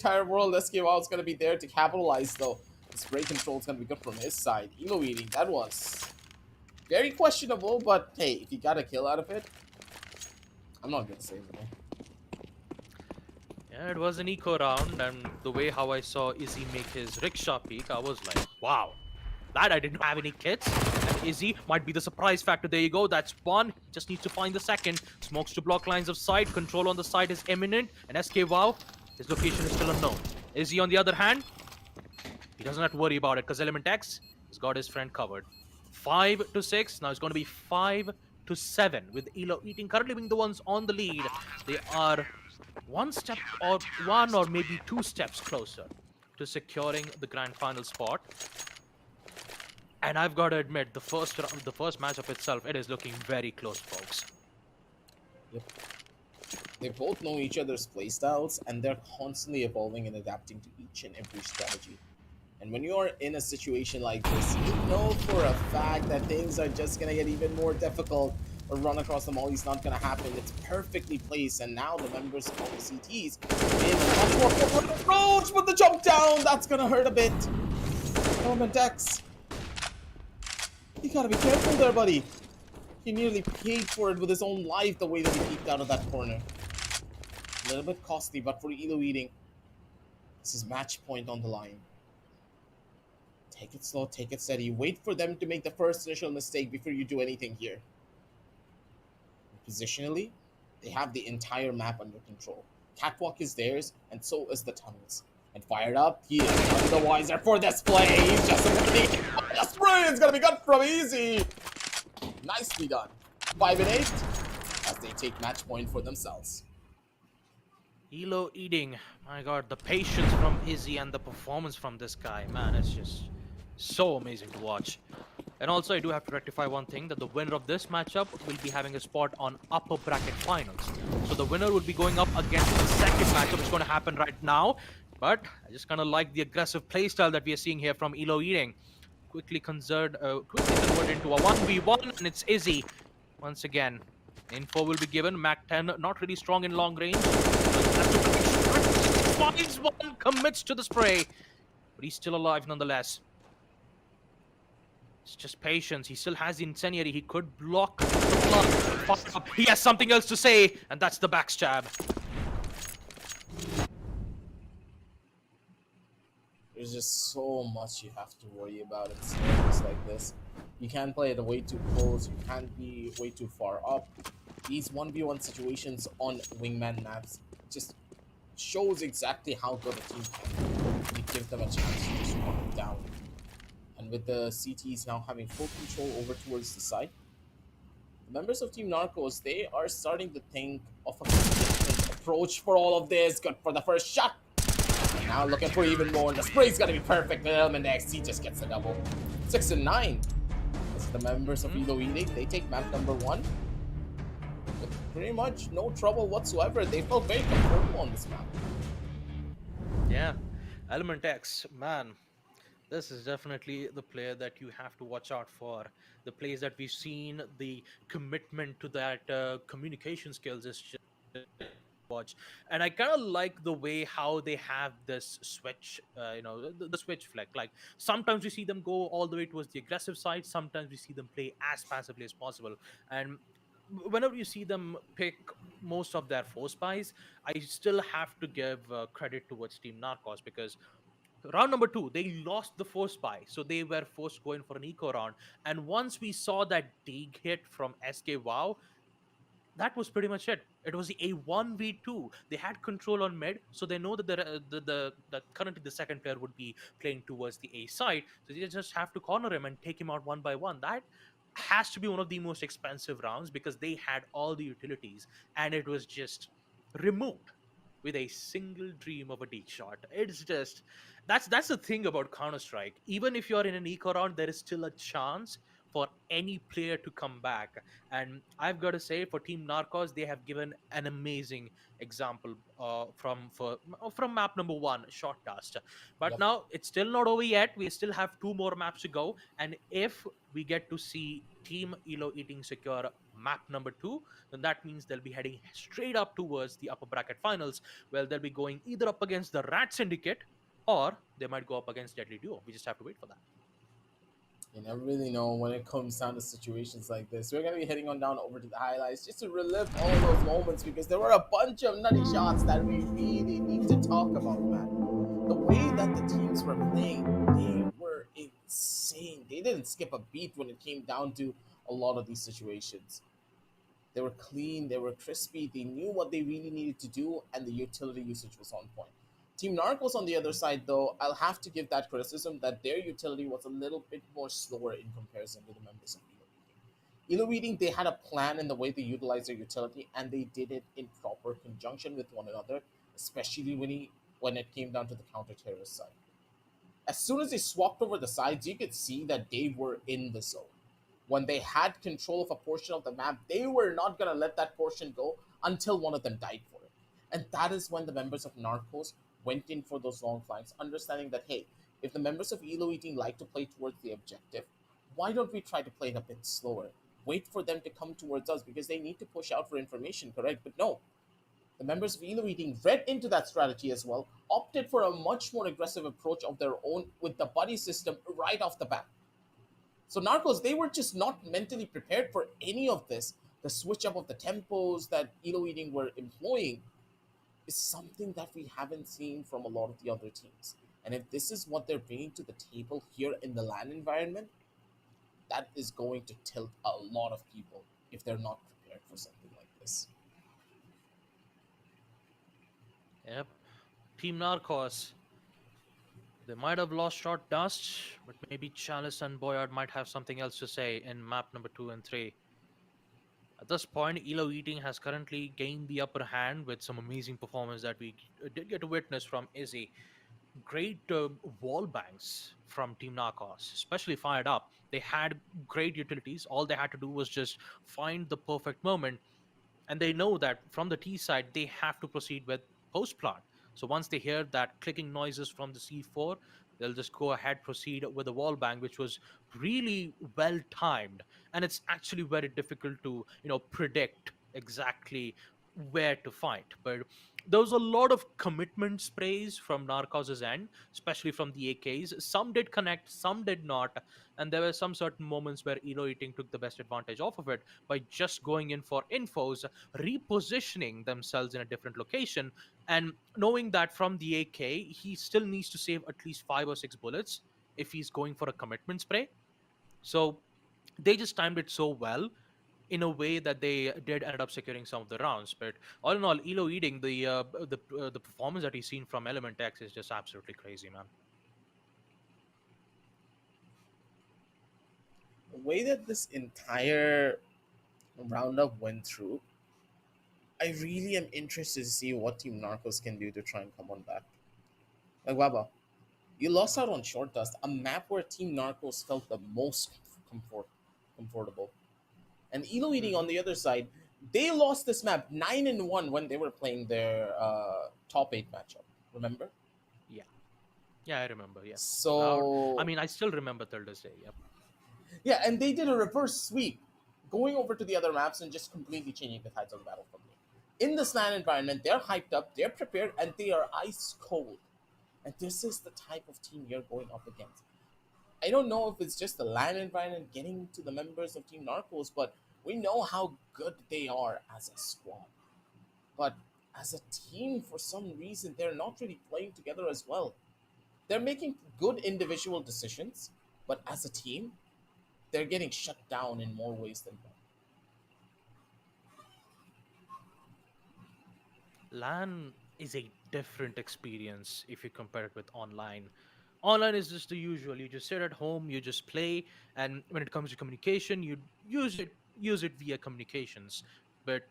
entire world. SKO is going to be there to capitalize, though. The spray control is going to be good from his side. Elo eating, that was very questionable, but hey, if you got a kill out of it, I'm not going to say anything. Yeah, it was an eco round, and the way how I saw Izzy make his rickshaw peak, I was like, wow. Glad I didn't have any kits. And Izzy might be the surprise factor. There you go. That's one. He just needs to find the second. Smokes to block lines of sight. Control on the side is imminent. And SK Wow, his location is still unknown. Izzy, on the other hand, he doesn't have to worry about it because Element X has got his friend covered. 5-6. Now it's going to be 5-7 with Elo Eating currently being the ones on the lead. They are one or maybe 2 steps closer to securing the grand final spot. And I've got to admit, the first matchup itself, it is looking very close, folks. Yep. They both know each other's playstyles, and they're constantly evolving and adapting to each and every strategy. And when you're in a situation like this, you know for a fact that things are just going to get even more difficult. A run across the molly is not going to happen. It's perfectly placed, and now the members of the CTs in a much more forward approach, but the jump down, that's going to hurt a bit. Element X, you gotta be careful there, buddy. He nearly paid for it with his own life the way that he peeked out of that corner. A little bit costly, but for Elo Eating, this is match point on the line. Take it slow, take it steady. Wait for them to make the first initial mistake before you do anything here. Positionally, they have the entire map under control. Catwalk is theirs, and so is the tunnels. And fired up, he is none the wiser for this play. He's just the spray is gonna be good from Easy. Nicely done. 5-8 as they take match point for themselves. Elo Eating, my god, the patience from Izzy and the performance from this guy, man, it's just so amazing to watch. And also, I do have to rectify one thing, that the winner of this matchup will be having a spot on upper bracket finals. So the winner will be going up against the second matchup. It's going to happen right now. But I just kind of like the aggressive playstyle that we are seeing here from Elo Eating. Quickly convert into a 1v1, and it's Izzy. Once again, info will be given. Mac 10, not really strong in long range. Finds one, commits to the spray. But he's still alive nonetheless. It's just patience. He still has the incendiary. He could block the blood. He has something else to say, and that's the backstab. There's just so much you have to worry about in scenarios like this. You can't play it way too close. You can't be way too far up. These 1v1 situations on wingman maps just shows exactly how good a team can be. You give them a chance to just knock it down. And with the CTs now having full control over towards the side, the members of Team Narcos, they are starting to think of a different approach for all of this. Good for the first shot. And now looking for even more. The spray's gonna be perfect. The Element X, he just gets the double. 6-9. This is the members of Elo Eating. They take map number 1. With pretty much no trouble whatsoever. They felt very comfortable on this map. Yeah, Element X, man. This is definitely the player that you have to watch out for. The plays that we've seen, the commitment to that communication skills is just watch. And I kind of like the way how they have this switch, the switch flick. Like sometimes we see them go all the way towards the aggressive side. Sometimes we see them play as passively as possible. And whenever you see them pick most of their force buys, I still have to give credit towards Team Narcos because round number 2 they lost the force buy, so they were forced to go in for an eco round. And once we saw that dig hit from SK Wow, that was pretty much it. It was a 1v2. They had control on mid, so they know that that currently the second player would be playing towards the A side, so they just have to corner him and take him out one by one. That has to be one of the most expensive rounds because they had all the utilities and it was just removed with a single dream of a deep shot. It's just that's the thing about Counter Strike. Even if you're in an eco round, there is still a chance for any player to come back. And I've got to say, for Team Narcos, they have given an amazing example from map number 1, Short Dust. But Yep. now it's still not over yet. We still have 2 more maps to go. And if we get to see Team Elo Eating secure map number 2, then that means they'll be heading straight up towards the upper bracket finals, where they'll be going either up against the Rat Syndicate or they might go up against Deadly Duo. We just have to wait for that. You never really know when it comes down to situations like this. We're gonna be heading on down over to the highlights just to relive all those moments because there were a bunch of nutty shots that we really need to talk about, man. The way that the teams were playing, they were insane. They didn't skip a beat when it came down to a lot of these situations. They were clean, they were crispy, they knew what they really needed to do, and the utility usage was on point. Team Narcos on the other side, though, I'll have to give that criticism that their utility was a little bit more slower in comparison to the members of Elo Eating. Elo Eating, they had a plan in the way they utilized their utility, and they did it in proper conjunction with one another, especially when it came down to the counter-terrorist side. As soon as they swapped over the sides, you could see that they were in the zone. When they had control of a portion of the map, they were not going to let that portion go until one of them died for it. And that is when the members of Narcos went in for those long flanks, understanding that, hey, if the members of Elo Eating like to play towards the objective, why don't we try to play it a bit slower? Wait for them to come towards us because they need to push out for information, correct? But no, the members of Elo Eating read into that strategy as well, opted for a much more aggressive approach of their own with the buddy system right off the bat. So Narcos, they were just not mentally prepared for any of this. The switch up of the tempos that Elo Eating were employing is something that we haven't seen from a lot of the other teams. And if this is what they're bringing to the table here in the LAN environment, that is going to tilt a lot of people if they're not prepared for something like this. Yep. Team Narcos, they might have lost short dust, but maybe Chalice and Boyard might have something else to say in map number 2 and 3. At this point, Elo Eating has currently gained the upper hand with some amazing performance that we did get to witness from Izzy. Great wall banks from Team Narcos, especially fired up. They had great utilities. All they had to do was just find the perfect moment, and they know that from the T side they have to proceed with post plant. So once they hear that clicking noises from the C4, they'll just go ahead proceed with the wall bang, which was really well timed, and it's actually very difficult to predict exactly where to fight. But there was a lot of commitment sprays from Narcos's end, especially from the AKs. Some did connect, some did not, and there were some certain moments where Elo Eating took the best advantage off of it by just going in for infos, repositioning themselves in a different location, and knowing that from the AK, he still needs to save at least 5 or 6 bullets if he's going for a commitment spray. So they just timed it so well in a way that they did end up securing some of the rounds. But all in all, Elo Eating, the performance that he's seen from Element X is just absolutely crazy, man. The way that this entire roundup went through, I really am interested to see what Team Narcos can do to try and come on back. Like Waba, you lost out on Short Dust, a map where Team Narcos felt the most comfortable. And Elo Eating on Hmm. the other side, they lost this map 9-1 when they were playing their top 8 matchup. Remember? Yeah, yeah, I remember. Yeah, I So mean, I still remember till this day. Yep. yeah, and they did a reverse sweep, going over to the other maps and just completely changing the tides of the battle from me. In this LAN environment, they're hyped up, they're prepared, and they are ice cold. And this is the type of team you're going up against. I don't know if it's just the LAN environment getting to the members of Team Narcos, but we know how good they are as a squad. But as a team, for some reason, they're not really playing together as well. They're making good individual decisions, but as a team, they're getting shut down in more ways than one. LAN is a different experience if you compare it with online. Online is just the usual. You just sit at home, you just play, and when it comes to communication, you use it via communications. But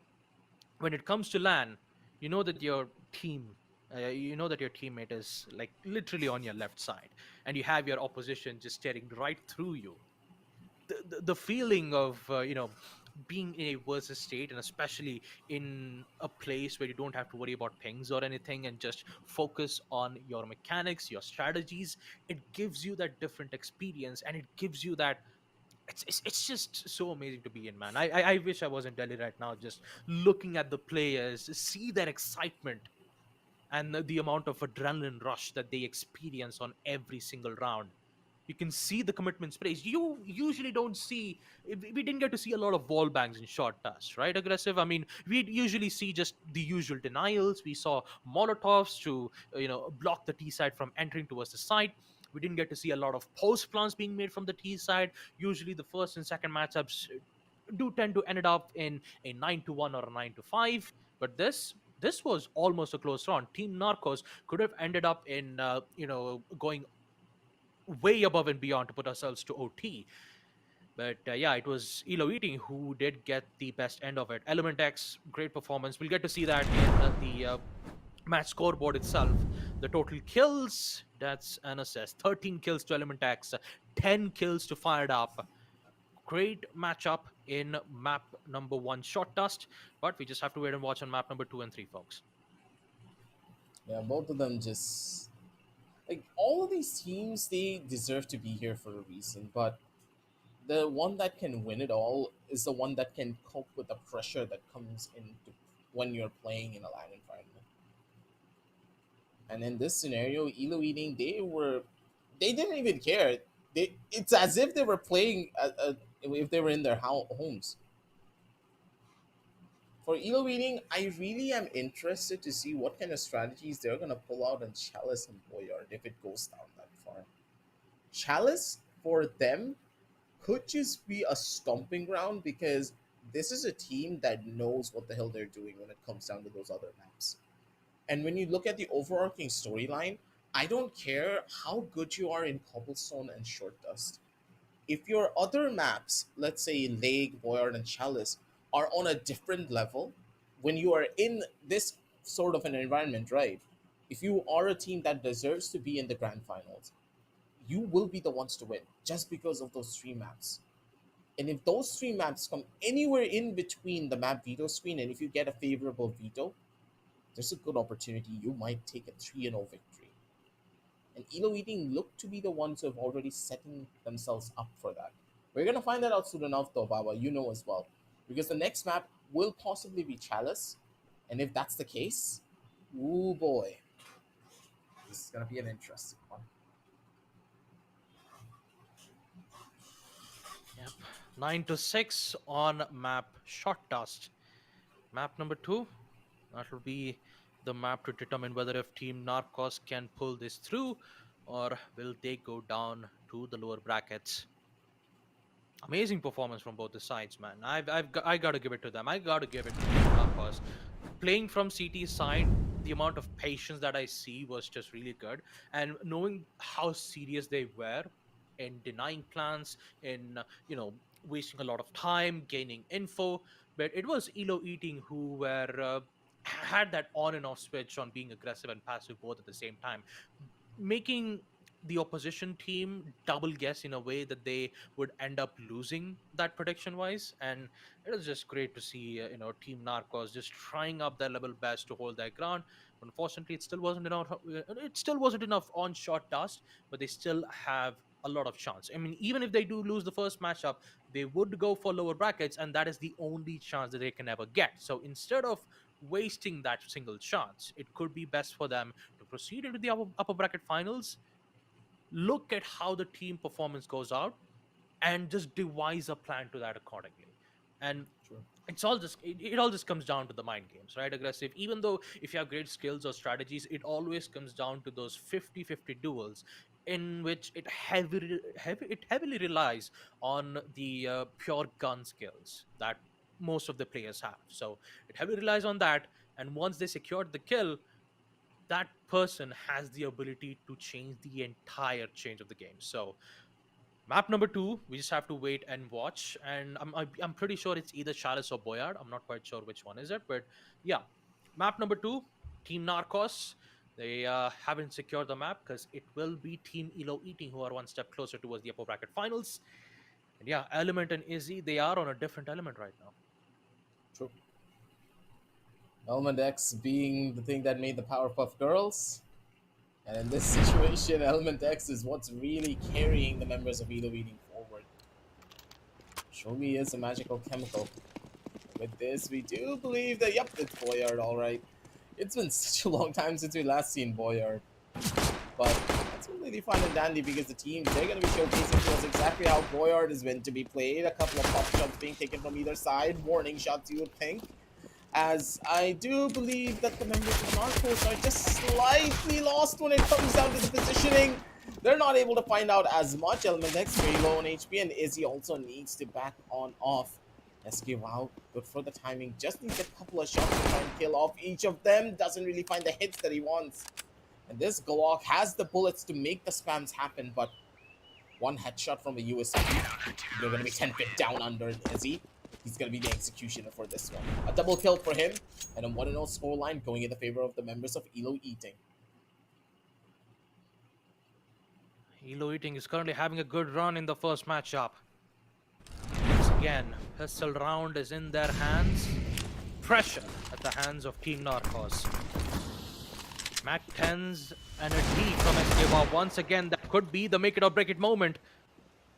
when it comes to LAN, you know that your team, you know that your teammate is like literally on your left side, and you have your opposition just staring right through you. The feeling of being in a versus state, and especially in a place where you don't have to worry about pings or anything and just focus on your mechanics, your strategies, it gives you that different experience, and it gives you that it's just so amazing to be in, man. I wish I was in Delhi right now, just looking at the players, see their excitement and the amount of adrenaline rush that they experience on every single round. You can see the commitment space. You usually don't see. We didn't get to see a lot of wall bangs in short touch, right? Aggressive. I mean, we usually see just the usual denials. We saw Molotovs to block the T side from entering towards the site. We didn't get to see a lot of post plans being made from the T side. Usually, the first and second matchups do tend to end up in a 9-1 or a 9-5. But this was almost a close round. Team Narcos could have ended up in going way above and beyond to put ourselves to OT. But yeah, it was Elo Eating who did get the best end of it. Element X, great performance. We'll get to see that in the match scoreboard itself. The total kills, that's an assist. 13 kills to Element X, 10 kills to Fired Up. Great matchup in map number one, Shot Dust. But we just have to wait and watch on map number 2 and 3, folks. Yeah, both of them just like all of these teams, they deserve to be here for a reason, but the one that can win it all is the one that can cope with the pressure that comes into when you're playing in a LAN environment. And in this scenario, Elo Eating, they didn't even care. It's as if they were playing if they were in their homes. For Elo Eating, I really am interested to see what kind of strategies they're gonna pull out on Chalice and Boyard if it goes down that far. Chalice for them could just be a stomping ground because this is a team that knows what the hell they're doing when it comes down to those other maps. And when you look at the overarching storyline, I don't care how good you are in Cobblestone and Short Dust. If your other maps, let's say Lake, Boyard, and Chalice, are on a different level, when you are in this sort of an environment, right? If you are a team that deserves to be in the grand finals, you will be the ones to win just because of those three maps. And if those three maps come anywhere in between the map veto screen, and if you get a favorable veto, there's a good opportunity you might take a 3-0 victory. And Elo Eating look to be the ones who have already setting themselves up for that. We're gonna find that out soon enough though, Baba, you know as well. Because the next map will possibly be Chalice. And if that's the case, oh boy, this is gonna be an interesting one. Yep. 9-6 on map Shot Dust. Map number 2, that will be the map to determine whether if Team Narcos can pull this through or will they go down to the lower brackets. Amazing performance from both the sides, man. I got to give it to them. I got to give it to Team Narcos. Playing from CT's side, the amount of patience that I see was just really good. And knowing how serious they were in denying plans, in wasting a lot of time gaining info, but it was Elo Eating who were had that on and off switch on being aggressive and passive both at the same time, making the opposition team double guess in a way that they would end up losing that prediction wise. And it was just great to see Team Narcos just trying up their level best to hold their ground. Unfortunately, it still wasn't enough on Shot Dust, but they still have a lot of chance. I mean, even if they do lose the first matchup, they would go for lower brackets, and that is the only chance that they can ever get. So instead of wasting that single chance, it could be best for them to proceed into the upper bracket finals, look at how the team performance goes out, and just devise a plan to that accordingly. And True. it all just comes down to the mind games, right? Aggressive, even though if you have great skills or strategies, it always comes down to those 50-50 duels in which it heavily relies on the pure gun skills that most of the players have. So it heavily relies on that, and once they secured the kill, that person has the ability to change the entire change of the game. So map number 2, we just have to wait and watch. And I'm pretty sure it's either Chalice or Boyard. I'm not quite sure which one is it, but yeah, map number 2, Team Narcos. They haven't secured the map because it will be Team Elo Eating who are one step closer towards the upper bracket finals. And yeah, Element and Izzy, they are on a different element right now. True. Element X being the thing that made the Powerpuff Girls. And in this situation, Element X is what's really carrying the members of Elo Eating forward. Surely is a magical chemical. With this, we do believe that, yep, it's Boyard, alright. It's been such a long time since we last seen Boyard. But that's completely fine and dandy because the teams, they're going to be showcasing to us exactly how Boyard is meant to be played. A couple of pop shots being taken from either side. Warning shots, you would think. As I do believe that the members of Narcos are just slightly lost when it comes down to the positioning. They're not able to find out as much. Element X very low on HP, and Izzy also needs to back on off. SK, wow, good for the timing. Just needs a couple of shots to try and kill off each of them. Doesn't really find the hits that he wants. And this Glock has the bullets to make the spams happen, but one headshot from a USP. They're going to be 10 feet down under Izzy. He's going to be the executioner for this one. A double kill for him, and a 1-0 scoreline going in the favor of the members of Elo Eating. Elo Eating is currently having a good run in the first matchup. Once again, pistol round is in their hands. Pressure at the hands of Team Narcos. Mac 10s and a D from SK. Once again, that could be the make it or break it moment.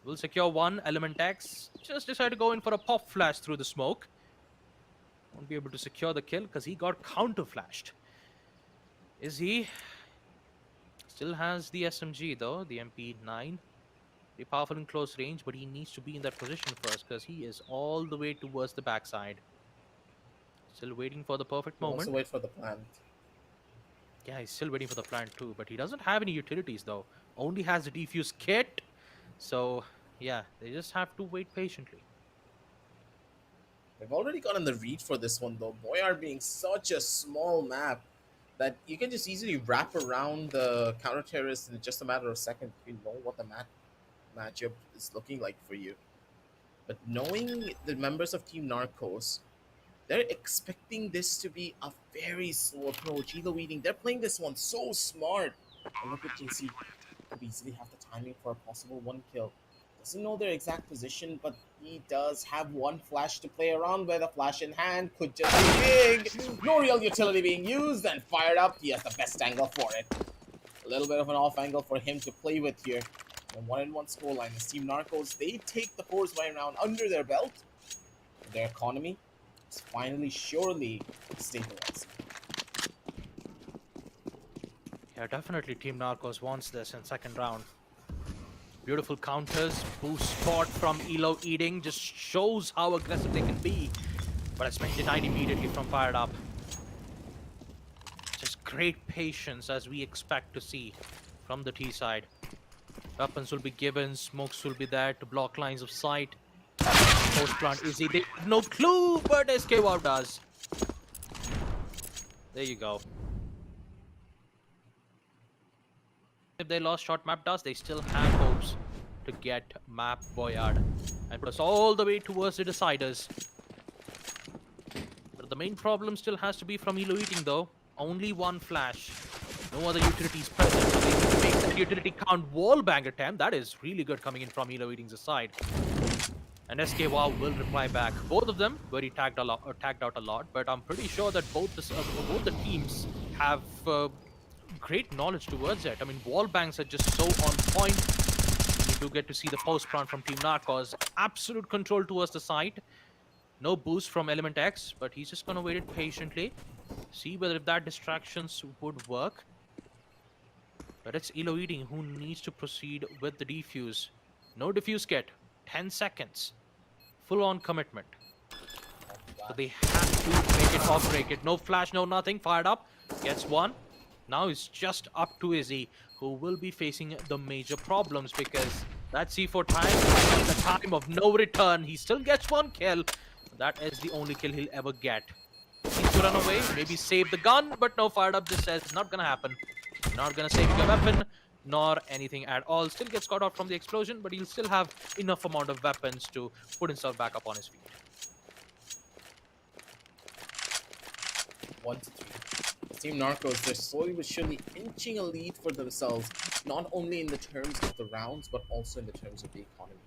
Will secure one. Element X just decided to go in for a pop flash through the smoke. Won't be able to secure the kill because he got counter flashed. Is he? Still has the SMG though, the MP9. Pretty powerful in close range, but he needs to be in that position first because he is all the way towards the backside. Still waiting for the perfect moment. Also wait for the plant. Yeah, he's still waiting for the plant too, but he doesn't have any utilities though. Only has the defuse kit. So, yeah, they just have to wait patiently. They've already gotten the read for this one though. Boyard being such a small map that you can just easily wrap around the counter-terrorist in just a matter of seconds if you know what the matchup is looking like for you. But knowing the members of Team Narcos, they're expecting this to be a very slow approach. Elo Eating, they're playing this one so smart. And look at JC. Could easily have the timing for a possible one kill. Doesn't know their exact position, but he does have one flash to play around with. A flash in hand could just be big. No real utility being used and fired up. He has the best angle for it. A little bit of an off angle for him to play with here. A 1-1 scoreline. The Team Narcos, they take the force by round under their belt. Their economy is finally, surely stabilized. Yeah, definitely Team Narcos wants this in second round. Beautiful counters, boost spot from Elo Eating just shows how aggressive they can be. But it's been denied immediately from Fired Up. Just great patience as we expect to see from the T side. Weapons will be given, smokes will be there to block lines of sight. Post plant easy, they have no clue, but SKWOW does. There you go. If they lost short map dust, they still have hopes to get map Boyard and put us all the way towards the deciders. But the main problem still has to be from Elo Eating though. Only one flash. No other utilities present. So they need to make that utility count wall bang attempt. That is really good coming in from Elo Eating's side. And SKWOW will reply back. Both of them very tagged out a lot, but I'm pretty sure that both the teams have great knowledge towards it. I mean, wall bangs are just so on point. You do get to see the post plant from Team Narcos. Absolute control towards the site. No boost from Element X, but he's just gonna wait it patiently. See whether if that distractions would work. But it's Elo Eating who needs to proceed with the defuse. No defuse kit. 10 seconds. Full on commitment. So they have to make it or break it. No flash, no nothing. Fired up. Gets one. Now it's just up to Izzy, who will be facing the major problems because that C4 time is the time of no return. He still gets one kill. That is the only kill he'll ever get. Needs to run away, maybe save the gun, but no, Fired Up just says it's not gonna happen. Not gonna save your weapon, nor anything at all. Still gets caught out from the explosion, but he'll still have enough amount of weapons to put himself back up on his feet. 1-3. Team Narcos, they're slowly but surely inching a lead for themselves, not only in the terms of the rounds, but also in the terms of the economy.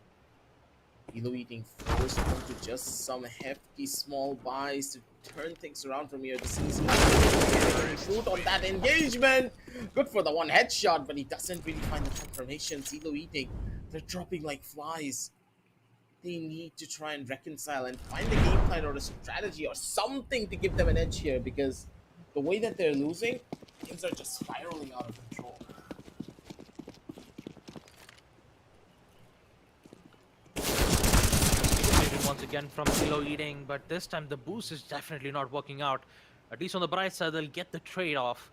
Elo Eating forced onto just some hefty small buys to turn things around from here. The season shoot on that engagement. Good for the one headshot, but he doesn't really find the confirmations. Elo Eating, they're dropping like flies. they need to try and reconcile and find a game plan or a strategy or something to give them an edge here, because the way that they're losing, things are just spiraling out of control. Initiated once again from Silo Eating, but this time the boost is definitely not working out. At least on the bright side, they'll get the trade off.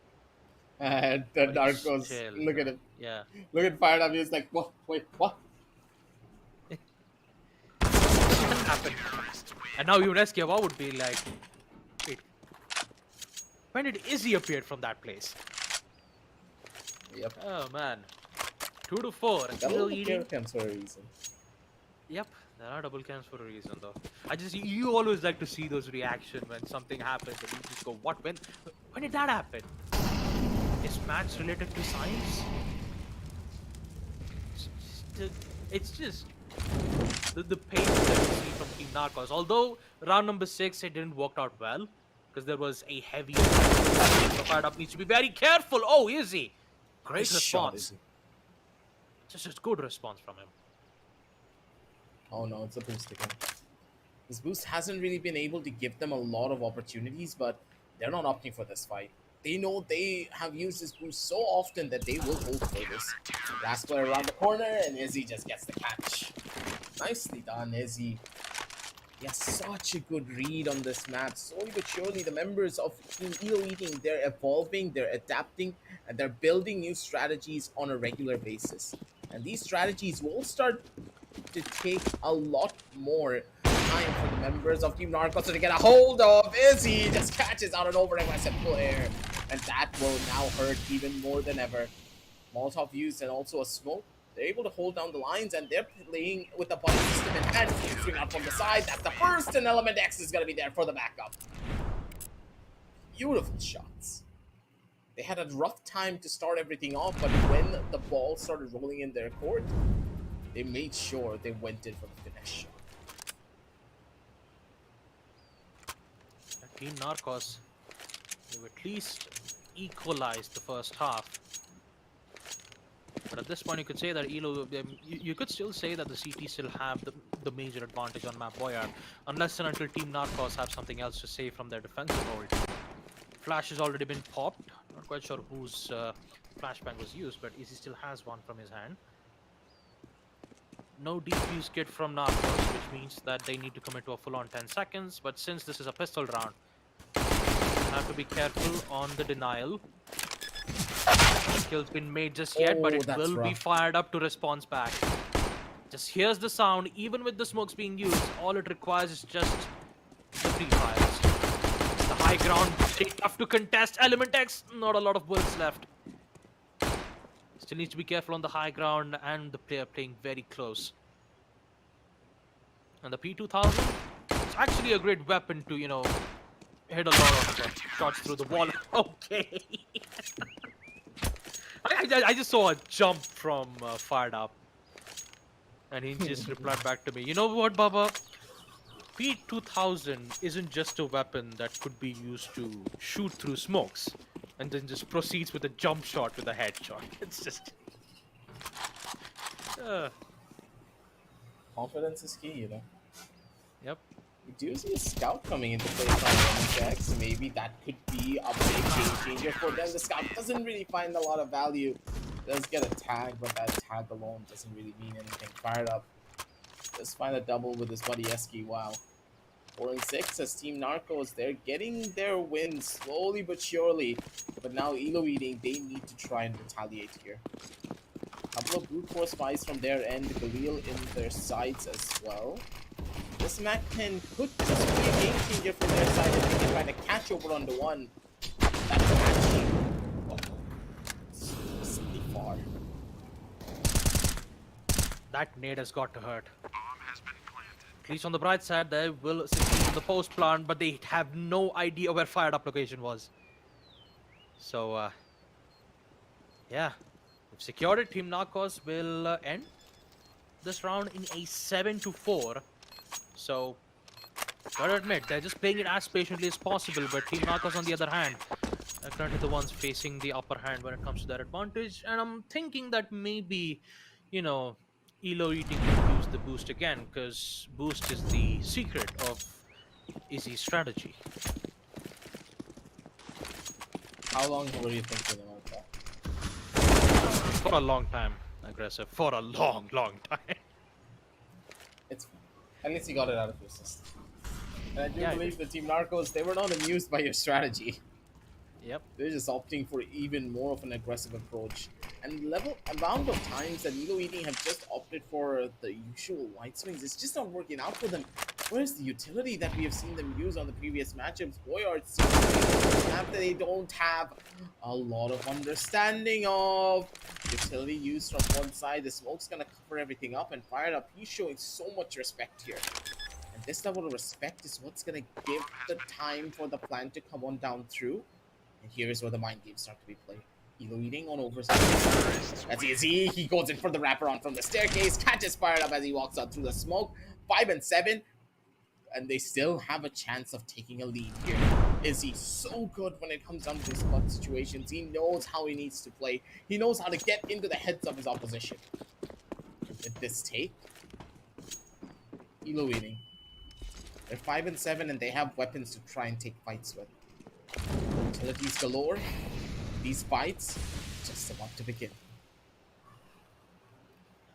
And the But he's Narcos, still, look at man. him. Yeah. Look at Fired Up. He's like, what? Wait, what? What happened? And now even Esquiva would be like, wait, when did Izzy appear from that place? Yep. Oh man. 2 to 4. Double Silo the Eating. care cams for a reason. Yep, there are double cams for a reason though. You always like to see those reaction when something happens and you just go, what, when did that happen? Is match related to science? It's just the pace that we see from Team Narcos. Although round number 6 it didn't work out well because there was a heavy attack. So Fired Up needs to be very careful. Oh, Izzy, great Nice shot, response. Izzy. Just a good response from him. Oh no, it's a boost again. This boost hasn't really been able to give them a lot of opportunities, but they're not opting for this fight. They know they have used this boost so often that they will hold for this. Last player around the corner, and Izzy just gets the catch. Nicely done, Izzy. He has such a good read on this map. Slowly but surely, the members of Team Elo Eating, they're evolving, they're adapting, and they're building new strategies on a regular basis. And these strategies will start to take a lot more time for the members of Team Narcos to get a hold of. Izzy just catches out an over-aggressive player, and that will now hurt even more than ever. Molotov used and also a smoke. They're able to hold down the lines, and they're playing with the body system in hand. Swing out from the side. That's the first, and Element X is going to be there for the backup. Beautiful shots. They had a rough time to start everything off, but when the ball started rolling in their court, they made sure they went in for the finish shot. Team Narcos, they've at least equalized the first half. But at this point, you could say that Elo, you could still say that the CT still have the major advantage on map Boyard, unless and until Team Narcos have something else to say from their defensive hold. Flash has already been popped. Not quite sure whose flashbang was used, but Izzy still has one from his hand. No defuse kit from Narcos, which means that they need to commit to a full-on 10 seconds. But since this is a pistol round, you have to be careful on the denial. No kill's been made just yet, but it will be fired up to response back. Just here's the sound. Even with the smokes being used, all it requires is just the free fires. The high ground, very tough to contest. Element X, not a lot of bullets left. Still needs to be careful on the high ground, and the player playing very close. And the P2000, it's actually a great weapon to, hit a lot of shots through the wall. Okay. I just saw a jump from Fired Up. And he just replied back to me, you know what, Baba? P2000 isn't just a weapon that could be used to shoot through smokes and then just proceeds with a jump shot with a headshot. It's just... Confidence is key, Yep. We do see a scout coming into play from X. Maybe that could be a big game changer for them. The scout doesn't really find a lot of value. Does get a tag, but that tag alone doesn't really mean anything. Fired Up. Just find a double with his buddy Eski. Wow. 4 and 6 as Team Narcos. They're getting their wins slowly but surely. But now Elo Eating, they need to try and retaliate here. Couple of brute force buys from their end. Galil in their sides as well. This Mac 10 could just be a game changer for their side if they can find a catch over on the one. That's actually simply far. That nade has got to hurt. At least on the bright side, they will succeed in the post plant, but they have no idea where Fired Up location was. So, yeah. If secured it, Team Narcos will end this round in a 7-4. So, gotta admit, they're just playing it as patiently as possible, but Team Narcos, on the other hand, are currently the ones facing the upper hand when it comes to their advantage. And I'm thinking that maybe, Elo Eating will use the boost again because boost is the secret of Izzy's strategy. How long were you thinking about that? For a long time, aggressive. For a long, long time. It's fine. At least you got it out of your system. And I do Yeah, I did. believe the Team Narcos, they were not amused by your strategy. Yep. They're just opting for even more of an aggressive approach. And level amount of times that Elo Eating have just opted for the usual white swings, it's just not working out for them. Where's the utility that we have seen them use on the previous matchups? Boyard seems to be that they don't have a lot of understanding of. Utility used from one side, the smoke's gonna cover everything up and fire it up. He's showing so much respect here. And this level of respect is what's gonna give the time for the plan to come on down through. And here's where the mind games start to be played. Elo Eating on overside. As he is he goes in for the wraparound from the staircase, catches fired up as he walks out through the smoke. 5 and 7, and they still have a chance of taking a lead here. Is he so good when it comes down to these spot situations? He knows how he needs to play. He knows how to get into the heads of his opposition. With this take, Elo Eating. They're 5 and 7, and they have weapons to try and take fights with. Utilities galore. These fights just about to begin.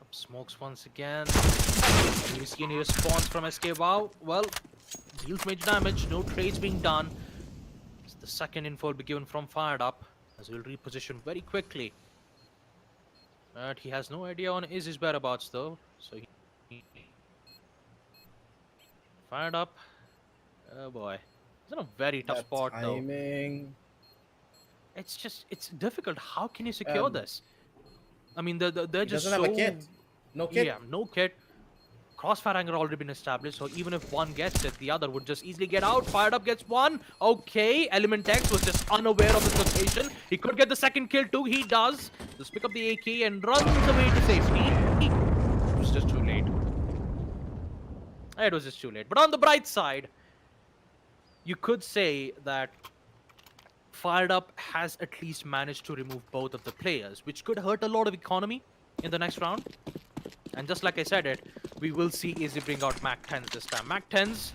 Up smokes once again. Do you see any response from SK? Wow. Well, deals major damage. No trades being done. It's the second info will be given from Fired Up as he'll reposition very quickly. But he has no idea on Izzy's whereabouts though. So he Fired Up. Oh boy. He's in a very tough That spot though. timing. It's difficult. How can you secure Um, this? I mean, they're he doesn't just have a so. kit. No kit. Yeah, no kit. Crossfire angle already been established, so even if one gets it, the other would just easily get out. Fired Up gets one. Okay, Element X was just unaware of his location. He could get the second kill too. He does. Just pick up the AK and runs away to safety. It was just too late. It was just too late. But on the bright side, you could say that Fired Up has at least managed to remove both of the players, which could hurt a lot of economy in the next round. And just like I said it, we will see Izzy bring out Mac 10s this time. Mac 10s,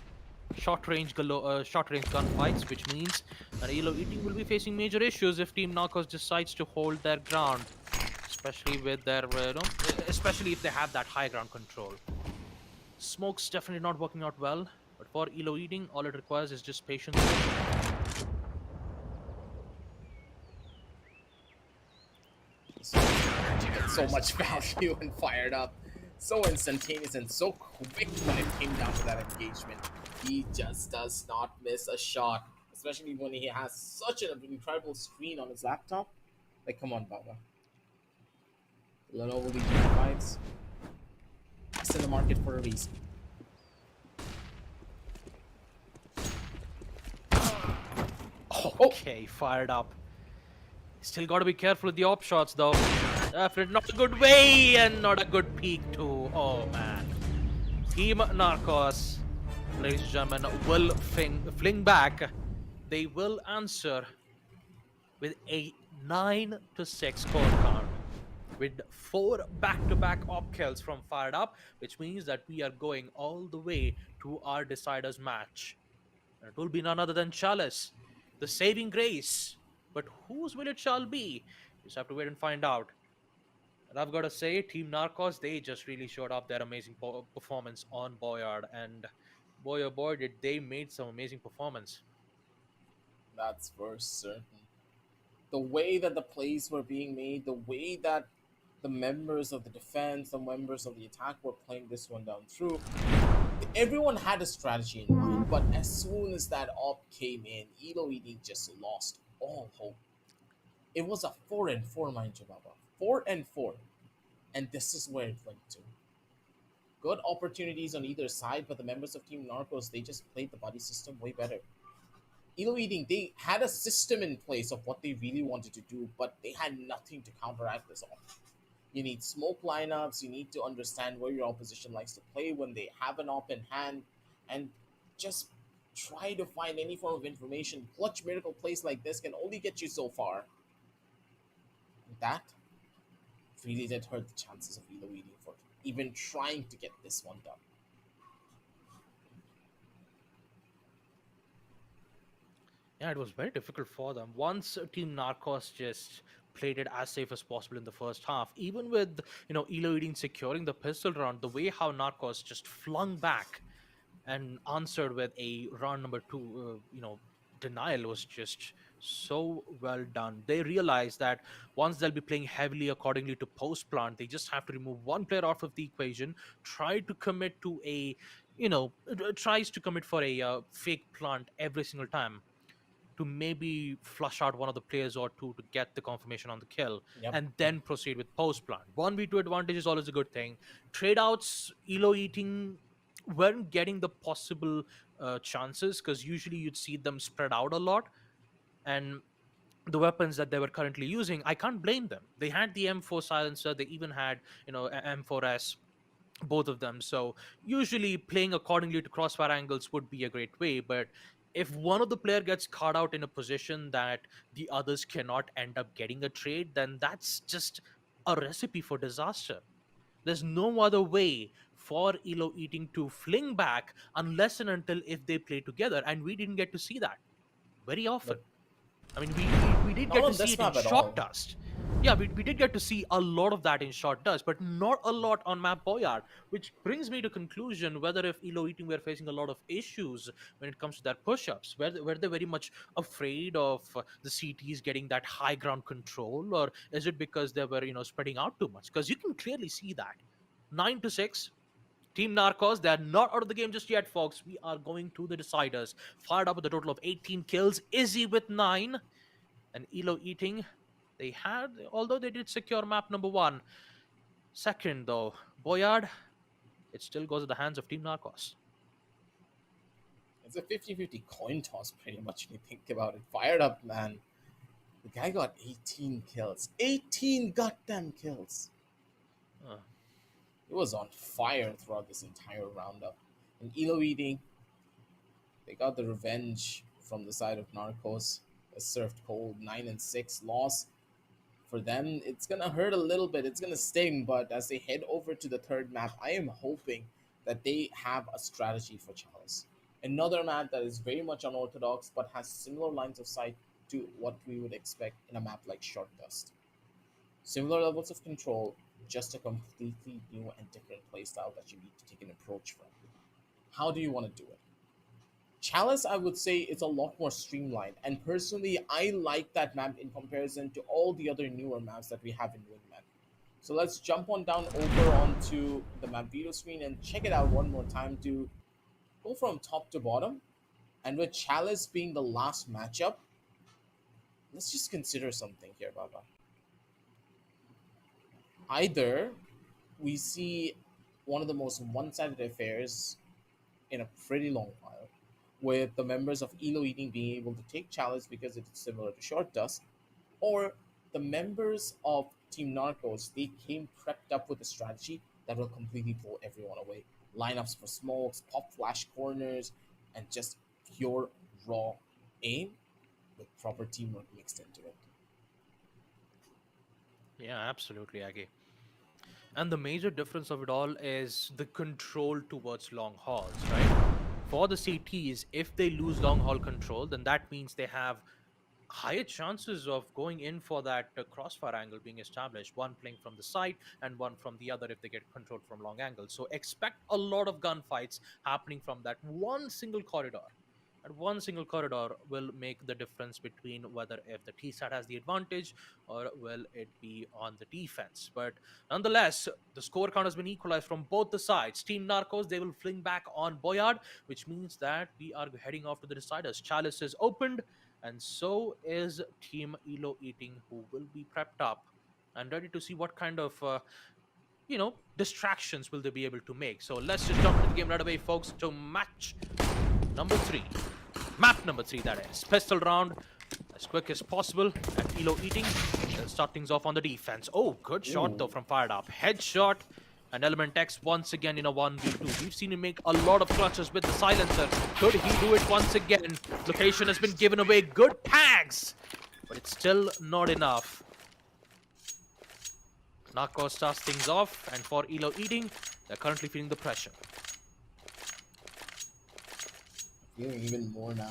short range gunfights, which means that Elo Eating will be facing major issues if Team Narcos decides to hold their ground, especially with their, especially if they have that high ground control. Smoke's definitely not working out well, but for Elo Eating, all it requires is just patience. It's so much value and fired up. So instantaneous and so quick when it came down to that engagement. He just does not miss a shot. Especially when he has such an incredible screen on his laptop. Like, come on, Baba. Lenovo Legion 5s. It's in the market for a reason. Okay, Fired Up. Still got to be careful with the op shots, though. Definitely not a good way and not a good peak, too. Oh, man. Team Narcos, ladies and gentlemen, will fling back. They will answer with a 9-6 score count with 4 back-to-back op kills from Fired Up, which means that we are going all the way to our deciders match. And it will be none other than Chalice, the saving grace. But whose will it shall be? You just have to wait and find out. And I've got to say, Team Narcos, they just really showed up their amazing performance on Boyard. And boy, oh boy, did they made some amazing performance. That's for certain. The way that the plays were being made, the way that the members of the defense, the members of the attack were playing this one down through, everyone had a strategy in mind, but as soon as that op came in, Elo Eating just lost all hope. It was a 4 and 4, mind you, Baba. 4 and 4. And this is where it went to. Good opportunities on either side, but the members of Team Narcos, they just played the buddy system way better. Elo Eating, they had a system in place of what they really wanted to do, but they had nothing to counteract this op. You need smoke lineups. You need to understand where your opposition likes to play when they have an op in hand, and just try to find any form of information. Clutch miracle plays like this can only get you so far. That really did hurt the chances of Elo Eating for even trying to get this one done. Yeah, it was very difficult for them. Once Team Narcos just played it as safe as possible in the first half, even with Elo Eating securing the pistol round, the way how Narcos just flung back and answered with a round number two, denial was just so well done. They realized that once they'll be playing heavily accordingly to post plant, they just have to remove one player out of the equation, try to commit to a, tries to commit for a fake plant every single time to maybe flush out one of the players or two to get the confirmation on the kill Yep. and then proceed with post plant. 1v2 advantage is always a good thing. Trade outs, Elo Eating weren't getting the possible chances because usually you'd see them spread out a lot. And the weapons that they were currently using, I can't blame them. They had the M4 silencer, they even had, M4S, both of them. So usually playing accordingly to crossfire angles would be a great way. But if one of the player gets caught out in a position that the others cannot end up getting a trade, then that's just a recipe for disaster. There's no other way for Elo Eating to fling back unless and until if they play together, and we didn't get to see that very often. Yep. I mean, we did Not get to on see this it in map at short all. dust. Yeah, we did get to see a lot of that in short dust, but not a lot on map Boyard, which brings me to conclusion whether if Elo Eating were facing a lot of issues when it comes to their push-ups, were they very much afraid of the CTs getting that high ground control, or is it because they were spreading out too much? Because you can clearly see that 9-6. Team Narcos, they are not out of the game just yet, folks. We are going to the deciders. Fired up with a total of 18 kills. Izzy with 9. And Elo Eating, they had, although they did secure map number 1. Second, though, Boyard, it still goes at the hands of Team Narcos. It's a 50-50 coin toss, pretty much, when you think about it. Fired up, man. The guy got 18 kills. 18 goddamn kills. Uh, He was on fire throughout this entire roundup. And Elo Eating, they got the revenge from the side of Narcos. Served cold 9-6 loss. For them, it's gonna hurt a little bit. It's gonna sting, but as they head over to the third map, I am hoping that they have a strategy for Chalice. Another map that is very much unorthodox, but has similar lines of sight to what we would expect in a map like Short Dust. Similar levels of control, just a completely new and different playstyle that you need to take an approach from. How do you want to do it? Chalice, I would say it's a lot more streamlined, and personally, I like that map in comparison to all the other newer maps that we have in Wingman. So let's jump on down over onto the map video screen and check it out one more time to go from top to bottom. And with Chalice being the last matchup, let's just consider something here, Baba. Either we see one of the most one-sided affairs in a pretty long while, with the members of Elo Eating being able to take Chalice because it's similar to Short Dust, or the members of Team Narcos, they came prepped up with a strategy that will completely blow everyone away. Lineups for smokes, pop flash corners, and just pure raw aim with proper teamwork mixed into it. yeah, absolutely, Aggie. And the major difference of it all is the control towards long hauls, right? For the CTs, if they lose long haul control, then that means they have higher chances of going in for that crossfire angle being established, one playing from the side and one from the other if they get controlled from long angles. So expect a lot of gunfights happening from that one single corridor. And one single corridor will make the difference between whether if the T side has the advantage or will it be on the defense. But nonetheless, the score count has been equalized from both the sides. Team Narcos, they will fling back on Boyard, which means that we are heading off to the deciders. Chalice is opened, and so is Team Elo Eating, who will be prepped up and ready to see what kind of distractions will they be able to make. So let's just jump into the game right away, folks, to match number 3. Map number 3, that is. Pistol round as quick as possible. And Elo Eating, they'll start things off on the defense. Oh, good shot though from Fired Up. Headshot. And Element X once again in a 1v2. We've seen him make a lot of clutches with the silencer. Could he do it once again? Location has been given away. Good tags. But it's still not enough. Narcos starts things off, and for Elo Eating, they're currently feeling the pressure. Feeling even more now.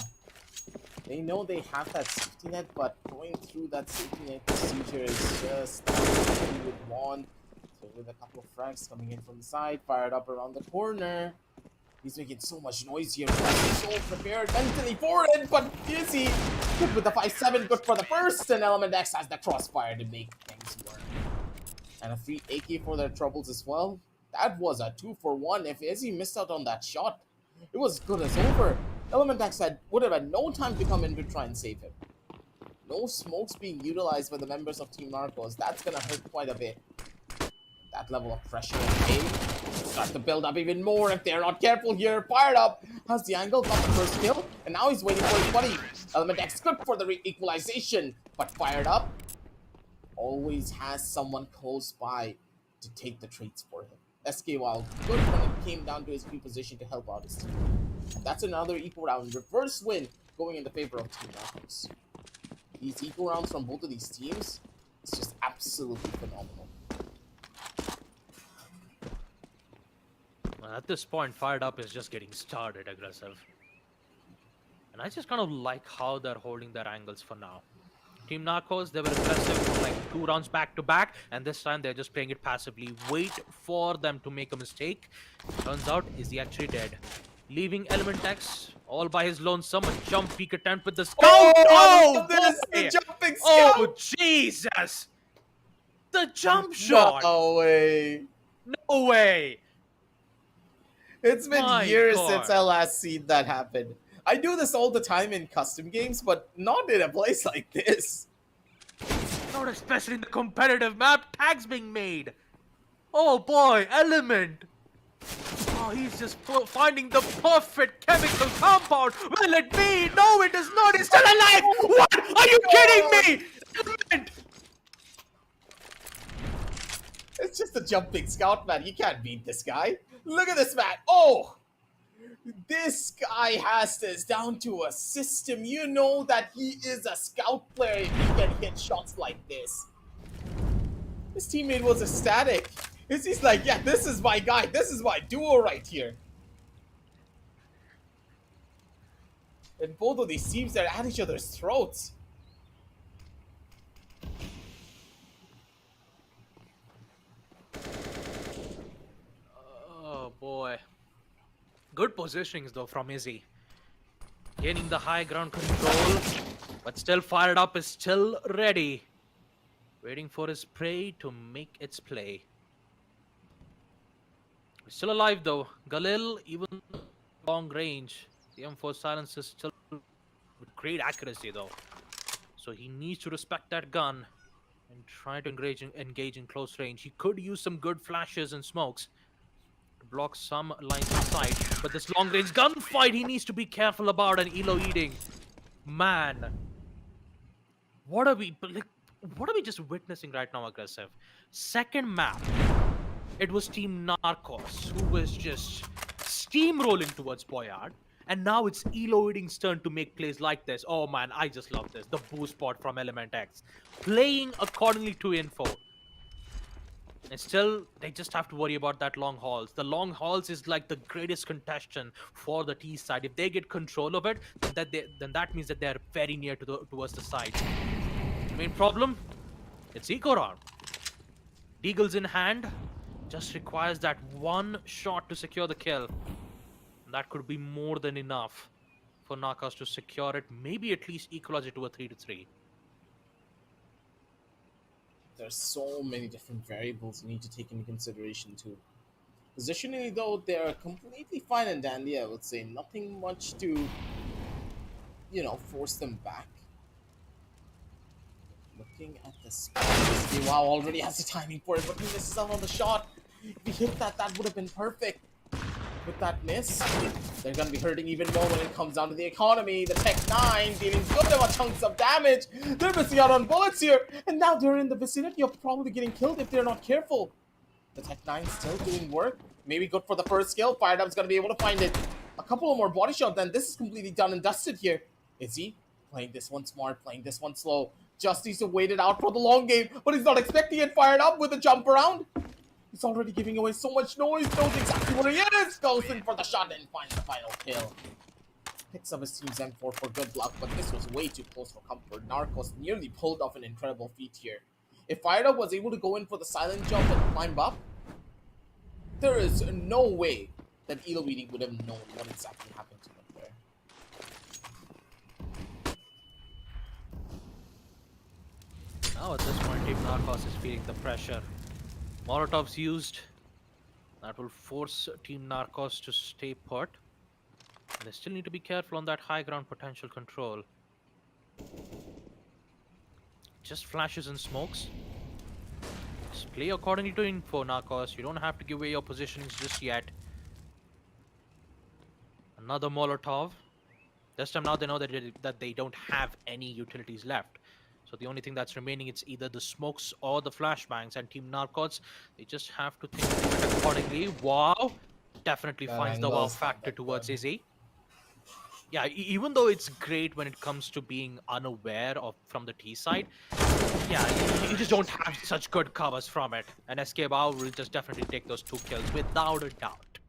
They know they have that safety net, but going through that safety net procedure is just not what you would want. So with a couple of frags coming in from the side, fired up around the corner. He's making so much noise here. He's so prepared mentally for it, but is he? Good with the 5-7, good for the first, and Element X has the crossfire to make things work. And a free AK for their troubles as well. That was a 2-for-1. If Izzy missed out on that shot, it was good as over. Element X would have had no time to come in to try and save him. No smokes being utilized by the members of Team Narcos. That's gonna hurt quite a bit. That level of pressure and aim start to build up even more if they're not careful here. Fired up, has the angle, got the first kill, and now he's waiting for his buddy. Element X good for the equalization, but fired up always has someone close by to take the traits for him. SK Wild good when it came down to his reposition to help out his team. And that's another equal round reverse win going in the favor of Team Narcos. These equal rounds from both of these teams, it's just absolutely phenomenal. At this point, Fired Up is just getting started aggressive. And I just kind of like how they're holding their angles for now. Team Narcos, they were aggressive for like 2 rounds back to back, and this time they're just playing it passively. Wait for them to make a mistake. Turns out, is he actually dead? Leaving Element X all by his lonesome. A jump peek attempt with the scout. Oh, this is the jumping scout. Oh, Jesus! The jump shot! No way. No way! It's been My years God. since I last seen that happen. I do this all the time in custom games, but not in a place like this. Not especially in the competitive map. Tags being made. Oh boy, Element. Oh, he's just finding the perfect chemical compound. Will it be? No, it is not. He's still alive. What? Are you kidding me? Element. It's just a jumping scout, man. You can't beat this guy. Look at this, man. Oh! This guy has this down to a system. You know that he is a scout player if he can hit shots like this. His teammate was ecstatic. He's like, yeah, this is my guy. This is my duo right here. And both of these teams are at each other's throats. Oh boy. Good positionings though from Izzy. Gaining the high ground control, but still Fired Up is still ready. Waiting for his prey to make its play. He's still alive though. Galil, even long range. The M4 silence is still with great accuracy though. So he needs to respect that gun and try to engage in close range. He could use some good flashes and smokes to block some lines of sight. But this long range gunfight he needs to be careful about, and Elo Eating. Man. What are we just witnessing right now, aggressive? Second map. It was Team Narcos who was just steamrolling towards Boyard. And now it's Elo Eating's turn to make plays like this. Oh man, I just love this. The boost spot from Element X. Playing accordingly to info. And still, they just have to worry about that long hauls. The long hauls is like the greatest contention for the T side. If they get control of it, then that means that they're very near towards the side. The main problem? It's eco round. Deagles in hand. Just requires that one shot to secure the kill. And that could be more than enough for Narcos to secure it. Maybe at least equalize it to a 3-3. There's so many different variables you need to take into consideration too. Positionally though, they're completely fine and dandy, I would say. Nothing much to, force them back. Looking at the spot, wow, already has the timing for it, but he misses out on the shot. If he hit that, that would have been perfect. With that miss, they're going to be hurting even more when it comes down to the economy. The Tech 9 dealing good chunks of damage. They're missing out on bullets here. And now they're in the vicinity of probably getting killed if they're not careful. The Tech 9 still doing work. Maybe good for the first kill. Fired Up's going to be able to find it. A couple of more body shots, then this is completely done and dusted here. Is he playing this one smart, playing this one slow? just needs to wait it out for the long game, but he's not expecting it fired up with a jump around. He's already giving away so much noise, knows exactly what he is, goes in for the shot and finds the final kill. Picks up his team's M4 for good luck, but this was way too close for comfort. Narcos nearly pulled off an incredible feat here. If Fired Up was able to go in for the silent jump and climb up, there is no way that Elo Eating would have known what exactly happened to him there. Now at this point, Team Narcos is feeling the pressure. Molotovs used. That will force Team Narcos to stay put. And they still need to be careful on that high ground potential control. Just flashes and smokes. Just play accordingly to info, Narcos. You don't have to give away your positions just yet. Another Molotov. This time now they know that they don't have any utilities left. So the only thing that's remaining is either the smokes or the flashbangs. And Team Narcots, they just have to think accordingly. Wow! Definitely finds the wow factor towards Izzy. Yeah, even though it's great when it comes to being unaware of from the T side, yeah, you just don't have such good covers from it. And SK Wow will just definitely take those 2 kills without a doubt.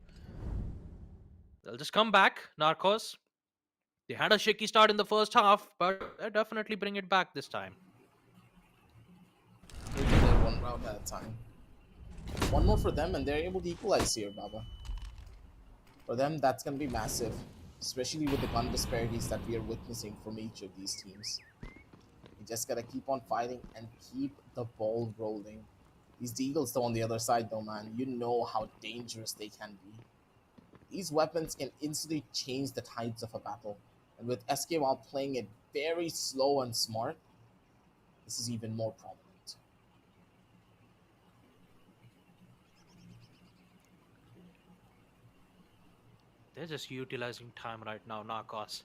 They'll just come back, Narcos. They had a shaky start in the first half, but they'll definitely bring it back this time. They did it 1 round at a time. 1 more for them, and they're able to equalize here, Baba. For them, that's going to be massive, especially with the gun disparities that we are witnessing from each of these teams. You just got to keep on fighting and keep the ball rolling. These Deagles, though, on the other side, though, man, you know how dangerous they can be. These weapons can instantly change the tides of a battle. And with SK while playing it very slow and smart, this is even more prominent. They're just utilizing time right now, Narcos.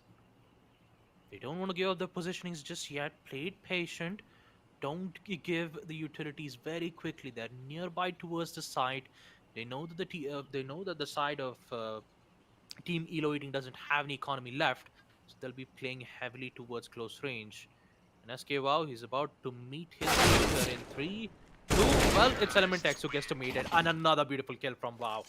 They don't want to give up the positionings just yet. Play it patient. Don't give the utilities very quickly. They're nearby towards the site. They know that the side of Team Elo Eating doesn't have any economy left, so they'll be playing heavily towards close range. And SK Wow, he's about to meet his leader in 3, 2. Well, it's Element X who gets to meet it, and another beautiful kill from Wow.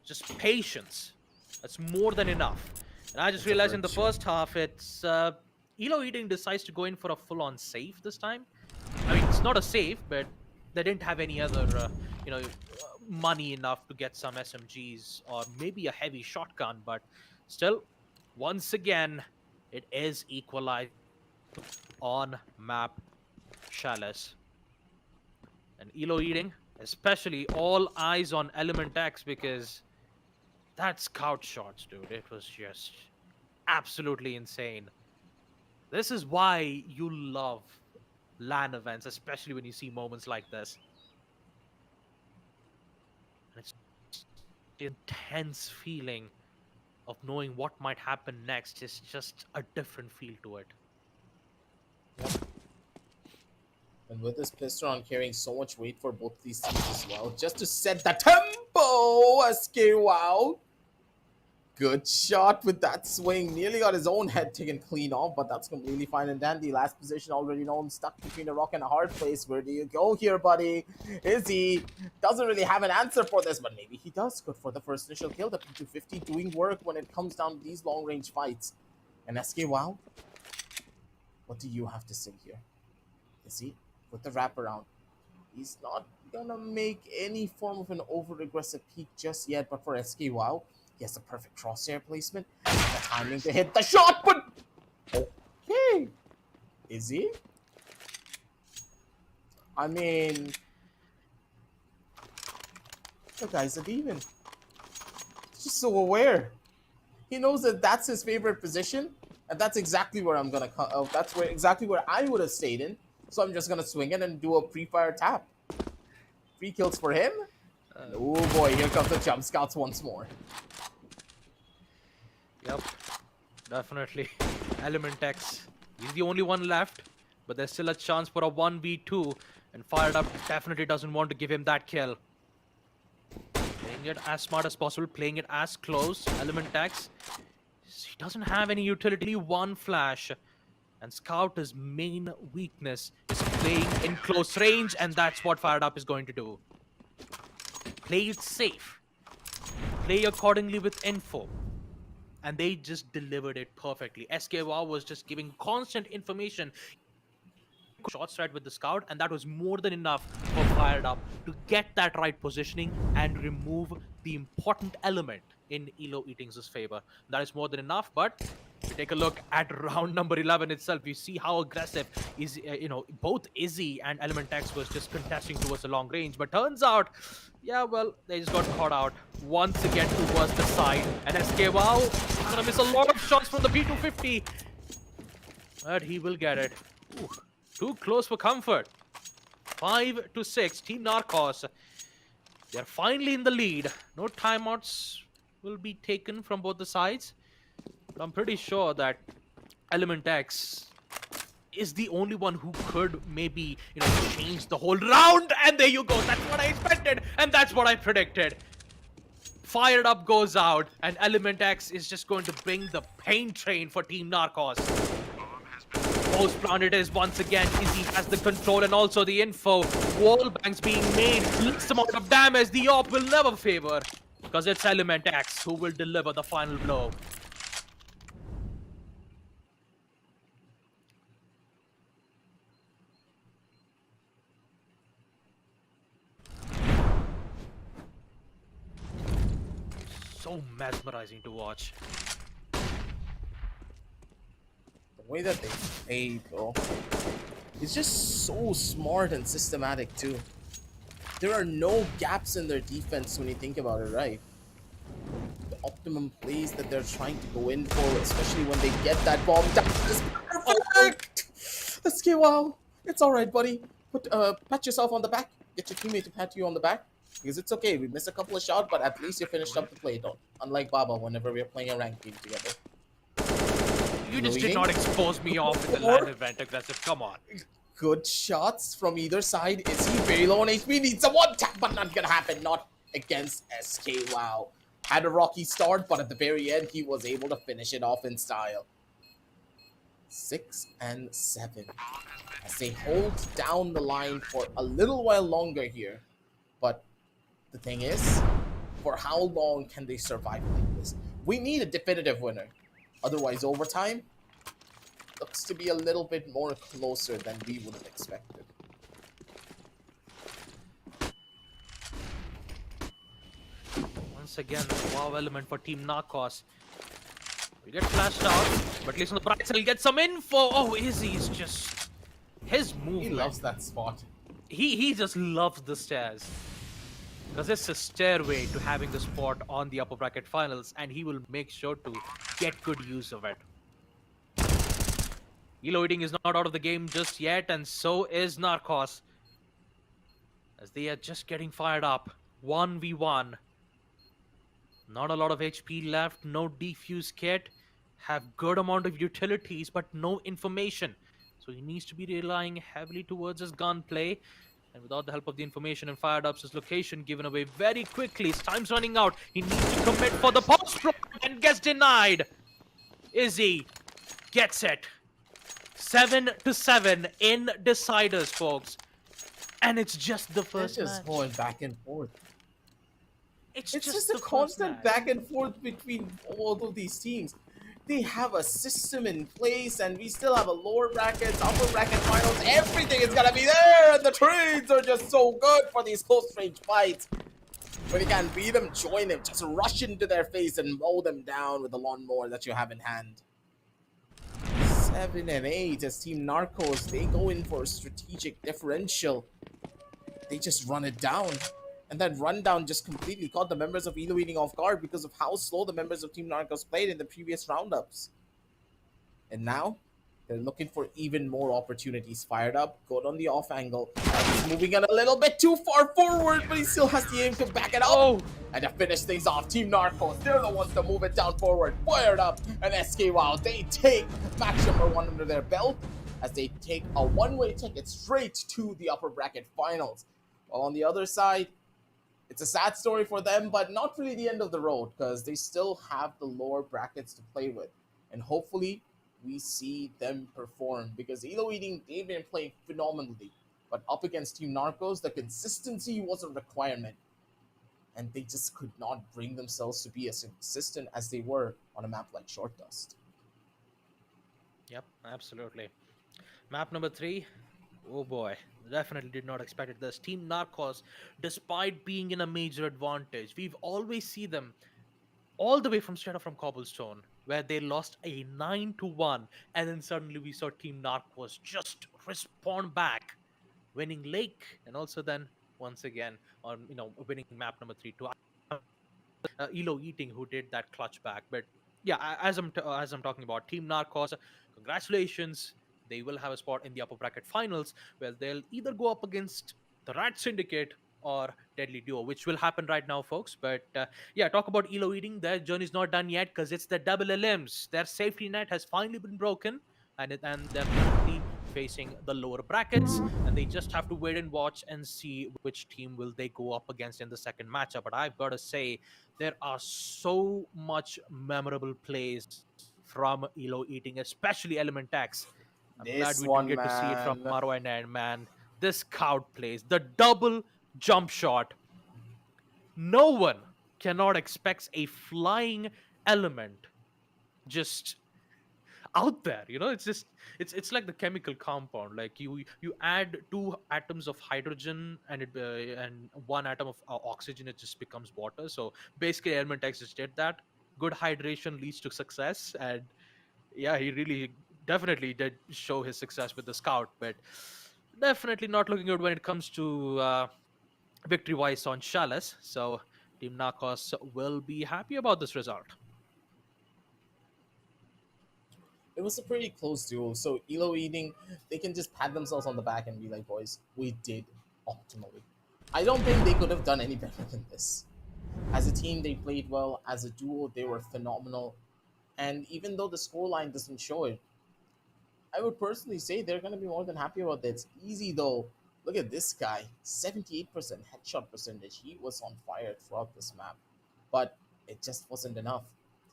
Just patience. That's more than enough. And I just realized in the first half, it's Elo Eating decides to go in for a full-on save this time. I mean, it's not a save, but they didn't have any other, money enough to get some SMGs or maybe a heavy shotgun. But still, once again, it is equalized on map Chalice. And Elo Eating, especially all eyes on Element X, because that scout shots, dude, it was just absolutely insane. This is why you love LAN events, especially when you see moments like this. And it's the intense feeling of knowing what might happen next is just a different feel to it. And with this Pistron carrying so much weight for both these teams as well, just to set the tempo, SK Wow. Good shot with that swing. Nearly got his own head taken clean off, but that's completely fine and dandy. Last position already known, stuck between a rock and a hard place. Where do you go here, buddy? Izzy doesn't really have an answer for this, but maybe he does. Good for the first initial kill. The P250 doing work when it comes down to these long-range fights. And SK Wow, what do you have to say here? Izzy, with the wraparound, he's not gonna make any form of an over-aggressive peek just yet, but for SK Wow, he has the perfect crosshair placement, the timing to hit the shot, but okay. Is he? I mean, the guy's a demon. He's just so aware. He knows that that's his favorite position, and that's exactly where I'm gonna come. That's where exactly where I would have stayed in. So I'm just gonna swing it and do a pre-fire tap. 3 kills for him. Oh boy, here comes the jump scouts once more. Yep, definitely. Element X, he's the only one left, but there's still a chance for a 1v2, and Fired Up definitely doesn't want to give him that kill. Playing it as smart as possible, playing it as close. Element X, he doesn't have any utility, 1 flash, And Scout's main weakness is playing in close range, and that's what Fired Up is going to do. Play it safe. Play accordingly with info. And they just delivered it perfectly. SKY was just giving constant information. Shot straight with the Scout, and that was more than enough for Fired Up to get that right positioning and remove the important element in Elo Eating's favor. That is more than enough, but if you take a look at round number 11 itself, you see how aggressive is, both Izzy and Element X was just contesting towards the long range. But turns out, yeah, well, they just got caught out once again towards the side. And SK Wow is gonna miss a lot of shots from the P250, but he will get it. Ooh, too close for comfort. 5-6, Team Narcos. They're finally in the lead. No timeouts will be taken from both the sides. But I'm pretty sure that Element X is the only one who could maybe, change the whole round. And there you go. That's what I expected. And that's what I predicted. Fired Up goes out. And Element X is just going to bring the pain train for Team Narcos. Post planted is once again. Izzy has the control and also the info. Wall banks being made. Least amount of damage. The AWP will never favor. Because it's Element X who will deliver the final blow. So mesmerizing to watch. The way that they play, bro, it's just so smart and systematic too. There are no gaps in their defense when you think about it, right? The optimum plays that they're trying to go in for, especially when they get that bomb down, is perfect. Let's go, wow. It's all right, buddy. Pat yourself on the back. Get your teammate to pat you on the back. Because it's okay, we missed a couple of shots, but at least you finished up the play, don't. Unlike Baba, whenever we're playing a ranked game together. You just did not expose me off in the LAN event, aggressive. Come on. Good shots from either side. Is he very low on HP? Needs a one tap, but not gonna happen. Not against SK. Wow. Had a rocky start, but at the very end, he was able to finish it off in style. 6 and 7. As they hold down the line for a little while longer here. But the thing is, for how long can they survive like this? We need a definitive winner. Otherwise, overtime looks to be a little bit more closer than we would have expected. Once again, wow element for Team Narcos. We get flashed out, but at least on the bright side, he'll get some info. Oh, Izzy's just... his movement. He loves that spot. He just loves the stairs. Because it's a stairway to having the spot on the upper bracket finals, and he will make sure to get good use of it. Eloading is not out of the game just yet, and so is Narcos. As they are just getting fired up. 1v1. Not a lot of HP left, no defuse kit. Have good amount of utilities, but no information. So he needs to be relying heavily towards his gunplay. And without the help of the information and Fired Up's location given away very quickly. His time's running out. He needs to commit for the post and gets denied. Izzy gets it. 7-7 in deciders, folks. And it's just the first They're just match. going back and forth. It's just a constant back and forth between all of these teams. They have a system in place, and we still have a lower brackets, upper bracket finals. Everything is gonna be there, and the trades are just so good for these close range fights. When you can beat them, join them, just rush into their face and mow them down with the lawnmower that you have in hand. 7 and 8 as Team Narcos, they go in for a strategic differential. They just run it down. And that rundown just completely caught the members of Elo Eating off guard because of how slow the members of Team Narcos played in the previous roundups. And now, they're looking for even more opportunities. Fired Up, good on the off angle. He's moving it a little bit too far forward, but he still has the aim to back it up. Oh. And to finish things off, Team Narcos, they're the ones to move it down forward. Fired Up and SK Wow, they take match number 1 under their belt as they take a one-way ticket straight to the upper bracket finals. While on the other side, it's a sad story for them, but not really the end of the road because they still have the lower brackets to play with. And hopefully, we see them perform because Elo Eating, they've been playing phenomenally. But up against Team Narcos, the consistency was a requirement, and they just could not bring themselves to be as consistent as they were on a map like Short Dust. Yep, absolutely. Map number three. Oh boy, definitely did not expect it. This Team Narcos, despite being in a major advantage, we've always see them all the way from straight up from Cobblestone, where they lost a 9-1, and then suddenly we saw Team Narcos just respond back, winning Lake, and also then once again on winning map number three to Elo Eating who did that clutch back. But yeah, as I'm talking about Team Narcos, congratulations. They will have a spot in the upper bracket finals where they'll either go up against the Rat Syndicate or Deadly Duo, which will happen right now, folks. But yeah, talk about Elo Eating. Their journey's not done yet because it's the double LMs. Their safety net has finally been broken, and they're currently facing the lower brackets, and they just have to wait and watch and see which team will they go up against in the second matchup. But I've got to say, there are so much memorable plays from Elo Eating, especially Element X. I'm glad This we do one, get to see it from man. Marwan, and man, this scout plays the double jump shot. No one cannot expect a flying element just out there. It's just it's like the chemical compound. Like you add two atoms of hydrogen and one atom of oxygen, it just becomes water. So basically element X just did that. Good hydration leads to success, and yeah, he really definitely did show his success with the scout. But definitely not looking good when it comes to victory wise on Chalice. So Team Narcos will be happy about this result. It was a pretty close duel. So Elo Eating, they can just pat themselves on the back and be like, boys, we did optimally. I don't think they could have done any better than this. As a team, they played well. As a duo, they were phenomenal. And even though the scoreline doesn't show it, I would personally say they're going to be more than happy about that. It's easy though. Look at this guy, 78% headshot percentage. He was on fire throughout this map, but it just wasn't enough.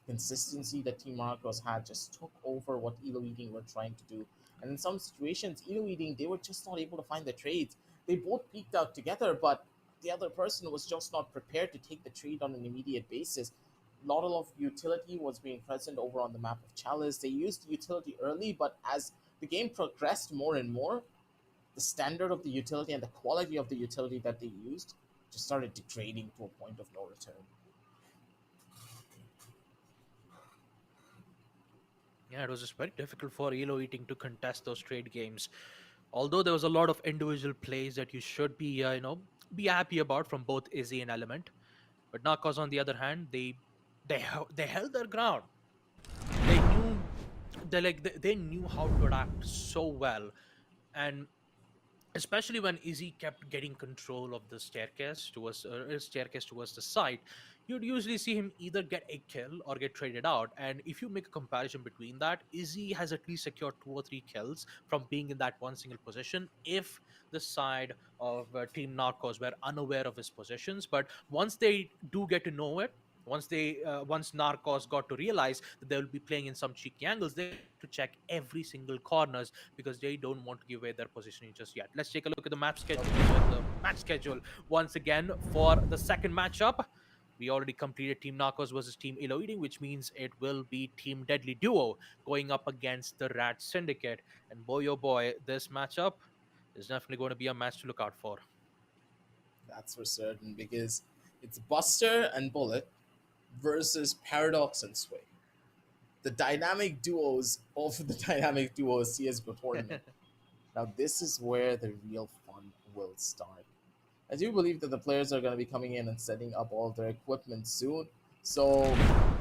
The consistency that Team Marcos had just took over what Elo Eating were trying to do. And in some situations, Elo Eating, they were just not able to find the trades. They both peaked out together, but the other person was just not prepared to take the trade on an immediate basis. A lot of utility was being present over on the map of Chalice. They used utility early, but as the game progressed more and more, the standard of the utility and the quality of the utility that they used just started degrading to a point of no return. Yeah, it was just very difficult for Elo Eating to contest those trade games. Although there was a lot of individual plays that you should be, be happy about from both Izzy and Element. But Narcos, on the other hand, they held their ground. They knew they knew how to adapt so well, and especially when Izzy kept getting control of the staircase towards the side, you'd usually see him either get a kill or get traded out. And if you make a comparison between that, Izzy has at least secured 2 or 3 kills from being in that one single position. If the side of Team Narcos were unaware of his positions, but once they do get to know it. Once Narcos got to realize that they will be playing in some cheeky angles, they have to check every single corners because they don't want to give away their positioning just yet. Let's take a look at the match schedule once again for the second matchup. We already completed Team Narcos versus Team Elo Eating, which means it will be Team Deadly Duo going up against the Rat Syndicate. And boy, oh boy, this matchup is definitely going to be a match to look out for. That's for certain because it's Buster and Bullet versus Paradox and Sway. The dynamic duos of the dynamic duos CSGO tournament. Now, this is where the real fun will start. I do believe that the players are going to be coming in and setting up all of their equipment soon. So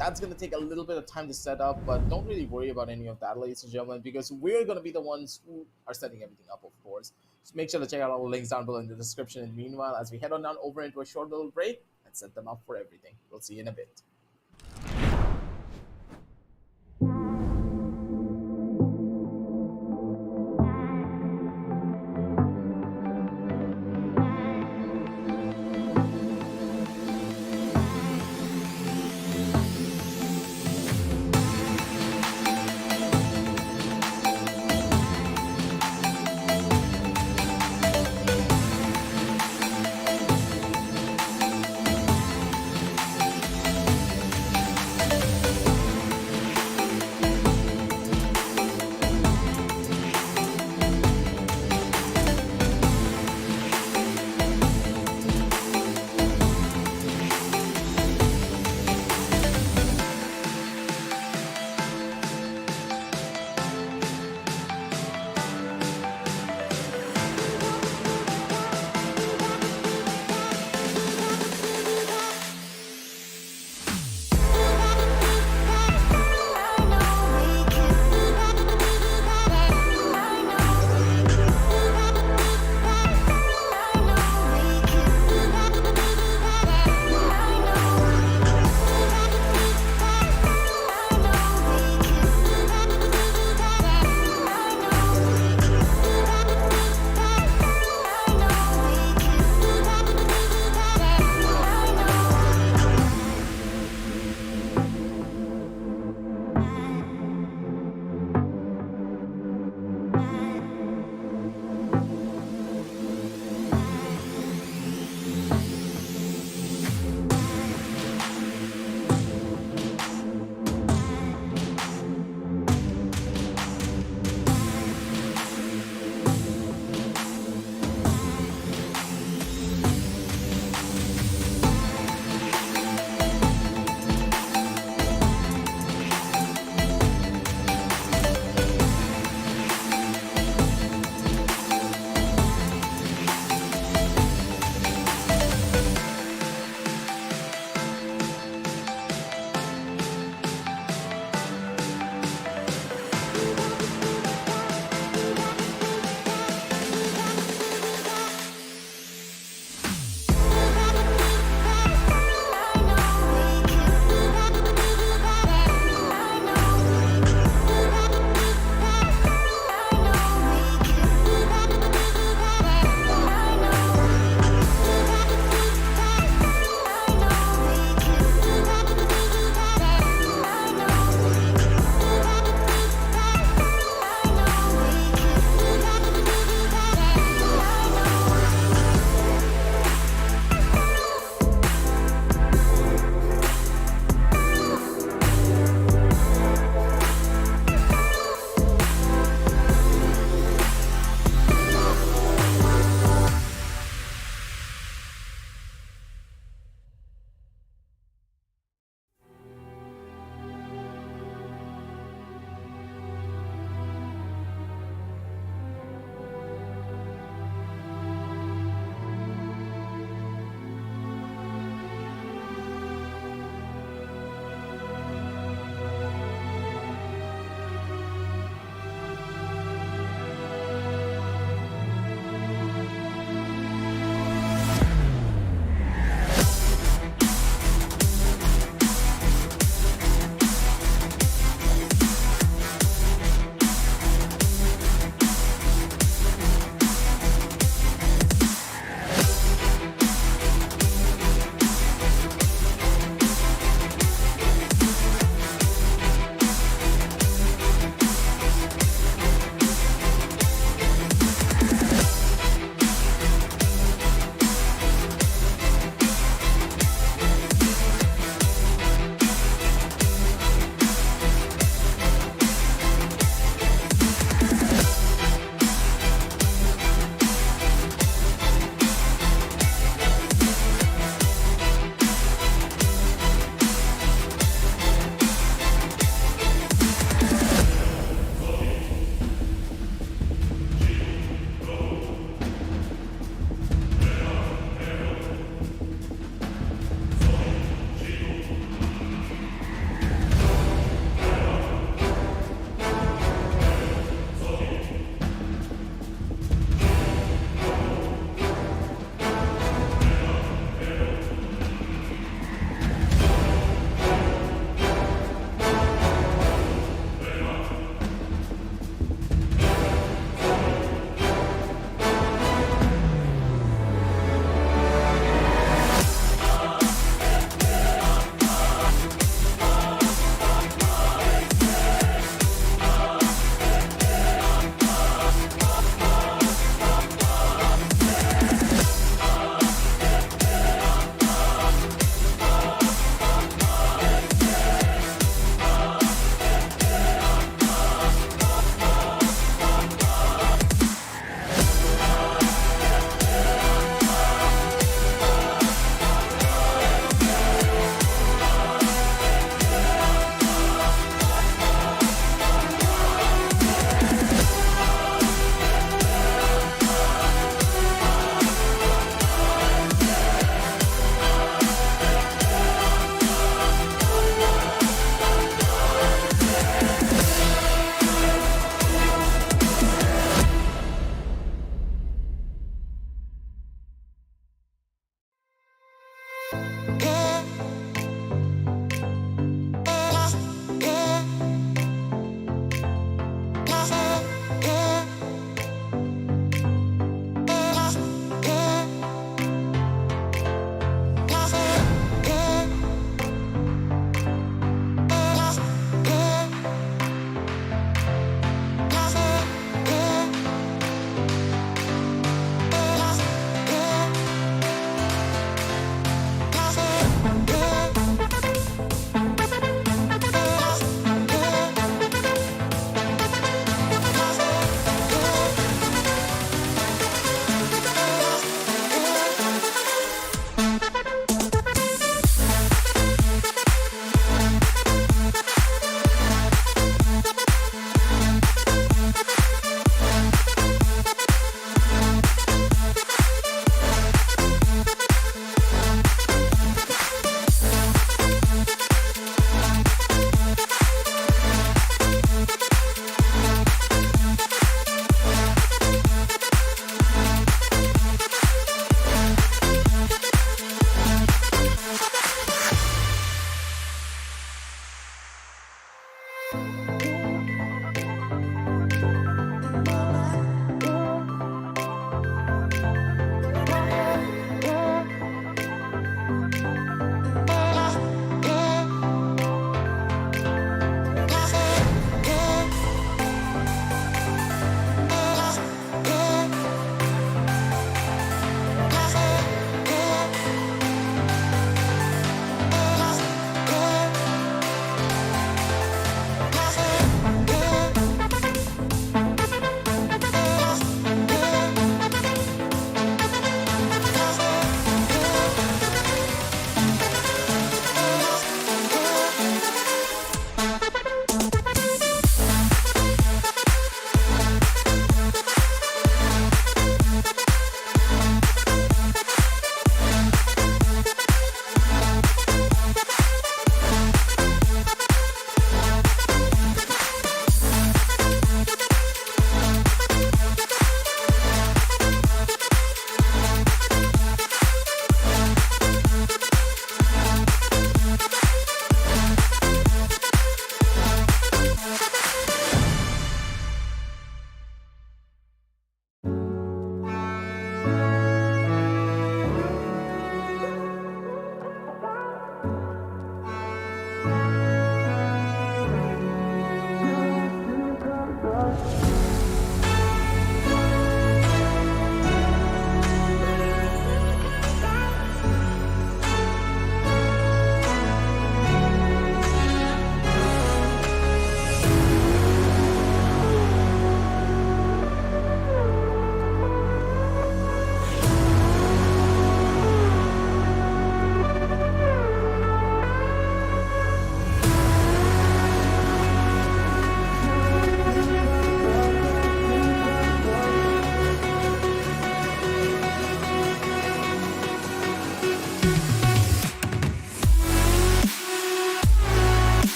that's going to take a little bit of time to set up, but don't really worry about any of that, ladies and gentlemen, because we're going to be the ones who are setting everything up, of course. So make sure to check out all the links down below in the description. And meanwhile, as we head on down over into a short little break and set them up for everything, we'll see you in a bit.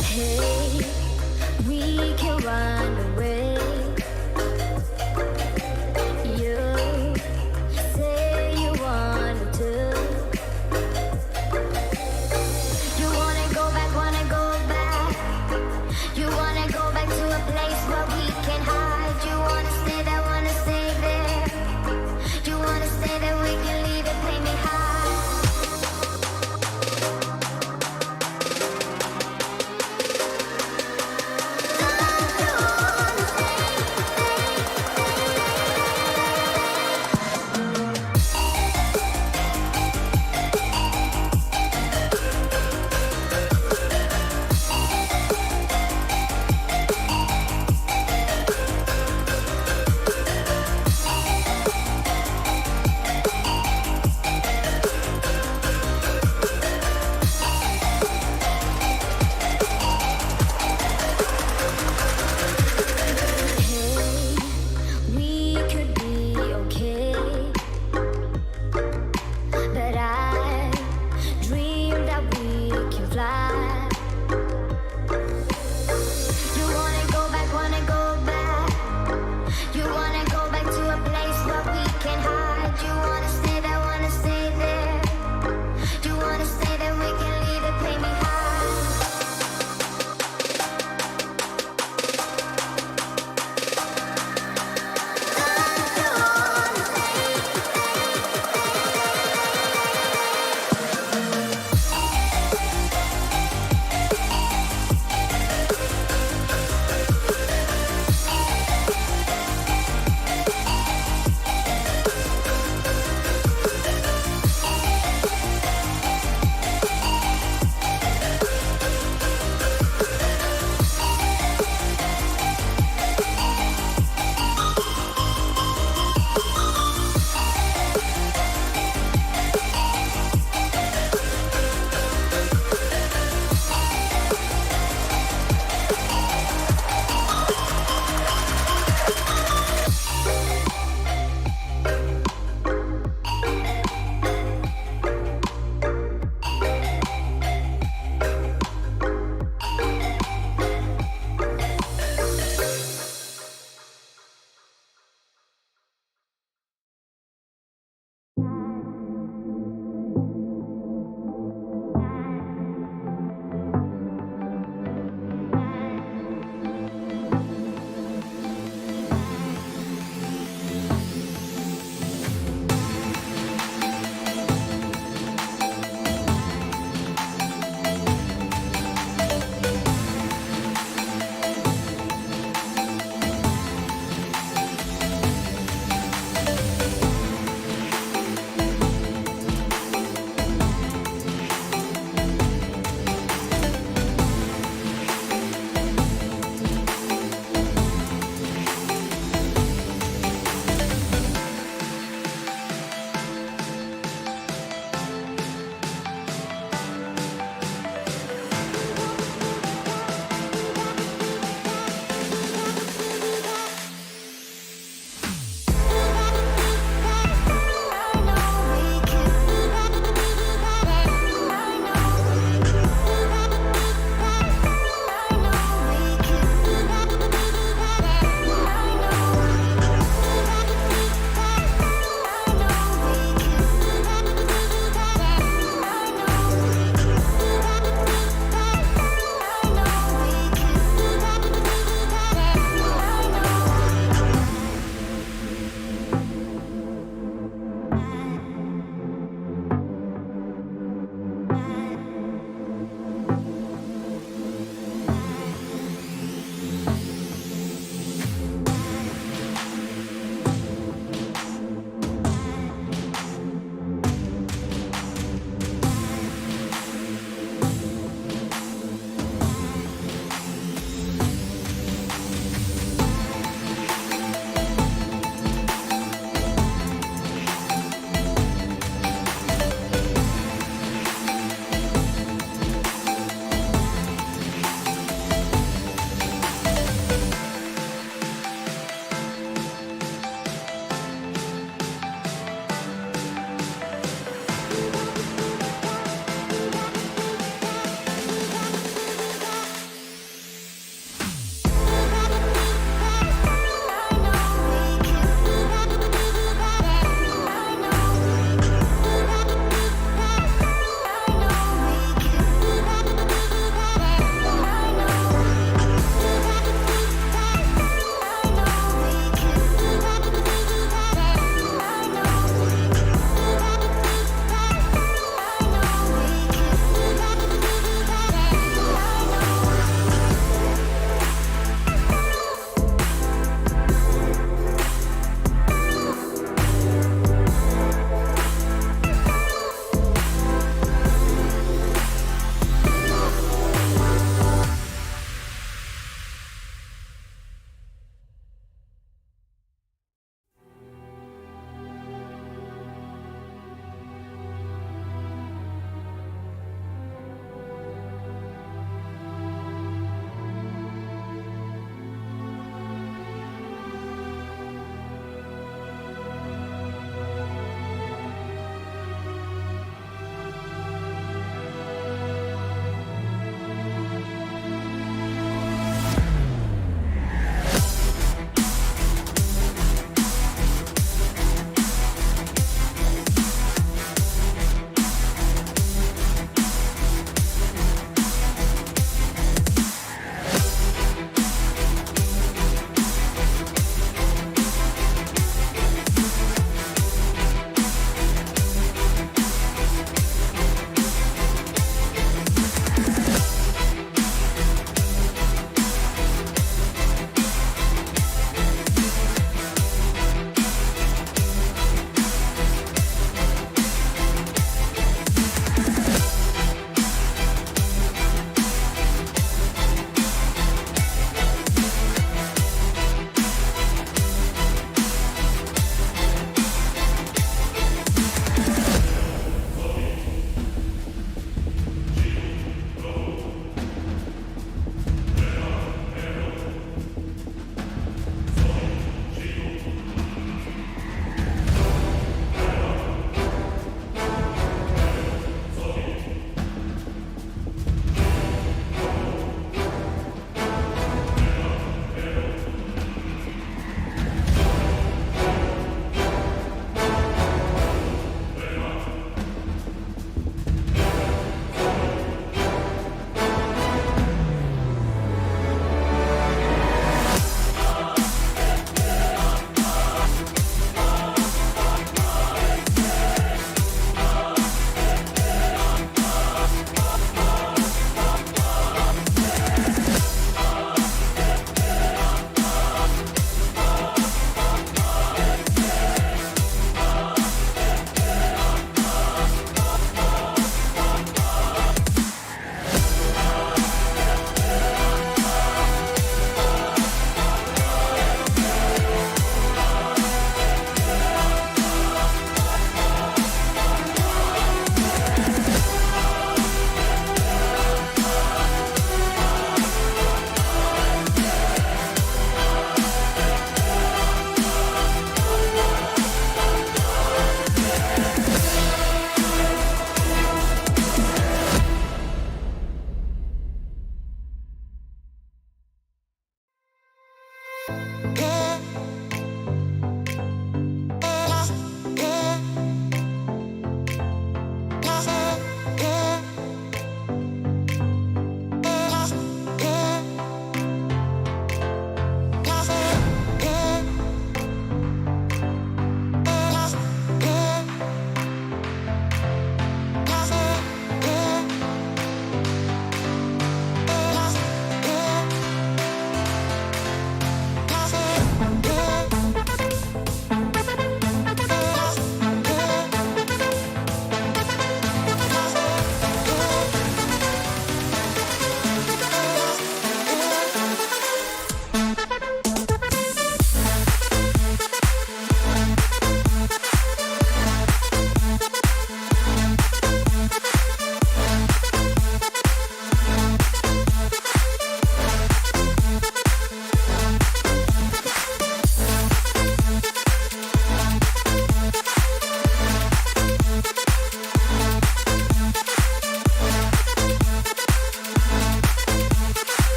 Hey, we can run away. You say you wanted to. You wanna go back, wanna go back. You wanna go back to a place where we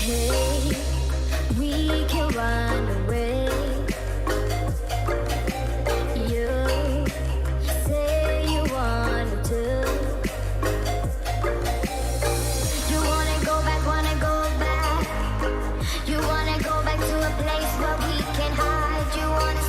Hey, we can run away. You say you want to. You wanna go back, wanna go back. You wanna go back to a place where we can hide. You wanna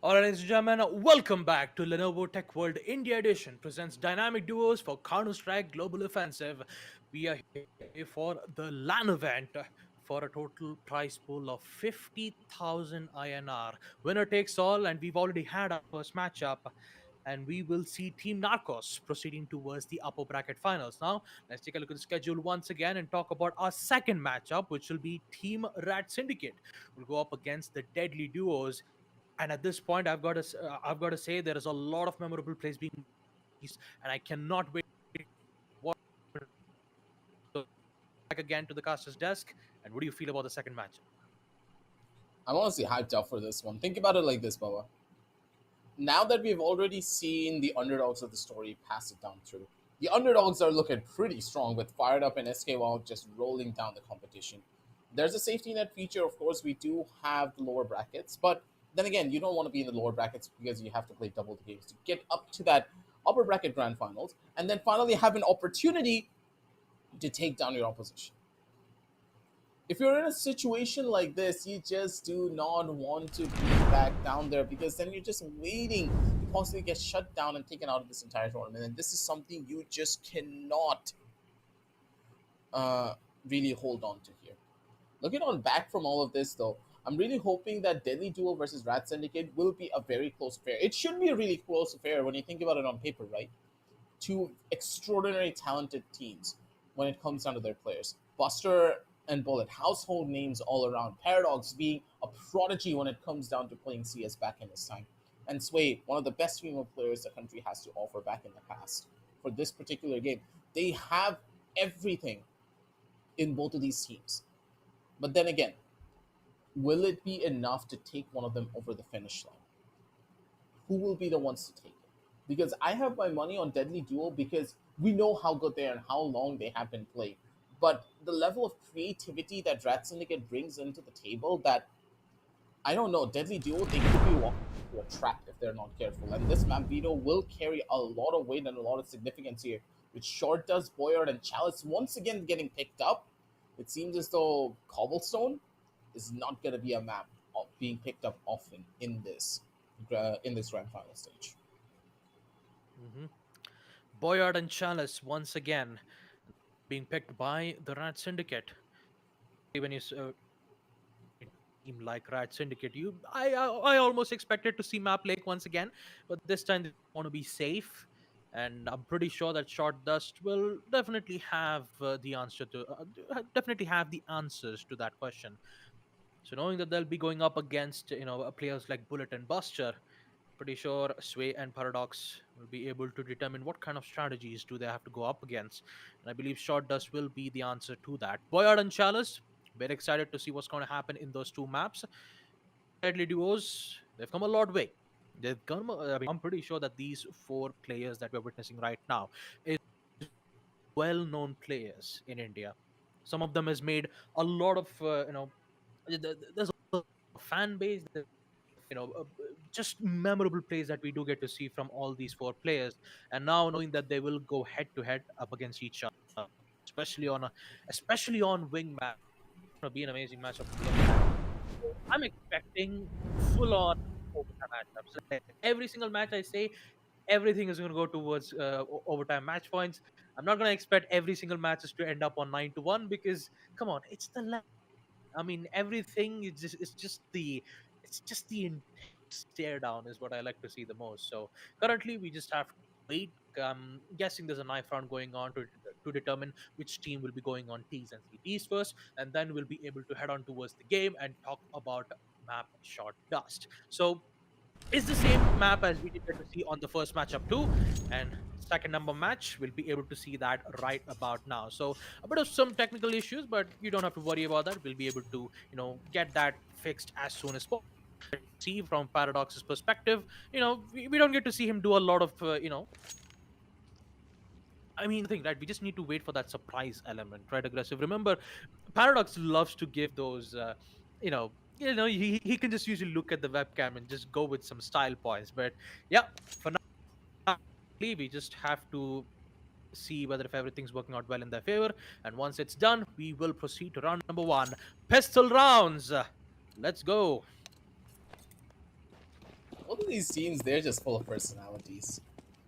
All right, ladies and gentlemen, welcome back to Lenovo Tech World India Edition presents dynamic duos for Counter-Strike Global Offensive. We are here for the LAN event for a total prize pool of 50,000 INR. Winner takes all, and we've already had our first matchup. And we will see Team Narcos proceeding towards the upper bracket finals. Now, let's take a look at the schedule once again and talk about our second matchup, which will be Team Rat Syndicate. We'll go up against the deadly duos, and at this point I've got to say there is a lot of memorable plays being released, and I cannot wait to watch back again to the caster's desk. And what do you feel about the second match? I'm honestly hyped up for this one. Think about it like this, Baba. Now that we've already seen the underdogs of the story pass it down through, the underdogs are looking pretty strong with Fired Up and SK Wow just rolling down the competition. There's a safety net feature, of course. We do have the lower brackets, but then again, you don't want to be in the lower brackets because you have to play double the games to get up to that upper bracket grand finals and then finally have an opportunity to take down your opposition. If you're in a situation like this, you just do not want to be back down there because then you're just waiting to possibly get shut down and taken out of this entire tournament. And this is something you just cannot uh, really hold on to here. Looking on back from all of this, though, I'm really hoping that Deadly Duo versus Rat Syndicate will be a very close affair. It should be a really close affair when you think about it on paper, right? Two extraordinary talented teams when it comes down to their players. Buster and Bullet, household names all around. Paradox being a prodigy when it comes down to playing CS back in his time. And Sway, one of the best female players the country has to offer back in the past. For this particular game, they have everything in both of these teams. But then again, will it be enough to take one of them over the finish line? Who will be the ones to take it? Because I have my money on Deadly Duo because we know how good they are and how long they have been playing. But the level of creativity that Rat Syndicate brings into the table, that I don't know, Deadly Duo, they could be walking into a trap if they're not careful. And this map veto will carry a lot of weight and a lot of significance here. With Short Dust, Boyard, and Chalice once again getting picked up, it seems as though Cobblestone is not going to be a map being picked up often in this grand final stage. hmm Boyard and Chalice once again being picked by the Rat Syndicate. When you team like Rat Syndicate, I almost expected to see Map Lake once again, but this time they want to be safe. And I'm pretty sure that Short Dust will definitely have the answer to definitely have the answers to that question. So knowing that they'll be going up against players like Bullet and Buster, pretty sure Sway and Paradox will be able to determine what kind of strategies do they have to go up against. And I believe Short Dust will be the answer to that. Boyard and Chalice, very excited to see what's going to happen in those two maps. Deadly duos, they've come a lot way. They've come. I mean, I'm pretty sure that these four players that we're witnessing right now is well-known players in India. Some of them has made a lot of there's a fan base. Just memorable plays that we do get to see from all these four players. And now knowing that they will go head to head up against each other, especially on especially on wing match, it's going to be an amazing matchup to look at. I'm expecting full on overtime matchups. Like every single match I say, everything is going to go towards overtime match points. I'm not going to expect every single matches to end up on 9-1 because come on, it's the I mean, everything is just it's just the intense stare down is what I like to see the most. So currently, we just have to wait. Guessing there's a knife round going on to to determine which team will be going on T's and CTs first, and then we'll be able to head on towards the game and talk about map shot dust. So it's the same map as we did get to see on the first matchup too, and second number match we'll be able to see that right about now. So a bit of some technical issues, but you don't have to worry about that. We'll be able to get that fixed as soon as possible. See from Paradox's perspective, we don't get to see him do a lot of I mean, the thing, right? We just need to wait for that surprise element, right? Aggressive. Remember, Paradox loves to give those, he can just usually look at the webcam and just go with some style points. But yeah, for now, we just have to see whether if everything's working out well in their favor. And once it's done, we will proceed to round number one, pistol rounds. Let's go. Both of these teams, they're just full of personalities.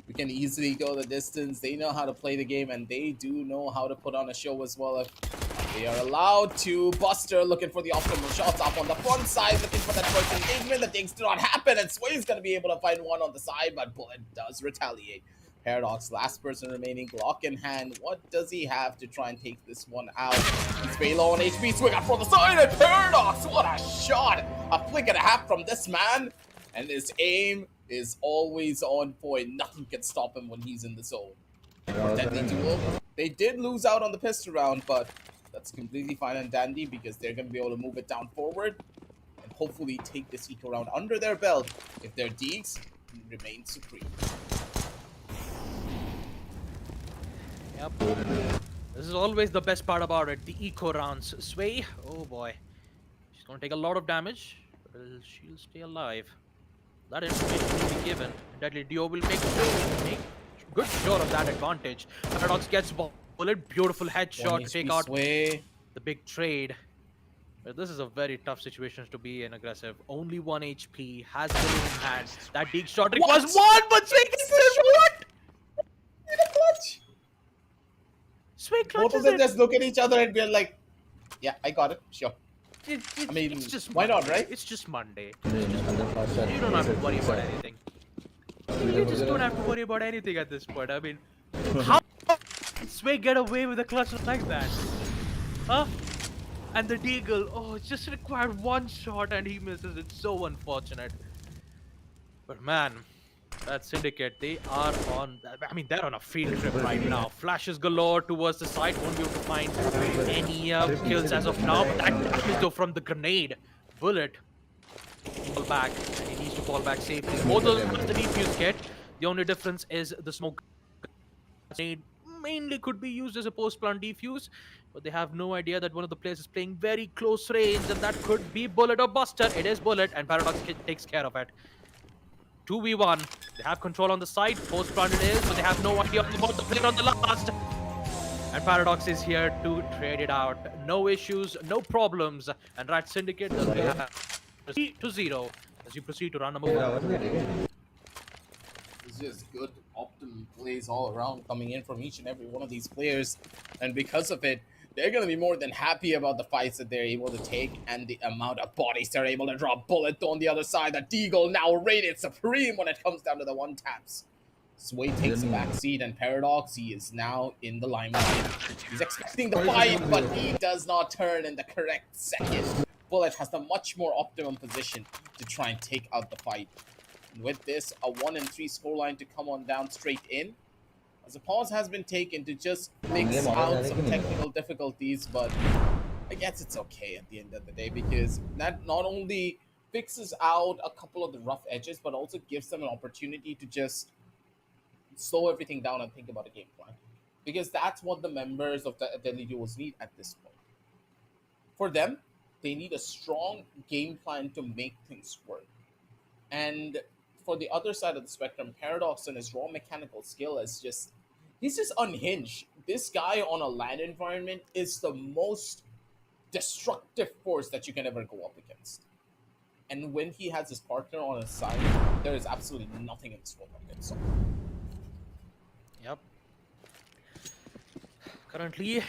We can easily go the distance. They know how to play the game, and they do know how to put on a show as well. If they are allowed to. Buster looking for the optimal shots off on the front side, looking for that first engagement. The things do not happen, and Sway's going to be able to find one on the side, but Bullet does retaliate. Paradox, last person remaining, Glock in hand. What does he have to try and take this one out? He's very low on HP, swing out from the side, and Paradox, what a shot! A flick and a half from this man, and his aim is always on point. Nothing can stop him when he's in the zone. Deadly duo. They did lose out on the pistol round, but that's completely fine and dandy because they're going to be able to move it down forward and hopefully take this eco round under their belt if their Deeks remain supreme. Yep. This is always the best part about it, the eco rounds. Sway, oh boy. She's going to take a lot of damage, but she'll stay alive. That information will be given. Deadly Duo will make good sure of that advantage. Paradox gets Bullet, beautiful headshot to take out Sway. the big trade. But this is a very tough situation to be in. Aggressive. Only 1 HP, has Bullet in hand. That big shot requires one, but Sway gets it. What? In a clutch. Sway Both clutches of them it. just look at each other and we're like, yeah, I got it, sure. I mean, it's just why not, Monday. right? It's just Monday. You don't have to worry about anything. You just don't have to worry about anything at this point. I mean, how did Sway get away with a clutch like that? Huh? And the Deagle, oh, it just required one shot and he misses. It's so unfortunate. But man, that Syndicate, they are on, they're on a field trip right now. Flashes galore towards the side, won't be able to find any kills as of now. But that damage though from the grenade. Bullet, fall back, and he needs to fall back safely. Both of them the defuse kit. The only difference is the smoke grenade mainly could be used as a post-plant defuse, but they have no idea that one of the players is playing very close range, and that could be Bullet or Buster. It is Bullet, and Paradox takes care of it. 2v1. They have control on the side. Post-plant it is, but they have no idea about the player on the last. And Paradox is here to trade it out. No issues, no problems. And Rat Syndicate does have 3-0 as you proceed to round number 1. It's just good optimum plays all around coming in from each and every one of these players. And because of it, they're going to be more than happy about the fights that they're able to take and the amount of bodies they're able to drop. Bullet on the other side. The Deagle now rated supreme when it comes down to the one taps. Sway takes a back seat, and Paradox, he is now in the limelight. He's expecting the fight, but he does not turn in the correct second. Bullet has the much more optimum position to try and take out the fight. And with this, a 1-3 scoreline to come on down straight in. As a pause has been taken to just mix out some technical difficulties, but I guess it's okay at the end of the day because that not only fixes out a couple of the rough edges, but also gives them an opportunity to just slow everything down and think about a game plan. Because that's what the members of the Deadly Duos need at this point. For them, they need a strong game plan to make things work. And for the other side of the spectrum, Paradox and his raw mechanical skill is just, he's just unhinged. This guy on a LAN environment is the most destructive force that you can ever go up against. And when he has his partner on his side, there is absolutely nothing in this world that can stop him. Yep. Currently,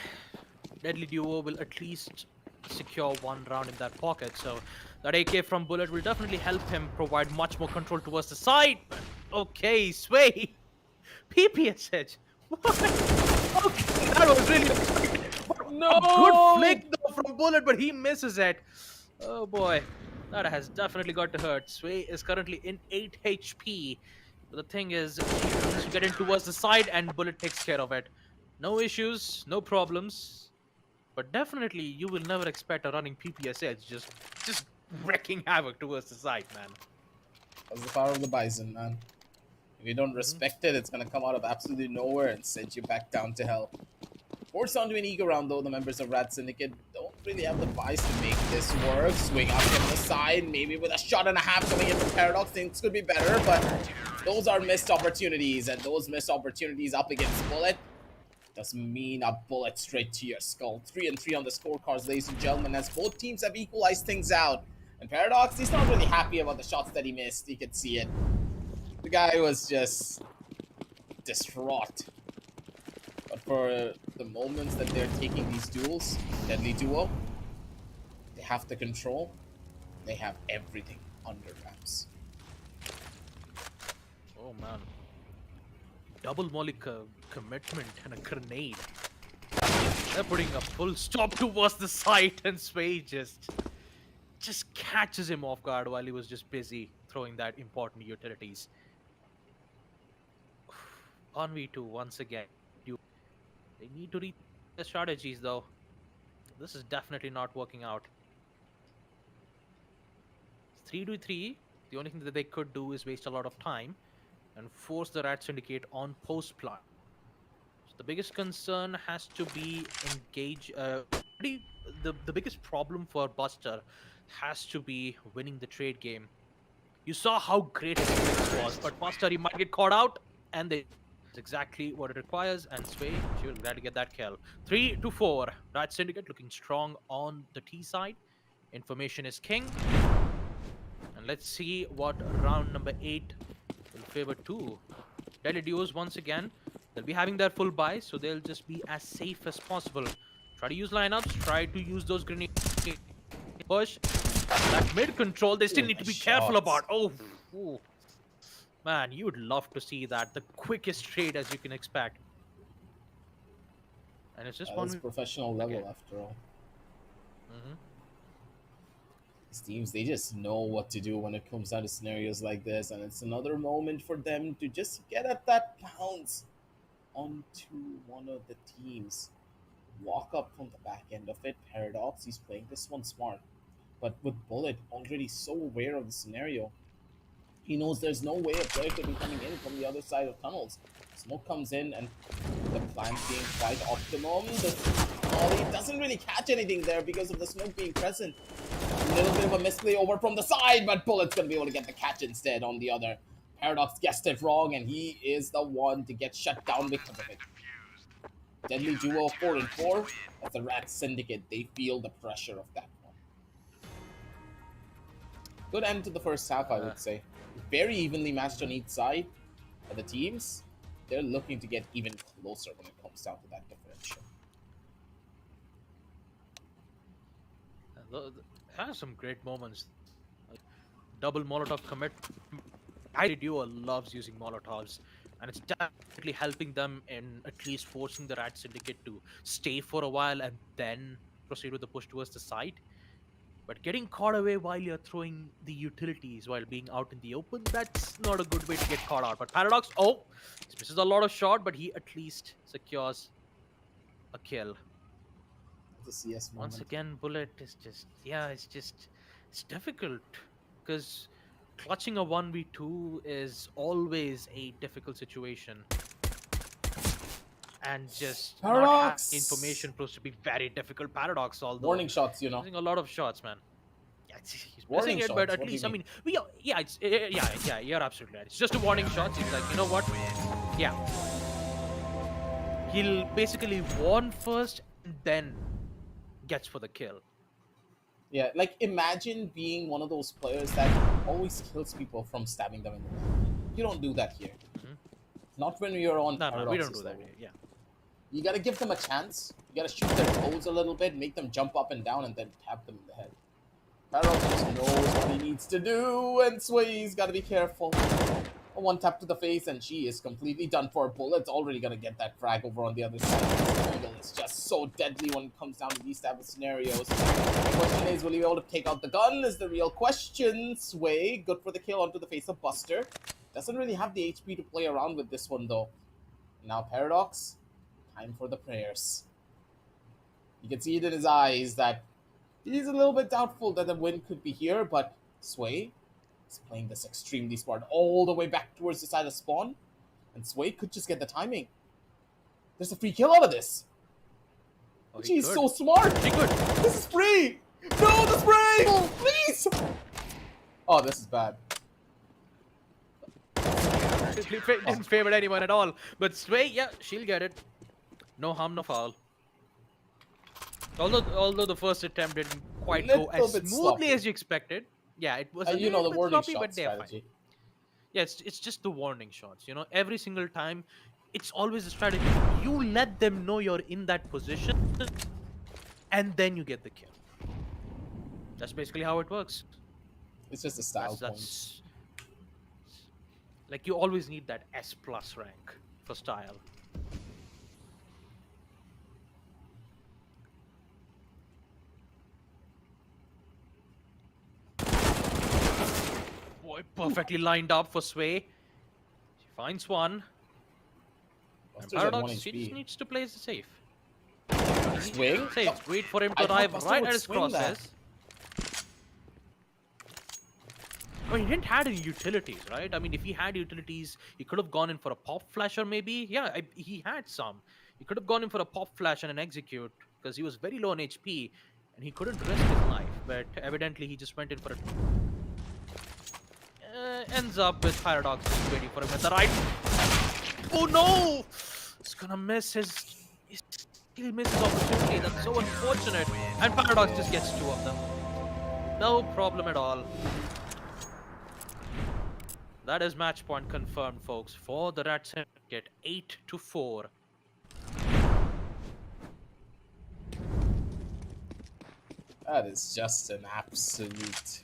Deadly Duo will at least secure one round in that pocket, so that AK from Bullet will definitely help him provide much more control towards the side. Okay, Sway. PPSH. Okay, that was really unexpected. A good No! flick though from Bullet, but he misses it. Oh boy, that has definitely got to hurt. Sway is currently in 8 HP. But the thing is, he needs to get in towards the side, and Bullet takes care of it. No issues, no problems. But definitely, you will never expect a running PPS edge just wrecking havoc towards the side, man. That's the power of the Bison, man. If you don't Hmm. respect it, it's gonna come out of absolutely nowhere and send you back down to hell. Forced onto an ego round, though, the members of Rat Syndicate don't really have the buys to make this work. Swing up from the side, maybe with a shot and a half coming in from Paradox. Things could be better, but those are missed opportunities, and those missed opportunities up against Bullet doesn't mean a bullet straight to your skull. 3-3 on the scorecards, ladies and gentlemen, as both teams have equalized things out. And Paradox, he's not really happy about the shots that he missed. You could see it. The guy was just distraught. But for the moments that they're taking these duels, Deadly Duo, they have the control. They have everything under wraps. Oh man, double molly commitment and a grenade. They're putting a full stop towards the site, and Sway just catches him off guard while he was just busy throwing that important utilities. 1v2 once again. They need to read their strategies though. This is definitely not working out. 3v3. The only thing that they could do is waste a lot of time and force the Rat Syndicate on post plant. So the biggest concern has to be engage. The biggest problem for Buster has to be winning the trade game. You saw how great his flicks was, but Buster, he might get caught out, and that's exactly what it requires. And Sway, she will glad to get that kill. 3-4. Rat Syndicate looking strong on the T side. Information is king. And let's see what round number 8 will favor to. Deadly Duos once again. They'll be having their full buy, so they'll just be as safe as possible. Try to use lineups, try to use those grenades. Push. That mid control, they still need to be careful about. Oh, ooh. Man, you would love to see that. The quickest trade as you can expect. And it's just That one. is professional level after all. Mm-hmm. These teams, they just know what to do when it comes down to scenarios like this, and it's another moment for them to just get at that pounce onto one of the teams. Walk up from the back end of it. Paradox, he's playing this one smart. But with Bullet already so aware of the scenario, he knows there's no way a player could be coming in from the other side of tunnels. Smoke comes in, and the plan being quite optimum. The volley doesn't really catch anything there because of the smoke being present. A little bit of a misplay over from the side, but Bullet's gonna be able to get the catch instead on the other. Paradox guessed it wrong, and he is the one to get shut down because of it. Deadly Duo 4-4. As the Rat Syndicate, they feel the pressure of that one. Good end to the first half, I would say. Very evenly matched on each side. But the teams, they're looking to get even closer when it comes down to that differential. Has some great moments. Double Molotov commit. I Duo loves using Molotovs, and it's definitely helping them in at least forcing the Rat Syndicate to stay for a while and then proceed with the push towards the side. But getting caught away while you're throwing the utilities while being out in the open, that's not a good way to get caught out. But Paradox, oh, he misses a lot of shot, but he at least secures a kill. The CS moment. Once again, Bullet is just, yeah, it's difficult because clutching a 1v2 is always a difficult situation. And just not Paradox! having information proves to be very difficult. Paradox, although Warning shots, you know. using a lot of shots, man. Yeah, he's Warning missing it, shots, but at what do least you I mean? mean, yeah, you're absolutely right. It's just a warning shot. He's like, you know what? Yeah, he'll basically warn first and then gets for the kill. Yeah, like imagine being one of those players that always kills people from stabbing them in the back. You don't do that here. Mhm. Not when you're on No, we don't do Paradox's that. level. Yeah. You gotta give them a chance. You gotta shoot their toes a little bit, make them jump up and down, and then tap them in the head. Paradox just knows what he needs to do, and Sway's gotta be careful. A A one tap to the face, and she is completely done for. Bullet's already gonna get that frag over on the other side. Eagle is just so deadly when it comes down to these type of scenarios. The question is, will he be able to take out the gun? Is the real question. Sway, good for the kill onto the face of Buster. Doesn't really have the HP to play around with this one though. Now Paradox, time for the prayers. You can see it in his eyes that he's a little bit doubtful that the win could be here, but Sway is playing this extremely smart all the way back towards the side of spawn, and Sway could just get the timing. There's a free kill out of this. Oh, She's so smart. She could. This is free. No, the spray, please. Oh, this is bad. Didn't favor anyone at all. But Sway, yeah, she'll get it. No harm, no foul. Although the first attempt didn't quite go as smoothly sloppy. as you expected. Yeah, it was a You know, little the bit warning sloppy, shot but they're fine. strategy. Yeah, it's just the warning shots. You know, every single time, it's always a strategy. You let them know you're in that position, and then you get the kill. That's basically how it works. It's just a style point. That's like you always need that S+ rank for style. Boy, perfectly lined up for Sway. She finds one. And Buster's at 1 Paradox, she just HP. needs to play it safe. Swing? Safe. Wait for him I to thought arrive Buster right would at his swing that. crosses. I mean, he didn't have any utilities, right? I mean, if he had utilities, he could have gone in for a pop flasher, maybe. Yeah, he had some. He could have gone in for a pop flash and an execute because he was very low on HP and he couldn't risk his life. But evidently, he just went in for a. Ends up with Paradox just waiting for him at the right. Oh no! He's gonna miss he misses opportunity. That's so unfortunate. And Paradox just gets two of them. No problem at all. That is match point confirmed, folks, for the Rat Syndicate, 8-4. That is just an absolute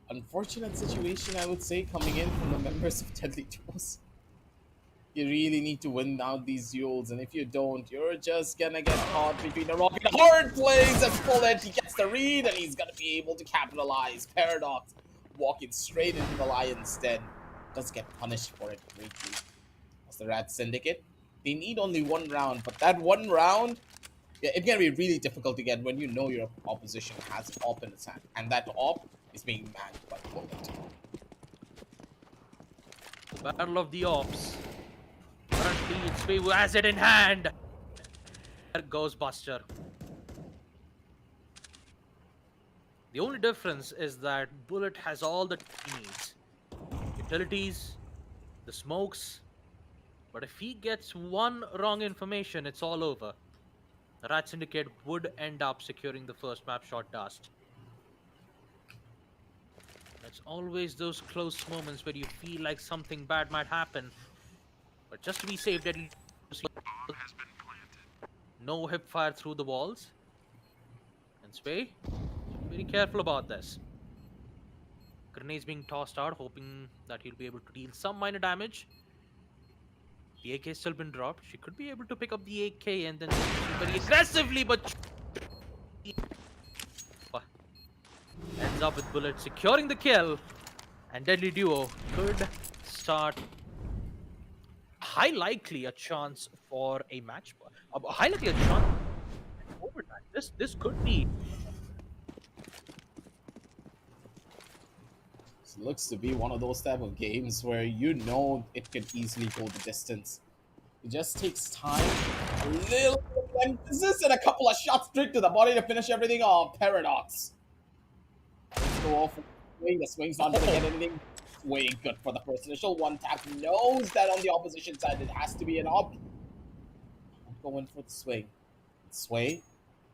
unfortunate situation, I would say, coming in from the members of Deadly Duos. You really need to win out these duels, and if you don't, you're just gonna get caught between a rock and a hard plays as Bullet. He gets the read, and he's gonna be able to capitalize. Paradox walking straight into the Lion's Den. Does get punished for it greatly. As the Rat Syndicate, they need only one round, but that one round, yeah, it can be really difficult to get when you know your opposition has an op in its hand, and that op is being manned by Bullet. The Battle of the Ops. Currently, it's Sway who has it in hand. There goes Buster. The only difference is that Bullet has all the he needs. Utilities, the smokes. But if he gets one wrong information, it's all over. The Rat Syndicate would end up securing the first map shot dust. It's always those close moments where you feel like something bad might happen. But just to be safe, deadly. No hip fire through the walls. And Sway, very careful about this. Grenades being tossed out, hoping that he'll be able to deal some minor damage. The AK has still been dropped. She could be able to pick up the AK and then very aggressively, but ends up with Bullet securing the kill. And Deadly Duo could start high likely a chance for a match. High likely a chance overtime. This could be. This looks to be one of those type of games where you know it could easily go the distance. It just takes time, a little bit of emphasis, and a couple of shots straight to the body to finish everything off. Paradox. Let's go off. The swing's not gonna get anything. Way good for the first initial one tap. Knows that on the opposition side it has to be an op. I'm going for the swing. Sway,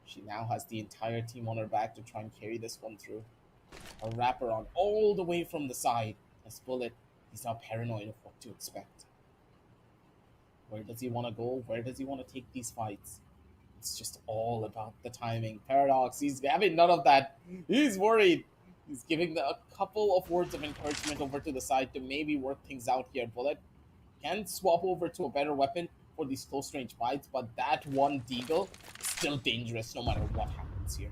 she now has the entire team on her back to try and carry this one through. A wraparound all the way from the side. As Bullet, he's now paranoid of what to expect. Where does he want to go? Where does he want to take these fights? It's just all about the timing. Paradox, he's having none of that. He's worried. He's giving a couple of words of encouragement over to the side to maybe work things out here. Bullet can swap over to a better weapon for these close range fights, but that one deagle is still dangerous no matter what happens here.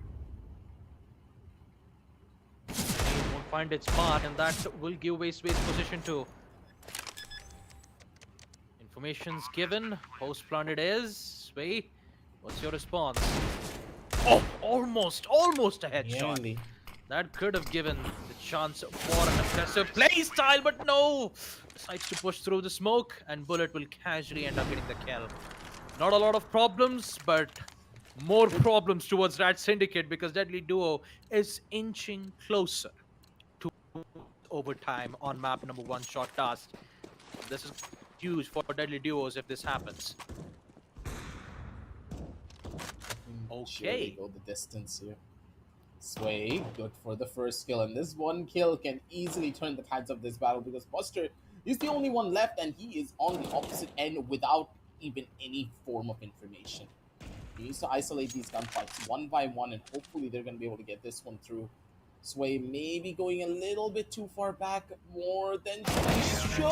Grenade won't find its mark, and that will give away Sway's position too. Information's given. Post plant it is. Sway, what's your response? Oh, almost a headshot. Nearly. That could have given the chance for an aggressive play style, but no! Decides to push through the smoke, and Bullet will casually end up getting the kill. Not a lot of problems, but more problems towards Rat Syndicate because Deadly Duo is inching closer to overtime on map number 1 short task. This is huge for Deadly Duos if this happens. Surely Okay. go the distance here. Sway, good for the first kill, and this one kill can easily turn the tides of this battle because Buster is the only one left and he is on the opposite end without even any form of information. He needs to isolate these gunfights one by one, and hopefully they're going to be able to get this one through. Sway maybe going a little bit too far back, more than he should,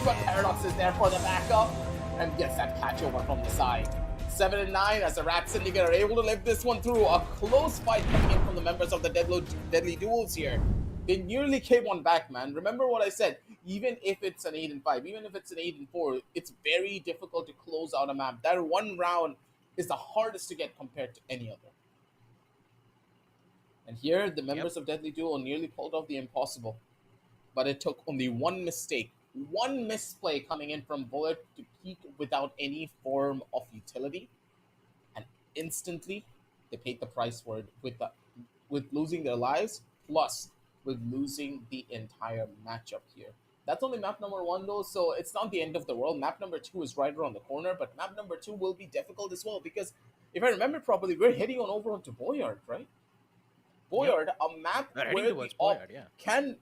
but Paradox is there for the backup and gets that catch over from the side. 7 and 9 as the Rat Syndicate are able to lift this one through. A close fight coming in from the members of the Deadly Duels here. They nearly came on back, man. Remember what I said. Even if it's an 8 and 5, even if it's an 8 and 4, it's very difficult to close out a map. That one round is the hardest to get compared to any other. And here, the Yep. members of Deadly Duo nearly pulled off the impossible. But it took only one mistake, one misplay coming in from Bullet to peak without any form of utility. And instantly, they paid the price for it with losing their lives, plus with losing the entire matchup here. That's only map number 1 though, so it's not the end of the world. Map number 2 is right around the corner, but map number 2 will be difficult as well because if I remember properly, we're heading on over onto Boyard, right? Yep. Boyard, a map We're heading where the towards op Boyard, yeah. can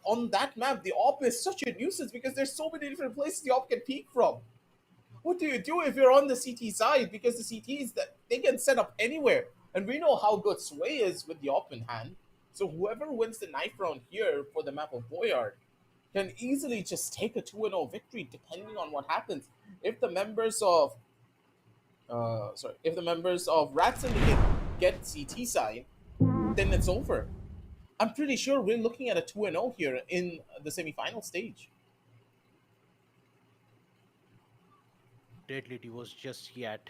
on that map the op is such a nuisance because there's so many different places the op can peek from. What do you do if you're on the CT side? Because the CTs that they can set up anywhere, and we know how good Sway is with the op in hand. So whoever wins the knife round here for the map of Boyard can easily just take a 2-0 victory depending on what happens. If the members of if the members of Rat Syndicate get CT side, then it's over. I'm pretty sure we're looking at a 2-0 here in the semifinal stage. Deadly Duos just yet.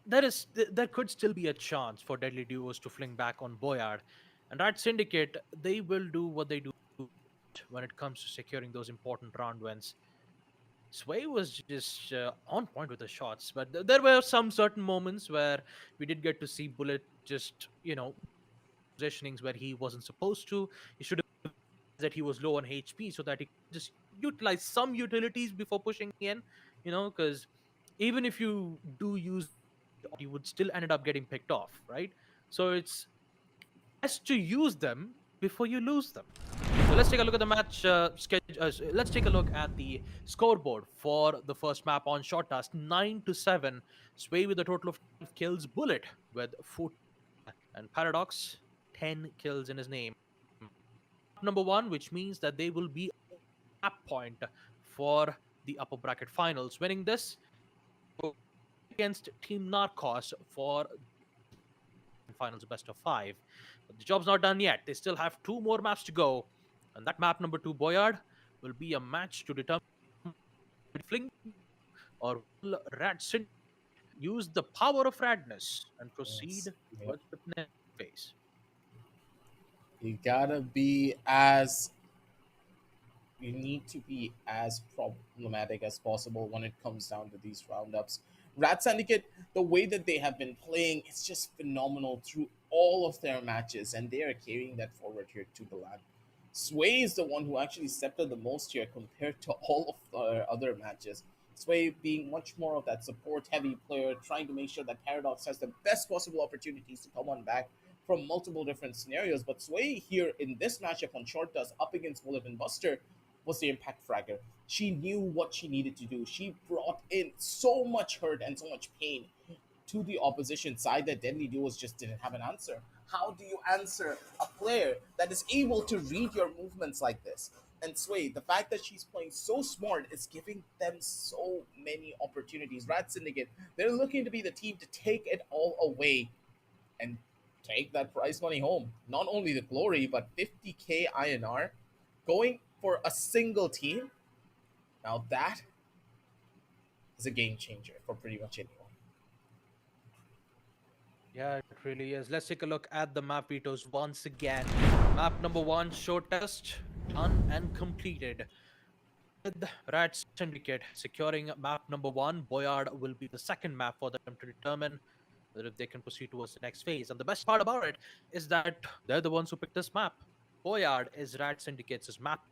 There could still be a chance for Deadly Duos to fling back on Boyard, and Rat Syndicate they will do what they do when it comes to securing those important round wins. Sway was just on point with the shots, but there were some certain moments where we did get to see Bullet just positionings where he wasn't supposed to. He should have that he was low on HP so that he could just utilize some utilities before pushing in. Because even if you do use, you would still ended up getting picked off, right? So it's best to use them before you lose them. So let's take a look at the match schedule. Let's take a look at the scoreboard for the first map on short task. 9-7. Sway with a total of 12 kills. Bullet with 4, and Paradox 10 kills in his name. Number 1, which means that they will be a point for the upper bracket finals. Winning this against Team Narcos for finals best of 5. But the job's not done yet. They still have 2 more maps to go, and that map number 2, Boyard, will be a match to determine Fling or will Rat Syndicate use the power of Radness and proceed Yes. Yep. towards the next phase. You gotta be as you need to be as problematic as possible when it comes down to these roundups. Rat Syndicate, the way that they have been playing, it's just phenomenal through all of their matches, and they are carrying that forward here to the land. Sway is the one who actually stepped up the most here compared to all of their other matches. Sway being much more of that support heavy player, trying to make sure that Paradox has the best possible opportunities to come on back from multiple different scenarios. But Sway here in this matchup on short dust up against Bullet and Buster was the impact fragger. She knew what she needed to do. She brought in so much hurt and so much pain to the opposition side that Deadly Duos just didn't have an answer. How do you answer a player that is able to read your movements like this? And Sway, the fact that she's playing so smart is giving them so many opportunities. Rat Syndicate, they're looking to be the team to take it all away and take that prize money home. Not only the glory, but 50k INR going for a single team. Now that is a game changer for pretty much anyone. Yeah, it really is. Let's take a look at the map vetoes once again. Map number 1, show test, done and completed. With Rat Syndicate securing map number 1, Boyard will be the second map for them to determine whether if they can proceed towards the next phase. And the best part about it is that they're the ones who picked this map. Boyard is Rat Syndicate's map.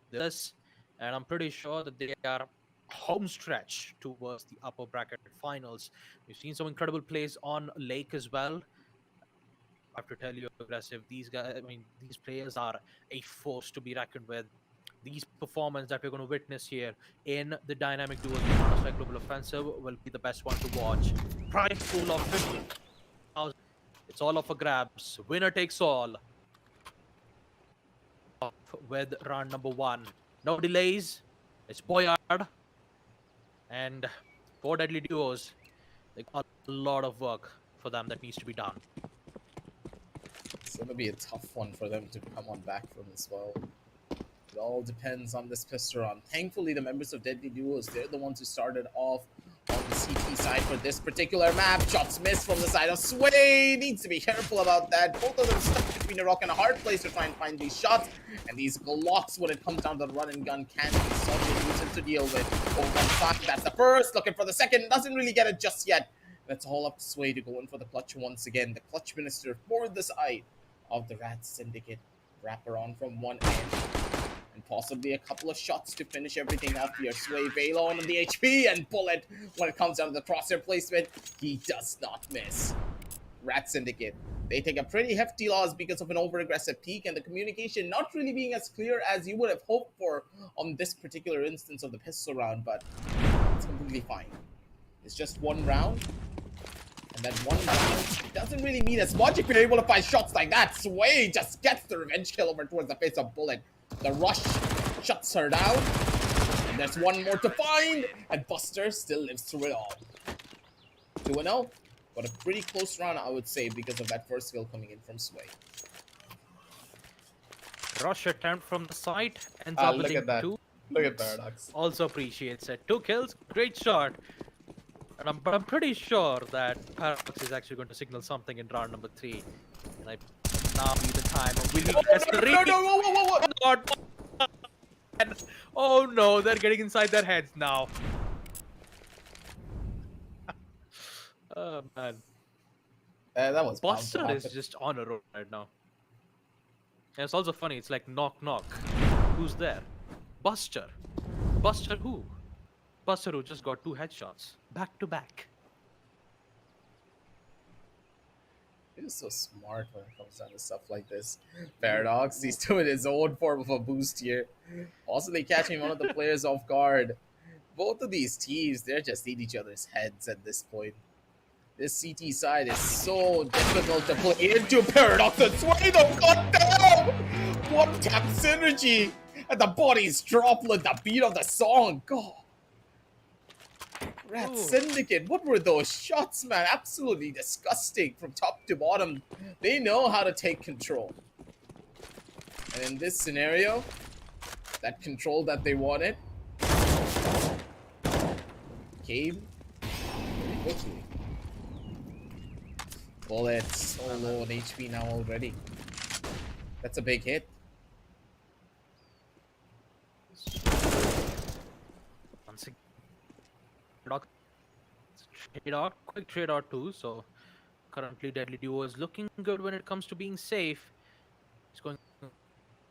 This, and I'm pretty sure that they are home stretch towards the upper bracket finals. We've seen some incredible plays on Lake as well. I have to tell you, aggressive. These guys, I mean, these players are a force to be reckoned with. These performance that we're going to witness here in the dynamic duos with Counter-Strike Global Offensive will be the best one to watch. Prize pool of 50,000. It's all up for grabs. Winner takes all. Off with round number 1. No delays. It's Boyard and 4 deadly duos. They got a lot of work for them that needs to be done. It's going to be a tough one for them to come on back from as well. It all depends on this pistol round. Thankfully, the members of Deadly Duos, they're the ones who started off on the CT side for this particular map. Shots missed from the side of Sway. Needs to be careful about that. Both of them stuck between a rock and a hard place to try and find these shots. And these Glocks, when it comes down to the run and gun, can be such a nuisance to deal with. Over one side, that's the first. Looking for the second. Doesn't really get it just yet. That's all up to Sway to go in for the clutch once again. The clutch minister for the side of the Rat Syndicate. Wrap around from one end. And possibly a couple of shots to finish everything off here. Sway Velo on the HP and Bullet. When it comes down to the crosshair placement, he does not miss. Rat Syndicate, they take a pretty hefty loss because of an over-aggressive peak and the communication not really being as clear as you would have hoped for on this particular instance of the pistol round, but it's completely fine. It's just one round. And that one round doesn't really mean as much if you're able to find shots like that. Sway just gets the revenge kill over towards the face of Bullet. The rush shuts her down. And there's one more to find. And Buster still lives through it all. 2-0. But a pretty close round, I would say, because of that first kill coming in from Sway. Rush attempt from the side. Ends up Look with at that. 2. Look at Paradox. Also appreciates it. 2 kills. Great shot. And I'm pretty sure that Paradox is actually going to signal something in round number 3. And I now be the time. Will he guess the read? Whoa. Oh no, they're getting inside their heads now. Oh man. That was Buster is just on a roll right now. And it's also funny, it's like knock knock. Who's there? Buster. Buster who? Buster who just got 2 headshots. Back to back. He's so smart when it comes down to stuff like this. Paradox, he's doing his own form of a boost here. Possibly catching one of the players off guard. Both of these teams, they're just in each other's heads at this point. This CT side is so difficult to play into. Paradox and Sway though, cut down! One tap synergy! And the body's droplet, the beat of the song. God. Rat Syndicate, what were those shots, man? Absolutely disgusting from top to bottom. They know how to take control. And in this scenario, that control that they wanted came pretty quickly. Bullet so low on HP now already. That's a big hit. Once again, trade out, quick trade out too. So currently, Deadly Duo is looking good when it comes to being safe. It's going.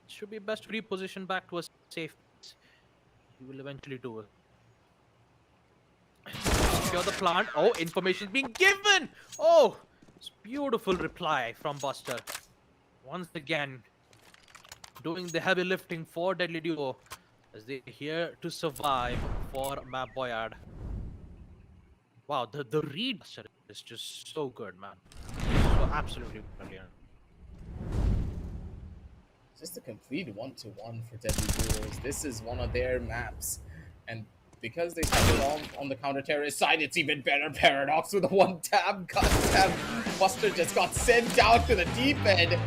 Should be best to reposition back to a safe place. He will eventually do it. Secure the plant. Oh, information is being given. Oh, it's beautiful reply from Buster. Once again, doing the heavy lifting for Deadly Duo as they're here to survive for Map Boyard. Wow, the read Buster is just so good, man. absolutely brilliant. Just a complete one-to-one for Deadly Duels. This is one of their maps. And because they started on the counter-terrorist side, it's even better. Paradox with a one-tap, got tap. Buster just got sent out to the deep end.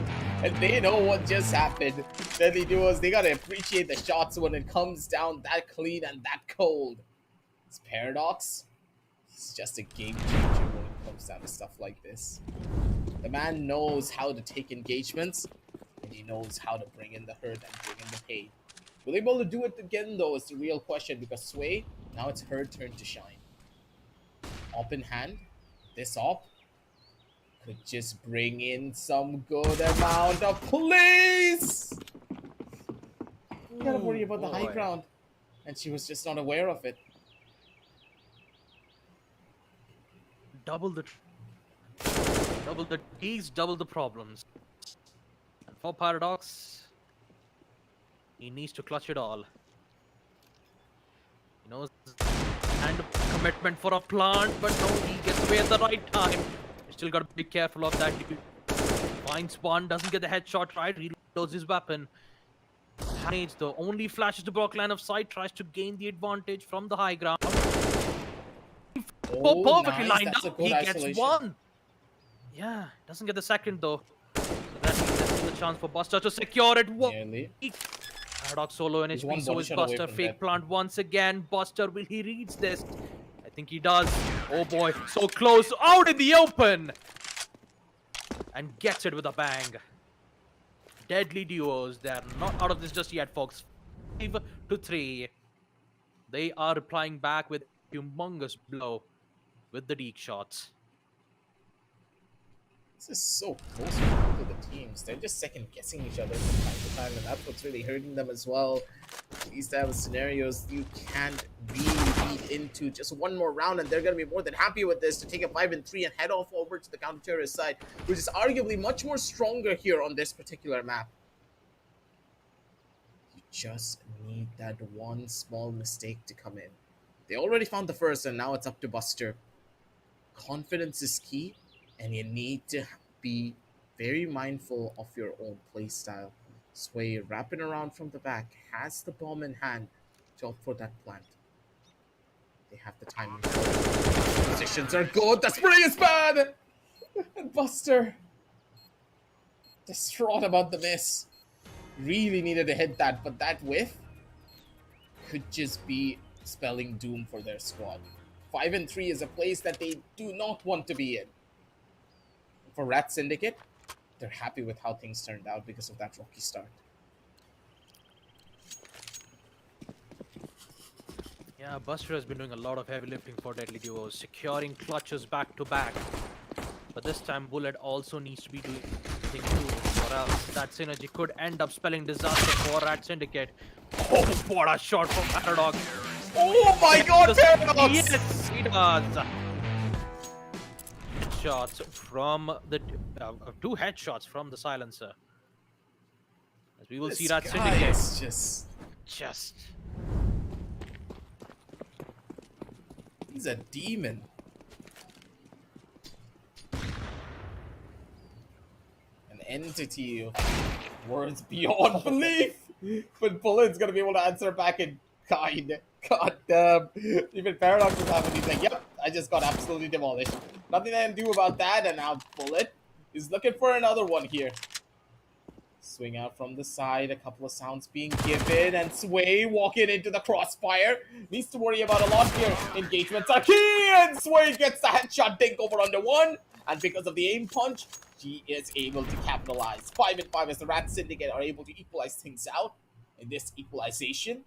And they know what just happened. Deadly Duels, they gotta appreciate the shots when it comes down that clean and that cold. It's Paradox. It's just a game changer when it comes down to stuff like this. The man knows how to take engagements, and he knows how to bring in the hurt and bring in the pain. Will they be able to do it again, though, is the real question, because Sway, now it's her turn to shine. Op in hand, this op could just bring in some good amount of police! You gotta worry about the high ground, and she was just not aware of it. Double the T's, double the problems. And for Paradox, he needs to clutch it all. He knows and commitment for a plant, but no, he gets away at the right time. You still gotta be careful of that. Finds one, doesn't get the headshot right, reloads his weapon. Manage though, only flashes to block line of sight, tries to gain the advantage from the high ground. Perfectly lined That's a up, good he isolation. gets one. Yeah, doesn't get the second though. So that's still the chance for Buster to secure it. Nearly. Paradox solo and He's HP, one so body is shot away Buster. from Fake death. plant once again. Buster, will he reach this? I think he does. Oh boy, so close, out in the open! And gets it with a bang. Deadly Duos, they're not out of this just yet, folks. 5-3. They are replying back with humongous blow with the deek shots. This is so close for both of the teams. They're just second guessing each other from time to time, and that's what's really hurting them as well. These type of scenarios you can't really beat into. Just one more round, and they're gonna be more than happy with this to take a 5-3 and head off over to the counter-terrorist side, which is arguably much more stronger here on this particular map. You just need that one small mistake to come in. They already found the first, and now it's up to Buster. Confidence is key, and you need to be very mindful of your own playstyle. Sway wrapping around from the back, has the bomb in hand to opt for that plant. They have the timing. Positions are good, the spray is bad! And Buster, distraught about the miss. Really needed to hit that, but that whiff could just be spelling doom for their squad. 5-3 is a place that they do not want to be in. For Rat Syndicate, they're happy with how things turned out because of that rocky start. Yeah, Buster has been doing a lot of heavy lifting for Deadly Duos, securing clutches back to back. But this time, Bullet also needs to be doing things too, or else that synergy could end up spelling disaster for Rat Syndicate. Oh, what a shot from Paradox! Oh my god, Paradox! Yes, he does! Shots from the two headshots from the silencer. As we will see Rat Syndicate is just he's a demon. An entity of words beyond belief. But Bullet's gonna be able to answer back in kind. God damn. Even Paradox is having, he's like, yep, I just got absolutely demolished. Nothing I can do about that, and now Bullet is looking for another one here. Swing out from the side, a couple of sounds being given, and Sway walking into the crossfire. Needs to worry about a lot here. Engagements are key, and Sway gets the headshot dink over under one. And because of the aim punch, she is able to capitalize. 5-5 as the Rat Syndicate are able to equalize things out. And this equalization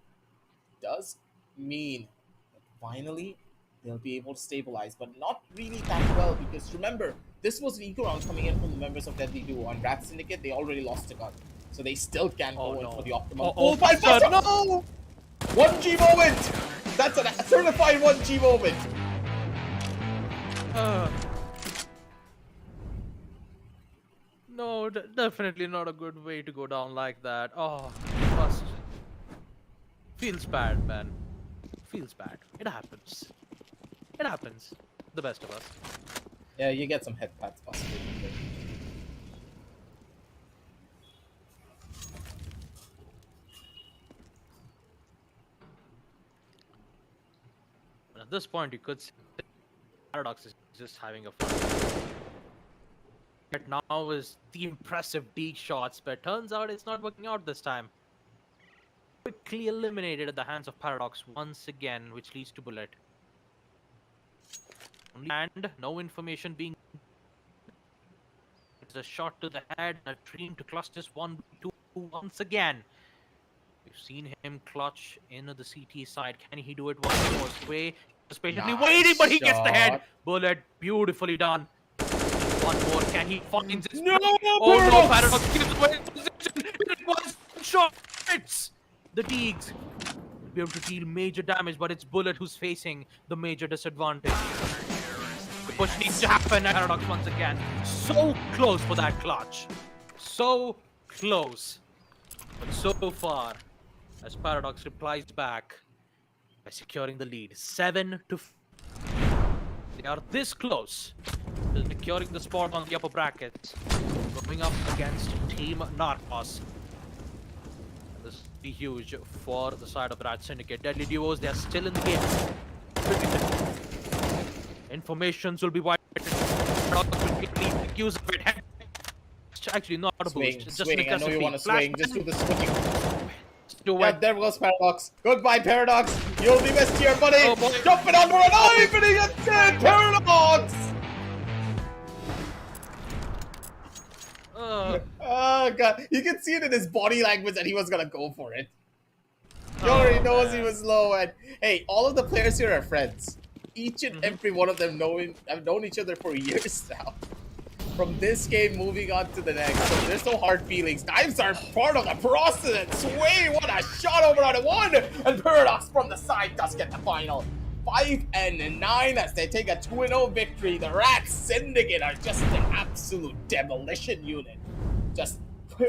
does mean that finally they'll be able to stabilize, but not really that well, because remember, this was an eco round coming in from the members of Deadly Duo. On Rat Syndicate, they already lost a gun, so they still can't go in for the optimum. Buster, no! 1G moment! That's a certified 1G moment! No, definitely not a good way to go down like that. Oh, Buster. Feels bad, man. Feels bad. It happens. It happens. The best of us. Yeah, you get some head pats possibly from there. And at this point, you could say Paradox is just having a fun. But now is the impressive D shots, but turns out it's not working out this time. Quickly eliminated at the hands of Paradox once again, which leads to Bullet. And no information being. It's a shot to the head, and a dream to clutch this 1v2 once again. We've seen him clutch in the CT side. Can he do it one more way? Just patiently waiting, but Nice he gets the head. shot. Bullet, beautifully done. One more. Can he find his No, prey? Oh no, Paradox! Paradox gives away his position. It was shot. It's the Deegs. Be able to deal major damage, but it's Bullet who's facing the major disadvantage. The push needs to happen. Paradox once again. So close for that clutch. So close. But so far, as Paradox replies back by securing the lead 7-4. They are this close to securing the spot on the upper brackets, going up against Team Narcos. This will be huge for the side of Rat Syndicate. Deadly Duos, they are still in the game. Informations will be wide. Paradox will quickly make use of it. Actually, not a Swing, boost, just an swing. I know aggressive you want peek. to swing. Just do the swing. Do Yeah, it. there goes Paradox. Goodbye, Paradox. You'll be missed here, buddy. Oh boy. Jumping under an opening it dead, Paradox. Oh god, you can see it in his body language that he was gonna go for it. He already knows he Man. was low, and hey, all of the players here are friends. Each and every one of them have known each other for years now. From this game moving on to the next, so there's no hard feelings. Knives are part of the process, and Sway, what a shot over on one! And Paradox from the side does get the final. 5-9 as they take a 2-0 victory. The Rat Syndicate are just an absolute demolition unit. Just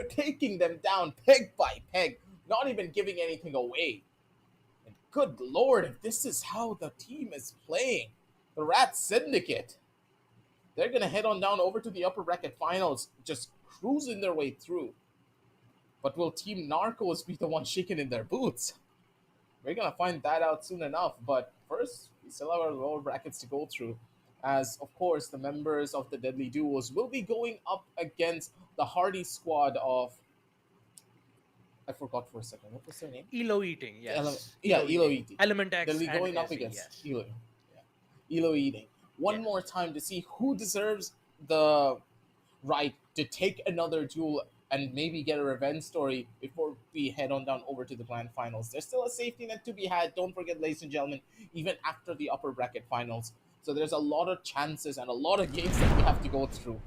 taking them down peg by peg, not even giving anything away. And good lord, if this is how the team is playing, the Rat Syndicate, they're going to head on down over to the upper bracket finals, just cruising their way through. But will Team Narcos be the one shaking in their boots? We're going to find that out soon enough. But first, we still have our lower brackets to go through. As, of course, the members of the Deadly Duos will be going up against the hardy squad of. I forgot for a second. What was their name? Elo eating, yes. Yeah, Elo Elo eating. Eating. Element They'll X be and going up SE, against yes. Elo. Yeah. Elo Eating. One Yeah. more time to see who deserves the right to take another duel and maybe get a revenge story before we head on down over to the grand finals. There's still a safety net to be had. Don't forget, ladies and gentlemen, even after the upper bracket finals. So there's a lot of chances and a lot of games that we have to go through.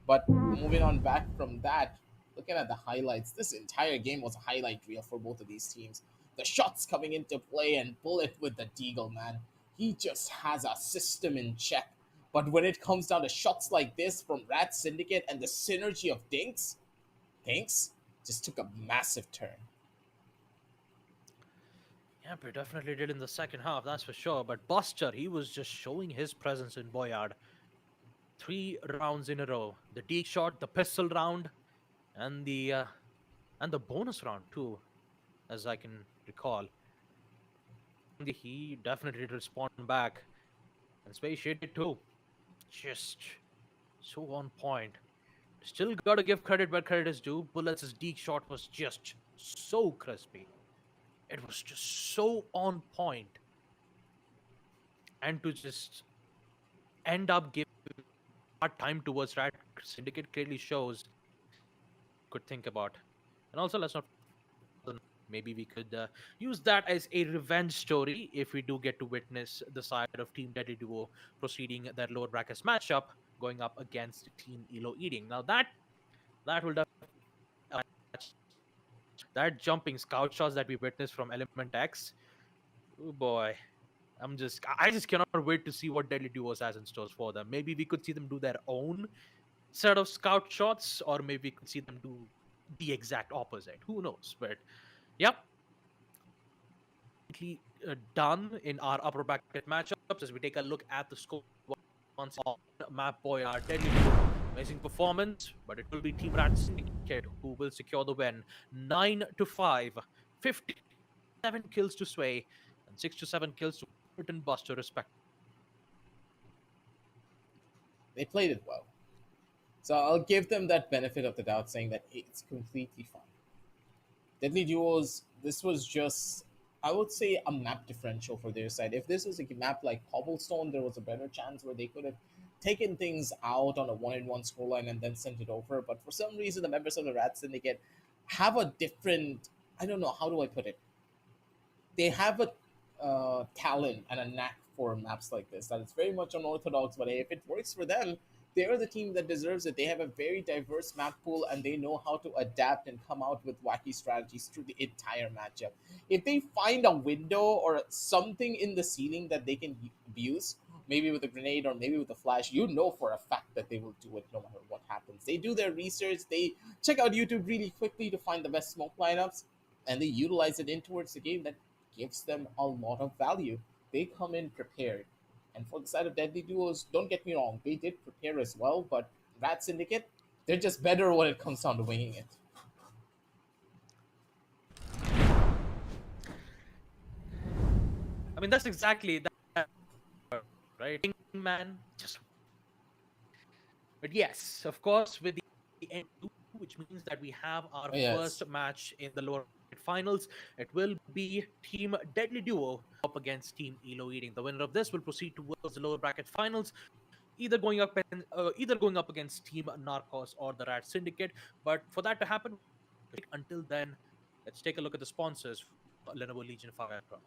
But moving on back from that, looking at the highlights, this entire game was a highlight reel for both of these teams. The shots coming into play and Bullet with the Deagle, man. He just has a system in check. But when it comes down to shots like this from Rat Syndicate and the synergy of Dinks just took a massive turn. Yeah, but definitely did in the second half, that's for sure. But Buster, he was just showing his presence in Boyard. 3 rounds in a row. The D shot, the pistol round, and the bonus round too, as I can recall. He definitely did respond back. And Space Shade did too. Just so on point. Still gotta give credit where credit is due. Bullets' D shot was just so crispy. It was just so on point. And to just end up giving our time towards Rat Syndicate clearly shows could think about. And also, let's not maybe we could use that as a revenge story if we do get to witness the side of Team Deadly Duo proceeding their lower brackets matchup going up against Team Elo Eating. Now that will that jumping scout shots that we witnessed from Element X. Oh boy, I just cannot wait to see what Deadly Duos has in stores for them. Maybe we could see them do their own set of scout shots, or maybe we could see them do the exact opposite. Who knows? But yep, done in our upper bracket matchups as we take a look at the score once on Map Boy, our deadly duo. Amazing performance, but it will be Team Rat Syndicate who will secure the win. 9 to 5, 57 kills to Sway, and 6 to 7 kills to Burton Buster, respectively. They played it well. So I'll give them that benefit of the doubt, saying that it's completely fine. Deadly Duos, this was just, I would say, a map differential for their side. If this was a map like Cobblestone, there was a better chance where they could have taken things out on a one-in-one scoreline and then sent it over. But for some reason, the members of the Rat Syndicate have a different, I don't know, how do I put it? They have a talent and a knack for maps like this that it's very much unorthodox, but if it works for them, they're the team that deserves it. They have a very diverse map pool and they know how to adapt and come out with wacky strategies through the entire matchup. If they find a window or something in the ceiling that they can abuse, maybe with a grenade or maybe with a flash, you know for a fact that they will do it no matter what happens. They do their research, they check out YouTube really quickly to find the best smoke lineups, and they utilize it in towards the game that gives them a lot of value. They come in prepared. And for the side of Deadly Duos, don't get me wrong, they did prepare as well, but Rat Syndicate, they're just better when it comes down to winging it. I mean, that's exactly that, right? Man, just. But yes, of course, with the end, which means that we have our Yes. first match in the lower finals. It will be Team Deadly Duo up against Team Elo Eating. The winner of this will proceed towards the lower bracket finals, either going up against Team Narcos or the Rat Syndicate. But for that to happen, until then, let's take a look at the sponsors for Lenovo Legion 5 Pro.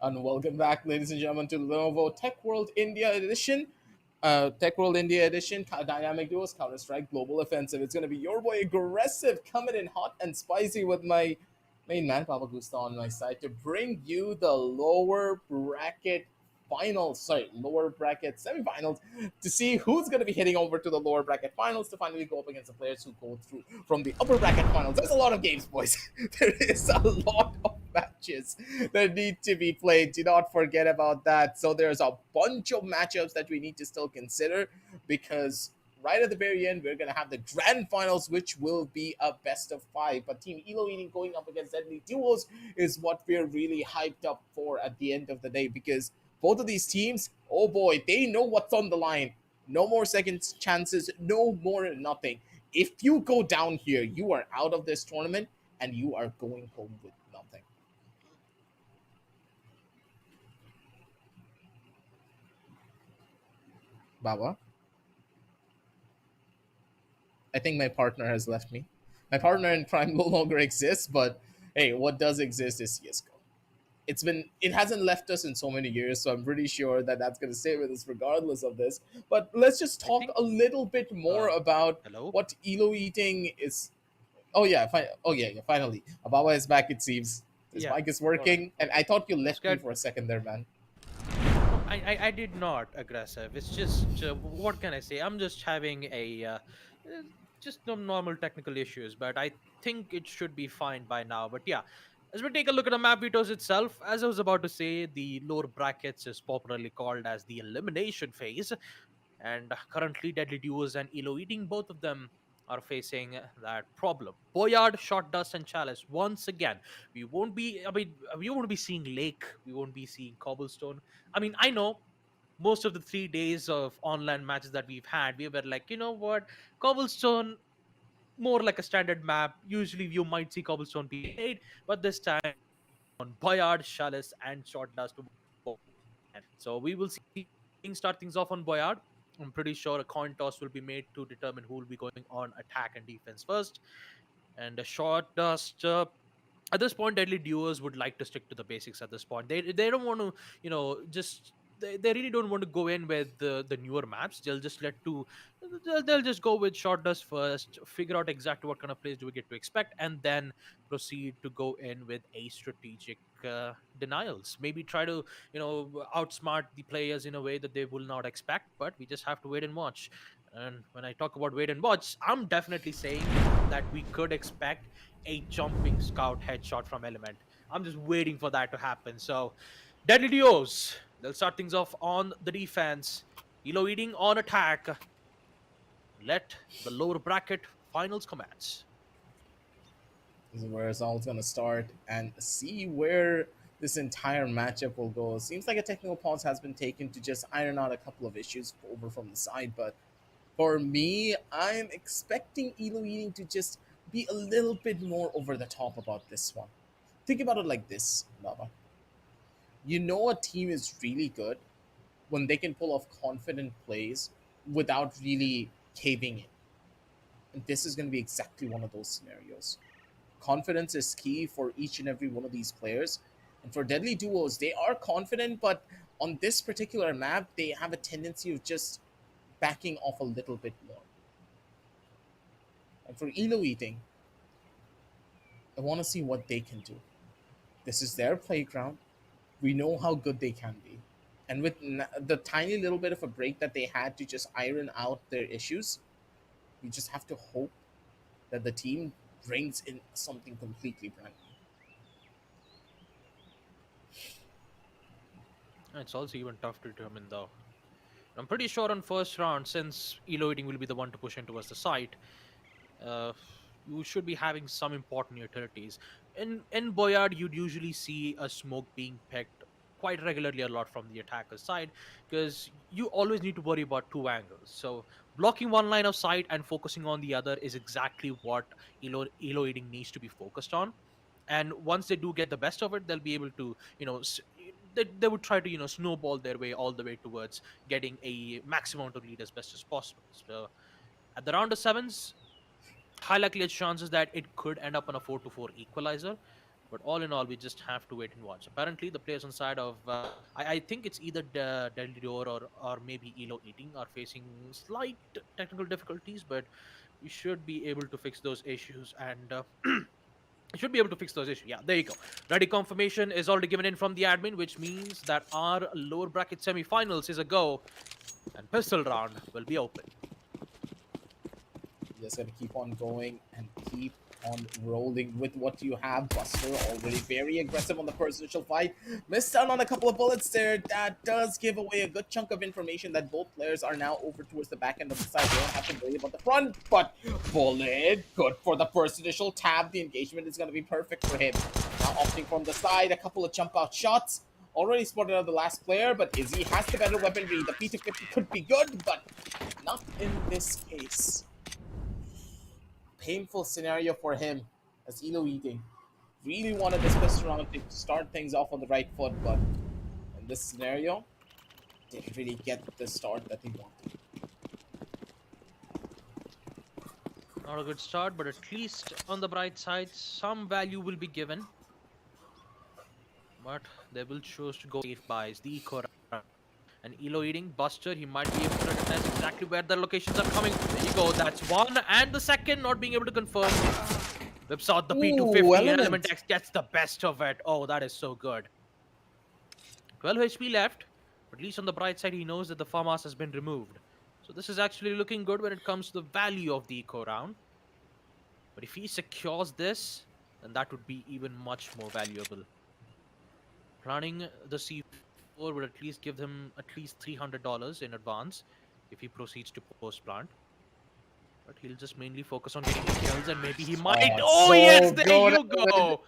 And welcome back, ladies and gentlemen, to Lenovo Tech World India Edition. Tech World India Edition, Dynamic Duos, Counter Strike, Global Offensive. It's going to be your boy Aggressive coming in hot and spicy with my main man, Papa Gusta, on my side to bring you the lower bracket finals, sorry, lower bracket semifinals to see who's going to be heading over to the lower bracket finals to finally go up against the players who go through from the upper bracket finals. There's a lot of games, boys. There is a lot of matches that need to be played. Do not forget about that. So there's a bunch of matchups that we need to still consider because right at the very end, we're going to have the grand finals, which will be a best of five. But Team Elo Eating going up against Deadly Duos is what we're really hyped up for at the end of the day because both of these teams, oh boy, they know what's on the line. No more second chances, no more nothing. If you go down here, you are out of this tournament and you are going home with nothing. Baba, I think my partner has left me. My partner in crime no longer exists, but hey, what does exist is CSGO. It hasn't left us in so many years, so I'm pretty sure that that's going to stay with us regardless of this. But let's just I talk think. a little bit more about Hello. what Elo eating is. Oh yeah, oh yeah, yeah. Finally, Ababa is back. It seems his Yeah. mic is All right. working, and I Okay. thought you I was left me scared. for a second there, man. No, I did not aggressive. It's just what can I say? I'm just having a just no normal technical issues, but I think it should be fine by now. But yeah, as we take a look at the map vetoes itself, as I was about to say, the lower brackets is popularly called as the elimination phase, and currently Deadly Duos and Elo Eating, both of them are facing that problem. Boyard, Shot Dust, and Chalice. Once again, we won't be seeing Lake, we won't be seeing Cobblestone. I mean, I know most of the 3 days of online matches that we've had, we were like, you know what, Cobblestone, more like a standard map. Usually, you might see Cobblestone being played, but this time on Boyard, Chalice, and Short Dust. So we will see start things off on Boyard. I'm pretty sure a coin toss will be made to determine who will be going on attack and defense first. And a short dust. At this point, deadly duos would like to stick to the basics. At this point, they don't want to, just they really don't want to go in with the newer maps. They'll just they'll just go with short dust first, figure out exactly what kind of plays do we get to expect, and then proceed to go in with a strategic denials. Maybe try to outsmart the players in a way that they will not expect. But we just have to wait and watch. And when I talk about wait and watch, I'm definitely saying that we could expect a jumping scout headshot from Element. I'm just waiting for that to happen. So, Deadly Duos, they'll start things off on the defense. Elo Eating on attack. Let the lower bracket finals commence. This is where it's all going to start and see where this entire matchup will go. Seems like a technical pause has been taken to just iron out a couple of issues over from the side, but for me, I'm expecting Elo Eating to just be a little bit more over the top about this one. Think about it like this, Baba. You know a team is really good when they can pull off confident plays without really caving in. And this is going to be exactly one of those scenarios. Confidence is key for each and every one of these players. And for Deadly Duos, they are confident, but on this particular map, they have a tendency of just backing off a little bit more. And for Elo Eating, I want to see what they can do. This is their playground. We know how good they can be. And with the tiny little bit of a break that they had to just iron out their issues, we just have to hope that the team brings in something completely brand new. It's also even tough to determine though. I'm pretty sure on first round, since Elo Eating will be the one to push in towards the site, uh, you should be having some important utilities. In Boyard, you'd usually see a smoke being picked quite regularly a lot from the attacker's side because you always need to worry about two angles. So blocking one line of sight and focusing on the other is exactly what Elo Eating needs to be focused on. And once they do get the best of it, they'll be able to they would try to snowball their way all the way towards getting a maximum amount of lead as best as possible. So at the round of sevens, high likelihood chances that it could end up on a 4-4 equalizer. But all in all, we just have to wait and watch. Apparently, the players on side of I think it's either Deadly Door or maybe Elo Eating are facing slight technical difficulties, but we should be able to fix those issues and should be able to fix those issues. Yeah, there you go. Ready confirmation is already given in from the admin, which means that our lower bracket semifinals is a go, and pistol round will be open. You just gotta keep on going and keep on rolling with what you have. Buster already very aggressive on the first initial fight. Missed out on a couple of bullets there. That does give away a good chunk of information that both players are now over towards the back end of the side. They don't have to worry about the front, but bullet, good for the first initial tab. The engagement is gonna be perfect for him. Now opting from the side, a couple of jump out shots. Already spotted out the last player, but Izzy has the better weaponry. The P250 could be good, but not in this case. Painful scenario for him as Elo Eating really wanted this first round to start things off on the right foot, but in this scenario, didn't really get the start that he wanted. Not a good start, but at least on the bright side, some value will be given. But they will choose to go safe buys, the eco round. And Elo Eating, Buster, he might be able to recognize exactly where the locations are coming. There you go, that's one. And the second, not being able to confirm. Whips out the Ooh, P250 and Element element. X gets the best of it. Oh, that is so good. 12 HP left, but at least on the bright side, he knows that the FAMAS has been removed. So this is actually looking good when it comes to the value of the eco round. But if he secures this, then that would be even much more valuable. Planning the C4 would at least give him at least $300 in advance if he proceeds to post plant. But he'll just mainly focus on getting kills and maybe he might. Oh, Oh, yes, so there good, you element. go.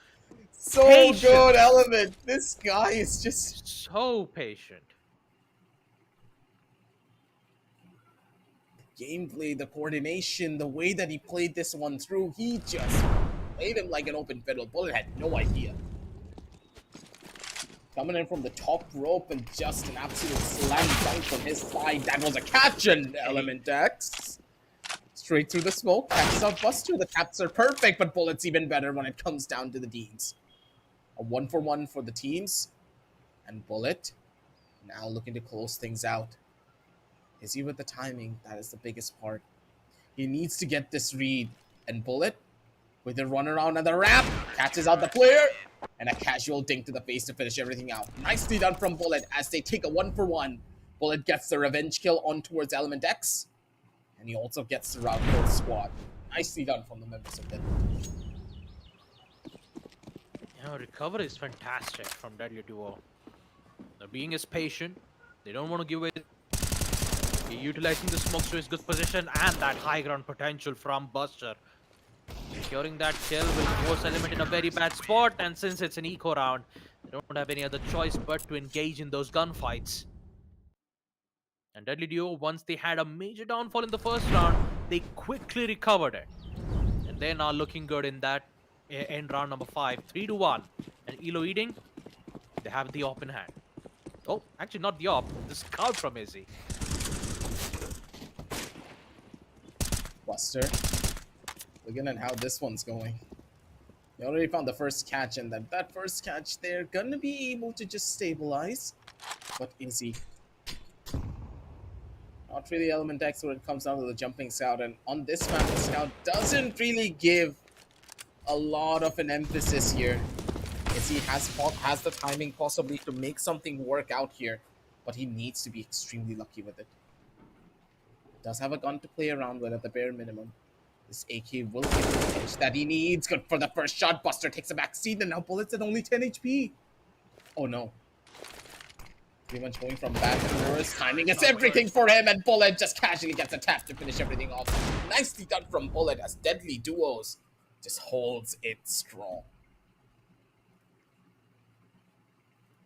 So good, Patience. element. This guy is just So patient. gameplay, the coordination, the way that he played this one through. He just played him like an open fiddle. Bullet had no idea. Coming in from the top rope and just an absolute slam dunk from his side. That was a catch and Hey, Element X. Straight through the smoke. Catches out Buster. The taps are perfect, but Bullet's even better when it comes down to the deeds. A 1-for-1 for the teams. And Bullet now looking to close things out. Is he with the timing? That is the biggest part. He needs to get this read. And Bullet, with the runaround and the wrap, catches out the player, and a casual dink to the face to finish everything out. Nicely done from Bullet as they take a 1-for-1. Bullet gets the revenge kill on towards Element X, and he also gets the round for the squad. Nicely done from the members of the recovery is fantastic from Deadly Duo. They're being as patient. They don't want to give away. Utilizing the smoke to his good position and that high ground potential from Buster. Securing that kill will force Element in a very bad spot, and since it's an eco round, they don't have any other choice but to engage in those gunfights. And Deadly Duo, once they had a major downfall in the first round, they quickly recovered it. And they're now looking good in that end round number 5, 3-1. And Elo Eating, they have the op in hand. Oh, actually not the op, the scout from Izzy. Buster. Looking at how this one's going. They already found the first catch, and that first catch, they're gonna be able to just stabilize. But is he? Not really Element X when it comes down to the jumping scout, and on this map, the scout doesn't really give a lot of an emphasis here. As he has the timing possibly to make something work out here, but he needs to be extremely lucky with it. Does have a gun to play around with at the bare minimum. This AK will give him the edge that he needs. Good for the first shot. Buster takes a back seat, and now Bullet's at only 10 HP. Oh no. Pretty much going from bad to worse. Timing is everything for him, and Bullet just casually gets a tap to finish everything off. Nicely done from Bullet as Deadly Duos just holds it strong.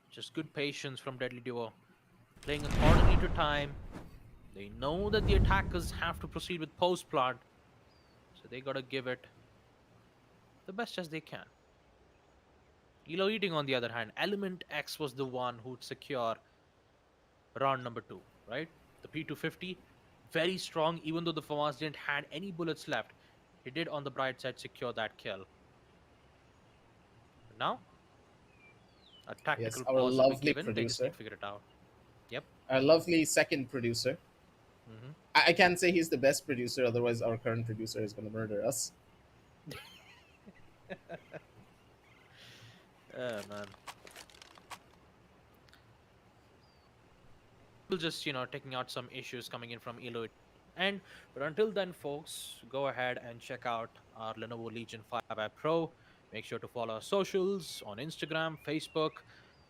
Just good patience from Deadly Duo. Playing accordingly to time. They know that the attackers have to proceed with post plant, so they gotta give it the best as they can. Elo Eating, on the other hand, Element X was the one who'd secure round number 2, right? The P250, very strong, even though the FAMAS didn't had any bullets left. He did, on the bright side, secure that kill. Now, a Yes, tactical our pause will be lovely given. They just need producer, to figure it out. Yep. our lovely second producer. Hmm. I can't say he's the best producer, otherwise our current producer is going to murder us. Man. We'll just, taking out some issues coming in from Elo. And but until then, folks, go ahead and check out our Lenovo Legion 5i Pro. Make sure to follow our socials on Instagram, Facebook.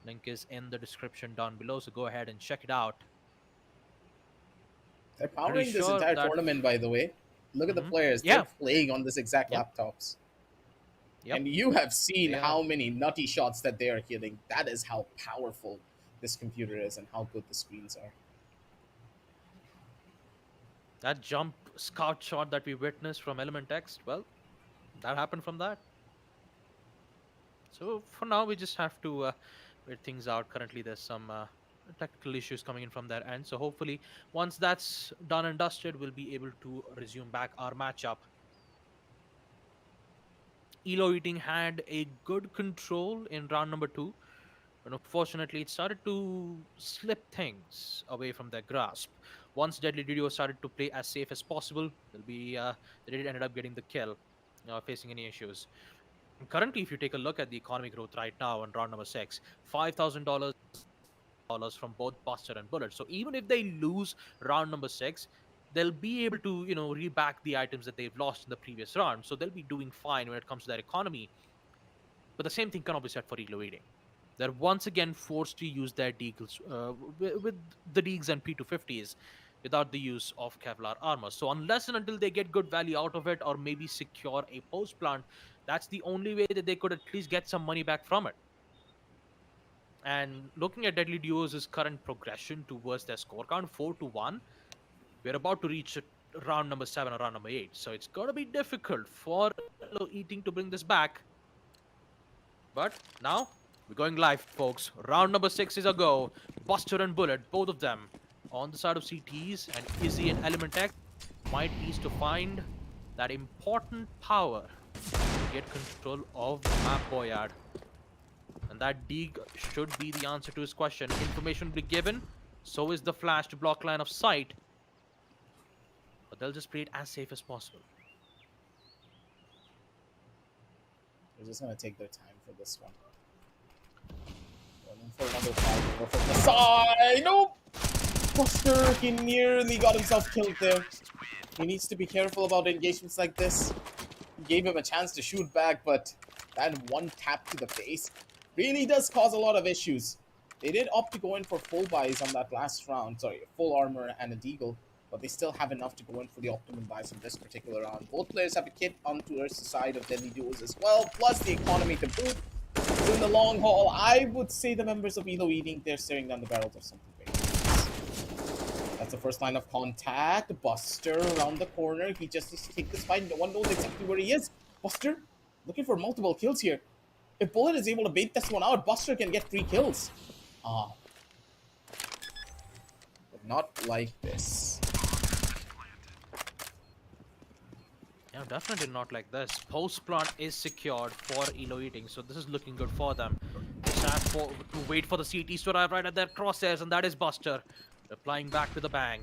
Link is in the description down below. So go ahead and check it out. They're Pretty powering this sure entire that. tournament, by the way. Look at the Mhm. players. They're Yeah. playing on this exact Yep. laptops. Yep. And you have seen They are. how many nutty shots that they are hitting. That is how powerful this computer is and how good the screens are. That jump scout shot that we witnessed from Element X, well, that happened from that. So for now, we just have to wait things out. Currently, there's some technical issues coming in from their end. So hopefully, once that's done and dusted, we'll be able to resume back our matchup. Elo Eating had a good control in round number two, but unfortunately, it started to slip things away from their grasp. Once Deadly Duo started to play as safe as possible, they did ended up getting the kill, facing any issues. Currently, if you take a look at the economy growth right now on round number six, $5,000 from both Buster and Bullet. So even if they lose round number six, they'll be able to, reback the items that they've lost in the previous round. So they'll be doing fine when it comes to their economy. But the same thing cannot be said for Elo Eating. They're once again forced to use their deagles with the Deags and P250s without the use of Kevlar armor. So unless and until they get good value out of it or maybe secure a post plant, that's the only way that they could at least get some money back from it. And looking at Deadly Duos' current progression towards their score count, 4-1, we're about to reach round number 7 or round number 8. So it's going to be difficult for Elo Eating to bring this back. But now we're going live, folks. Round number 6 is a go. Buster and Bullet, both of them on the side of CTs, and Izzy and Element X might need to find that important power to get control of the map Boyard. And that Deeg should be the answer to his question. Information will be given, so is the flash to block line of sight. But they'll just play it as safe as possible. They're just going to take their time for this one. Going for another 5 over from the side. Nope! Buster, he nearly got himself killed there. He needs to be careful about engagements like this. He gave him a chance to shoot back, but that one tap to the face really does cause a lot of issues. They did opt to go in for full buys on that last round. Sorry, full armor and a deagle, but they still have enough to go in for the optimum buys in this particular round. Both players have a kit on towards the side of Deadly Duos as well, plus the economy to boot. So in the long haul, I would say the members of Elo Eating, they're staring down the barrels of something big. That's the first line of contact. Buster around the corner. He just needs to take this fight. No one knows exactly where he is. Buster looking for multiple kills here. If Bullet is able to bait this one out, Buster can get 3 kills. But not like this. Yeah, definitely not like this. Post plant is secured for Elo Eating, so this is looking good for them. Just have to wait for the CTs to arrive right at their crosshairs, and that is Buster replying back with a bang.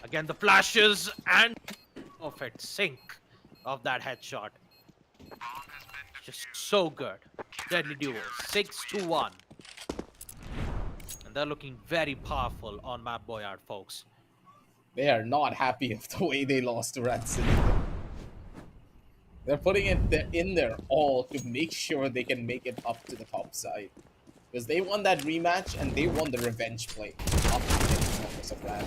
Again, the flashes and perfect sync of that headshot. Just so good. Deadly Duo, 6-1. And they're looking very powerful on Map Boyard, folks. They are not happy of the way they lost to Rat City. They're putting it in their all to make sure they can make it up to the top side. Because they won that rematch and they won the revenge play. Up to the numbers of Rat.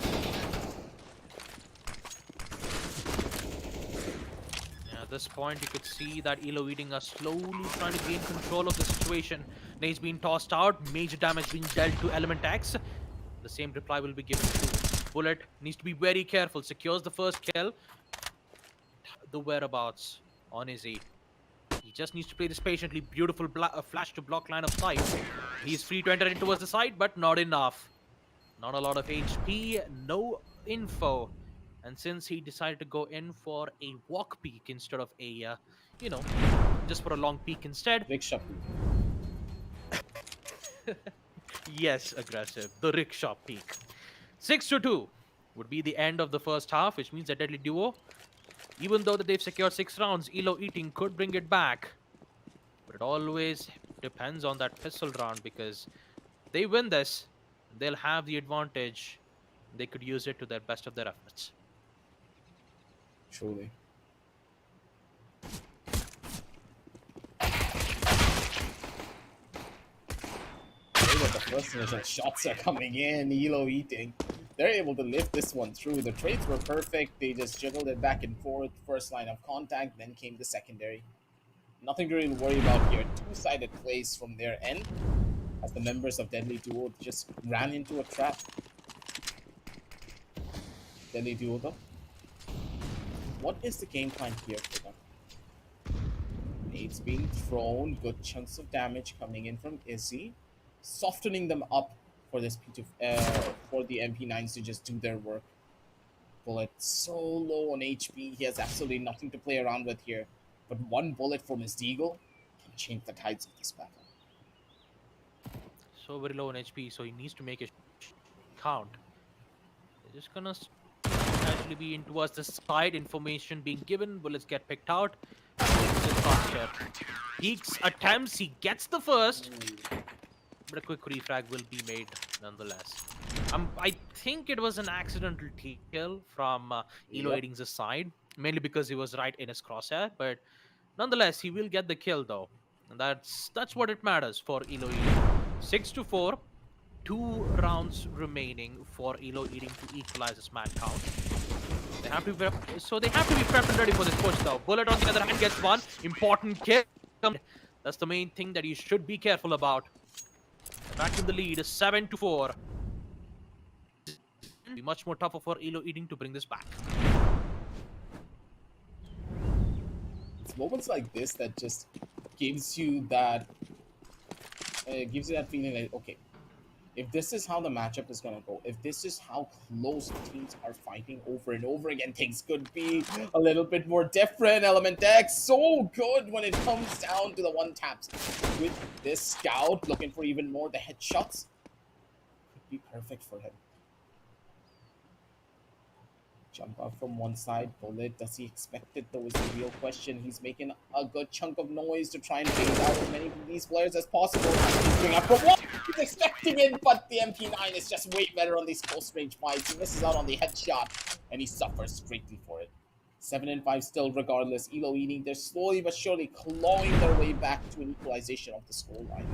At this point, you could see that Elo Eating are slowly trying to gain control of the situation. Nade's being tossed out, major damage being dealt to Element X. The same reply will be given to Bullet. Needs to be very careful, secures the first kill. The whereabouts on Izzy. He just needs to play this patiently. Beautiful flash to block line of sight. He's free to enter in towards the side, but not enough. Not a lot of HP, no info And since he decided to go in for a walk peek instead of a, you know, just for a long peek instead, Rickshaw peak. yes, aggressive, the rickshaw peek. 6-2 would be the end of the first half, which means that Deadly Duo, even though that they've secured 6 rounds, Elo Eating could bring it back. But it always depends on that pistol round because they win this, they'll have the advantage. They could use it to their best of their efforts. Truly. The first initial shots are coming in. Elo Eating. They're able to lift this one through. The trades were perfect. They just juggled it back and forth. First line of contact, then came the secondary. Nothing to really worry about here. Two-sided plays from their end as the members of Deadly Duo just ran into a trap. Deadly Duo though. What is the game plan here for them? Nades being thrown, good chunks of damage coming in from Izzy, softening them up for this for the MP9s to just do their work. Bullet so low on HP, he has absolutely nothing to play around with here. But one bullet from his deagle can change the tides of this battle. So very low on HP, so he needs to make a count. They're just gonna actually be in towards the side. Information being given, bullets get picked out. Peeks attempts, he gets the first, but a quick refrag will be made nonetheless. I think it was an accidental kill from Elo Yep. Eating's side, mainly because he was right in his crosshair, but nonetheless, he will get the kill though. And that's what it matters for Elo Eating. 6-4, 2 rounds remaining for Elo Eating to equalize this match count. They have to be prepped and ready for this push though. Bullet on the other hand gets one important kill. That's the main thing that you should be careful about. Back in the lead, 7-4. It'll be much more tougher for Elo Eating to bring this back. It's moments like this that just gives you that feeling like, okay, if this is how the matchup is going to go, if this is how close the teams are fighting over and over again, things could be a little bit more different. Element X, so good when it comes down to the one taps. With this scout looking for even more, the headshots could be perfect for him. Jump out from one side, bullet. Does he expect it though is the real question. He's making a good chunk of noise to try and phase out as many of these players as possible. He's going up for one. He's expecting it, but the MP9 is just way better on these close range fights. He misses out on the headshot, and he suffers greatly for it. 7-5 still regardless. Elo Eating, they're slowly but surely clawing their way back to an equalization of the scoreline.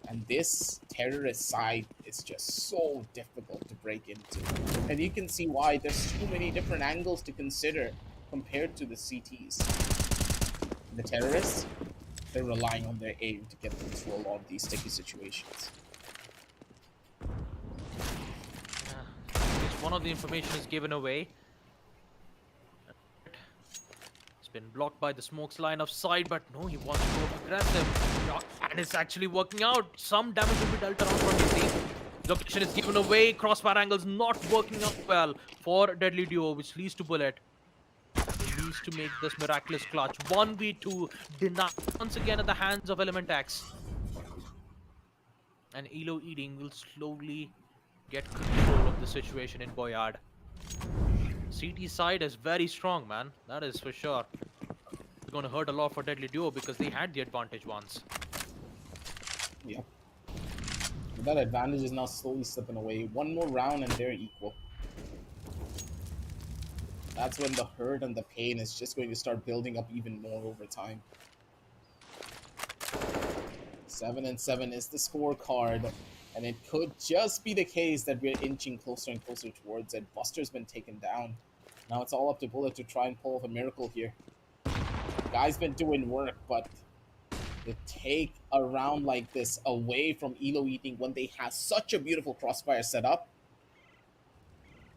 And this terrorist side is just so difficult to break into. And you can see why there's too many different angles to consider compared to the CTs. The terrorists, they're relying on their aim to get them through a lot of these sticky situations. One of the information is given away. It's been blocked by the smokes line of sight, but no, he wants to go aggressive. And it's actually working out. Some damage will be dealt around from the location is given away. Crossfire angles not working out well for Deadly Duo, which leads to Bullet. He needs to make this miraculous clutch. 1v2 denied once again at the hands of Element X. And Elo Eating will slowly get control of the situation in Boyard. CT side is very strong, man. That is for sure. It's going to hurt a lot for Deadly Duo because they had the advantage once. Yeah. But that advantage is now slowly slipping away. One more round and they're equal. That's when the hurt and the pain is just going to start building up even more over time. 7-7 is the scorecard, and it could just be the case that we're inching closer and closer towards it. Buster's been taken down. Now it's all up to Bullet to try and pull off a miracle here. Guy's been doing work, but to take a round like this away from Elo Eating when they have such a beautiful crossfire set up,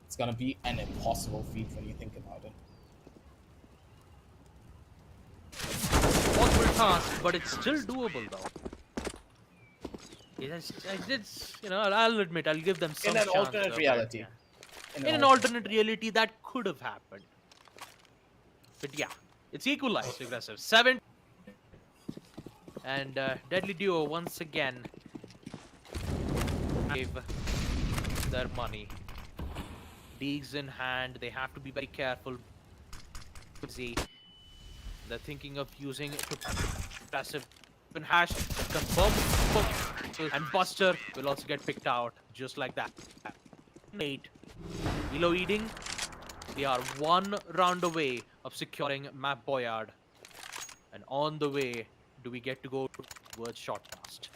it's gonna be an impossible feat when you think about it. Possible task, but it's still doable though. It's you know, I'll admit, I'll give them some In an chance, alternate though, reality. yeah. in an In an alternate alternate reality. reality, that could have happened. But yeah, it's equalized aggressive. 7 and Deadly Duo once again gave their money. Deegs in hand, they have to be very careful. Busy. They're thinking of using it to passive hash that confirm and Buster will also get picked out just like that. 8. Elo eating. They are one round away of securing Map Boyard. And on the way, do we get to go towards Shortcast?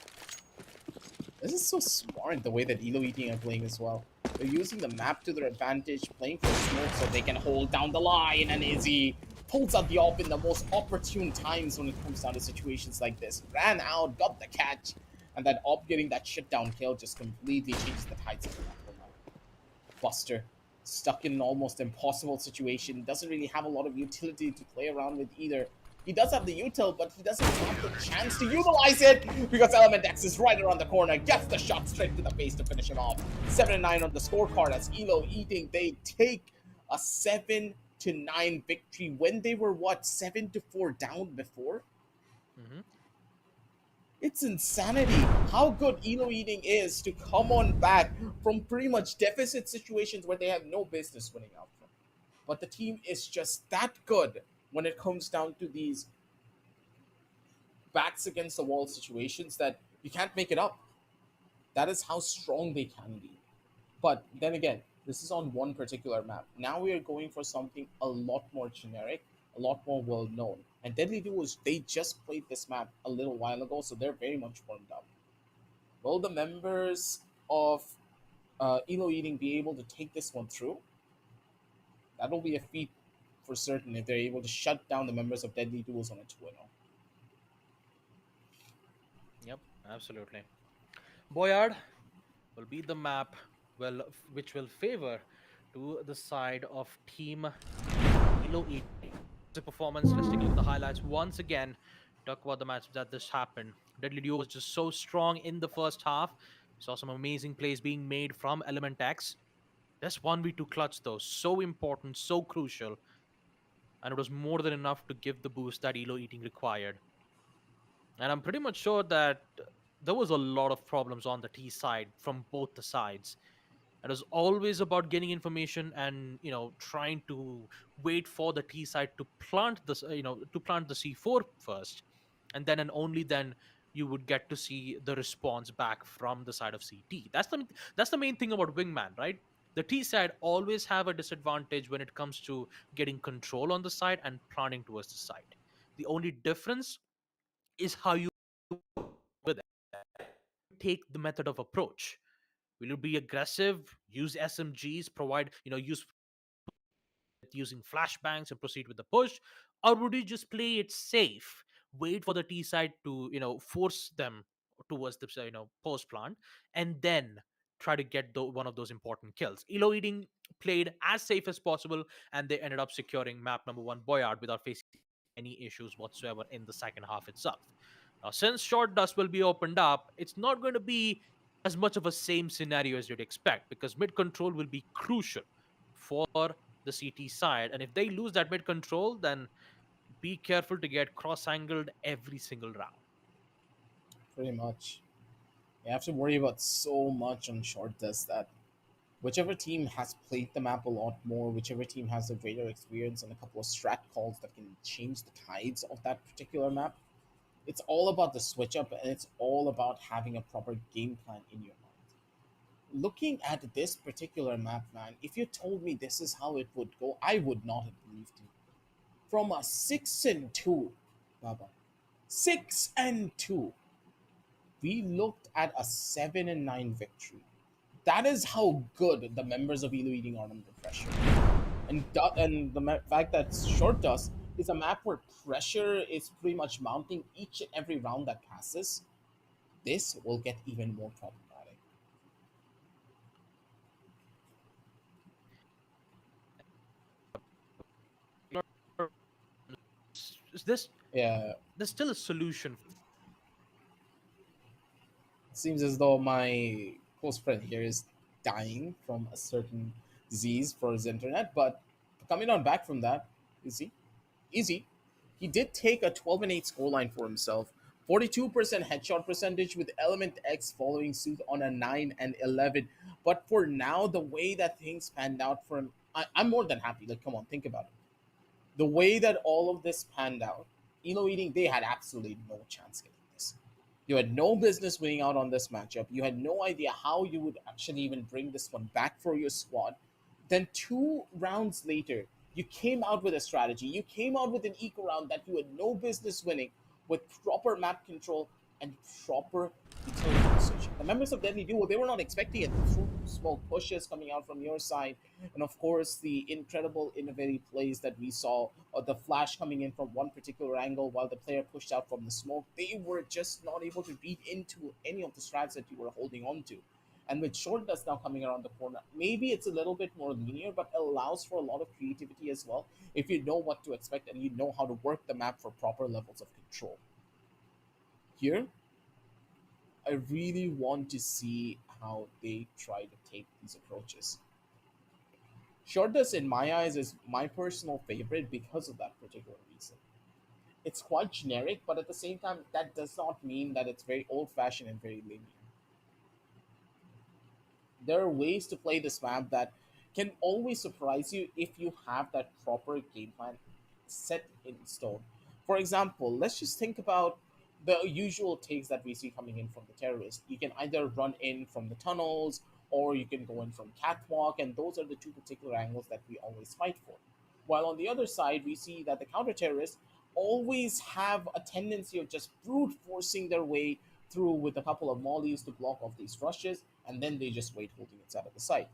This is so smart the way that Elo Eating are playing as well. They're using the map to their advantage, playing for smoke so they can hold down the line, and Izzy pulls out the op in the most opportune times when it comes down to situations like this. Ran out, got the catch, and that op getting that shutdown kill just completely changes the tides of the map. Buster, stuck in an almost impossible situation, doesn't really have a lot of utility to play around with either. He does have the util, but he doesn't have the chance to utilize it because Element X is right around the corner, gets the shot straight to the face to finish him off. 7 and 9 on the scorecard as Elo Eating. They take a 7-9 victory when they were what 7-4 down before. Mm-hmm. It's insanity how good Elo Eating is to come on back from pretty much deficit situations where they have no business winning out from. But the team is just that good when it comes down to these backs against the wall situations that you can't make it up. That is how strong they can be. But then again, this is on one particular map. Now we are going for something a lot more generic, a lot more well known. And Deadly Duos, they just played this map a little while ago, so they're very much warmed up. Will the members of Elo Eating be able to take this one through? That'll be a feat for certain if they're able to shut down the members of Deadly Duos on a 2-0. Yep, absolutely. Boyard will be the map which will favor to the side of Team Elo Eating. The performance, let's take a look at the highlights once again. Talk about the match that this happened. Deadly Duo was just so strong in the first half. Saw some amazing plays being made from Element X. This 1v2 clutch, though, so important, so crucial, and it was more than enough to give the boost that Elo Eating required. And I'm pretty much sure that there was a lot of problems on the T side from both the sides. It was always about getting information and trying to wait for the T side to plant this, to plant the C4 first, and then and only then you would get to see the response back from the side of CT. That's the main thing about Wingman, right? The T side always have a disadvantage when it comes to getting control on the side and planting towards the side. The only difference is how you with it. Take the method of approach. Will you be aggressive, use SMGs, provide, use using flashbangs and proceed with the push? Or would you just play it safe, wait for the T side to, force them towards the, post plant, and then try to get one of those important kills? Elo Eating played as safe as possible, and they ended up securing map number 1 Boyard without facing any issues whatsoever in the second half itself. Now, since Short Dust will be opened up, it's not going to be as much of a same scenario as you'd expect because mid control will be crucial for the CT side. And if they lose that mid control, then be careful to get cross angled every single round. Pretty much. You have to worry about so much on short dust that whichever team has played the map a lot more, whichever team has a greater experience and a couple of strat calls that can change the tides of that particular map, it's all about the switch up and it's all about having a proper game plan in your mind. Looking at this particular map, man, if you told me this is how it would go, I would not have believed you. From a 6-2, Baba, 6-2, we looked at a 7-9 victory. That is how good the members of Elo Eating are under pressure. And the fact that Short Dust is a map where pressure is pretty much mounting each and every round that passes, this will get even more problematic. Is this Yeah, there's still a solution? it seems as though my close friend here is dying from a certain Z's for his internet. But coming on back from that, easy, easy. He did take a 12 and 8 scoreline for himself. 42% headshot percentage with Element X following suit on a 9 and 11. But for now, the way that things panned out for him, I'm more than happy. Like, come on, think about it. The way that all of this panned out, Elo Eating, they had absolutely no chance getting this. You had no business winning out on this matchup. You had no idea how you would actually even bring this one back for your squad. Then 2 rounds later, you came out with a strategy. You came out with an eco round that you had no business winning with proper map control and proper utility usage. The members of Deadly Duo, they were not expecting it. Through small pushes coming out from your side, and of course the incredible innovative plays that we saw, or the flash coming in from one particular angle while the player pushed out from the smoke. They were just not able to read into any of the strats that you were holding on to. And with short dust now coming around the corner, maybe it's a little bit more linear, but allows for a lot of creativity as well if you know what to expect and you know how to work the map for proper levels of control. Here, I really want to see how they try to take these approaches. Short dust, in my eyes, is my personal favorite because of that particular reason. It's quite generic, but at the same time, that does not mean that it's very old fashioned and very linear. There are ways to play this map that can always surprise you if you have that proper game plan set in stone. For example, let's just think about the usual takes that we see coming in from the terrorists. You can either run in from the tunnels or you can go in from catwalk, and those are the two particular angles that we always fight for. While on the other side, we see that the counter terrorists always have a tendency of just brute forcing their way through with a couple of mollies to block off these rushes, and then they just wait holding it out of the site.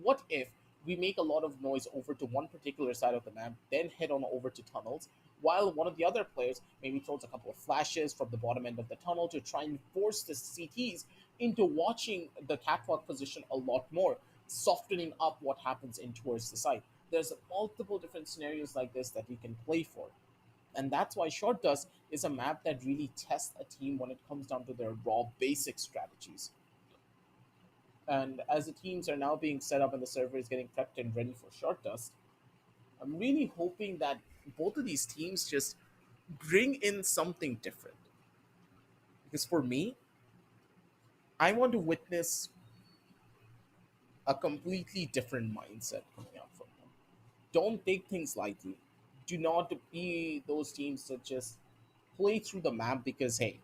What if we make a lot of noise over to one particular side of the map, then head on over to tunnels, while one of the other players maybe throws a couple of flashes from the bottom end of the tunnel to try and force the CTs into watching the catwalk position a lot more, softening up what happens in towards the side. There's multiple different scenarios like this that you can play for. And that's why Short Dust is a map that really tests a team when it comes down to their raw basic strategies. And as the teams are now being set up and the server is getting prepped and ready for Short Dust, I'm really hoping that both of these teams just bring in something different. Because for me, I want to witness a completely different mindset coming out from them. Don't take things lightly. Do not be those teams that just play through the map because, hey,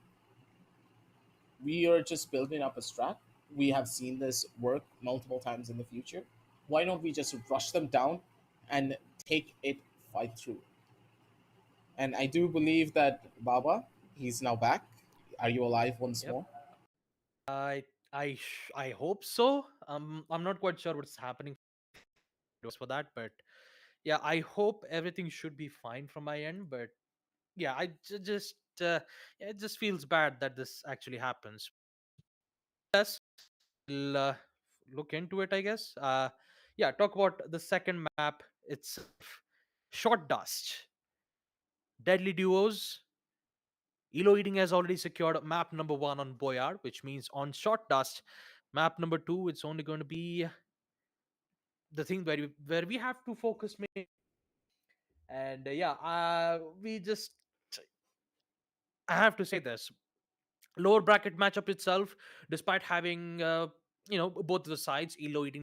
we are just building up a strat. We have seen this work multiple times in the future. Why don't we just rush them down and take it fight through? And I do believe that Baba, he's now back. Are you alive once Yep. more? I hope so. I'm not quite sure what's happening for that, but yeah, I hope everything should be fine from my end. But yeah, just yeah, it just feels bad that this actually happens. Yes, we'll look into it, I guess. Yeah, talk about the second map. It's Short Dust, Deadly Duos. Elo Eating has already secured map number one on Boyard, which means on Short Dust, map number two, it's only going to be the thing where we have to focus. And yeah, we just I have to say this lower bracket matchup itself, despite having both the sides, Elo Eating,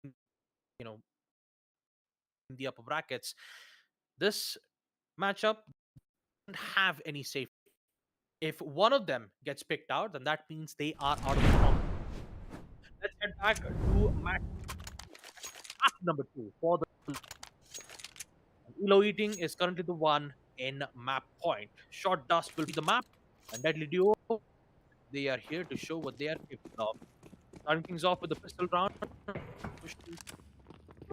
you know, in the upper brackets, this matchup doesn't have any safe. If one of them gets picked out, then that means they are out of the comp. Let's head back to map number two for the Elo Eating is currently the one in map point. Short Dust will be the map, and Deadly Duo, they are here to show what they are capable of. Starting things off with the pistol round, pushing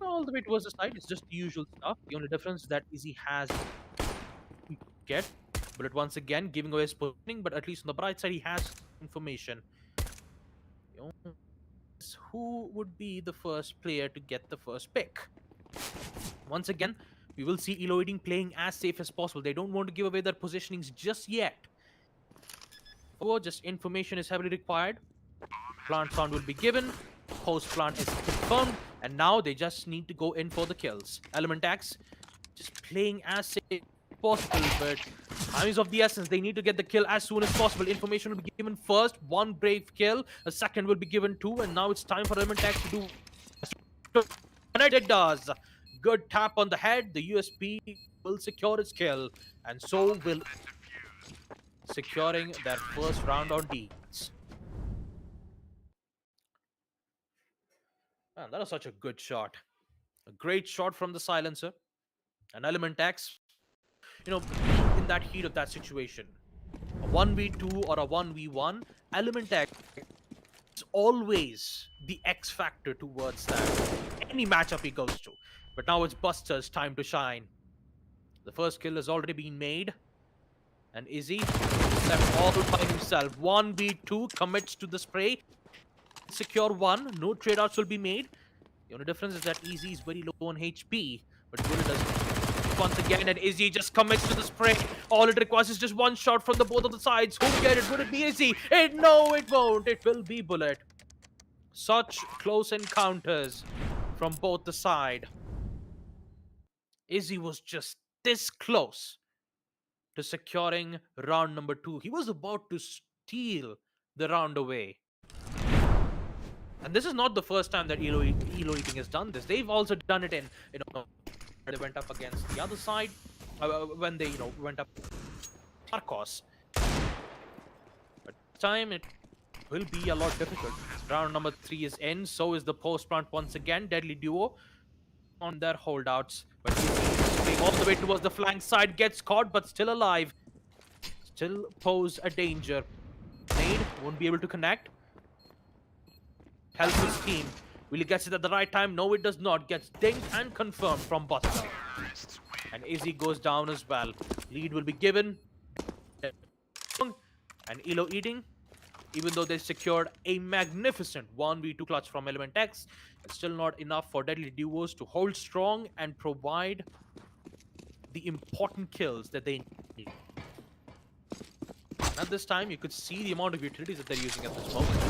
all the way towards the side. It's just the usual stuff. The only difference is that Easy has get bullet once again, giving away his positioning, but at least on the bright side, he has information. The only is who would be the first player to get the first pick? Once again, we will see Elo Eating playing as safe as possible. They don't want to give away their positionings just yet. For just information is heavily required. Plant sound will be given. Post plant is confirmed, and now they just need to go in for the kills. Element X just playing as safe as possible, but time is of the essence. They need to get the kill as soon as possible. Information will be given first. One brave kill, a second will be given too, and now it's time for Element X to do. And it does. Good tap on the head. The USP will secure its kill, and so will securing their first round on Deeds. Man, that was such a good shot. A great shot from the silencer. An Element X, in that heat of that situation. A 1v2 or a 1v1, Element X is always the X factor towards that. Any matchup he goes to. But now it's Buster's time to shine. The first kill has already been made. And Izzy left all by himself. 1v2 commits to the spray. Secure one. No trade-outs will be made. The only difference is that Izzy is very low on HP. But Bullet does once again, and Izzy just commits to the spray. All it requires is just one shot from the both of the sides. Who'll get it? Would it be Izzy? No, it won't. It will be Bullet. Such close encounters from both the side. Izzy was just this close to securing round number 2. He was about to steal the round away. And this is not the first time that Elo Eating has done this. They've also done it in, they went up against the other side when they, went up Arcos. But this time it will be a lot difficult. Round number 3 is in. So is the post plant once again. Deadly duo on their holdouts. But he's all the way towards the flank side. Gets caught, but still alive. Still pose a danger. Nade won't be able to connect. Helps his team. Will he get it at the right time? No, it does not. Gets dinged and confirmed from Buster. And Izzy goes down as well. Lead will be given. And Elo Eating, even though they secured a magnificent 1v2 clutch from Element X, it's still not enough for Deadly Duos to hold strong and provide the important kills that they need. And at this time, you could see the amount of utilities that they're using at this moment.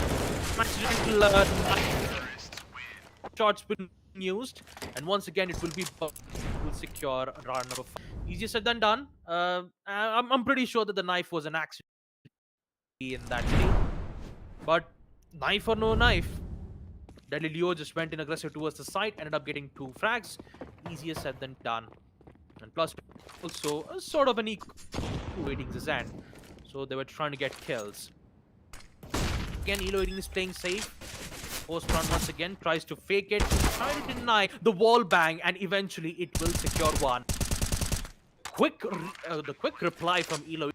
Shots been used, and once again it will be will secure round number 5. Easier said than done. I'm pretty sure that the knife was an accident in that state, but knife or no knife, Deadly Leo just went in aggressive towards the side, ended up getting 2 frags. Easier said than done, and plus also a sort of an equal waiting his end, so they were trying to get kills. Again, Elo Eating is playing safe. Post run once again, tries to fake it, trying to deny the wall bang, and eventually it will secure one. The quick reply from Elo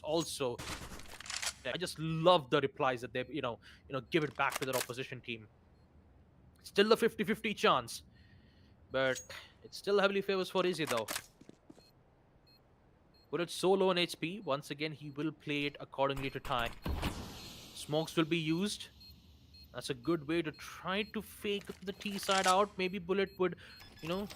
also. I just love the replies that they, give it back to their opposition team. Still a 50-50 chance, but it still heavily favors for Izzy though. Bullet so low on HP, once again he will play it accordingly to time. Smokes will be used. That's a good way to try to fake the T side out. Maybe Bullet would,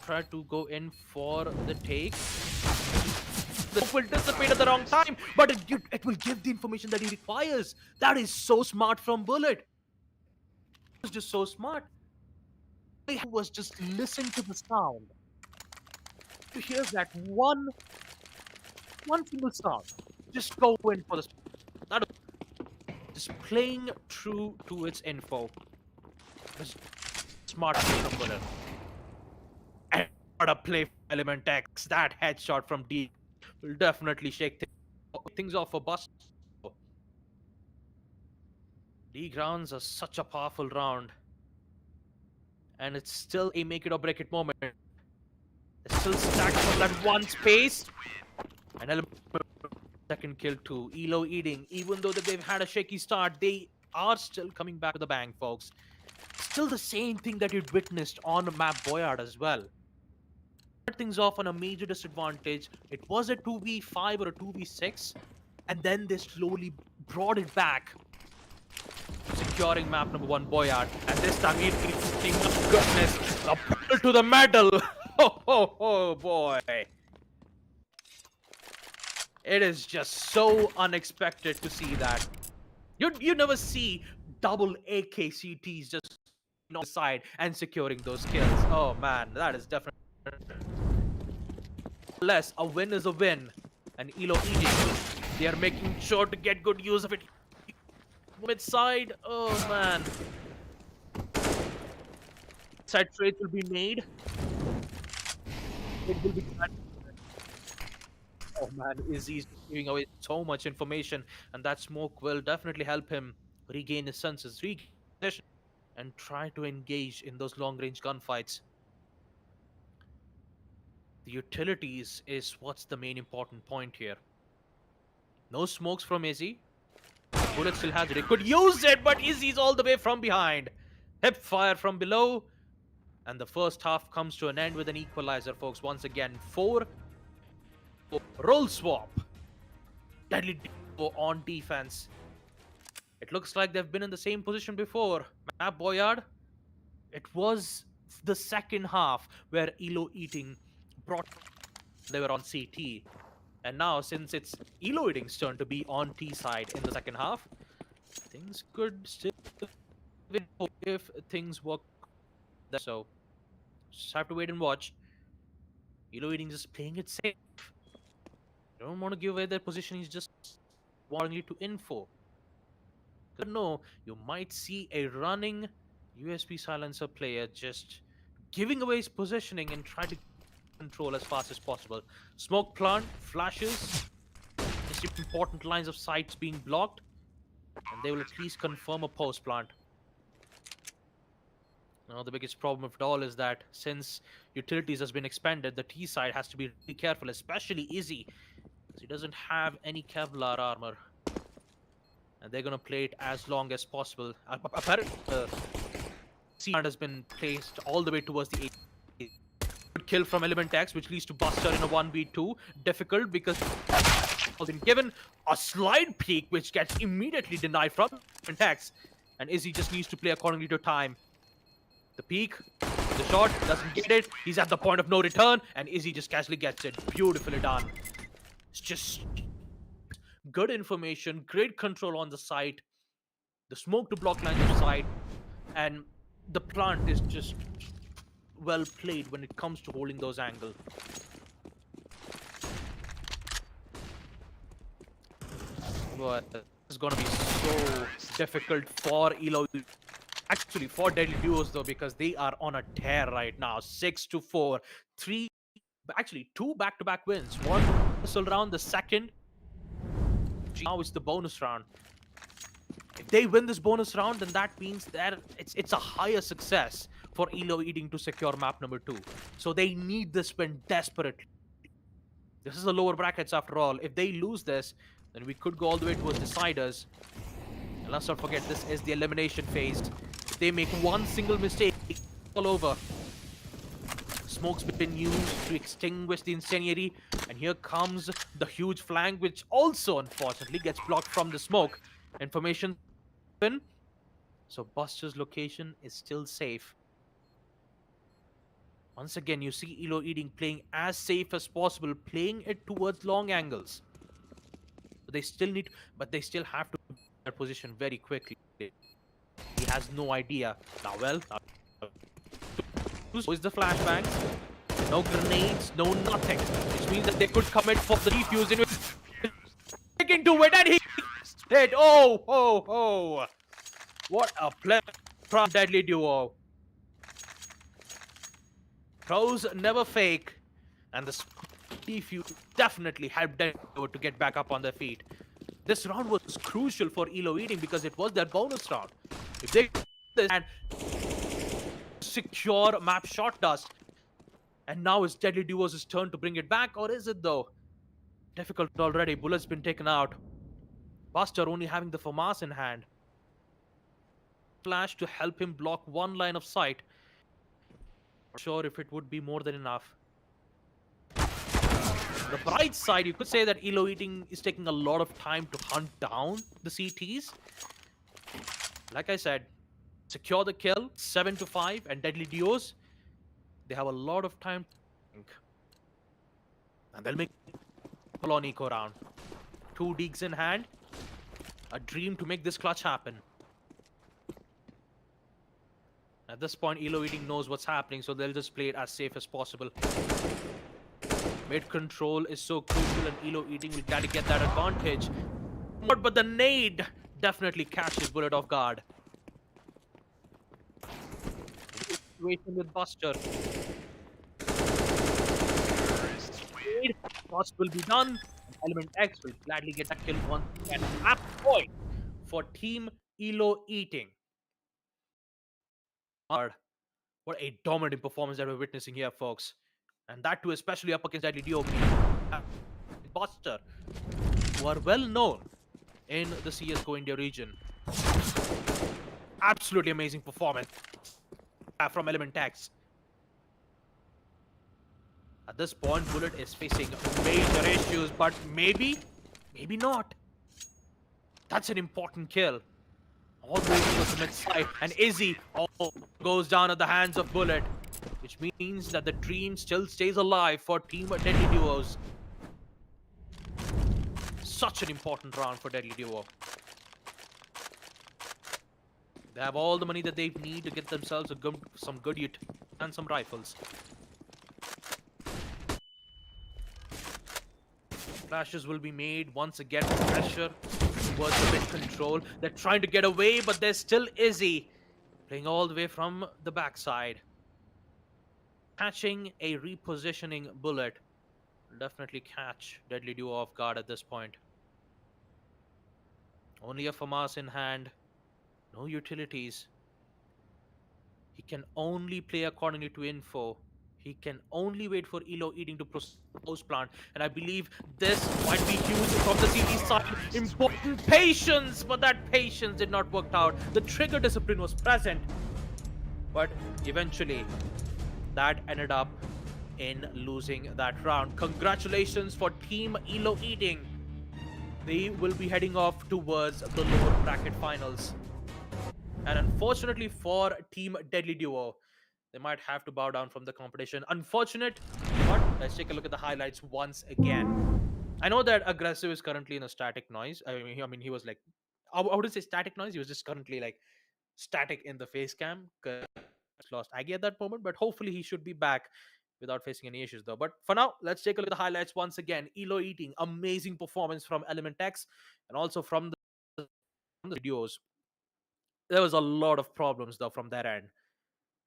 try to go in for the take. The smoke will dissipate at the wrong time, but it will give the information that he requires. That is so smart from Bullet. It was just so smart. All he had was just listen to the sound. To hear that one single sound. Just go in for the. That just playing true to its info. Smart play from Bullet. And what a play from Element X. That headshot from D will definitely shake things off for Buster. D grounds are such a powerful round. And it's still a make it or break it moment. They're still stacked from that one space. And Element second kill too. Elo Eating, even though they've had a shaky start, they are still coming back to the bang, folks. Still the same thing that you'd witnessed on map Boyard as well. Things off on a major disadvantage. It was a 2v5 or a 2v6, and then they slowly brought it back, securing map number 1 Boyard. And this time, my goodness, a pedal to the metal. Oh boy. It is just so unexpected to see that. You never see double AKCTs just on the side and securing those kills. Oh man, that is definitely less. A win is a win. And Elo eating, they are making sure to get good use of it. Mid side, oh man. Side trades will be made. It will be. Oh man, Izzy's giving away so much information, and that smoke will definitely help him regain his senses, regain possession, and try to engage in those long-range gunfights. The utilities is what's the main important point here. No smokes from Izzy. Bullet still has it. He could use it, but Izzy's all the way from behind. Hip fire from below. And the first half comes to an end with an equalizer, folks. Once again, 4 roll swap. Deadly on defense. It looks like they've been in the same position before. Map Boyard. It was the second half where Elo Eating brought. They were on CT. And now, since it's Elo Eating's turn to be on T side in the second half, things could still if things work. So, just have to wait and watch. Elo Eating just playing it safe. They don't want to give away their position. He's just wanting you to info. No, you might see a running USB silencer player just giving away his positioning and try to control as fast as possible. Smoke plant, flashes, just important lines of sights being blocked, and they will at least confirm a post plant. Now, the biggest problem of it all is that since utilities has been expanded, the T side has to be really careful, especially Izzy, because he doesn't have any Kevlar armor. And they're going to play it as long as possible. Apparently, C has been placed all the way towards the A. Good kill from Element X, which leads to Buster in a 1v2. Difficult because has been given a slide peek, which gets immediately denied from Element X. And Izzy just needs to play accordingly to time. The peek, the shot, doesn't get it. He's at the point of no return, and Izzy just casually gets it. Beautifully done. It's just good information, great control on the site, the smoke to block lines of sight, and the plant is just well played when it comes to holding those angles. But it's gonna be so difficult for Elo. Actually, for Deadly Duos though, because they are on a tear right now. 6-4, 2 back-to-back wins. One whistle round, the second. Now it's the bonus round. If they win this bonus round, then that means that it's a higher success for Elo Eating to secure map number 2. So they need this win desperately. This is the lower brackets after all. If they lose this, then we could go all the way towards deciders. And let's not forget, this is the elimination phase. If they make one single mistake, it's all over. Smoke's been used to extinguish the incendiary, and here comes the huge flank, which also unfortunately gets blocked from the smoke. Information, so Buster's location is still safe. Once again, you see Elo Eating playing as safe as possible, playing it towards long angles. But they still have to their position very quickly. He has no idea. Now, well, who is the flashbangs? No grenades, no nothing. Which means that they could commit for the defuse into it, and he hit. Oh! What a play from Deadly Duo. Pros never fake, and the defuse definitely helped Deadly Duo to get back up on their feet. This round was crucial for Elo Eating because it was their bonus round. If they this and secure map shot dust, and now it's Deadly Duo's turn to bring it back, or is it though? Difficult already. Bullet's been taken out. Buster only having the FAMAS in hand. Flash to help him block one line of sight. Not sure if it would be more than enough. On the bright side, you could say that Elo Eating is taking a lot of time to hunt down the CTs. Like I said, secure the kill, 7-5, and Deadly Duos, they have a lot of time to think. And they'll make a on eco round. 2 digs in hand. A dream to make this clutch happen. Now At this point, Elo Eating knows what's happening, so they'll just play it as safe as possible. Mid control is so crucial, and Elo Eating will try to get that advantage. But the nade definitely catches Bullet off guard. Situation with Buster. Nade, toss will be done, and Element X will gladly get a kill once again. Half point for Team Elo Eating. What a dominant performance that we're witnessing here, folks. And that too, especially up against Deadly DOP. Buster, who are well known in the CSGO India region. Absolutely amazing performance from Element X. At this point, Bullet is facing major issues, but maybe not. That's an important kill. All the way to the mid side, and Izzy goes down at the hands of Bullet, which means that the dream still stays alive for Team Deadly Duos. Such an important round for Deadly Duo. They have all the money that they need to get themselves some good ute and some rifles. Flashes will be made once again. Pressure towards the mid control. They're trying to get away, but there's still Izzy playing all the way from the backside. Catching a repositioning Bullet will definitely catch Deadly Duo off guard at this point. Only a FAMAS in hand, no utilities. He can only play accordingly to info. He can only wait for Elo Eating to proceed house plant. And I believe this might be huge from the CT side. Important patience, but that patience did not work out. The trigger discipline was present. But eventually, that ended up in losing that round. Congratulations for Team Elo Eating. They will be heading off towards the lower bracket finals. And unfortunately for Team Deadly Duo, they might have to bow down from the competition. Unfortunate, but let's take a look at the highlights once again. I know that Aggressive is currently in a static noise. I mean, he was like, I wouldn't say static noise. He was just currently like static in the face cam because lost Aggie at that moment. But hopefully he should be back without facing any issues though. But for now, let's take a look at the highlights once again. Elo Eating, amazing performance from Element X and also from the duos. There was a lot of problems though from their end.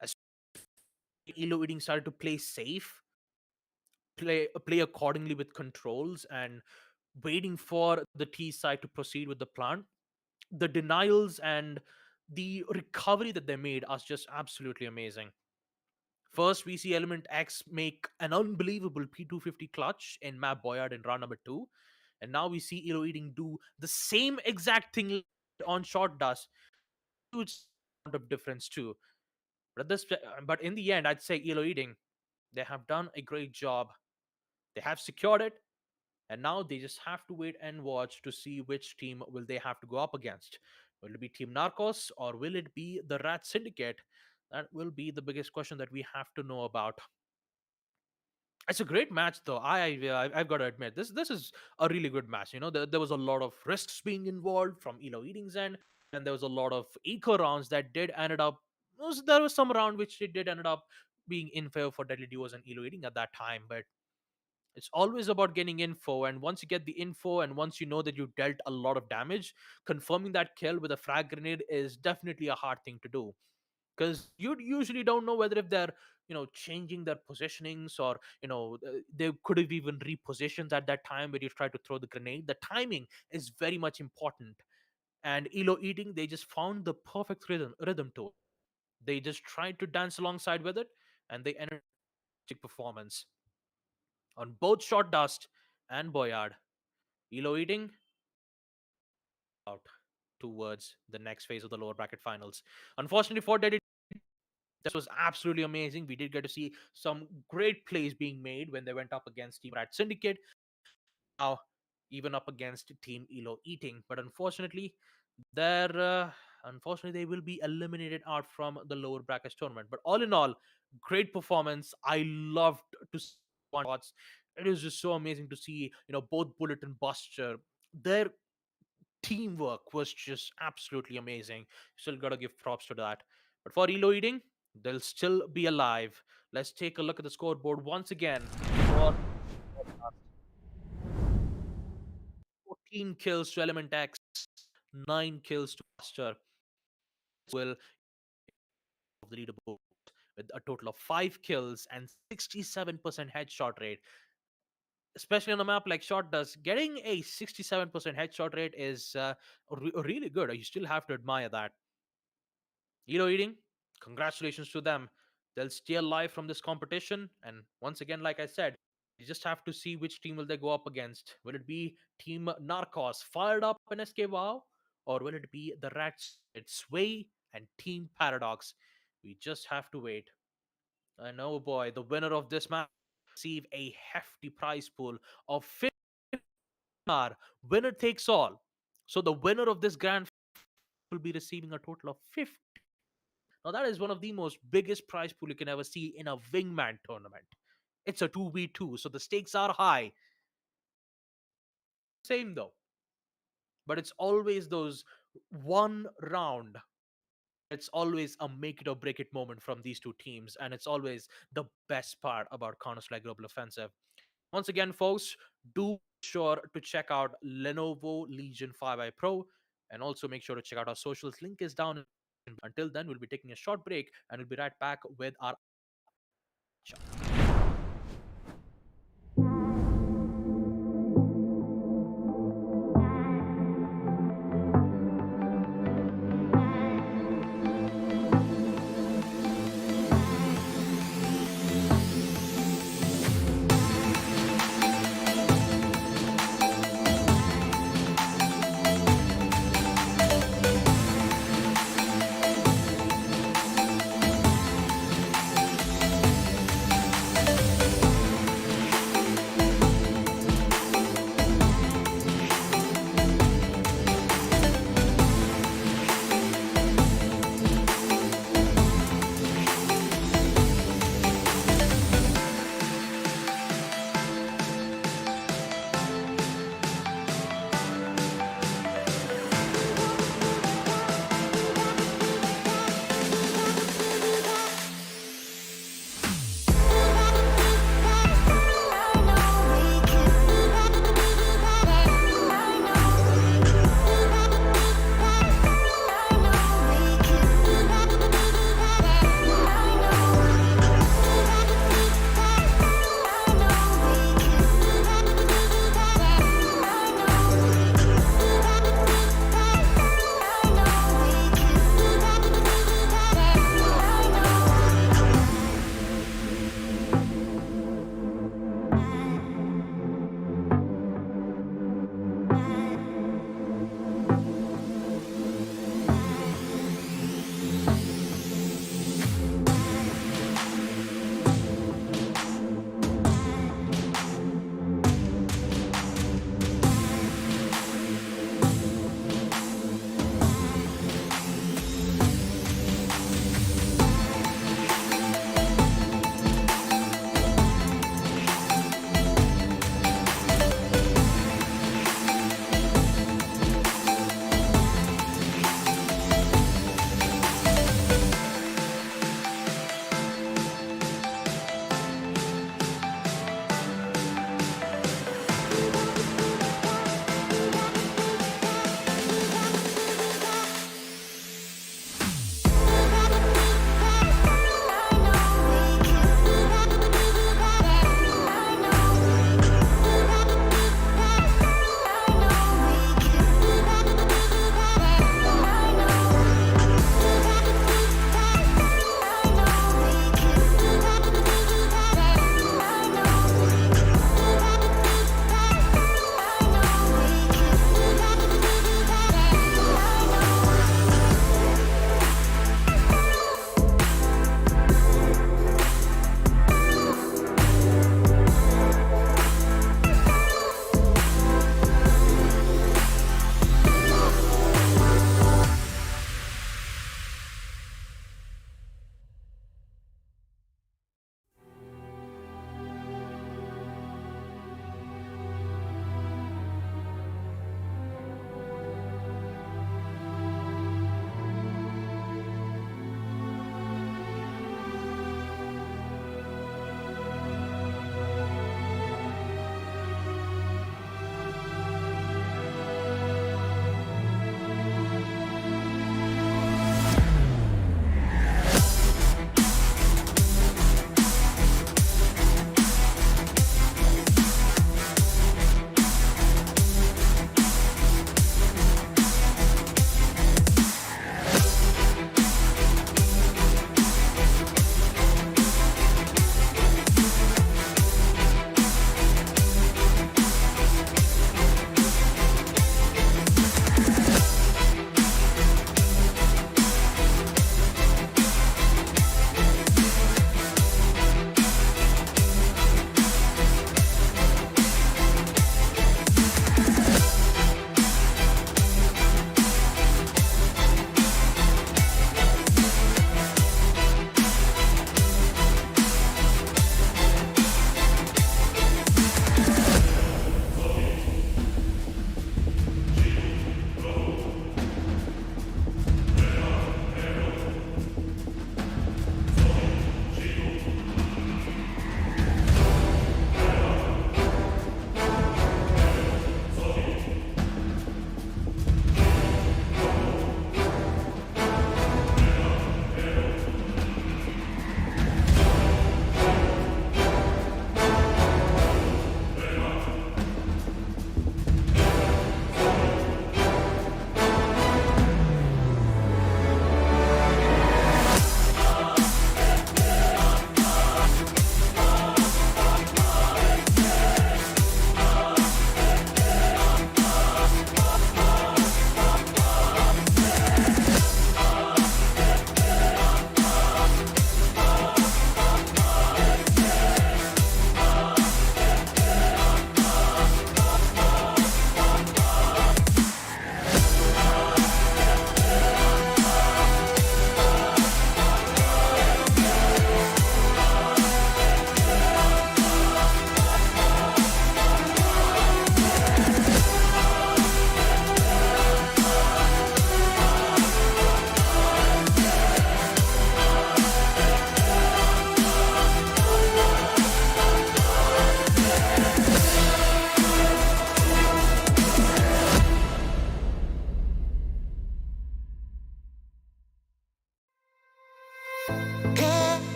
As Elo Eating started to play safe, play accordingly with controls, and waiting for the T side to proceed with the plant. The denials and the recovery that they made are just absolutely amazing. First, we see Element X make an unbelievable P250 clutch in Map Boyard in round number 2. And now we see Elo Eating do the same exact thing on Short Dust. Huge amount of difference too. But in the end, I'd say Elo Eating, they have done a great job. They have secured it, and now they just have to wait and watch to see which team will they have to go up against. Will it be Team Narcos or will it be the Rat Syndicate? That will be the biggest question that we have to know about. It's a great match, though. I've got to admit this is a really good match. You know, there was a lot of risks being involved from Elo Eating's end, and there was a lot of eco rounds that did ended up. There was some round which it did ended up being in favor for Deadly Duos and Elo Eating at that time, but it's always about getting info, and once you get the info and once you know that you dealt a lot of damage, confirming that kill with a frag grenade is definitely a hard thing to do because you usually don't know whether if they're changing their positionings or they could have even repositioned at that time where you try to throw the grenade. The timing is very much important, and Elo Eating, they just found the perfect rhythm to it. They just tried to dance alongside with it, and they ended performance on both Short Dust and Boyard. Elo Eating out towards the next phase of the lower bracket finals. Unfortunately for Dead, this was absolutely amazing. We did get to see some great plays being made when they went up against Team Rat Syndicate. Now, even up against Team Elo Eating. But they're unfortunately they will be eliminated out from the lower bracket tournament. But all in all, great performance. I loved to see one shots. It is just so amazing to see both Bullet and Buster. Their teamwork was just absolutely amazing. Still gotta give props to that. But for Elo Eating, They'll still be alive. Let's take a look at the scoreboard once again. For 14 kills to Element X, 9 kills to Master. Will of the leaderboard with a total of 5 kills and 67% headshot rate. Especially on a map like Shot does, getting a 67% headshot rate is really good. You still have to admire that. Eating, congratulations to them. They'll stay alive from this competition. And once again, like I said, you just have to see which team will they go up against. Will it be Team Narcos fired up in SK WoW? Or will it be the Rats, Sway, and Team Paradox? We just have to wait. I know, boy, the winner of this match will receive a hefty prize pool of 50. Winner takes all. So the winner of this grand will be receiving a total of 50. Now that is one of the most biggest prize pool you can ever see in a wingman tournament. It's a 2v2, so the stakes are high. Same though, but it's always those one round. It's always a make it or break it moment from these two teams, and it's always the best part about Counter-Strike Global Offensive. Once again, folks, do make sure to check out Lenovo Legion 5i Pro, and also make sure to check out our socials. Link is down. Until then, we'll be taking a short break, and we'll be right back with our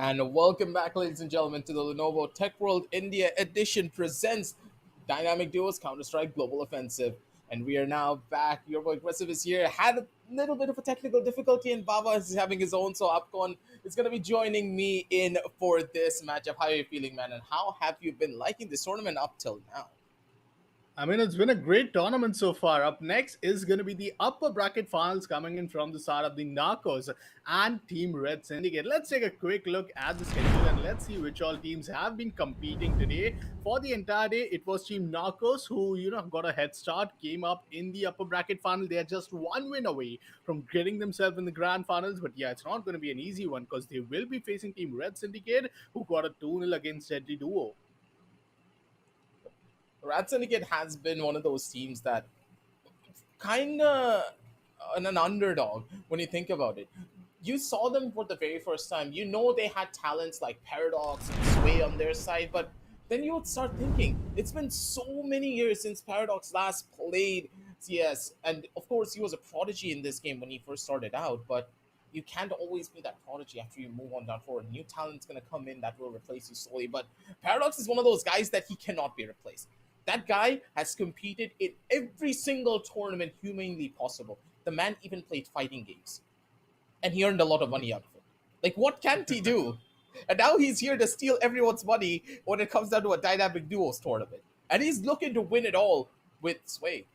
And welcome back, ladies and gentlemen, to the Lenovo Tech World India Edition presents Dynamic Duos Counter-Strike Global Offensive. And we are now back. Your boy Aggressive is here. Had a little bit of a technical difficulty, and Baba is having his own, so Upcon is going to be joining me in for this matchup. How are you feeling, man? And how have you been liking this tournament up till now? I mean, it's been a great tournament so far. Up next is going to be the upper bracket finals coming in from the side of the Narcos and Team Red Syndicate. Let's take a quick look at the schedule and let's see which all teams have been competing today. For the entire day, it was Team Narcos who, got a head start, came up in the upper bracket final. They are just one win away from getting themselves in the grand finals. But yeah, it's not going to be an easy one because they will be facing Team Red Syndicate who got a 2-0 against Deadly Duo. Rat Syndicate has been one of those teams that kind of an underdog when you think about it. You saw them for the very first time. You know they had talents like Paradox and Sway on their side, but then you would start thinking it's been so many years since Paradox last played CS, and of course he was a prodigy in this game when he first started out, but you can't always be that prodigy after you move on down forward. New talent's gonna come in that will replace you slowly, but Paradox is one of those guys that he cannot be replaced. That guy has competed in every single tournament humanly possible. The man even played fighting games, and he earned a lot of money out of it. Like, what can't he do? And now he's here to steal everyone's money when it comes down to a dynamic duos tournament. And he's looking to win it all with Sway.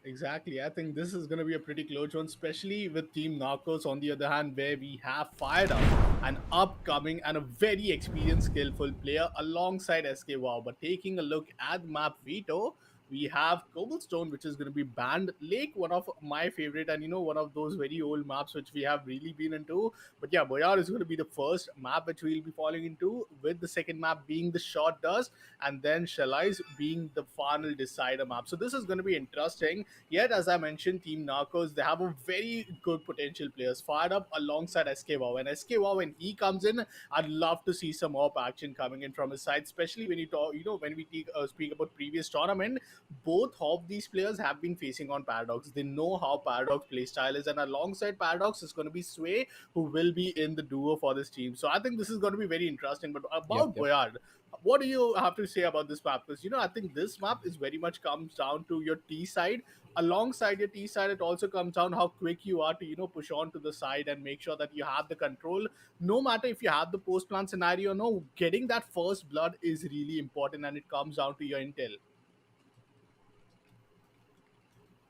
Exactly. I think this is going to be a pretty close one, especially with Team Narcos on the other hand, where we have fired up an upcoming and a very experienced, skillful player alongside SK Wow. But taking a look at the map Veto, we have Cobblestone, which is going to be banned. Lake, one of my favorite, and one of those very old maps which we have really been into. But yeah, Boyar is going to be the first map which we'll be falling into, with the second map being the Short Dust, and then Shalais being the final decider map. So this is going to be interesting. Yet, as I mentioned, Team Narcos, they have a very good potential players fired up alongside SK Wow. And SK Wow, when he comes in, I'd love to see some more action coming in from his side, especially when you talk, when we speak about previous tournament. Both of these players have been facing on Paradox. They know how Paradox playstyle is, and alongside Paradox is going to be Sway, who will be in the duo for this team. So I think this is going to be very interesting. But Yep, about yep. Boyard, what do you have to say about this map? Because I think this map is very much comes down to your T side. Alongside your T side, it also comes down how quick you are to push on to the side and make sure that you have the control. No matter if you have the post plant scenario or no, getting that first blood is really important, and it comes down to your intel.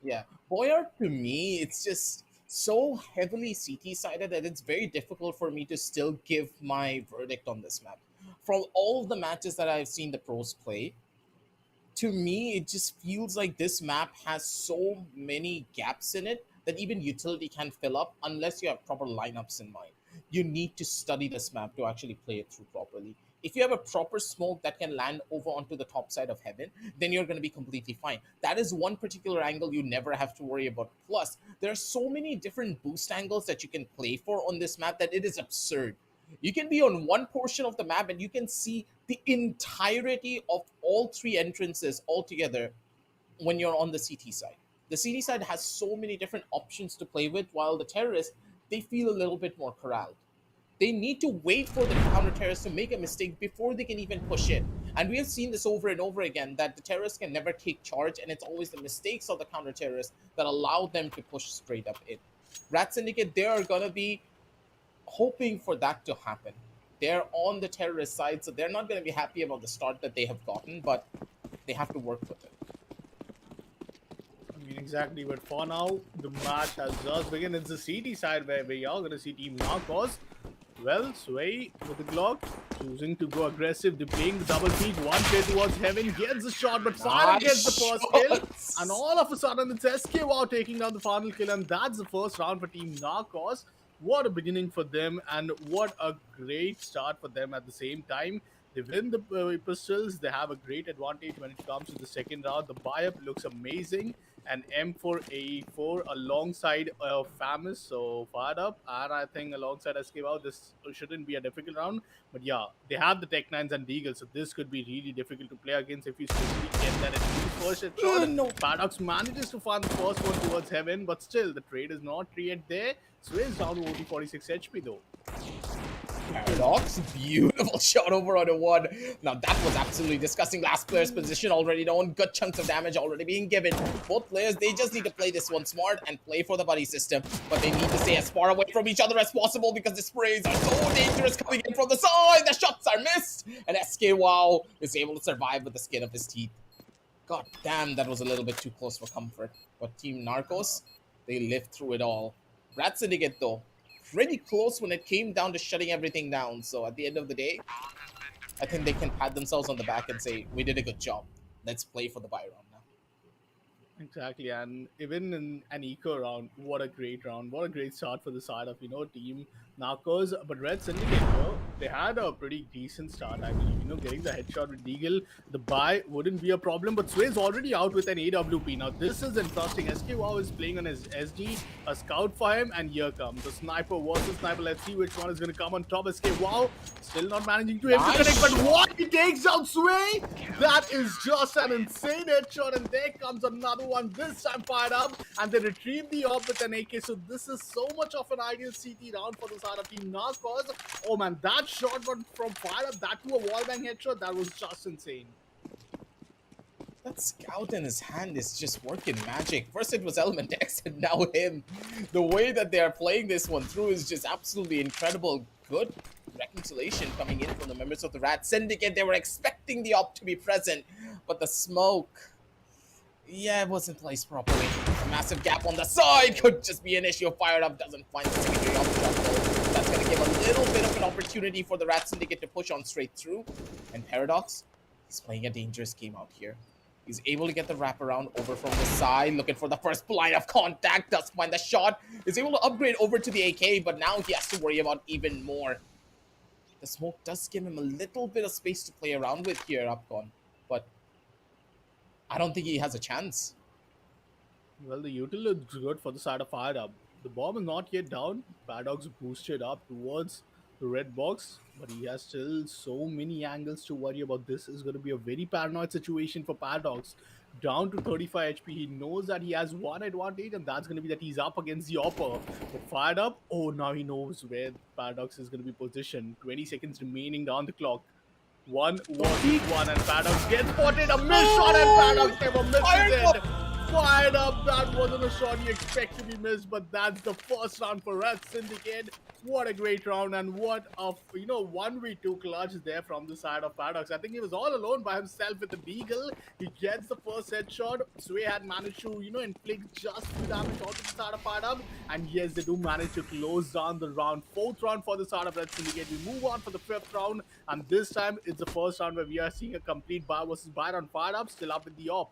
Yeah. Boyard, to me, it's just so heavily CT sided that it's very difficult for me to still give my verdict on this map. From all of the matches that I've seen the pros play, to me, it just feels like this map has so many gaps in it that even utility can't fill up unless you have proper lineups in mind. You need to study this map to actually play it through properly. If you have a proper smoke that can land over onto the top side of heaven, then you're going to be completely fine. That is one particular angle you never have to worry about. Plus, there are so many different boost angles that you can play for on this map that it is absurd. You can be on one portion of the map and you can see the entirety of all three entrances altogether when you're on the CT side. The CT side has so many different options to play with, while the terrorists, they feel a little bit more corralled. They need to wait for the counter terrorists to make a mistake before they can even push in. And we have seen this over and over again that the terrorists can never take charge, and it's always the mistakes of the counter terrorists that allow them to push straight up in. Rat Syndicate, they are gonna be hoping for that to happen. They're on the terrorist side, so they're not going to be happy about the start that they have gotten, but they have to work with it. I mean, exactly. But for now, the match has just begun. It's the CT side where we are going to see Team Narcos. Well, Sway with the Glock, choosing to go aggressive. They're playing the double peak. One player towards heaven, gets the shot, but fire gets the first kill. Shots! And all of a sudden, it's SK Wow taking down the final kill. And that's the first round for Team Narcos. What a beginning for them, and what a great start for them at the same time. They win the pistols. They have a great advantage when it comes to the second round. The buy-up looks amazing. And M4A4 alongside Famous, so fired up. And I think alongside SK Wow, this shouldn't be a difficult round. But yeah, they have the Tech 9s and Deagles, so this could be really difficult to play against if you simply get that at least first shot. No. Paradox manages to find the first one towards heaven, but still, the trade is not yet there. Sways down to only 46 HP though. Paradox, beautiful shot over on the one. Now that was absolutely disgusting. Last player's position already known. Good chunks of damage already being given. Both players, they just need to play this one smart and play for the buddy system. But they need to stay as far away from each other as possible because the sprays are so dangerous coming in from the side. The shots are missed. And SK is able to survive with the skin of his teeth. God damn, that was a little bit too close for comfort. But Team Narcos, they lived through it all. Rat Syndicate, though, pretty close when it came down to shutting everything down. So at the end of the day, I think they can pat themselves on the back and say, we did a good job. Let's play for the buy round now. Exactly, and even in an eco round, what a great round! What a great start for the side of Team Narcos. But Red Syndicate, they had a pretty decent start. I believe getting the headshot with Deagle, the buy wouldn't be a problem. But Sway's already out with an AWP. Now this is interesting. SKWow is playing on his SG, a scout for him, and here comes the sniper versus sniper. Let's see which one is going to come on top. SKWow still not managing to hit the connect, but what, he takes out Sway. That is just an insane headshot, and there comes another one, this time fired up, and they retrieve the op with an AK. So this is so much of an ideal CT round for the side of Team Narcos. Oh man, that shot from fire up, that to a wallbang headshot, that was just insane. That scout in his hand is just working magic. First it was Element X and now him. The way that they are playing this one through is just absolutely incredible. Good reconciliation coming in from the members of the Rat Syndicate. They were expecting the op to be present, but the smoke, yeah, it wasn't placed properly. A massive gap on the side could just be an issue. Fired up doesn't find the secondary option. That's going to give a little bit of an opportunity for the Rat Syndicate to push on straight through. And Paradox, he's playing a dangerous game out here. He's able to get the wraparound over from the side, looking for the first line of contact, does find the shot, is able to upgrade over to the AK, but now he has to worry about even more. The smoke does give him a little bit of space to play around with here, Upcon, but I don't think he has a chance. Well, the util looks good for the side of Fired Up. The bomb is not yet down. Paradox boosted up towards the red box, but he has still so many angles to worry about. This is going to be a very paranoid situation for Paradox. Down to 35 HP, he knows that he has one advantage, and that's going to be that he's up against the Opper. But Fired Up, oh, now he knows where Paradox is going to be positioned. 20 seconds remaining down the clock. One versus one, and Paradox gets spotted. A miss shot, and Paradox never misses it. Fired up, that wasn't a shot you expect to be missed, but that's the first round for Red Syndicate. What a great round, and what a 1v2 clutch there from the side of Paradox. I think he was all alone by himself with the Deagle. He gets the first headshot. Sway had managed to inflict just the damage onto the side of Paradox, and yes, they do manage to close down the round. Fourth round for the side of Red Syndicate. We move on for the fifth round, and this time it's the first round where we are seeing a complete buy versus buy on Fired Up, still up with the op.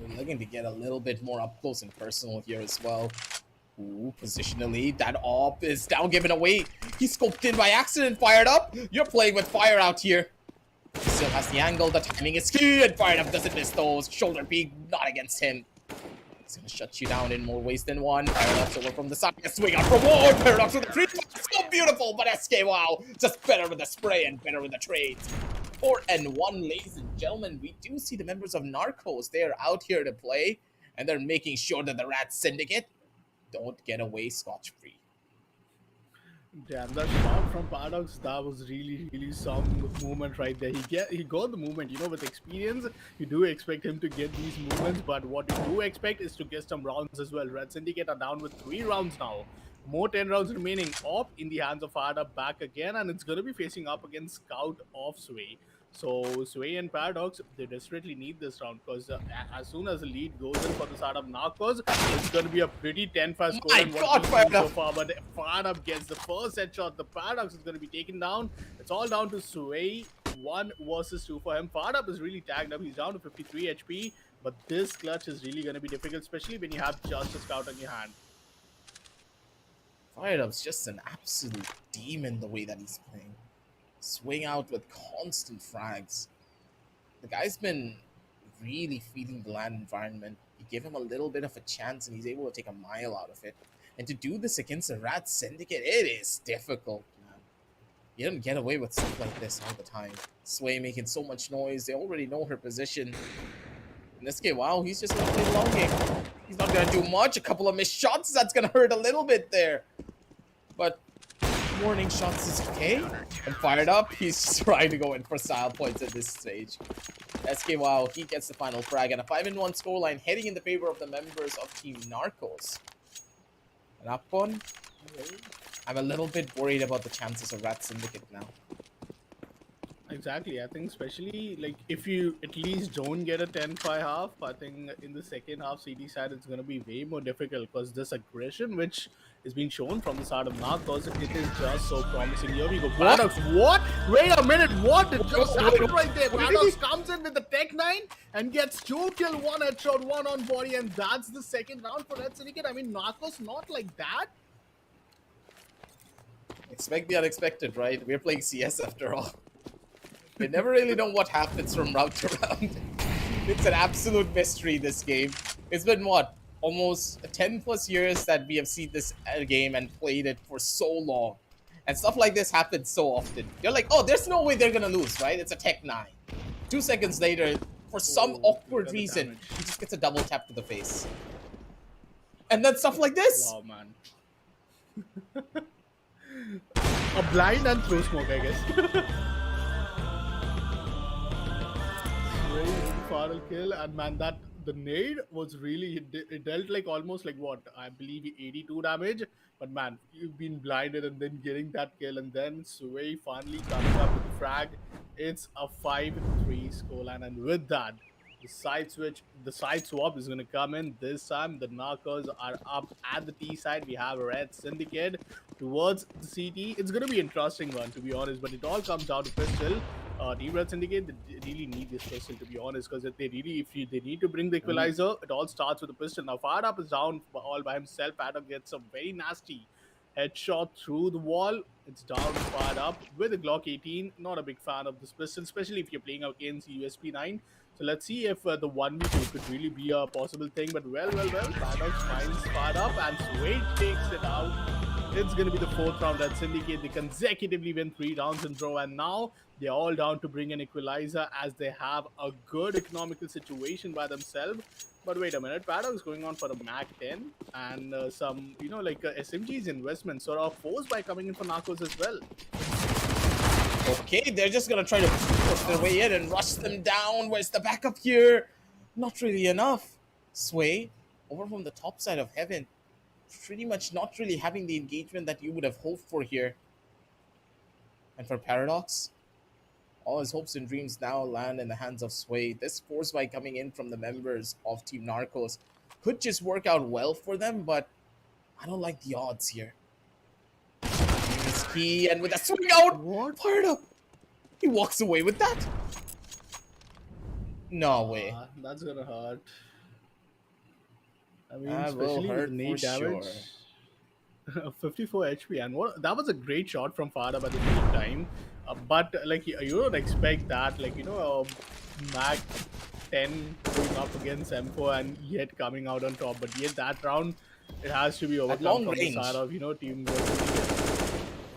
We're looking to get a little bit more up close and personal here as well. Ooh, positionally, that op is now given away. He scoped in by accident, Fired Up. You're playing with fire out here. He still has the angle, the timing is key, and Fired Up doesn't miss those. Shoulder peek, not against him. He's gonna shut you down in more ways than one. Paradox over from the side, swing out from one. Paradox with the 3, so beautiful, but SKWow just better with the spray and better with the trades. 4-1, ladies and gentlemen. We do see the members of Narcos. They are out here to play, and they're making sure that the Rat Syndicate don't get away scotch-free. Damn, that shot from Paradox, that was really some movement right there. He got the movement, with experience, you do expect him to get these movements, but what you do expect is to get some rounds as well. Red Syndicate are down with 3 rounds now. More 10 rounds remaining. Op in the hands of Fired Up back again, and it's going to be facing up against Scout of Sway. So Sway and Paradox, they desperately need this round, because as soon as the lead goes in for the side of Narcos, it's going to be a pretty 10-5 score. My God, Fired Up! So far, but Fired Up gets the first headshot. The Paradox is going to be taken down. It's all down to Sway. 1 versus 2 for him. Fired Up is really tagged up. He's down to 53 HP, but this clutch is really going to be difficult, especially when you have just a Scout on your hand. Fired Up's just an absolute demon the way that he's playing. Swing out with constant frags. The guy's been really feeding the LAN environment. You give him a little bit of a chance and he's able to take a mile out of it. And to do this against a Rat Syndicate, it is difficult, man. You don't get away with stuff like this all the time. Sway making so much noise. They already know her position. In this game, wow, he's just going to play the long game. He's not going to do much. A couple of missed shots, that's going to hurt a little bit there. But warning shots is okay. And fired up, he's trying to go in for style points at this stage. SK Wow, he gets the final frag and a 5-1 scoreline heading in the favor of the members of Team Narcos. And up on, I'm a little bit worried about the chances of Rat Syndicate now. Exactly. I think especially like if you at least don't get a 10-5 half, I think in the second half CD side it's gonna be way more difficult because this aggression which is being shown from the side of Narcos, it is just so promising. Here we go. What? Paradox, what? Wait a minute, what did just Wait, happened right there? what did Paradox he- comes in with the Tech 9 and gets 2 kill, 1 headshot, 1 on body, and that's the second round for Red Syndicate. I mean, Narcos not like that. Expect the unexpected, right? We're playing CS after all. We never really know what happens from round to round. It's an absolute mystery, this game. It's been, what, almost 10 plus years that we have seen this game and played it for so long. And stuff like this happens so often. You're like, oh, there's no way they're gonna lose, right? It's a Tech 9. 2 seconds later, for some awkward reason, damage. he just gets a double tap to the face. And then stuff like this. Wow, man. A blind and throw smoke, I guess. Very final kill, and man, that the nade was really it dealt like almost like what I believe 82 damage. But man, you've been blinded and then getting that kill, and then Sway finally comes up with the frag. It's a 5-3 scoreline, and with that, the side swap is gonna come in this time. The Narcos are up at the T side. We have a Red Syndicate towards the CT. It's gonna be an interesting one, to be honest, but it all comes down to pistol. Team Red Syndicate, they really need this pistol, to be honest, because if they really, they need to bring the equalizer, it all starts with the pistol. Now, Fired Up is down all by himself. Adam gets a very nasty headshot through the wall. It's down, Fired Up with a Glock 18. Not a big fan of this pistol, especially if you're playing against USP 9. So let's see if the 1v2 could really be a possible thing. But well, Paradox finds Fired Up and Sway takes it out. It's going to be the 4th round at Syndicate. They consecutively win 3 rounds in a row, and now they're all down to bring an equalizer as they have a good economical situation by themselves. But wait a minute, Paradox going on for a Mac 10 and some, like SMG's investment sort of forced by coming in for Narcos as well. Okay, they're just gonna try to push their way in and rush them down. Where's the backup here? Not really enough. Sway, over from the top side of heaven. Pretty much not really having the engagement that you would have hoped for here. And for Paradox, all his hopes and dreams now land in the hands of Sway. This force by coming in from the members of Team Narcos could just work out well for them, but I don't like the odds here. He's key, and with a swing out, What? Fired Up. He walks away with that. No way. That's gonna hurt. I mean, That will especially hurt with nade for damage. sure. 54 HP, and that was a great shot from Fired Up at the same time. But like you don't expect that, like Mac 10 going up against M4 and yet coming out on top. But yet that round, it has to be overcome long from range. the side of Team versus.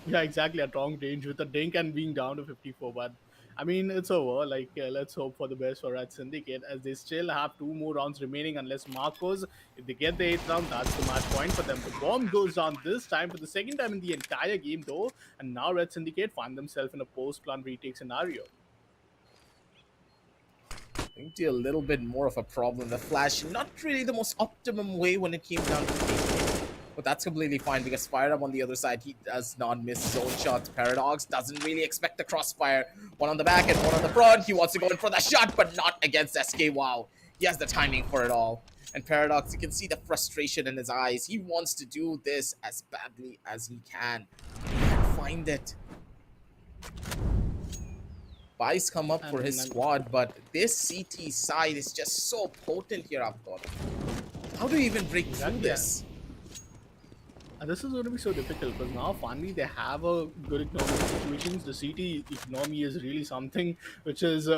Yeah, exactly, at long range with a dink and being down to 54. But I mean, it's over. Like, let's hope for the best for Red Syndicate as they still have 2 more rounds remaining. Unless Marcos, if they get the 8th round, that's the match point for them. The bomb goes down this time for the second time in the entire game, though. And now Red Syndicate find themselves in a post-plan retake scenario. I think a little bit more of a problem. The flash, not really the most optimum way when it came down to the game. But that's completely fine because Fired Up on the other side, he does not miss his own shots. Paradox doesn't really expect the crossfire. One on the back and one on the front. He wants to go in for the shot, but not against SK. Wow. He has the timing for it all. And Paradox, you can see the frustration in his eyes. He wants to do this as badly as he can. He can't find it. Buys come up for his squad, but this CT side is just so potent here, Abdul. How do you even break through this? And this is going to be so difficult because now finally they have a good economic situations. The CT economy is really something which is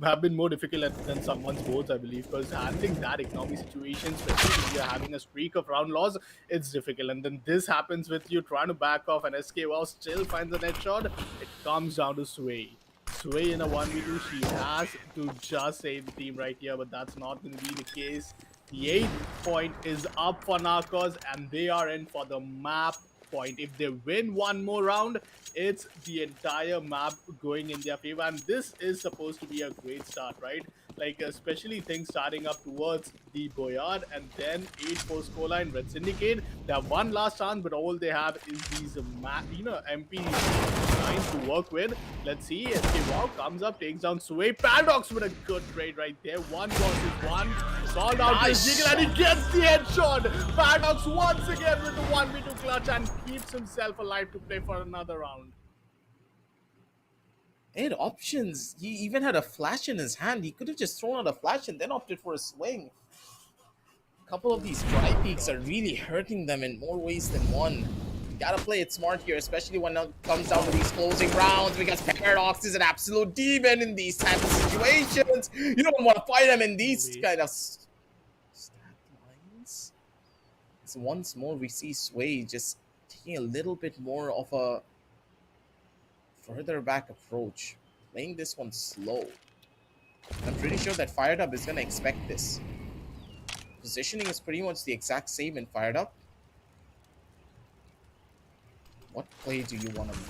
have been more difficult than someone's boards, I believe, because handling that economy situation, especially if you're having a streak of round loss, it's difficult. And then this happens with you trying to back off, and SK Wow still finds a net shot. It comes down to Sway. Sway in a 1v2, she has to just save the team right here, but that's not going to be the case. The 8th point is up for Narcos, and they are in for the map point. If they win one more round, it's the entire map going in their favor. And this is supposed to be a great start, right? Like, especially things starting up towards the Boyard and then 8-4 scoreline, Red Syndicate. They have one last chance, but all they have is these, MP9s to work with. Let's see. SK Wow comes up, takes down Sway. Paradox with a good trade right there. One versus one. Called out to Jiggle and he gets the headshot. Paradox once again with the 1v2 clutch and keeps himself alive to play for another round. They had options. He even had a flash in his hand. He could have just thrown out a flash and then opted for a swing. A couple of these dry peaks are really hurting them in more ways than one. You gotta play it smart here, especially when it comes down to these closing rounds, because Paradox is an absolute demon in these types of situations. You don't want to fight him in these kind of stat lines. So once more, we see Sway just taking a little bit more of a further back approach, playing this one slow. I'm pretty sure that Fired Up is going to expect this. Positioning is pretty much the exact same in Fired Up. What play do you want to make?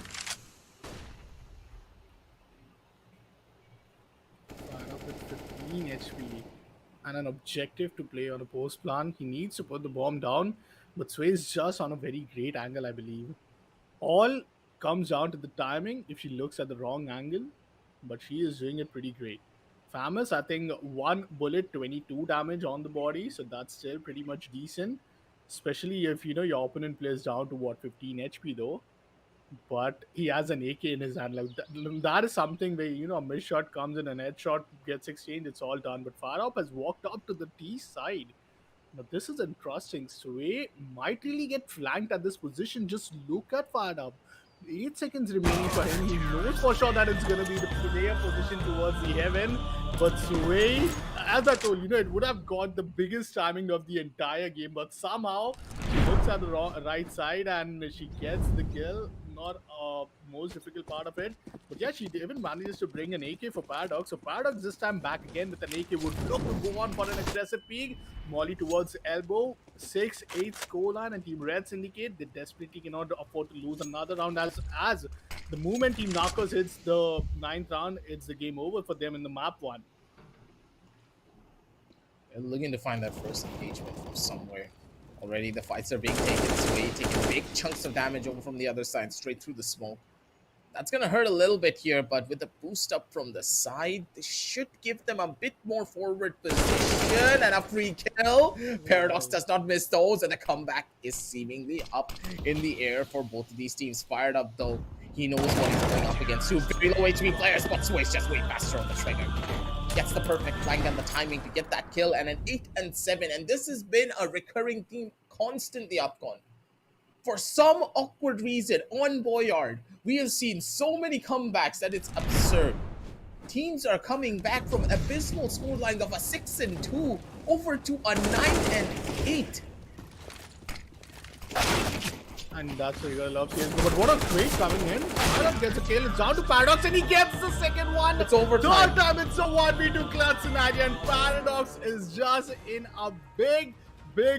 Fired Up with 15 HP and an objective to play on a post plan. He needs to put the bomb down, but Sway is just on a very great angle, I believe. All comes down to the timing if she looks at the wrong angle, but she is doing it pretty great. Famous, I think one bullet, 22 damage on the body, so that's still pretty much decent. Especially if your opponent plays down to what 15 HP though. But he has an AK in his hand. Like that is something where a miss shot comes in, an headshot gets exchanged, it's all done. But Farop has walked up to the T side. Now this is interesting. Sway might really get flanked at this position. Just look at Fired Up. 8 seconds remaining for him. He knows for sure that it's going to be the player position towards the heaven. But Sway, as I told you, it would have got the biggest timing of the entire game. But somehow, she looks at the right side and she gets the kill. Not most difficult part of it. But yeah, she even manages to bring an AK for Paradox. So Paradox this time back again with an AK would look to go on for an aggressive peek. Molly towards elbow. 6-8 scoreline, and Team Red Syndicate, they desperately cannot afford to lose another round as the moment Team Narcos hits the 9th round, it's the game over for them in the map one. They're looking to find that first engagement from somewhere. Already the fights are being taken Sway, taking big chunks of damage over from the other side, straight through the smoke. That's going to hurt a little bit here, but with the boost up from the side, this should give them a bit more forward position and a free kill. Paradox does not miss those, and the comeback is seemingly up in the air for both of these teams. Fired Up, though, he knows what he's going up against. Two very low HP players, but Sway's just way faster on the trigger. Gets the perfect flank and the timing to get that kill, and an 8 and 7. And this has been a recurring theme constantly upcon. For some awkward reason, on Boyard, we have seen so many comebacks that it's absurd. Teams are coming back from abysmal scorelines of a 6 and 2 over to a 9 and 8. And that's what you're gonna love CSGO. But what a trade coming in. Paradox gets a kill. It's down to Paradox and he gets the second one. It's overtime. Third time it's a 1v2 clutch scenario, and Paradox is just in a big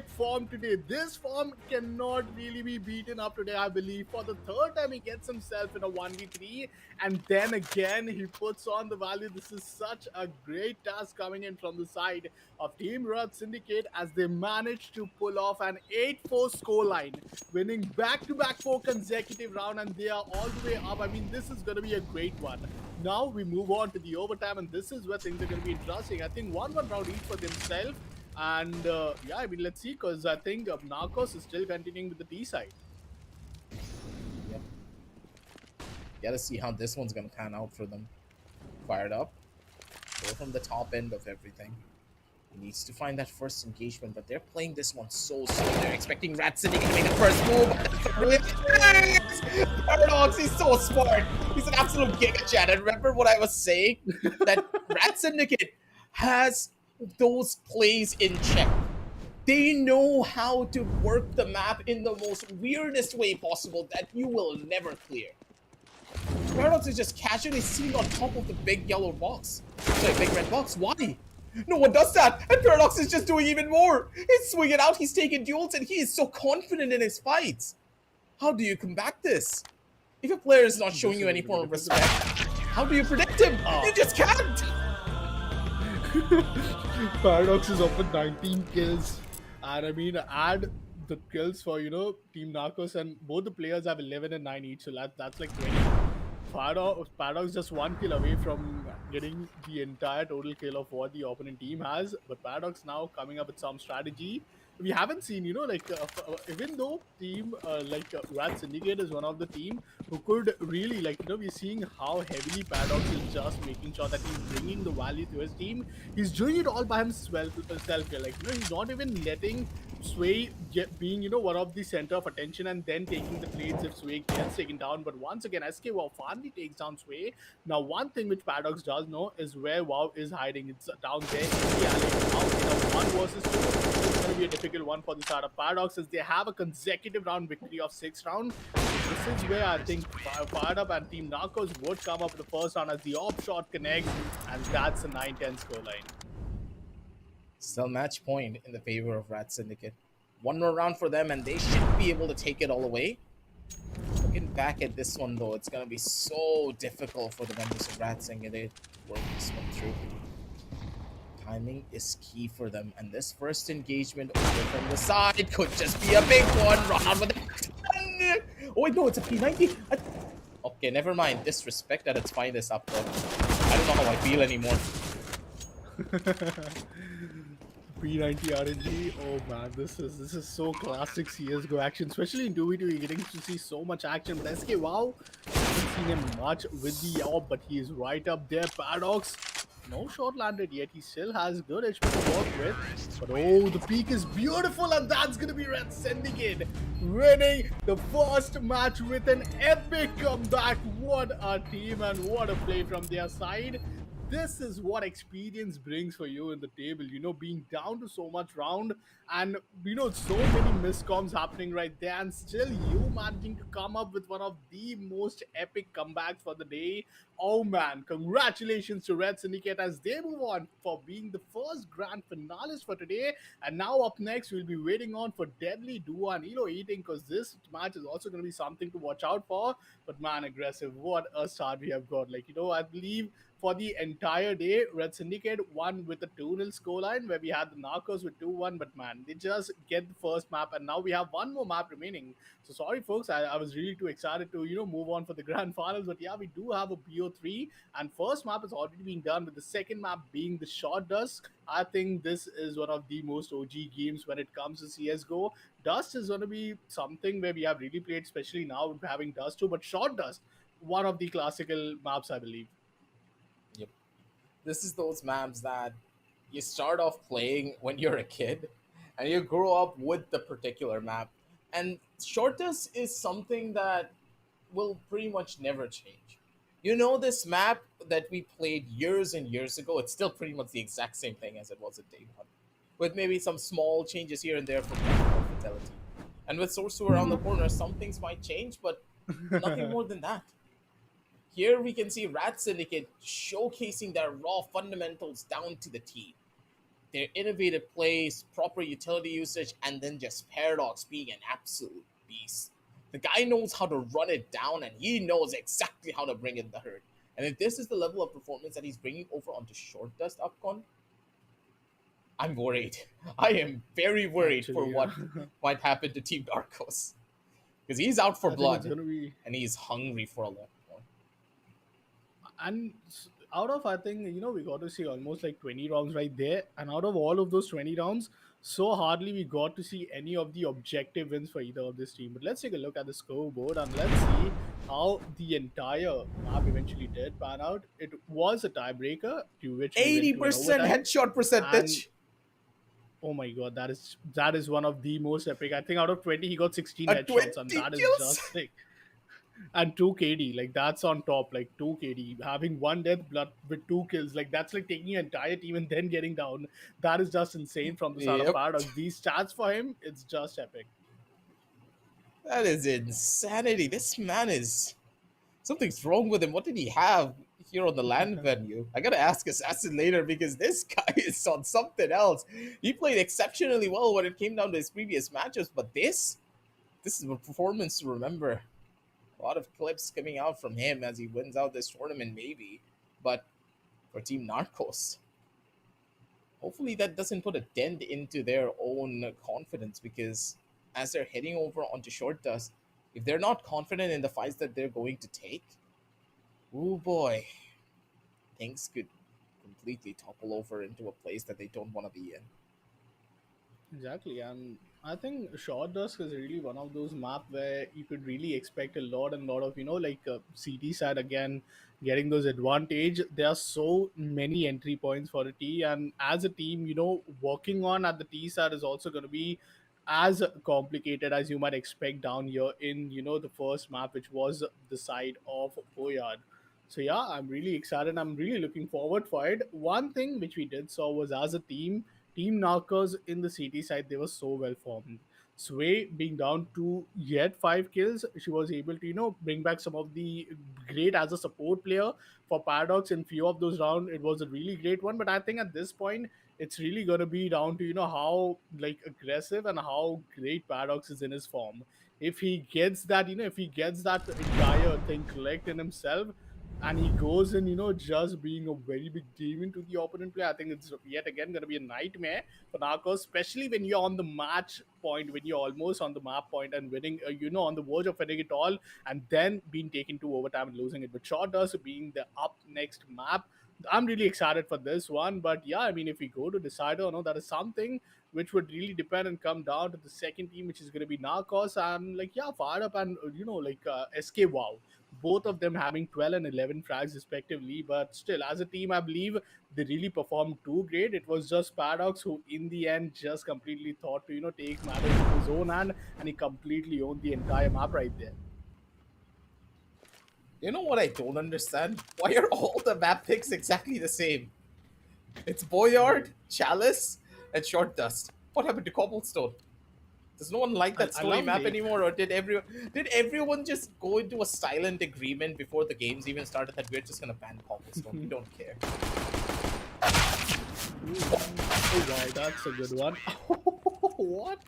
form today. This form cannot really be beaten up today, I believe. For the third time, he gets himself in a 1v3, and then again, he puts on the value. This is such a great task coming in from the side of Team Red Syndicate as they manage to pull off an 8-4 scoreline, winning back-to-back 4 consecutive rounds, and they are all the way up. I mean, this is going to be a great one. Now we move on to the overtime, and this is where things are going to be interesting. I think 1-1 round each for themselves. And yeah, I mean, let's see, because I think Narcos is still continuing with the T side. Yep. Gotta see how this one's gonna pan out for them. Fired Up. Go from the top end of everything. He needs to find that first engagement, but they're playing this one so slow. They're expecting Rat Syndicate to make the first move. Paradox, he's so smart. He's an absolute giga chat. And remember what I was saying? That Rat Syndicate has those plays in check. They know how to work the map in the most weirdest way possible that you will never clear. Paradox is just casually seen on top of the big yellow box. Sorry, big red box. Why? No one does that, and Paradox is just doing even more. He's swinging out, he's taking duels, and he is so confident in his fights. How do you combat this? If a player is not showing This you is any going to be form of difficult. respect, how do you predict him? You Oh. just can't. Paradox is up with 19 kills. And I mean, add the kills for, Team Narcos, and both the players have 11 and 9 each. So that's like 20. Paradox just one kill away from getting the entire total kill of what the opponent team has. But Paradox now coming up with some strategy. We haven't seen, even though team Rat Syndicate is one of the team who could really, we're seeing how heavily Paradox is just making sure that he's bringing the value to his team. He's doing it all by himself here. He's not even letting Sway being, one of the center of attention and then taking the trades if Sway gets taken down. But once again, SK Wow finally takes down Sway. Now, one thing which Paradox does know is where WoW is hiding. It's down there in the alley. Now, in a 1 versus 2, it's going to be a difficult one for the start of Paradox as they have a consecutive round victory of 6 rounds. This is where I think Fired Up and Team Narcos would come up with the first round as the op shot connects, and that's a 9-10 scoreline. Still match point in the favor of Rat Syndicate. One more round for them, and they should be able to take it all away. Looking back at this one, though, it's going to be so difficult for the members of Rat Syndicate to work this one through. Timing is key for them, and this first engagement over from the side could just be a big one. Round with it. Oh, wait, no, it's a P90. Okay, never mind. Disrespect at its finest up there. I don't know how I feel anymore. P90 RNG. Oh man, this is so classic CS:GO action, especially in 2v2. You're getting to see so much action. But SK Wow, haven't seen him much with the AWP, but he is right up there. Paradox, no shot landed yet. He still has good HP to work with. But oh, the peak is beautiful, and that's gonna be Red Syndicate winning the first match with an epic comeback. What a team and what a play from their side. This is what experience brings for you in the table, being down to so much round and so many miscoms happening right there, and still you managing to come up with one of the most epic comebacks for the day. Oh man, congratulations to Red Syndicate as they move on for being the first grand finalist for today. And now up next we'll be waiting on for Deadly Duo and Elo Eating, because this match is also going to be something to watch out for. But man, aggressive, what a start we have got. I believe for the entire day, Red Syndicate won with a 2-0 scoreline where we had the Narcos with 2-1. But man, they just get the first map, and now we have one more map remaining. So sorry, folks, I was really too excited to move on for the grand finals. But yeah, we do have a BO3, and first map is already being done with the second map being the Short Dust. I think this is one of the most OG games when it comes to CS:GO. Dust is going to be something where we have really played, especially now having Dust too. But Short Dust, one of the classical maps, I believe. Yep. This is those maps that you start off playing when you're a kid and you grow up with the particular map. And Shortest is something that will pretty much never change. You know, this map that we played years and years ago, it's still pretty much the exact same thing as it was at day one, with maybe some small changes here and there for practical fidelity. And with Source 2 around the corner, some things might change, but nothing more than that. Here we can see Rat Syndicate showcasing their raw fundamentals down to the T. Their innovative plays, proper utility usage, and then just Paradox being an absolute beast. The guy knows how to run it down, and he knows exactly how to bring in the herd. And if this is the level of performance that he's bringing over onto Short Dust Upcon, I'm worried. I am very worried for Actually, what yeah. might happen to Team Darkos. Because he's out for I think it's blood, gonna be, and he's hungry for a lot more. and out of, I think, we got to see almost like 20 rounds right there, and out of all of those 20 rounds, so hardly we got to see any of the objective wins for either of this team. But let's take a look at the scoreboard and let's see how the entire map eventually did pan out. It was a tiebreaker to which we went to an 80% overtime, headshot and percentage. oh my god, that is one of the most epic. I think out of 20 he got 16 A headshots, and 20 that is kills. just sick. And 2 KD, like that's on top, like 2 KD. Having one death blood with 2 kills, like that's like taking an entire team and then getting down. That is just insane from the start of Yep. Paradox. These stats for him, it's just epic. That is insanity. This man is. Something's wrong with him. What did he have here on the LAN venue? I gotta ask Assassin later because this guy is on something else. He played exceptionally well when it came down to his previous matches, but this? This is a performance to remember. A lot of clips coming out from him as he wins out this tournament, maybe. But for Team Narcos, hopefully that doesn't put a dent into their own confidence because as they're heading over onto short dust, if they're not confident in the fights that they're going to take, oh boy, things could completely topple over into a place that they don't want to be in. Exactly, and I think Short Dusk is really one of those map where you could really expect a lot and lot of CT side again getting those advantage. There are so many entry points for a T, and as a team, working on at the T side is also going to be as complicated as you might expect down here in the first map, which was the side of Boyard. So yeah, I'm really excited. I'm really looking forward for it. One thing which we did saw was as a team, Team Narcos in the CT side, they were so well formed. Sway being down to yet 5 kills, she was able to, bring back some of the great as a support player for Paradox in few of those rounds. It was a really great one. But I think at this point, it's really gonna be down to how like aggressive and how great Paradox is in his form. If he gets that, if he gets that entire thing correct in himself, and he goes in, just being a very big demon to the opponent player. I think it's yet again going to be a nightmare for Narcos, especially when you're on the match point, when you're almost on the map point and winning, on the verge of winning it all, and then being taken to overtime and losing it. But Short does being the up next map. I'm really excited for this one, but yeah, I mean, if we go to decider, that is something which would really depend and come down to the second team, which is going to be Narcos. And like, yeah, fired up and SK Wow, both of them having 12 and 11 frags respectively. But still, as a team, I believe they really performed too great. It was just Paradox who, in the end, just completely thought to take matters into his own hand, and he completely owned the entire map right there. You know what I don't understand? Why are all the map picks exactly the same? It's Boyard, Chalice, and Short Dust. What happened to Cobblestone? Does no one like that I story love map Lake. anymore, or did everyone just go into a silent agreement before the games even started that we're just gonna ban Cobblestone? We don't care. Oh wow, that's a good one. What?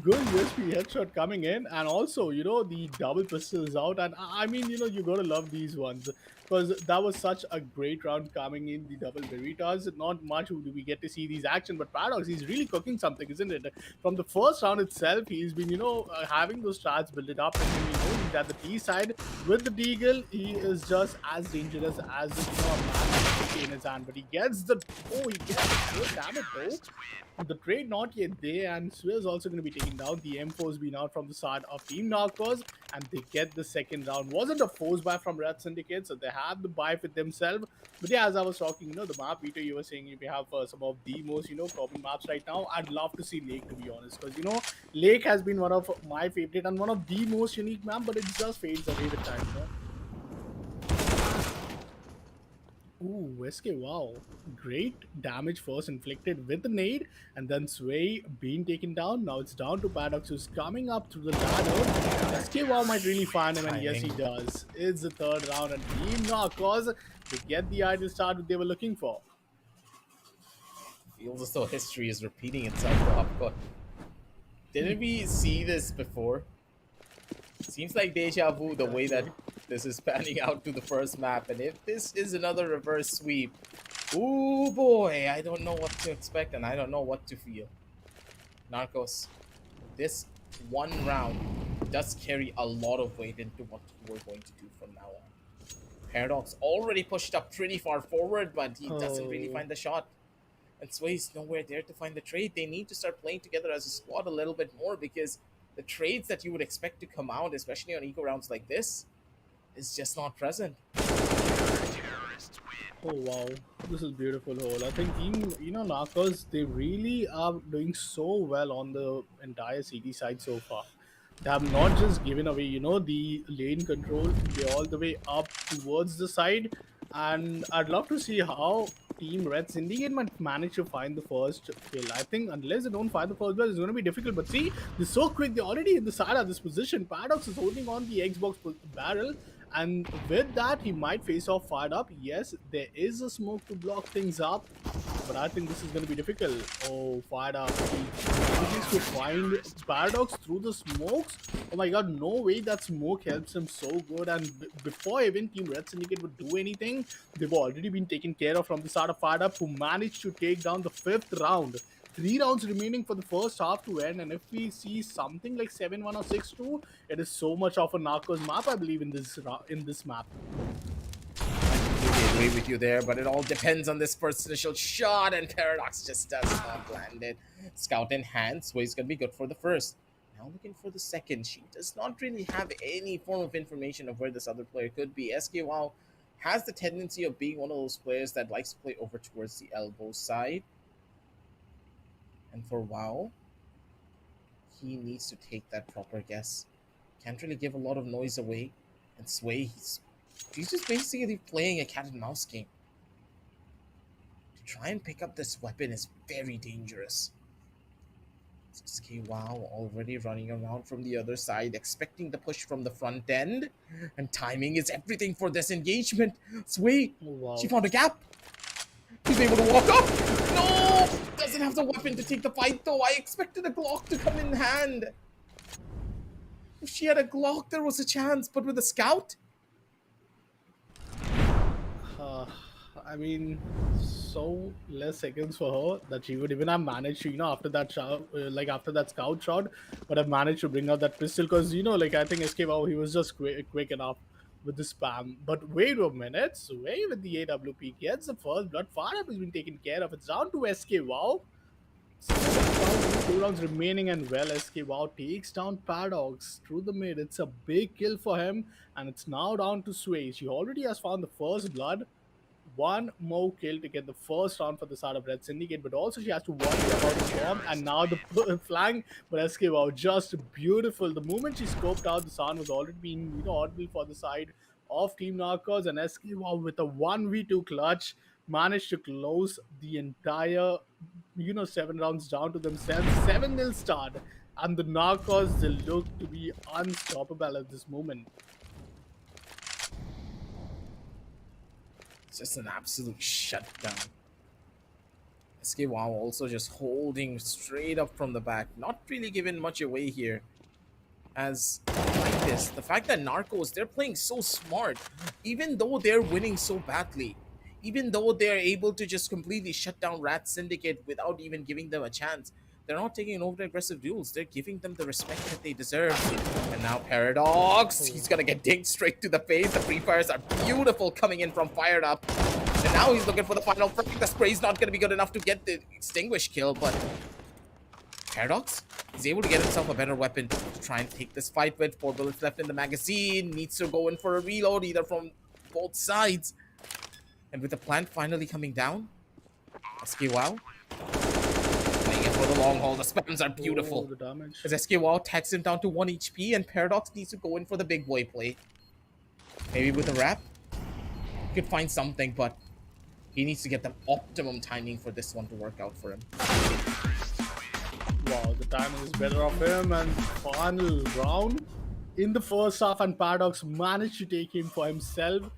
Good USP headshot coming in, and also the double pistols out, and I mean you gotta love these ones because that was such a great round coming in the double Veritas. Not much do we get to see these action, but Paradox, he's really cooking something, isn't it? From the first round itself, he's been having those strats build it up, and then he's at the T side with the Deagle. He is just as dangerous as a man in his hand, but he gets the he gets the good damage though. The trade not yet there, and Sway is also going to be taking down. The M4's been out from the side of Team Narcos, and they get the second round. Wasn't a force buy from Red Syndicate, so they have the buy for themselves. But yeah, as I was talking, the map, Peter, you were saying if you have some of the most, common maps right now, I'd love to see Lake, to be honest, because, Lake has been one of my favorite and one of the most unique map, but it just fades away with time. Ooh, SK, wow. Great damage first inflicted with the nade, and then Sway being taken down. Now it's down to Paradox, who's coming up through the ladder. SK, wow, might really find him, and yes, he does. It's the third round, and Team Narcos, they get the ideal start that they were looking for. Feels as though history is repeating itself for Upcut. Didn't we see this before? Seems like deja vu the way that this is panning out to the first map, and if this is another reverse sweep, ooh boy, I don't know what to expect and I don't know what to feel. Narcos, this one round does carry a lot of weight into what we're going to do from now on. Paradox already pushed up pretty far forward, but he doesn't really find the shot. And Sway's nowhere there to find the trade. They need to start playing together as a squad a little bit more because the trades that you would expect to come out, especially on eco rounds like this, is just not present. Oh wow, this is beautiful hole. I think team, Narcos, they really are doing so well on the entire CD side so far. They have not just given away, the lane control. They're all the way up towards the side, and I'd love to see how Team Red Syndicate might manage to find the first kill. I think unless they don't find the first kill, it's going to be difficult. But see, they're so quick. They're already in the side of this position. Paradox is holding on the Xbox barrel, And with that, he might face off fired up. Yes, there is a smoke to block things up, but I think this is going to be difficult. Oh, fired up. He manages to find Paradox through the smokes. Oh my god, no way that smoke helps him so good. And before even Team Red Syndicate would do anything, they've already been taken care of from the start of fired up, who managed to take down the 5th round. 3 rounds remaining for the first half to end, and if we see something like 7-1 or 6-2, it is so much of a Narcos map, I believe, in this map. I completely agree with you there, but it all depends on this first initial shot, and Paradox just does not land it. Scout in hand, Sway's gonna be good for the first. Now looking for the second. She does not really have any form of information of where this other player could be. SKWow has the tendency of being one of those players that likes to play over towards the elbow side. And for WoW, he needs to take that proper guess. Can't really give a lot of noise away. And Sway, he's just basically playing a cat and mouse game. To try and pick up this weapon is very dangerous. SKWow already running around from the other side, expecting the push from the front end. And timing is everything for this engagement. Sway, Oh, wow. she found a gap. She's able to walk up. No! Doesn't have the weapon to take the fight though. I expected a Glock to come in hand. If she had a Glock, there was a chance. But with a Scout? I mean, so less seconds for her that she would even have managed to, after that shot, after that scout shot, but have managed to bring out that pistol because, I think SKWow, he was just quick enough with the spam. But wait a minute, Sway with the AWP gets the first blood. Fire up has been taken care of. It's down to SKWow. 2 rounds remaining, and well, SKWow takes down Paradox through the mid. It's a big kill for him, and it's now down to Sway. She already has found the first blood. One more kill to get the first round for the start of Red Syndicate, but also she has to worry about the bomb, and now the flank. But SKWow, just beautiful. The moment she scoped out, the sound was already being audible for the side of Team Narcos, and SKWow with a 1v2 clutch managed to close the entire 7 rounds down to themselves. 7-0 start, and the Narcos, they look to be unstoppable at this moment. It's just an absolute shutdown. SKWow also just holding straight up from the back, not really giving much away here. As like this, the fact that Narcos, they're playing so smart, even though they're winning so badly, even though they're able to just completely shut down Rat Syndicate without even giving them a chance. They're not taking over aggressive duels. They're giving them the respect that they deserve. And now Paradox, he's gonna get dinked straight to the face. The free fires are beautiful coming in from Fired Up. And now he's looking for the final frag. The spray's not gonna be good enough to get the extinguish kill, but Paradox is able to get himself a better weapon to try and take this fight with. 4 bullets left in the magazine. Needs to go in for a reload either from both sides. And with the plant finally coming down, SKWow playing it for the long haul. The spams are beautiful. The damage. As SKWow tags him down to 1 HP, and Paradox needs to go in for the big boy play. Maybe with a wrap, he could find something, but he needs to get the optimum timing for this one to work out for him. Wow, the timing is better of him, and final round in the first half, and Paradox managed to take him for himself.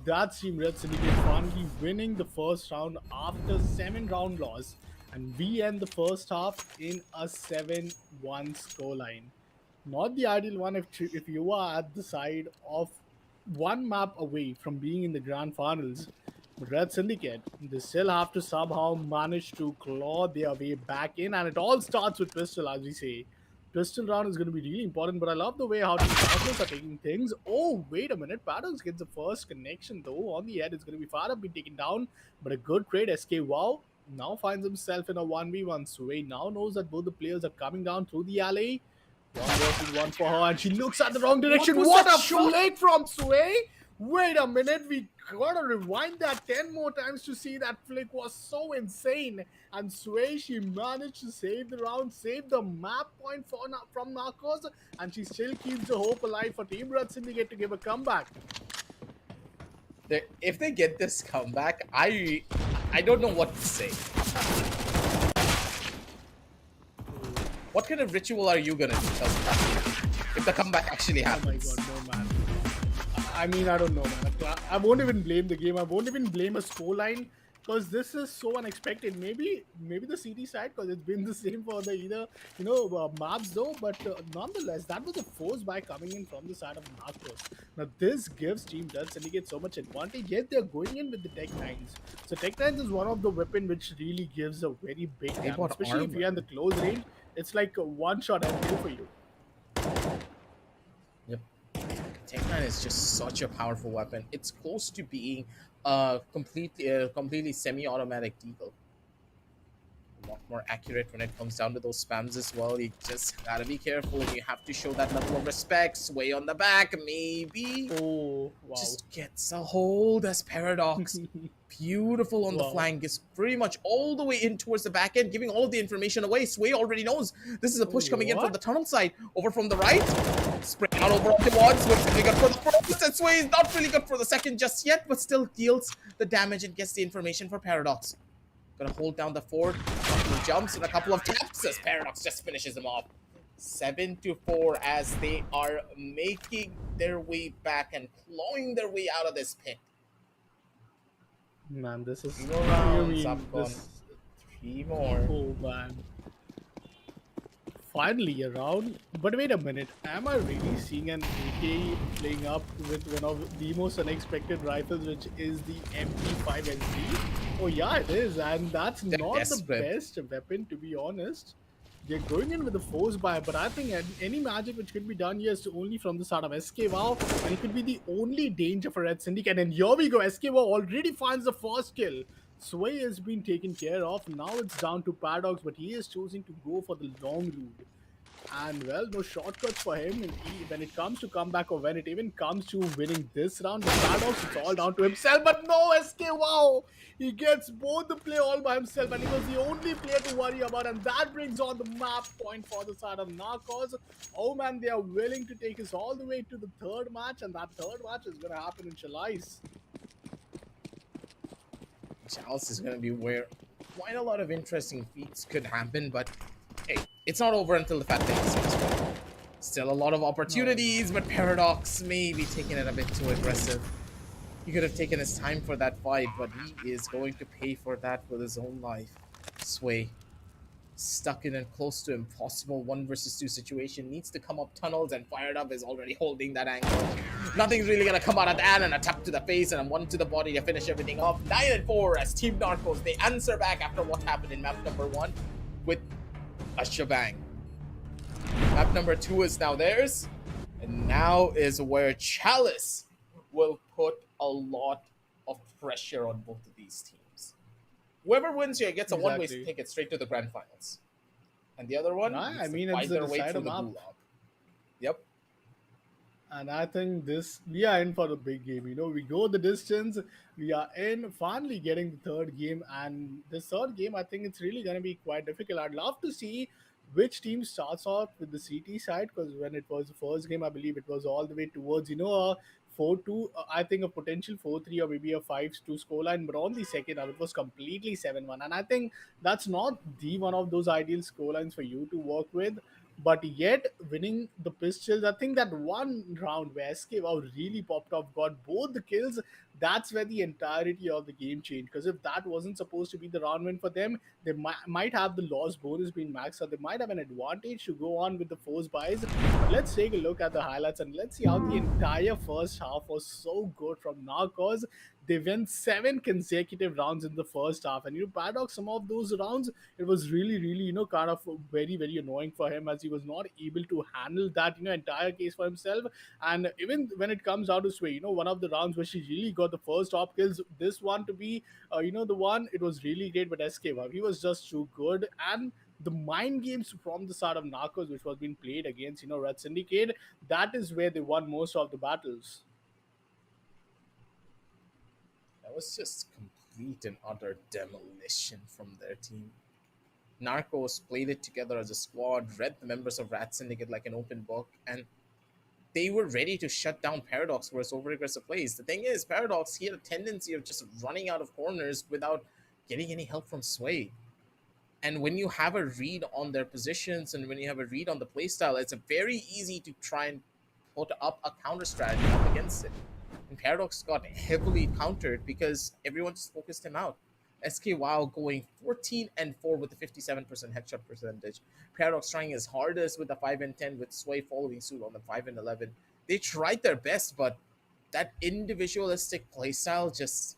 That's Team Red Syndicate finally winning the first round after 7-round loss, and we end the first half in a 7-1 scoreline. Not the ideal one if you are at the side of one map away from being in the grand finals. But Red Syndicate, they still have to somehow manage to claw their way back in, and it all starts with Pistol, as we say. Pistol round is going to be really important, but I love the way how the Paradox are taking things. Oh, wait a minute. Paradox gets the first connection, though. On the head, it's going to be Fired Up, being taken down, but a good trade. SKWow now finds himself in a 1v1. Sway now knows that both the players are coming down through the alley. 1 versus 1 for her, and she looks at the wrong direction. What a flick from Sway! Wait a minute, we gotta rewind that 10 more times to see that flick was so insane. And Sway, she managed to save the round, save the map point from Narcos, and she still keeps the hope alive for Team Red Syndicate to give a comeback. If they get this comeback, I don't know what to say. What kind of ritual are you gonna do if the comeback actually happens? Oh my god, no man. I mean, I don't know, man. I won't even blame the game. I won't even blame a scoreline because this is so unexpected. Maybe the CD side because it's been the same for the either maps though. But nonetheless, that was a force by coming in from the side of Narcos. Now this gives Team Red Syndicate so much advantage. Yet they're going in with the Tech Nines. So Tech Nines is one of the weapon which really gives a very big They damage, bought especially if you're in armor. the close range. It's like a one shot and kill for you. Yep. Tech 9 is just such a powerful weapon. It's close to being completely semi-automatic deagle. A lot more accurate when it comes down to those spams as well. You just gotta be careful and you have to show that level of respect. Sway on the back, maybe. Oh wow. Just gets a hold as Paradox. Beautiful on the Wow. flank, is pretty much all the way in towards the back end, giving all of the information away. Sway already knows this is a push coming in from What? the tunnel side. Over from the right, spray out over onto one. Sway's really good for the first, and Sway is not really good for the second just yet, but still deals the damage and gets the information for Paradox. Gonna hold down the fort, a couple of jumps and a couple of taps as Paradox just finishes him off. 7-4 as they are making their way back and clawing their way out of this pit. Man, this is. Three more What do you rounds, mean? Upcon. This. 3 more. Oh man. Finally around. But wait a minute. Am I really seeing an AK playing up with one of the most unexpected rifles, which is the MP5 SD? Oh yeah, it is, and that's They're not the desperate. best weapon to be honest. They're going in with the force buy, but I think any magic which could be done here is only from the side of SK Wow, and it could be the only danger for Red Syndicate. And here we go, SK Wow already finds the first kill. Sway has been taken care of. Now it's down to Paradox, but he is choosing to go for the long route. And well, no shortcuts for him. And when it comes to comeback or when it even comes to winning this round, the Paradox, it's all down to himself. But no, SK, wow! He gets both the play all by himself, and he was the only player to worry about. And that brings on the map point for the side of Narcos. Oh man, they are willing to take us all the way to the third match, and that third match is going to happen in Chalice. Chalice is going to be where quite a lot of interesting feats could happen, but hey, it's not over until the fat thing is right? Still a lot of opportunities, but Paradox may be taking it a bit too aggressive. He could have taken his time for that fight, but he is going to pay for that with his own life. Sway, stuck in a close to impossible 1 versus 2 situation, needs to come up tunnels, and Fired Up is already holding that angle. Nothing's really gonna come out of that, and a tap to the face and a 1 to the body to finish everything off. 9-4 as Team Narcos, they answer back after what happened in map number 1 with a shebang. Map number 2 is now theirs, and now is where Chalice will put a lot of pressure on both of these teams. Whoever wins here gets a one-way Exactly. ticket straight to the grand finals, and the other one Nah, needs I to mean, fight it's their the way through decider the map. gulag. Yep. And I think we are in for the big game. We go the distance. We are in finally getting the third game. And this third game, I think it's really going to be quite difficult. I'd love to see which team starts off with the CT side because when it was the first game, I believe it was all the way towards, a 4-2, I think a potential 4-3 or maybe a 5-2 scoreline. But on the second half, it was completely 7-1. And I think that's not the one of those ideal scorelines for you to work with, but yet winning the pistols. I think that one round where SK Wow really popped off, got both the kills. That's where the entirety of the game changed. Because if that wasn't supposed to be the round win for them, they might have the loss bonus being maxed out. They might have an advantage to go on with the force buys. But let's take a look at the highlights and let's see how the entire first half was so good from Narcos. They went 7 consecutive rounds in the first half, and Paradox, some of those rounds it was really kind of very very annoying for him as he was not able to handle that entire case for himself. And even when it comes out to Sway, one of the rounds where she really got the first top kills, this one to be the one, it was really great. But SK, wow, he was just too good. And the mind games from the side of Narcos, which was being played against Red Syndicate, that is where they won most of the battles. That was just complete and utter demolition from their team. Narcos played it together as a squad, read the members of Rat Syndicate like an open book, and they were ready to shut down Paradox for his over aggressive plays. The thing is, Paradox, he had a tendency of just running out of corners without getting any help from Sway. And when you have a read on their positions and when you have a read on the playstyle, it's a very easy to try and put up a counter strategy up against it. And Paradox got heavily countered because everyone just focused him out. SK WoW going 14 and 4 with a 57% headshot percentage. Paradox trying his hardest with the 5 and 10, with Sway following suit on the 5 and 11. They tried their best, but that individualistic playstyle just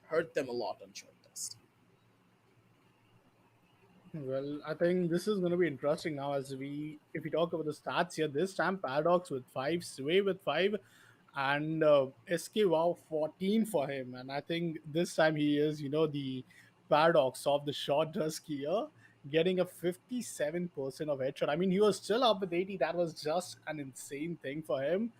hurt them a lot on short dust. Well, I think this is going to be interesting now as if we talk about the stats here, this time Paradox with 5, Sway with 5, and SK Wow 14 for him. And I think this time he is, the Paradox of the short dusk here, getting a 57% of headshot. I mean, he was still up with 80. That was just an insane thing for him.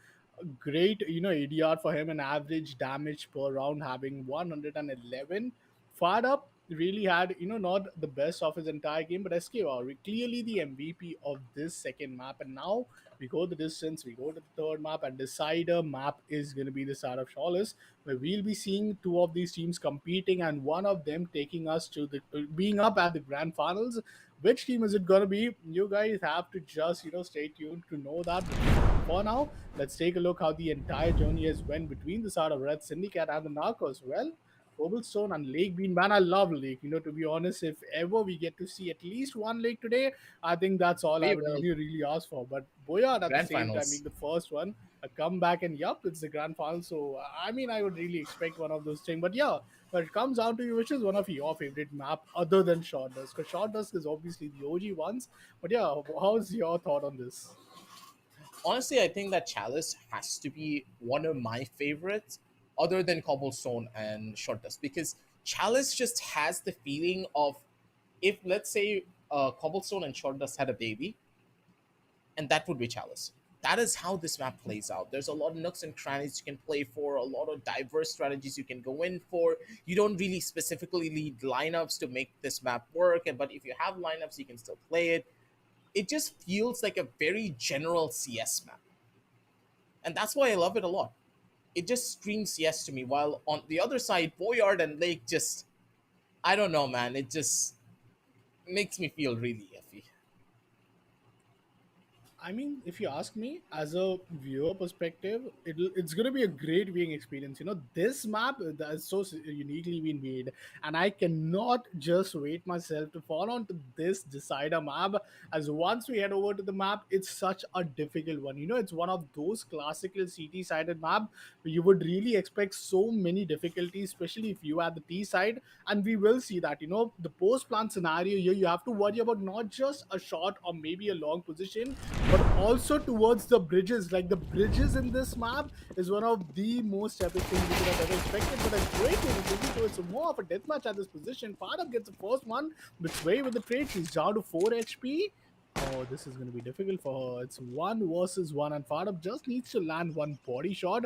A great, ADR for him, an average damage per round having 111. Fired up really had, not the best of his entire game, but SKR clearly the MVP of this second map. And now we go the distance, we go to the third map, and decider map is going to be the start of Shawless, where we'll be seeing two of these teams competing, and one of them taking us to the being up at the grand finals. Which team is it going to be? You guys have to just, stay tuned to know that. But for now, let's take a look how the entire journey has went between the side of Red Syndicate and the Narcos. Well, Cobblestone and Lake Bean. Man, I love Lake. To be honest, if ever we get to see at least one Lake today, I think that's all I We would will. really ask for. But Boyard at the Grand same time finals. being the first one, a comeback, and yup, it's the grand final. So I mean, I would really expect one of those things. But yeah, but it comes down to you, which is one of your favorite map other than Short Dusk? Because Short Dusk is obviously the OG ones. But yeah, how's your thought on this? Honestly, I think that Chalice has to be one of my favorites, other than Cobblestone and Short Dust, because Chalice just has the feeling of, if let's say Cobblestone and Short Dust had a baby, and that would be Chalice. That is how this map plays out. There's a lot of nooks and crannies you can play for, a lot of diverse strategies you can go in for. You don't really specifically need lineups to make this map work, but if you have lineups, you can still play it. It just feels like a very general CS map. And that's why I love it a lot. It just screams CS to me, while on the other side, Boyard and Lake just, I don't know, man. It just makes me feel really iffy. I mean, if you ask me, as a viewer perspective, it's going to be a great viewing experience. This map that is so uniquely been made, and I cannot just wait myself to fall onto this decider map. As once we head over to the map, it's such a difficult one. It's one of those classical CT sided map where you would really expect so many difficulties, especially if you are the T side. And we will see that. The post plant scenario here, you have to worry about not just a short or maybe a long position, but also towards the bridges. Like the bridges in this map is one of the most epic things we could have ever expected. But a great game is looking towards more of a deathmatch at this position. Fadab gets the first one, but Sway with the trade, she's down to 4 HP. Oh, this is going to be difficult for her. It's 1 versus 1, and Fadab just needs to land one body shot,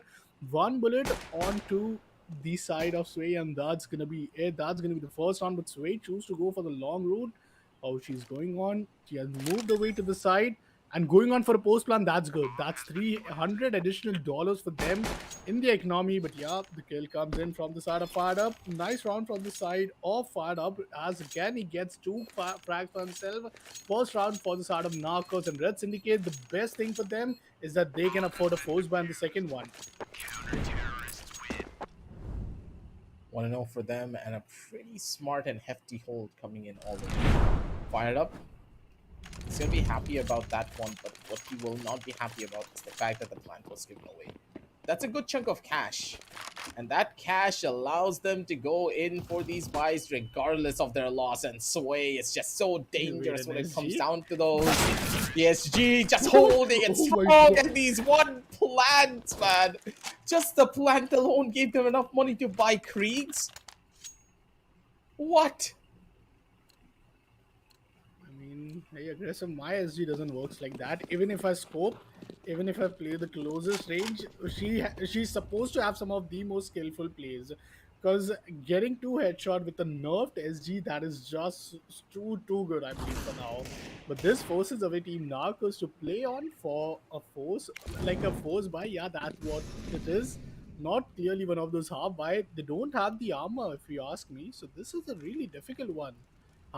one bullet onto the side of Sway, and that's going to be it. That's going to be the first round, but Sway chooses to go for the long route. Oh, she's going on. She has moved away to the side and going on for a post plan. That's good. That's 300 additional dollars for them in the economy. But yeah, the kill comes in from the side of Fired Up. Nice round from the side of Fired Up, as again he gets two frags for himself. First round for the side of Narcos and Red Syndicate. The best thing for them is that they can afford a force ban the second one. 1-0 for them, and a pretty smart and hefty hold coming in all the way. Fired up. He's going to be happy about that one, but what he will not be happy about is the fact that the plant was given away. That's a good chunk of cash, and that cash allows them to go in for these buys regardless of their loss. And Sway is just so dangerous when it comes down to those. PSG just holding it strong, and these one plant, man. Just the plant alone gave them enough money to buy Kriegs. What? I mean, hey, aggressive. My SG doesn't works like that. Even if I scope, even if I play the closest range, she's supposed to have some of the most skillful plays. Because getting two headshot with a nerfed SG, that is just too good, I believe, for now. But this forces away Team Narcos to play on for a force, like a force buy. Yeah, that's what it is. Not clearly one of those half buy. They don't have the armor, if you ask me. So this is a really difficult one.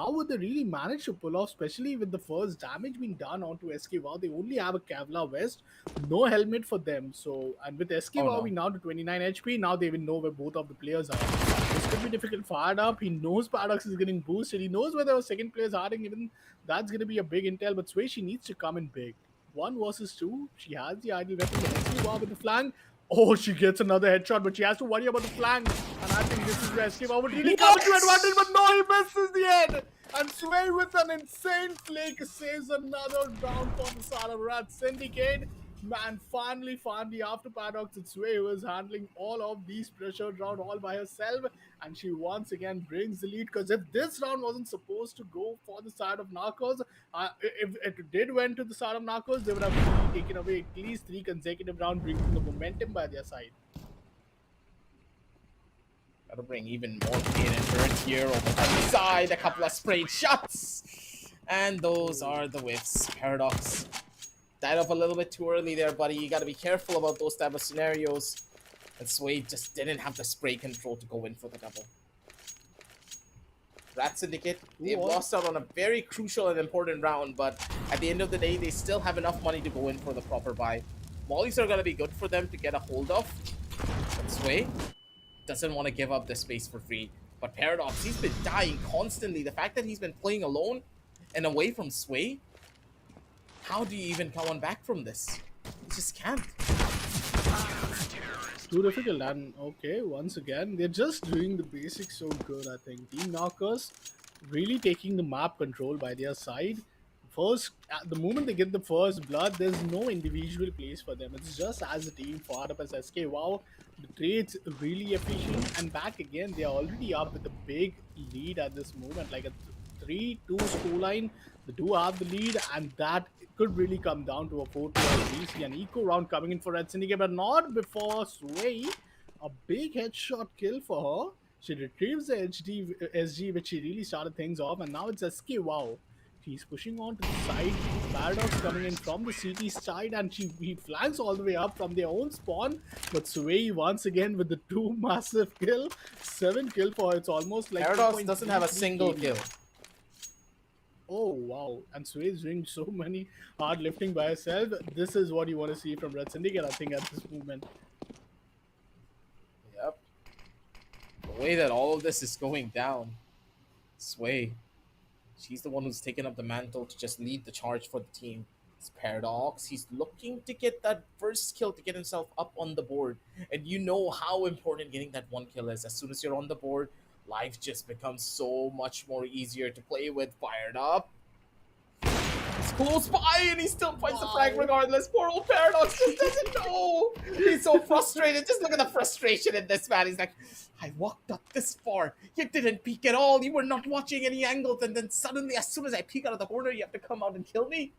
how would they really manage to pull off, especially with the first damage being done onto SK Wow? They only have a Kevlar vest, no helmet for them. So, and with SK Oh Wow no. being down to 29 HP, now they will know where both of the players are. This could be difficult. Fired up, he knows Paradox is getting boosted. He knows where the second player is hiding. Even that's going to be a big intel. But Sway, she needs to come in big. 1 versus 2. She has the ideal weapon. But SK Wow with the flank. Oh, she gets another headshot, but she has to worry about the flank. And I think this is where Escape would really come into advantage, but no, he misses the head. And Sway with an insane flick saves another round for the side of Rat Syndicate. Man, finally, after Paradox, it's Sway who is handling all of these pressured round all by herself. And she once again brings the lead, because if this round wasn't supposed to go for the side of Narcos, if it did went to the side of Narcos, they would have really taken away at least 3 consecutive rounds, bringing the momentum by their side. Gotta bring even more pain and hurt here over the side. A couple of sprayed shots. And those are the whiffs. Paradox died off a little bit too early there, buddy. You gotta be careful about those type of scenarios. And Sway just didn't have the spray control to go in for the double. Rat Syndicate, they've lost out on a very crucial and important round, but at the end of the day, they still have enough money to go in for the proper buy. Mollies are gonna be good for them to get a hold of. But Sway doesn't want to give up the space for free. But Paradox, he's been dying constantly. The fact that he's been playing alone and away from Sway, how do you even come on back from this? You just can't. Too difficult. And okay, once again, they're just doing the basics so good, I think. Team Knockers really taking the map control by their side. First, at the moment they get the first blood, there's no individual place for them. It's just as a team, fired up as SK. Wow, the trade's really efficient. And back again, they're already up with a big lead at this moment, like a 3-2 scoreline. They do have the lead, and that could really come down to a 4-2 as we see an eco round coming in for Red Syndicate, but not before Sway. A big headshot kill for her. She retrieves the SG, which she really started things off, and now it's SK. Wow. She's pushing on to the side. Paradox coming in from the CT side, and he flanks all the way up from their own spawn. But Sway once again with the 2 massive kill. 7 kill for her. It's almost like Paradox doesn't have a 2.33 single KD. kill. Oh wow! And Sway is doing so many hard lifting by herself. This is what you want to see from Red Syndicate, I think, at this moment. Yep. The way that all of this is going down, Sway, she's the one who's taken up the mantle to just lead the charge for the team. It's Paradox. He's looking to get that first kill to get himself up on the board. And you know how important getting that 1 kill is. As soon as you're on the board, life just becomes so much more easier to play with. Fired up. It's close by, and he still finds the frag regardless. Poor old Paradox just doesn't know. He's so frustrated. Just look at the frustration in this man. He's like, I walked up this far. You didn't peek at all. You were not watching any angles. And then suddenly, as soon as I peek out of the corner, you have to come out and kill me?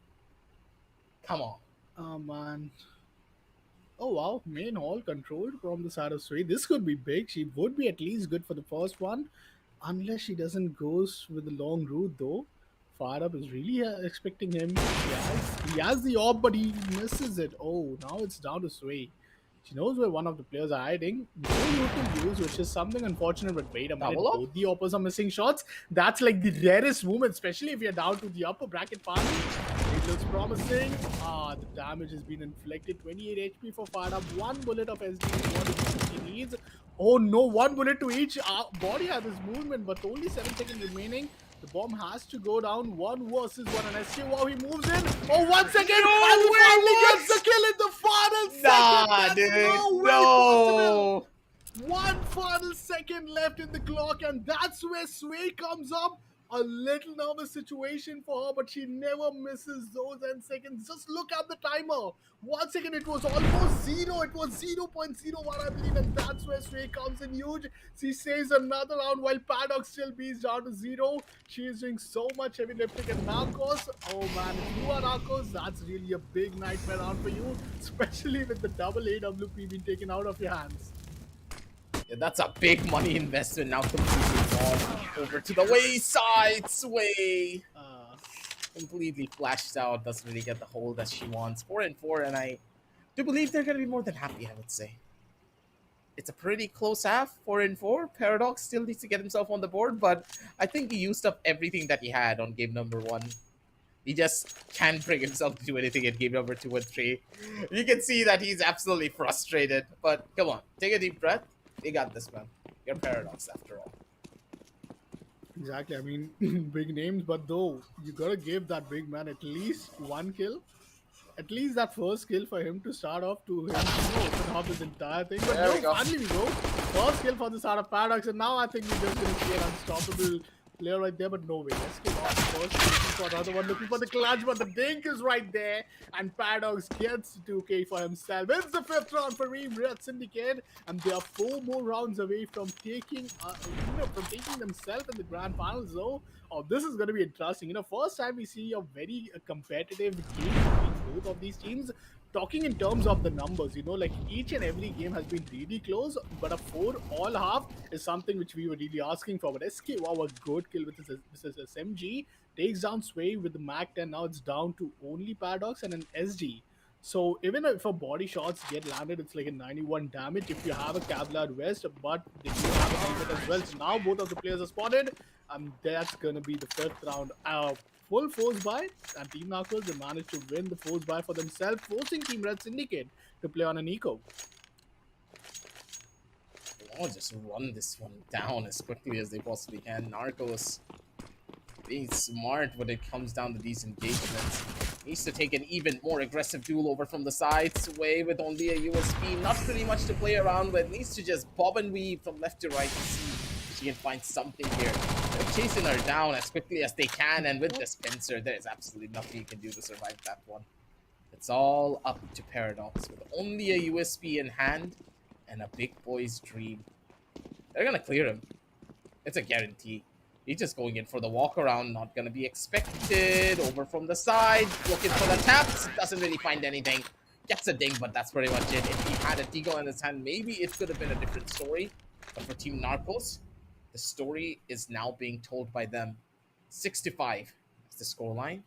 Come on. Oh man. Oh wow, main hall controlled from the side of Sway. This could be big. She would be at least good for the first one. Unless she doesn't goes with the long route though. Fire up is really expecting him. He has the orb, but he misses it. Oh, now it's down to Sway. She knows where one of the players are hiding. No local use, which is something unfortunate, but wait a minute. Double up? Both the oppers are missing shots. That's like the rarest moment, especially if you're down to the upper bracket party. It looks promising. The damage has been inflicted. 28 HP for Fire Up. 1 bullet of SD is what he needs. Oh no, 1 bullet to each body at this movement, but only 7 seconds remaining. The bomb has to go down. 1 versus 1, and SK, wow, he moves in. Oh, 1 second, and he finally gets the kill in the final second. Nah, That's dude. no way No. possible. 1 final second left in the clock, and that's where Sway comes up. A little nervous situation for her, but she never misses those 10 seconds. Just look at the timer. 1 second, it was almost 0. It was 0.01, I believe, and that's where Sway comes in huge. She saves another round while Paradox still beats down to 0. She is doing so much heavy lifting. And Narcos, oh man, if you are Narcos, that's really a big nightmare round for you, especially with the double AWP being taken out of your hands. Yeah, that's a big money investment now completely gone over to the wayside. Sway completely flashed out, doesn't really get the hold that she wants. 4-4, and I do believe they're going to be more than happy, I would say. It's a pretty close half, 4-4. Paradox still needs to get himself on the board, but I think he used up everything that he had on game number 1. He just can't bring himself to do anything in game number 2 and 3. You can see that he's absolutely frustrated. But come on, take a deep breath. You got this, man. You're Paradox after all. Exactly. I mean, big names, but though you gotta give that big man at least one kill, at least that first kill for him to start off to him, open up his entire thing. But There no, we go. finally we go. First kill for the start of Paradox, and now I think we're just gonna see an unstoppable player right there, but no way. Let's get off first, looking for another one, looking for the clutch, but the dink is right there, and Paradox gets 2K for himself. It's the 5th round for Reem Red Syndicate, and they are 4 more rounds away from taking, from taking themselves in the grand finals. Though, oh, this is going to be interesting. First time we see a very competitive game between both of these teams. Talking in terms of the numbers, like each and every game has been really close, but a 4 all half is something which we were really asking for. But SK, wow, a good kill with this SMG, takes down Sway with the Mac 10. Now it's down to only Paradox and an SG. So even if a body shots get landed, it's like a 91 damage if you have a Kevlar West, but they do have a teammate as well. So now both of the players are spotted, and that's gonna be the 5th round. Full force buy, and Team Knuckles they managed to win the force buy for themselves, forcing Team Red Syndicate to play on an eco. I'll just run this one down as quickly as they possibly can. Narcos being smart when it comes down to these engagements. Needs to take an even more aggressive duel over from the sides, away with only a USP. Not pretty much to play around with. Needs to just bob and weave from left to right to see if she can find something here. They're chasing her down as quickly as they can, and with the Spencer, there's absolutely nothing you can do to survive that one. It's all up to Paradox with only a USP in hand and a big boy's dream. They're gonna clear him. It's a guarantee. He's just going in for the walk around, not gonna be expected. Over from the side, looking for the taps, doesn't really find anything. Gets a ding, but that's pretty much it. If he had a Deagle in his hand, maybe it could have been a different story. But for Team Narcos, the story is now being told by them. 6-5 is the scoreline.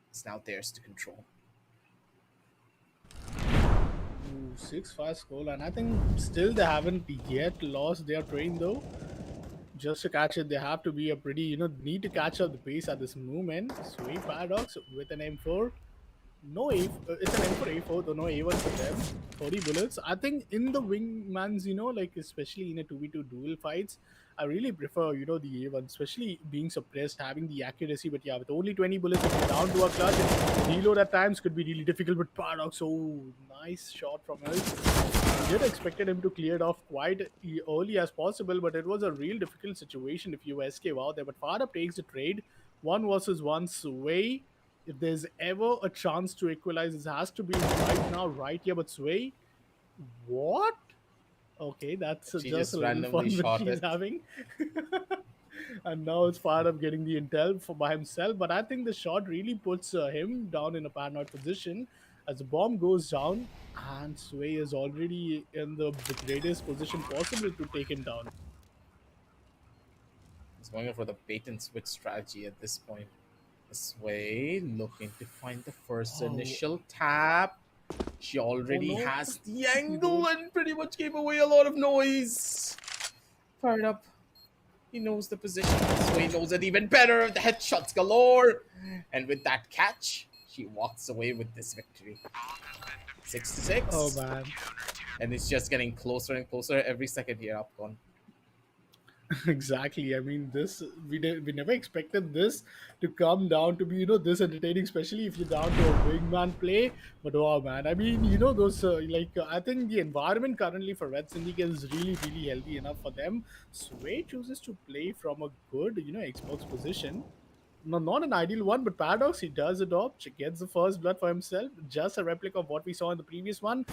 It's now theirs to control. 6-5 score, and I think still they haven't yet lost their train though. Just to catch it, they have to be a pretty, need to catch up the pace at this moment. Sweet Paradox with an M4. No A, it's an M4 A4, though no A1 for them. 40 bullets. I think in the wingmans, like especially in a 2v2 duel fights, I really prefer, the A1, especially being suppressed, having the accuracy. But yeah, with only 20 bullets, if you're down to a clutch, reload at times could be really difficult. But Paradox, oh, nice shot from us. I did expected him to clear it off quite early as possible, but it was a real difficult situation if you escape out there. But Farab takes the trade, 1 versus 1 Sway. If there's ever a chance to equalize, it has to be right now, right here. But Sway, what? Okay, that's She just just a little fun randomly that shot she's it. having. And now it's far up getting the intel for by himself. But I think the shot really puts him down in a paranoid position as the bomb goes down, and Sway is already in the greatest position possible to take him down. He's going for the bait and switch strategy at this point. This way, looking to find the first Oh, initial tap. She already no. has the angle and pretty much gave away a lot of noise. Fired up. He knows the position, so he knows it even better. The headshots galore. And with that catch, she walks away with this victory. 6-6. Oh man. And it's just getting closer and closer every second here, Upcon. Exactly. I mean, this we never expected this to come down to be this entertaining, especially if you're down to a wingman play. But wow, man! I mean, those I think the environment currently for Red Syndicate is really healthy enough for them. Sway chooses to play from a good Xbox position. No, not an ideal one, but Paradox, he does adopt, gets the first blood for himself. Just a replica of what we saw in the previous one.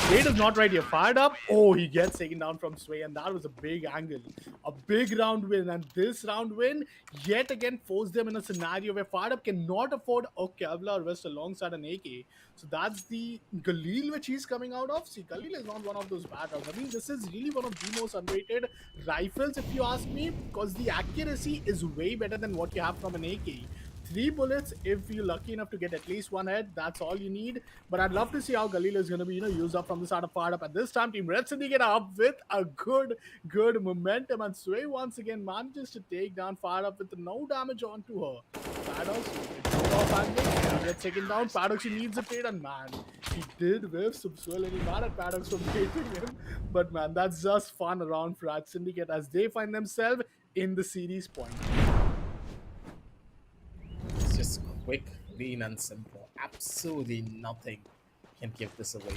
Blade is not right here. Fired up. Oh, he gets taken down from Sway, and that was a big angle. A big round win, and this round win yet again forced them in a scenario where Fired Up cannot afford a Kevlar West alongside an AK. So that's the Galil which he's coming out of. See, Galil is not one of those bad rounds. I mean, this is really one of the most underrated rifles, if you ask me, because the accuracy is way better than what you have from an AK. 3 bullets. If you're lucky enough to get at least one head, that's all you need. But I'd love to see how Galil is going to be, used up from the start of Fire Up. At this time, Team Red City get up with a good momentum. And Sway once again manages to take down Fire Up with no damage onto her. Paradox with off angle. He gets taken down. Paradox, he needs a trade. And man, he did whiff some so a little mad at Paradox for baiting him. But man, that's just fun around for Red Syndicate as they find themselves in the series point. It's just quick, clean, and simple. Absolutely nothing can give this away.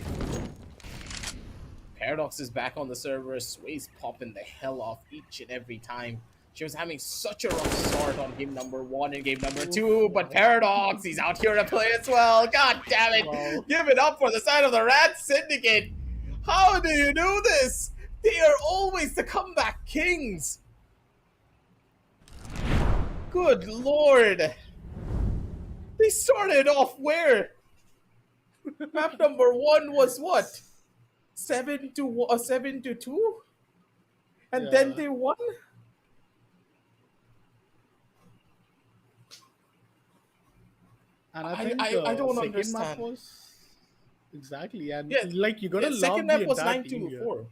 Paradox is back on the server. Sway's popping the hell off each and every time. She was having such a rough start on game number 1 and game number 2, but Paradox, he's out here to play as well. God damn it! Wow. Give it up for the side of the Rat Syndicate. How do you do this? They are always the comeback kings. Good lord. They started off where? Map number 1 was what? 7-2, and then Yeah. they won. And I I think I don't second map understand. was exactly, and Yeah, like you gotta yeah. Second love the map was entire nine team to here. four.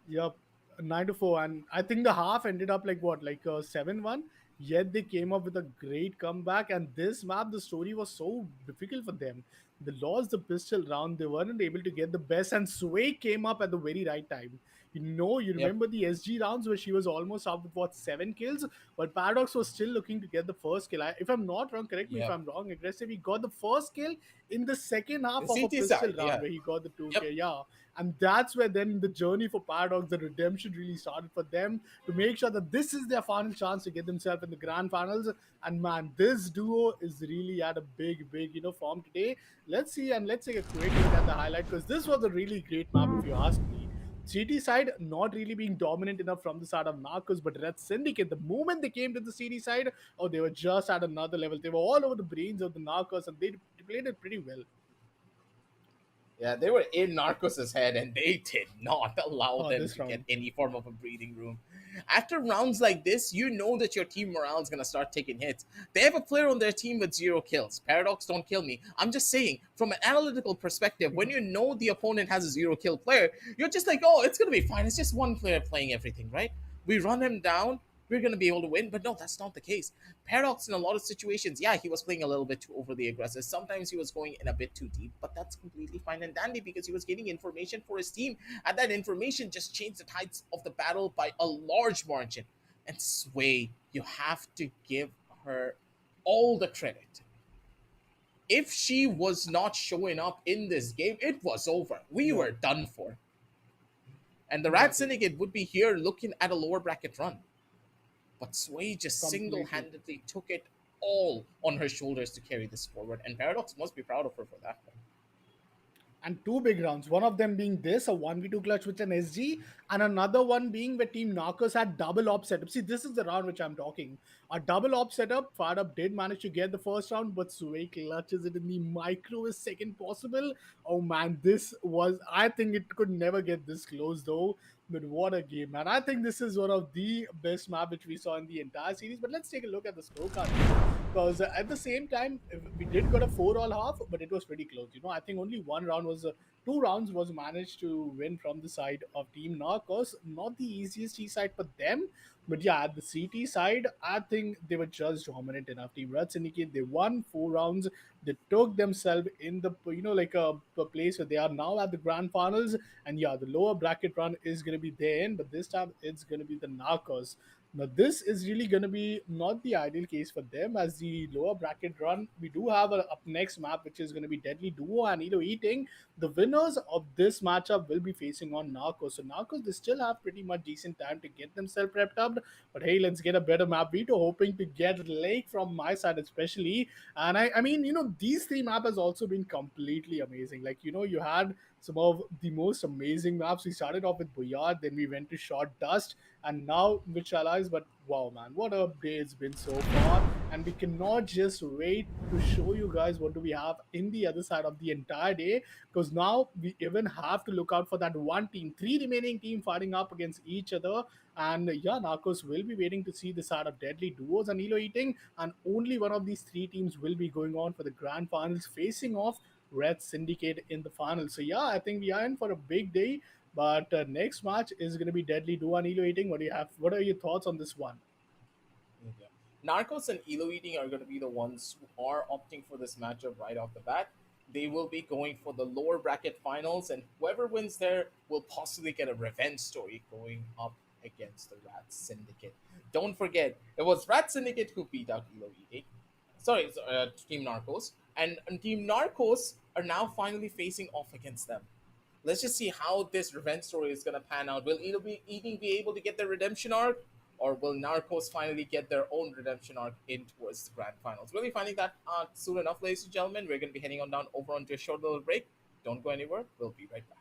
Yep, 9-4, and I think the half ended up like what, like 7-1. Yet they came up with a great comeback, and this map, the story was so difficult for them. They lost the pistol round, they weren't able to get the best, and Sway came up at the very right time. You Yep, remember the SG rounds where she was almost up with what 7 kills, but Paradox was still looking to get the first kill. If I'm not wrong, correct me if yep. I'm wrong. Aggressive, he got the first kill in the second half The of a CT pistol side, round yeah. where he got the 2K. Yep. Yeah, and that's where then the journey for Paradox, the redemption really started for them to make sure that this is their final chance to get themselves in the grand finals. And man, this duo is really at a big, form today. Let's see, and let's take a quick look at the highlight because this was a really great map if you ask me. CT side not really being dominant enough from the side of Narcos, but Red Syndicate, the moment they came to the CT side, oh, they were just at another level. They were all over the brains of the Narcos and they played it pretty well. Yeah, they were in Narcos's head and they did not allow Oh, them this to get round. any form of a breathing room. After rounds like this, you know that your team morale is going to start taking hits. They have a player on their team with 0 kills. Paradox, don't kill me. I'm just saying, from an analytical perspective, when you know the opponent has a 0 kill player, you're just like, oh, it's going to be fine. It's just one player playing everything, right? We run him down, we're going to be able to win. But no, that's not the case. Paradox, in a lot of situations, yeah, he was playing a little bit too overly aggressive. Sometimes he was going in a bit too deep, but that's completely fine and dandy because he was getting information for his team, and that information just changed the tides of the battle by a large margin. And Sway, you have to give her all the credit. If she was not showing up in this game, it was over. We Yeah, were done for. And the Rat exactly. Syndicate would be here looking at a lower bracket run. But Sway just single Completely. handedly took it all on her shoulders to carry this forward, and Paradox must be proud of her for that one. And two big rounds. One of them being this, a 1v2 clutch with an SG, and another one being where Team Narcos had double op setup. See, this is the round which I'm talking. A double op setup. Fire Up did manage to get the first round, but Sway clutches it in the microest second possible. Oh man, this was, I think it could never get this close though. But what a game, man. I think this is one of the best map which we saw in the entire series. But let's take a look at the scorecard here. Because at the same time, we did got a 4-all half, but it was pretty close. I think only one round was, 2 rounds was managed to win from the side of Team Narcos. Not the easiest T side for them, but yeah, at the CT side, I think they were just dominant enough. Team Red Syndicate, they won 4 rounds. They took themselves in the, like a place where they are now at the grand finals. And yeah, the lower bracket run is going to be their end, but this time it's going to be the Narcos. Now, this is really going to be not the ideal case for them as the lower bracket run. We do have a up next map, which is going to be Deadly Duo and Elo Eating. The winners of this matchup will be facing on Narcos. So, Narcos, they still have pretty much decent time to get themselves prepped up. But hey, let's get a better map. Vito hoping to get Lake from my side, especially. And I mean, these 3 maps has also been completely amazing. Like, you had some of the most amazing maps. We started off with Boyard, then we went to Short Dust, and now with Allies. But wow, man, what a day it's been so far. and we cannot just wait to show you guys what do we have in the other side of the entire day, because now we even have to look out for that one team, three remaining team fighting up against each other. And yeah, Narcos will be waiting to see the side of Deadly Duos and Elo Eating, and only one of these three teams will be going on for the grand finals, facing off Red Syndicate in the final. So yeah, I think we are in for a big day. But next match is going to be Deadly Duo and Elo Eating. What do you have? What are your thoughts on this one? Yeah. Narcos and Elo Eating are going to be the ones who are opting for this matchup right off the bat. They will be going for the lower bracket finals, and whoever wins there will possibly get a revenge story going up against the Rat Syndicate. Don't forget, it was Rat Syndicate who beat out Elo Eating. Sorry, Team Narcos. And Team Narcos are now finally facing off against them. Let's just see how this revenge story is gonna pan out. Will Eating be able to get their redemption arc, or will Narcos finally get their own redemption arc in towards the grand finals? We'll be finding that out soon enough, ladies and gentlemen. We're gonna be heading on down over onto a short little break. Don't go anywhere. We'll be right back.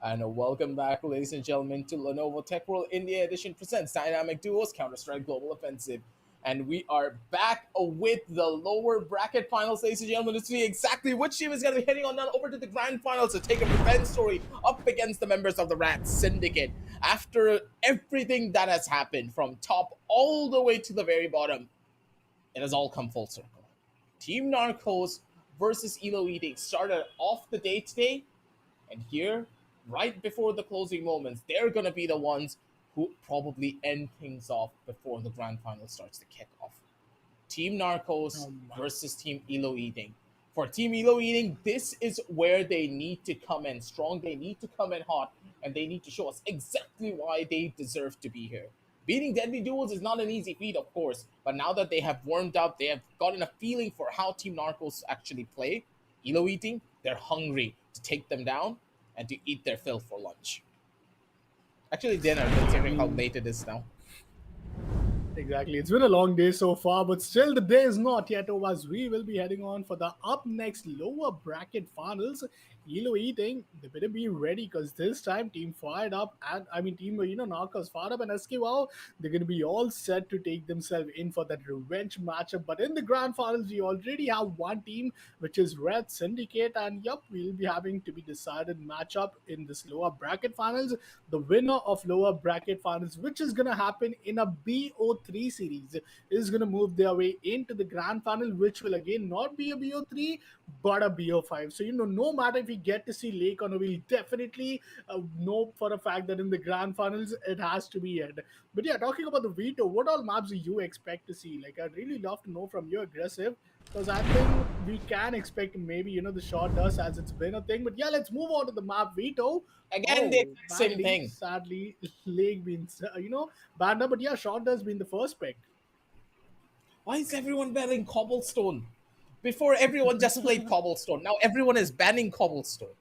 And welcome back, ladies and gentlemen, to Lenovo Tech World India Edition presents Dynamic Duos Counter-Strike Global Offensive. And we are back with the lower bracket finals, ladies and gentlemen, to see exactly which team is going to be heading on down over to the grand finals to take a revenge story up against the members of the Rat Syndicate. After everything that has happened from top all the way to the very bottom, it has all come full circle. Team Narcos versus Elo Eating started off the day today, and here, right before the closing moments, they're going to be the ones who probably end things off before the grand final starts to kick off. Team Narcos versus Team Elo Eating. For Team Elo Eating, this is where they need to come in strong, they need to come in hot, and they need to show us exactly why they deserve to be here. Beating Deadly Duels is not an easy feat, of course, but now that they have warmed up, they have gotten a feeling for how Team Narcos actually play. Elo Eating, they're hungry to take them down and to eat their fill for lunch. Actually, dinner, considering how late it is now. Exactly. It's been a long day so far, but still the day is not yet over as we will be heading on for the up next lower bracket finals. Elo eating, they better be ready because this time team fired up and I mean team Narcos fired up and SK wow, they're gonna be all set to take themselves in for that revenge matchup. But in the grand finals, we already have one team which is Red Syndicate, and yup, we'll be having to be decided matchup in this lower bracket finals. The winner of lower bracket finals, which is gonna happen in a BO3 series, is gonna move their way into the grand final, which will again not be a BO3 but a BO5. So no matter if we get to see Lake or no, we'll definitely know for a fact that in the grand finals it has to be Ed. But yeah, talking about the veto, what all maps do you expect to see? Like, I'd really love to know from you, Aggressive, because I think we can expect maybe the short dust as it's been a thing. But yeah, let's move on to the map veto. Again, the Oh, exact same badly, thing. sadly, Lake being banned up. But yeah, short dust being the first pick. Why is everyone banning cobblestone? Before everyone just played cobblestone. Now everyone is banning cobblestone.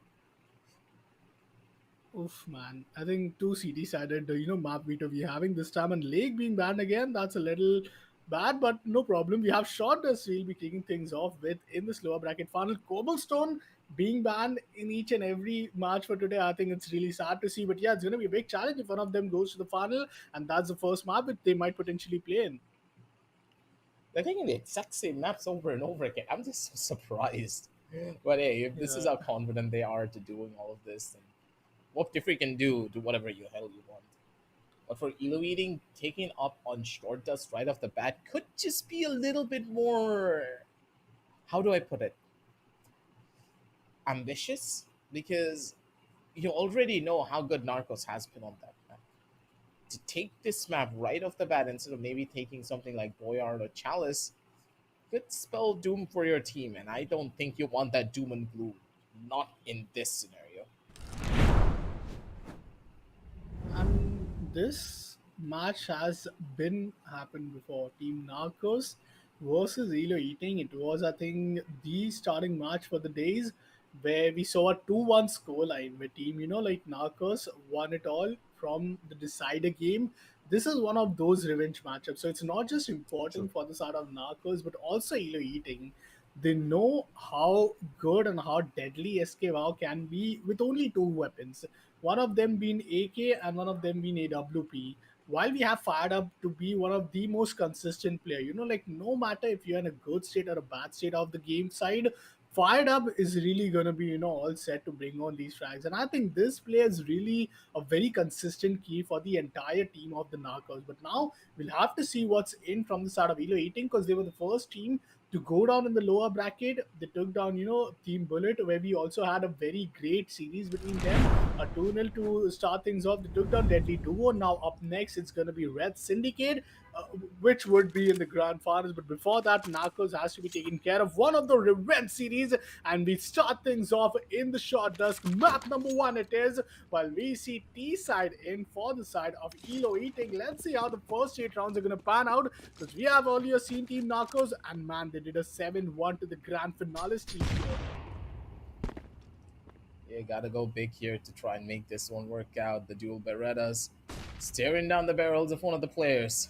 Oof, man. I think two CD sided, map veto we having this time, and Lake being banned again. That's a little bad, but no problem. We have short dust we'll be kicking things off with in the slower bracket final. Cobblestone being banned in each and every match for today. I think it's really sad to see, but yeah, it's going to be a big challenge if one of them goes to the final, and that's the first map that they might potentially play in. They're taking the exact same maps over and over again. I'm just so surprised. But hey, if this is Yeah. how confident they are to doing all of this, then what if we can do whatever you hell you want. But for Elo eating, taking up on short dust right off the bat could just be a little bit more, how do I put it, ambitious, because you already know how good Narcos has been on that map. To take this map right off the bat instead of maybe taking something like Boyard or Chalice could spell doom for your team, and I don't think you want that doom and gloom. Not in this scenario. And this match has been happened before. Team Narcos versus Elo Eating. It was, I think, the starting match for the days where we saw a 2-1 scoreline where team, like Narcos won it all from the decider game. This is one of those revenge matchups. So it's not just True. important for the side of Narcos, but also Elo Eating. They know how good and how deadly SK WoW can be with only two weapons, one of them being AK and one of them being AWP. While we have fired up to be one of the most consistent player, like no matter if you're in a good state or a bad state of the game side, fired up is really gonna be all set to bring on these frags. And I think this player is really a very consistent key for the entire team of the Narcos. But now we'll have to see what's in from the side of Elo 18 because they were the first team to go down in the lower bracket. They took down, Team Bullet, where we also had a very great series between them. A 2-0 to start things off. They took down Deadly Duo. Now up next, it's going to be Red Syndicate, which would be in the grand finals. But before that, Narcos has to be taken care of one of the revenge series. And we start things off in the short dusk. Map number one it is. While we see T side in for the side of Elo eating. Let's see how the first 8 rounds are going to pan out. Because we have earlier seen Team Narcos. And man, they did a 7-1 to the grand finale team here. Yeah, gotta go big here to try and make this one work out. The dual Berettas staring down the barrels of one of the players.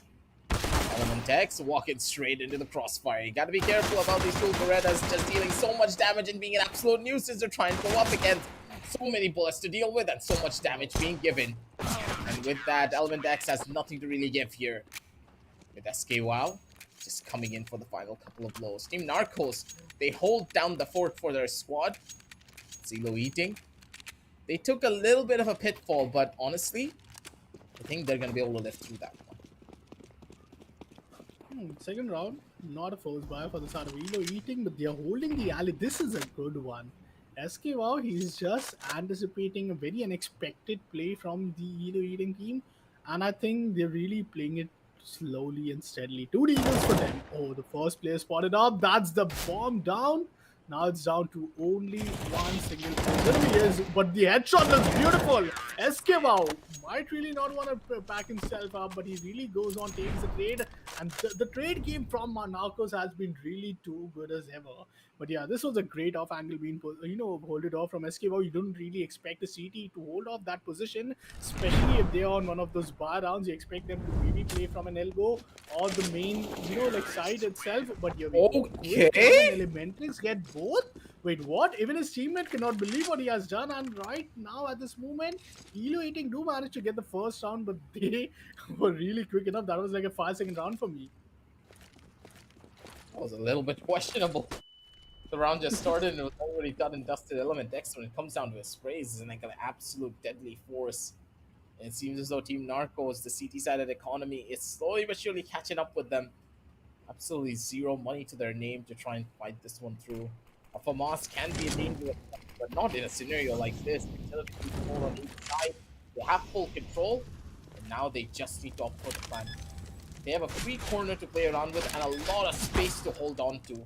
Element X walking straight into the crossfire. You gotta be careful about these dual Berettas just dealing so much damage and being an absolute nuisance to try and go up against. So many bullets to deal with and so much damage being given. And with that, Element X has nothing to really give here. With SK WoW just coming in for the final couple of blows. Team Narcos, they hold down the fort for their squad. Zelo eating. They took a little bit of a pitfall, but honestly, I think they're going to be able to live through that one. Second round, not a force buy for the side of Elo eating, but they're holding the alley. This is a good one. SK wow, he's just anticipating a very unexpected play from the Elo eating team, and I think they're really playing it slowly and steadily. Two deagles for them. Oh, the first player spotted up. That's the bomb down. Now it's down to only one single player. There he is, but the headshot looks beautiful. SK wow might really not want to back himself up, but he really goes on, takes the trade. And the trade game from Narcos has been really too good as ever. But yeah, this was a great off angle being, hold it off from SKO. You don't really expect a CT to hold off that position, especially if they're on one of those bar rounds. You expect them to maybe play from an elbow or the main, like side itself. But here we go. Quick one, and Okay. Elementrix get both. Wait, what? Even his teammate cannot believe what he has done. And right now, at this moment, Elo Eating do manage to get the first round, but they were really quick enough. That was like a 5 second round for me. That was a little bit questionable. The round just started and it was already done and dusted. Element X, when it comes down to his sprays, is like an absolute deadly force. And it seems as though Team Narcos, the CT side of the economy, is slowly but surely catching up with them. Absolutely zero money to their name to try and fight this one through. A FAMAS can be a dangerous, but not in a scenario like this. Utility control on each side. They have full control, and now they just need to upload the plan. They have a free corner to play around with and a lot of space to hold on to.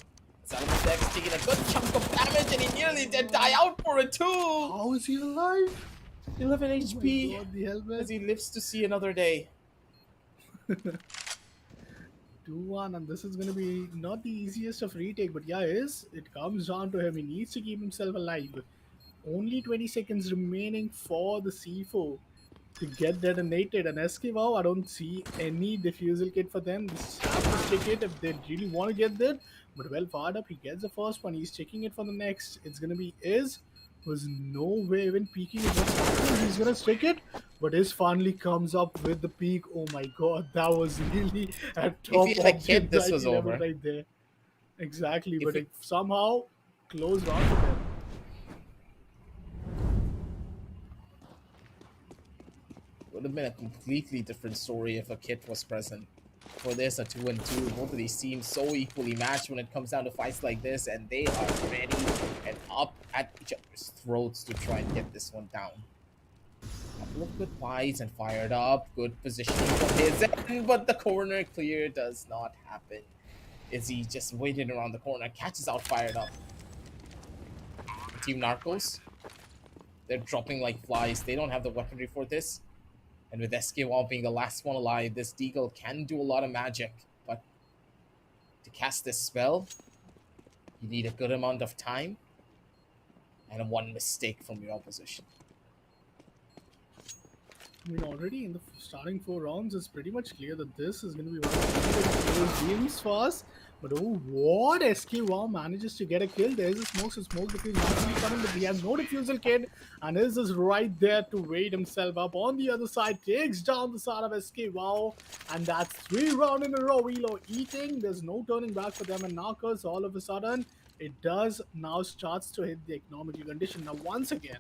Salomon Dex taking a good chunk of damage and he nearly did die out for it too! How is he alive? 11 Oh my HP god, the helmet. as he lives to see another day. 2-1, and this is going to be not the easiest of retake, but yeah, it comes down to him. He needs to keep himself alive. Only 20 seconds remaining for the C4 to get detonated. And Esquivel, I don't see any diffusal kit for them. This have to stick it if they really want to get that. But well fired up, he gets the first one. He's checking it for the next. It's gonna be Is, who's no way even peeking it. What's happening? He's gonna stick it, but Is finally comes up with the peak. Oh my god, that was really at top If he had a of the kid, this was anxiety level over. right there. Exactly, If but he, it somehow closed on for them. would have been a completely different story if a kit was present. For this, a 2-2, both of these teams so equally matched when it comes down to fights like this, and they are ready and up at each other's throats to try and get this one down. Couple of good fights and fired up, good positioning from his end, but the corner clear does not happen. Izzy just waiting around the corner, catches out fired up. Team Narcos, they're dropping like flies. They don't have the weaponry for this. And with SKY being the last one alive, this Deagle can do a lot of magic. But to cast this spell, you need a good amount of time and one mistake from your opposition. I mean, already in the starting 4 rounds, it's pretty much clear that this is going to be one of those games for us. But oh, what SK manages to get a kill. There's a smoke, so smoke defuse not really coming, but he has no defusal kit, and is just right there to wait himself up. On the other side, takes down the side of SK and that's 3 rounds in a row. Elo eating. There's no turning back for them, and Narcos all of a sudden it does now starts to hit the economical condition. Now once again,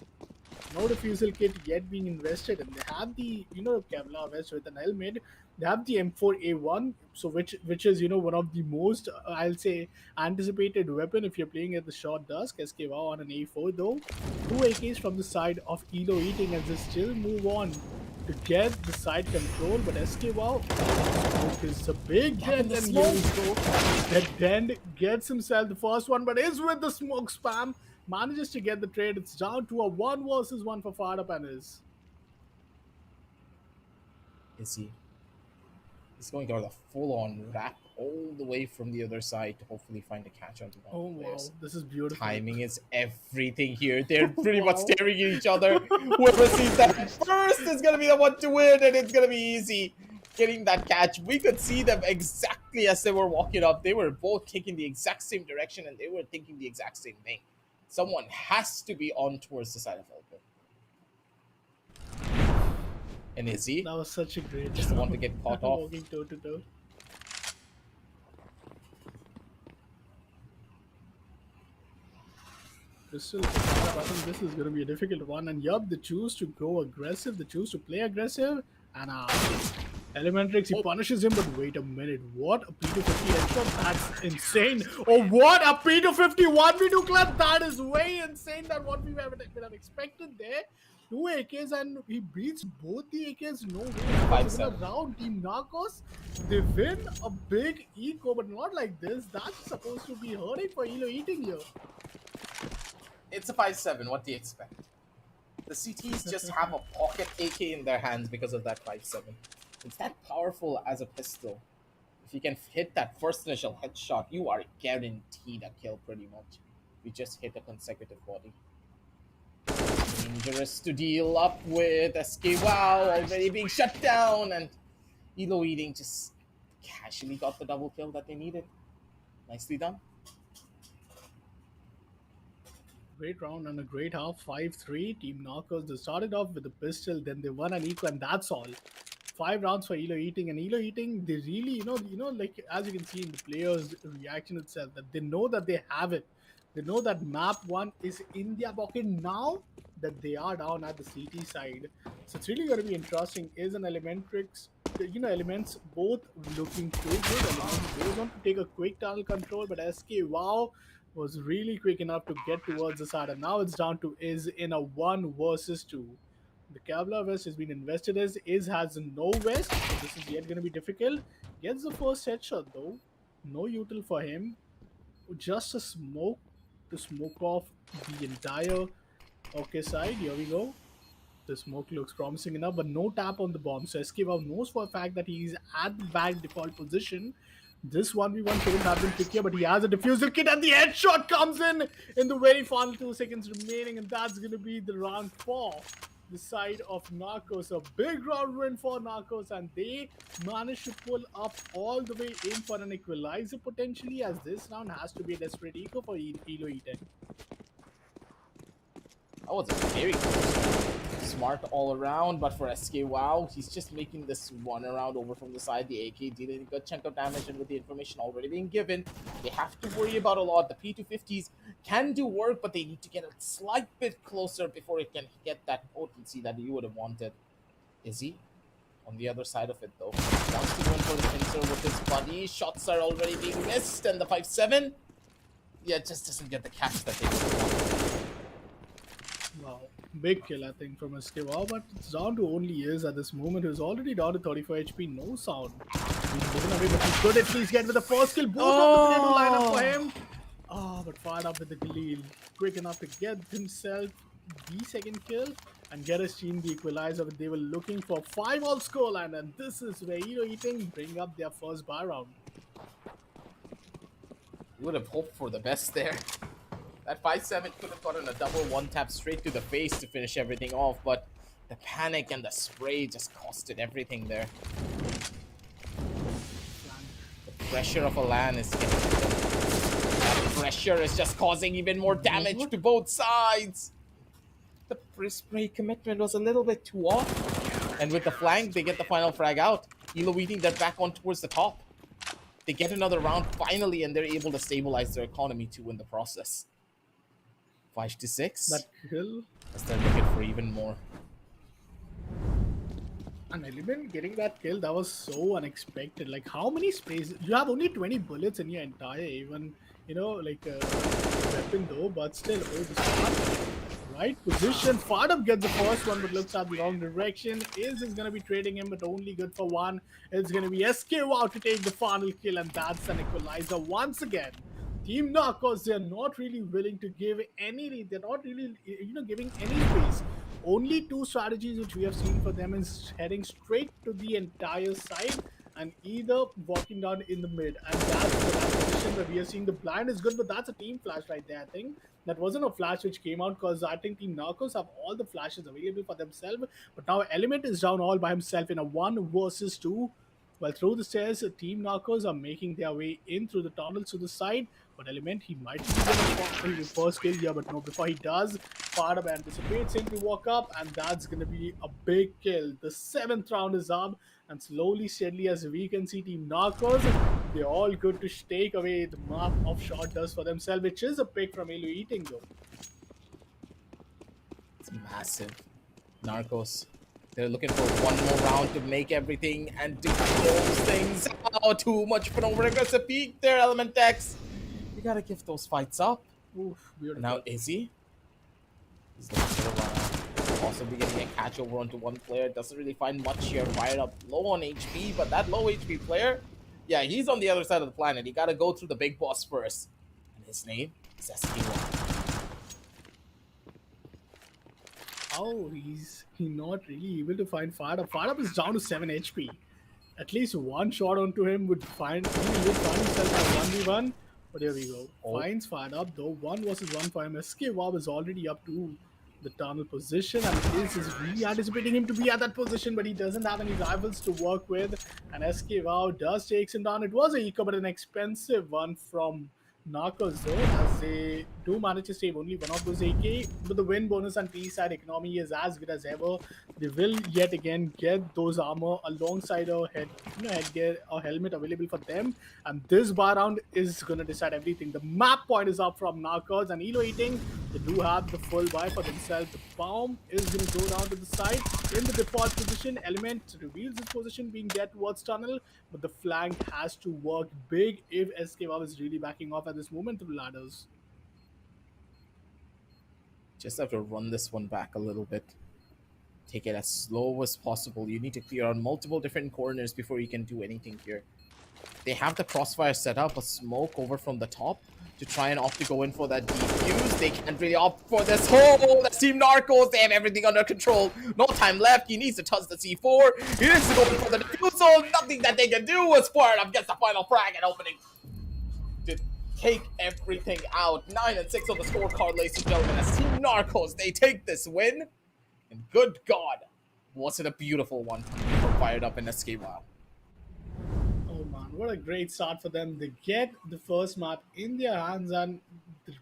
no refusal kit yet being invested, and they have the Kevlar vest with an helmet. They have the M4A1, so which is one of the most I'll say anticipated weapon if you're playing at the short dusk. SKW on an A4 though. 2 AKs from the side of Elo eating as they still move on to get the side control, but SKW is a big dent, and here we go. That dent gets himself the first one, but is with the smoke spam. Manages to get the trade. It's down to a 1 versus 1 for Fired Up and Is. He's going to go the full-on wrap all the way from the other side to hopefully find a catch onto one Oh of the players. wow, this is beautiful. Timing is everything here. They're pretty much Wow. staring at each other. Whoever sees that first is going to be the one to win, and it's going to be easy getting that catch. We could see them exactly as they were walking up. They were both taking the exact same direction, and they were thinking the exact same thing. Someone has to be on towards the side of Elbow. And Izzy That was such a great just want to get caught off. walking toe to toe. Crystal, I think this is going to be a difficult one. And yup, they choose to go aggressive. They choose to play aggressive. And Elementrix, he punishes him. But wait a minute. What? A P250 headshot? That's insane. Oh, what? A P250 1v2 club? That is way insane than what we would have expected there. 2 AKs and he beats both the AKs. No way. Even a round Team Narcos, they win a big eco, but not like this. That's supposed to be hurting for Elo eating here. It's a 5-7. What do you expect? The CTs just have a pocket AK in their hands because of that 5-7. It's that powerful as a pistol. If you can hit that first initial headshot, you are guaranteed a kill pretty much. You just hit a consecutive body. Dangerous to deal up with. SK Wow already being shut down, and Elo Eating just casually got the double kill that they needed. Nicely done. Great round and a great half. 5-3. Team Knockers, they started off with a pistol, then they won an eco, and that's all. 5 rounds for Elo Eating, and Elo Eating, they really, like as you can see in the players' reaction itself, that they know that they have it. They know that map one is in their pocket now that they are down at the CT side. So it's really going to be interesting. Is an Elementrix, elements both looking too good. Element goes on to take a quick tunnel control, but SK Wow was really quick enough to get towards the side, and now it's down to Is in a 1 versus 2. The Kevlar vest has been invested as Is has no vest, so this is yet going to be difficult. Gets the first headshot though. No util for him. Just a smoke to smoke off the entire okay side. Here we go. The smoke looks promising enough, but no tap on the bomb. So Esquivel knows for a fact that he's at the back default position. This 1v1 couldn't have been trickier, but he has a diffusal kit, and the headshot comes in the very final 2 seconds remaining, and that's going to be the round 4. The side of Narcos, a big round win for Narcos, and they managed to pull up all the way in for an equalizer potentially, as this round has to be a desperate eco for Elo Eaten. That was a very close. Smart all around, but for SK Wow, he's just making this one around over from the side. The AK dealing a good chunk of damage, and with the information already being given, they have to worry about a lot. The P250s can do work, but they need to get a slight bit closer before it can get that potency that you would have wanted. Is he? On the other side of it, though. Wants to go in for the pincer with his buddy. Shots are already being missed, and the 5-7, yeah, just doesn't get the catch that they would have wanted. Wow, big kill I think from SK Wow, but it's down to only Is at this moment, who's already down to 34 HP, no sound. He's moving away, but he could at least get with the first kill. Both of the to line up for him. But fired up with the Galil. Quick enough to get himself the second kill and get his team the equalizer. They were looking for 5-all scoreline, and this is where Elo Eating bring up their first buy round. You would have hoped for the best there. That 5-7 could have gotten a double one-tap straight to the face to finish everything off, but the panic and the spray just costed everything there. The pressure of a LAN is getting to them. That pressure is just causing even more damage to both sides. The spray commitment was a little bit too off. And with the flank, they get the final frag out. Elo Eating, they're back on towards the top. They get another round finally, and they're able to stabilize their economy too in the process. 5-6. That kill. As they're looking for even more. An Element getting that kill, that was so unexpected. Like, how many sprays? You have only 20 bullets in your entire, even, weapon though, but still, this right position. Fardam gets the first one, but looks at the wrong direction. Is going to be trading him, but only good for one. It's going to be SK Wow to take the final kill, and that's an equalizer once again. Team Narcos, they're not really willing to give any, they're not really, giving any space. Only 2 strategies which we have seen for them is heading straight to the entire side and either walking down in the mid. And that's the last position where we are seeing the blind is good, but that's a team flash right there, I think. That wasn't a flash which came out, because I think Team Narcos have all the flashes available for themselves. But now Element is down all by himself in a 1-versus-2. Well, through the stairs, Team Narcos are making their way in through the tunnels to the side. But Element, he might be getting the first kill here, but no, before he does, Fardam anticipates him to walk up, and that's going to be a big kill. The 7th round is up, and slowly, steadily, as we can see, Team Narcos, they're all good to take away the map of short dust for themselves, which is a pick from Elo Eating, though. It's massive. Narcos. They're looking for one more round to make everything and to close things out. Too much for an over-aggressive peak there, Elementex. You gotta give those fights up. Oof, And now Izzy. He's looking for a run. Also be getting a catch over onto one player. Doesn't really find much here. Fired up low on HP, but that low HP player, yeah, he's on the other side of the planet. He gotta go through the big boss first. And his name is SK1. Oh, he's not really able to find Fardam. Fardam is down to 7 HP. At least one shot onto him he would find himself in a 1v1. But here we go. Oh, Finds fired up though. 1 versus 1 for him. SK Wow is already up to the tunnel position, and Ace is really anticipating him to be at that position, but he doesn't have any rivals to work with. And SK Wow does takes him down. It was a eco, but an expensive one from Narcos though, as they do manage to save only one of those AK. But the win bonus and T-side economy is as good as ever. They will yet again get those armor alongside a headgear or helmet available for them. And this bar round is gonna decide everything. The map point is up from Narcos and Elo Eating. They do have the full buy for themselves. The bomb is gonna go down to the side in the default position. Element reveals its position being dead towards tunnel, but the flank has to work big if SKW is really backing off at this moment through ladders. just have to run this one back a little bit. Take it as slow as possible. You need to clear out multiple different corners before you can do anything here. They have the crossfire set up, a smoke over from the top to try and opt to go in for that defuse. They can't really opt for this. Oh, that's Team Narcos. They have everything under control. No time left. He needs to touch the C4. He needs to go in for the defusal. Nothing that they can do as far as gets the final frag and opening to take everything out. 9 and 6 on the scorecard, ladies and gentlemen. As Team Narcos, they take this win. And good God, was it a beautiful one from Fired Up and SK Wow. Oh man, what a great start for them. They get the first map in their hands, and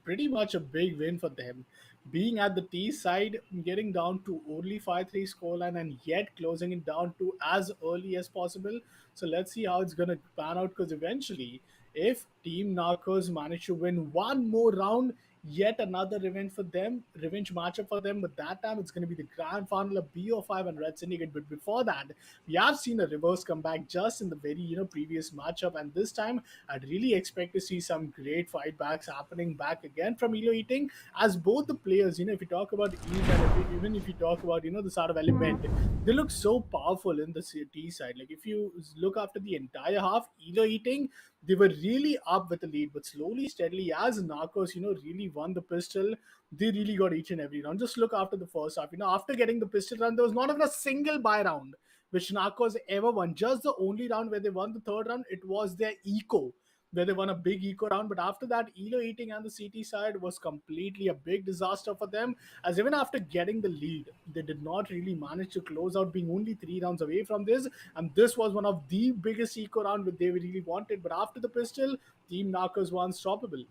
pretty much a big win for them. Being at the T side, getting down to only 5-3 scoreline and yet closing it down to as early as possible. So let's see how it's going to pan out, because eventually, if Team Narcos manage to win one more round, yet another revenge matchup for them. But that time it's going to be the grand final of BO5 and Red Syndicate. But before that, we have seen a reverse comeback just in the very previous matchup, and this time I'd really expect to see some great fight backs happening back again from Elo Eating, as both the players, if you talk about Eve and even if you talk about the sort of element, they look so powerful in the T side. Like if you look after the entire half, Elo Eating, they were really up with the lead, but slowly, steadily, as Narcos, really won the pistol, they really got each and every round. Just look after the first half. After getting the pistol round, there was not even a single buy round which Narcos ever won. Just the only round where they won the third round, it was their eco, where they won a big eco round. But after that, Elo Eating and the CT side was completely a big disaster for them, as even after getting the lead, they did not really manage to close out, being only 3 rounds away from this. And this was one of the biggest eco round that they really wanted. But after the pistol, Team Narcos were unstoppable.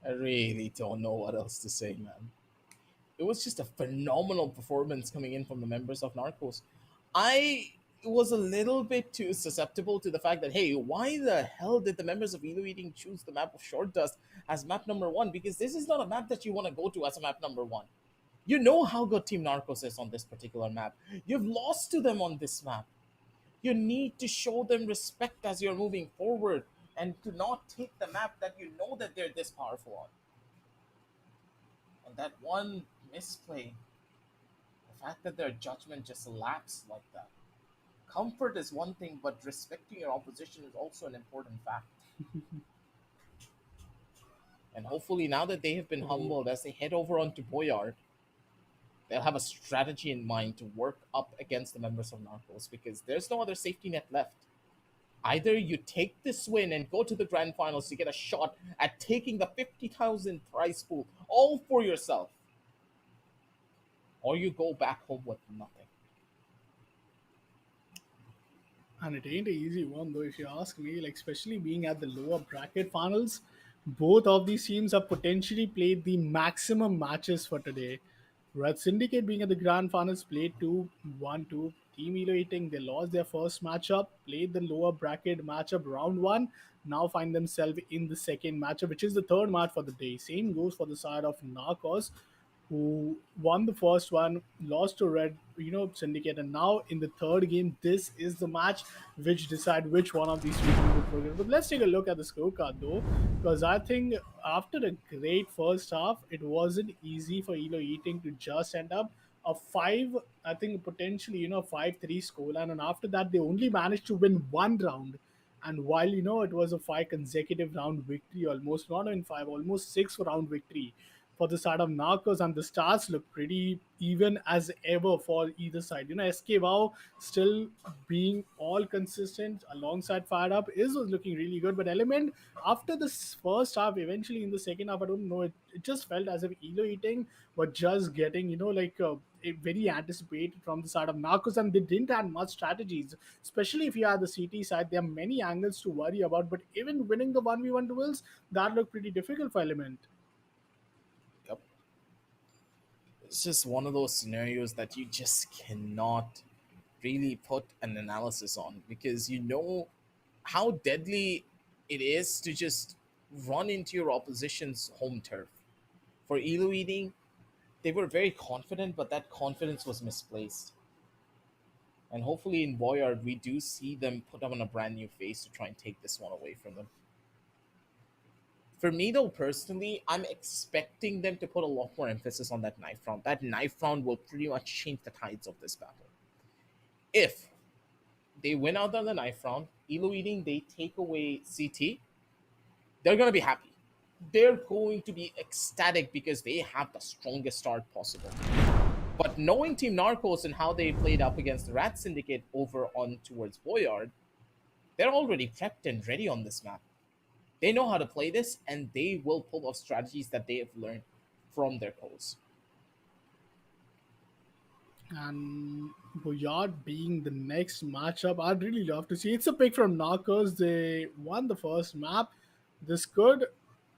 I really don't know what else to say, man. It was just a phenomenal performance coming in from the members of Narcos. I was a little bit too susceptible to the fact that, hey, why the hell did the members of Elo Eating choose the map of Short Dust as map number one? Because this is not a map that you want to go to as a map number one. You know how good Team Narcos is on this particular map. You've lost to them on this map. You need to show them respect as you're moving forward and to not take the map that you know that they're this powerful on. And that one misplay, the fact that their judgment just lapsed like that. Comfort is one thing, but respecting your opposition is also an important fact. And hopefully, now that they have been humbled, as they head over onto Boyard, they'll have a strategy in mind to work up against the members of Narcos, because there's no other safety net left. Either you take this win and go to the grand finals to get a shot at taking the 50,000 prize pool all for yourself, or you go back home with nothing. And it ain't an easy one though, if you ask me, like especially being at the lower bracket finals. Both of these teams have potentially played the maximum matches for today. Red Syndicate being at the grand finals played 2-1-2. Team Elo Eating, they lost their first matchup, played the lower bracket matchup round one, now find themselves in the second matchup, which is the third match for the day. Same goes for the side of Narcos, who won the first one, lost to Red, Syndicate, and now in the third game, this is the match which decide which one of these three teams will progress. But let's take a look at the scorecard though, because I think after a great first half, it wasn't easy for Elo Eating to just end up a five, I think potentially 5-3 scoreline, and after that they only managed to win one round. And while it was a five consecutive round victory, almost not in five, almost 6 round victory for the side of Narcos, and the stars look pretty even as ever for either side. SK Wow still being all consistent alongside Fire Up is was looking really good, but Element after this first half, eventually in the second half, I don't know, it just felt as if Elo Eating were just getting, very anticipated from the side of Narcos, and they didn't have much strategies, especially if you are the CT side. There are many angles to worry about, but even winning the 1v1 duels, that looked pretty difficult for Element. Yep. It's just one of those scenarios that you just cannot really put an analysis on, because you know how deadly it is to just run into your opposition's home turf. For Elo Eating, they were very confident, but that confidence was misplaced. And hopefully in Boyard, we do see them put on a brand new face to try and take this one away from them. For me, though, personally, I'm expecting them to put a lot more emphasis on that knife round. That knife round will pretty much change the tides of this battle. If they win out on the knife round, Elo Eating, they take away CT, they're going to be happy. They're going to be ecstatic because they have the strongest start possible. But knowing Team Narcos and how they played up against the Rat Syndicate over on towards Boyard, they're already prepped and ready on this map. They know how to play this, and they will pull off strategies that they have learned from their calls. And Boyard being the next matchup, I'd really love to see. It's a pick from Narcos. They won the first map. This could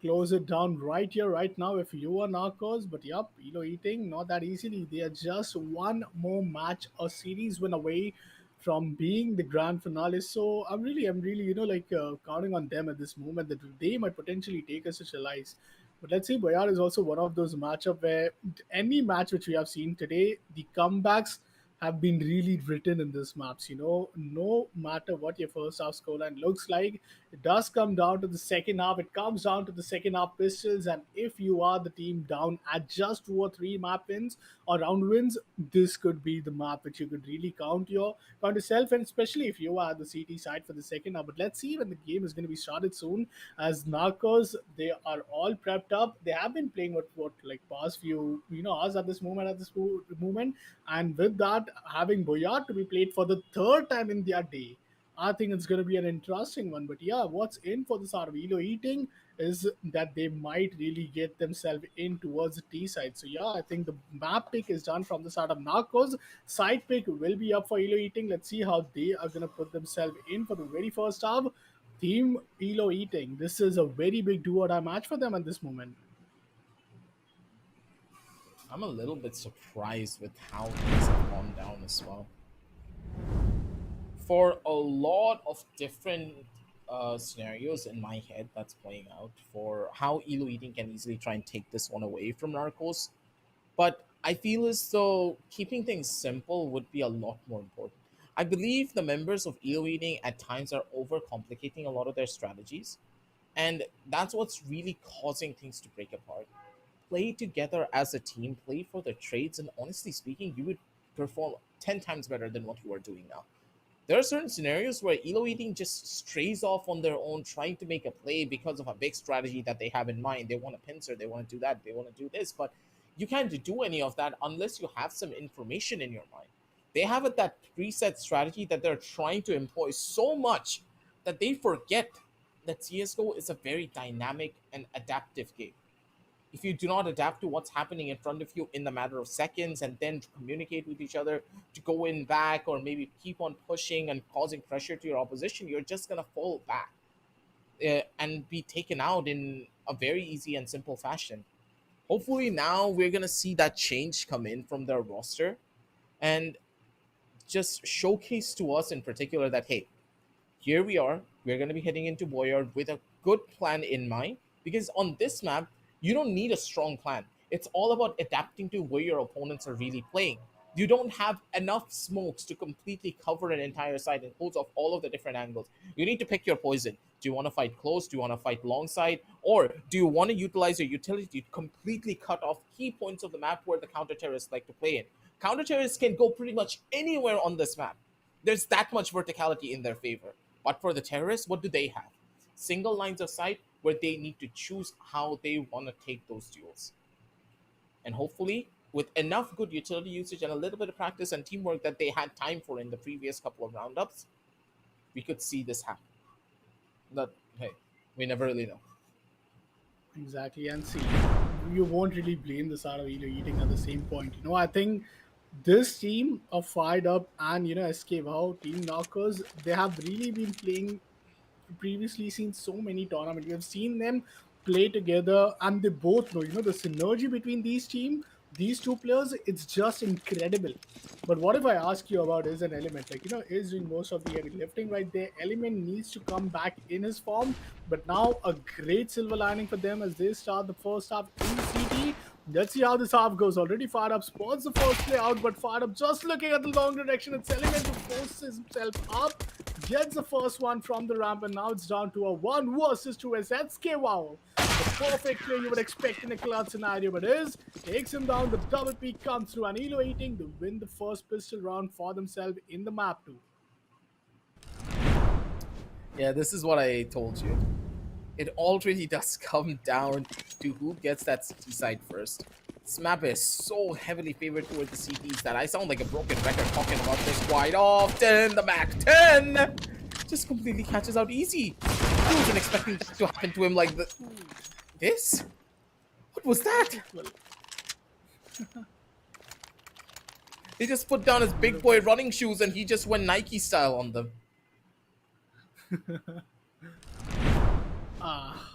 close it down right here, right now, if you are Narcos. But yup, Elo Eating, not that easily. They are just one more match or series win away from being the grand finale. So I'm really, counting on them at this moment that they might potentially take us to Chalice. But let's see, Boyar is also one of those matchup where any match which we have seen today, the comebacks have been really written in this maps. No matter what your first half scoreline looks like, it does come down to the second half. It comes down to the second half pistols, and if you are the team down at just 2 or 3 map wins or round wins, this could be the map which you could really count yourself, and especially if you are the CT side for the second half. But let's see when the game is going to be started soon. As Narcos, they are all prepped up. They have been playing what like past few hours at this moment moment, and with that, having Boyard to be played for the third time in their day, I think it's going to be an interesting one. But yeah, what's in for this Arvilo Eating is that they might really get themselves in towards the T side. So yeah, I think the map pick is done from the side of Narcos. Side pick will be up for Elo Eating. Let's see how they are going to put themselves in for the very first half. Team Elo Eating. This is a very big do or die match for them at this moment. I'm a little bit surprised with how things have gone down as well. For a lot of different scenarios in my head that's playing out for how Elo Eating can easily try and take this one away from Narcos. But I feel as though keeping things simple would be a lot more important. I believe the members of Elo Eating at times are overcomplicating a lot of their strategies, and that's what's really causing things to break apart. Play together as a team, play for the trades, and honestly speaking, you would perform 10 times better than what you are doing now. There are certain scenarios where Elo Eating just strays off on their own, trying to make a play because of a big strategy that they have in mind. They want a pincer, they want to do that, they want to do this, but you can't do any of that unless you have some information in your mind. They have that preset strategy that they're trying to employ so much that they forget that CSGO is a very dynamic and adaptive game. If you do not adapt to what's happening in front of you in the matter of seconds and then communicate with each other to go in back or maybe keep on pushing and causing pressure to your opposition, you're just going to fall back and be taken out in a very easy and simple fashion. Hopefully, now we're going to see that change come in from their roster and just showcase to us in particular that, hey, here we are. We're going to be heading into Boyard with a good plan in mind, because on this map, you don't need a strong plan. It's all about adapting to where your opponents are really playing. You don't have enough smokes to completely cover an entire side and close off all of the different angles. You need to pick your poison. Do you want to fight close? Do you want to fight long side? Or do you want to utilize your utility to completely cut off key points of the map where the counter terrorists like to play in? Counter terrorists can go pretty much anywhere on this map. There's that much verticality in their favor. But for the terrorists, what do they have? Single lines of sight where they need to choose how they want to take those duels. And hopefully, with enough good utility usage and a little bit of practice and teamwork that they had time for in the previous couple of roundups, we could see this happen. But hey, we never really know. Exactly. And see, you won't really blame the Sara Elo eating at the same point. I think this team of Fired Up and, SK Wow, Team Knockers, they have really been playing previously seen so many tournaments. We have seen them play together, and they both know, the synergy between these two players, it's just incredible. But what if I ask you about is an element like is doing most of the heavy lifting right there? Element needs to come back in his form, but now a great silver lining for them as they start the first half in CT. Let's see how this half goes. Already Fired Up spots the first play out, but Fired Up just looking at the long direction. It's Element who forces himself up, gets the first one from the ramp, and now it's down to a 1 versus 2 as SK Wow. The perfect play you would expect in a clutch scenario, but is takes him down. The double peak comes through, and Elo eating to win the first pistol round for themselves in the map too. Yeah, this is what I told you. It already does come down to who gets that CT side first. This map is so heavily favored toward the CTs that I sound like a broken record talking about this quite often. The Mac 10 just completely catches out easy. I wasn't expecting that to happen to him like this. What was that? Well, They just put down his big boy running shoes and he just went Nike style on them. ah,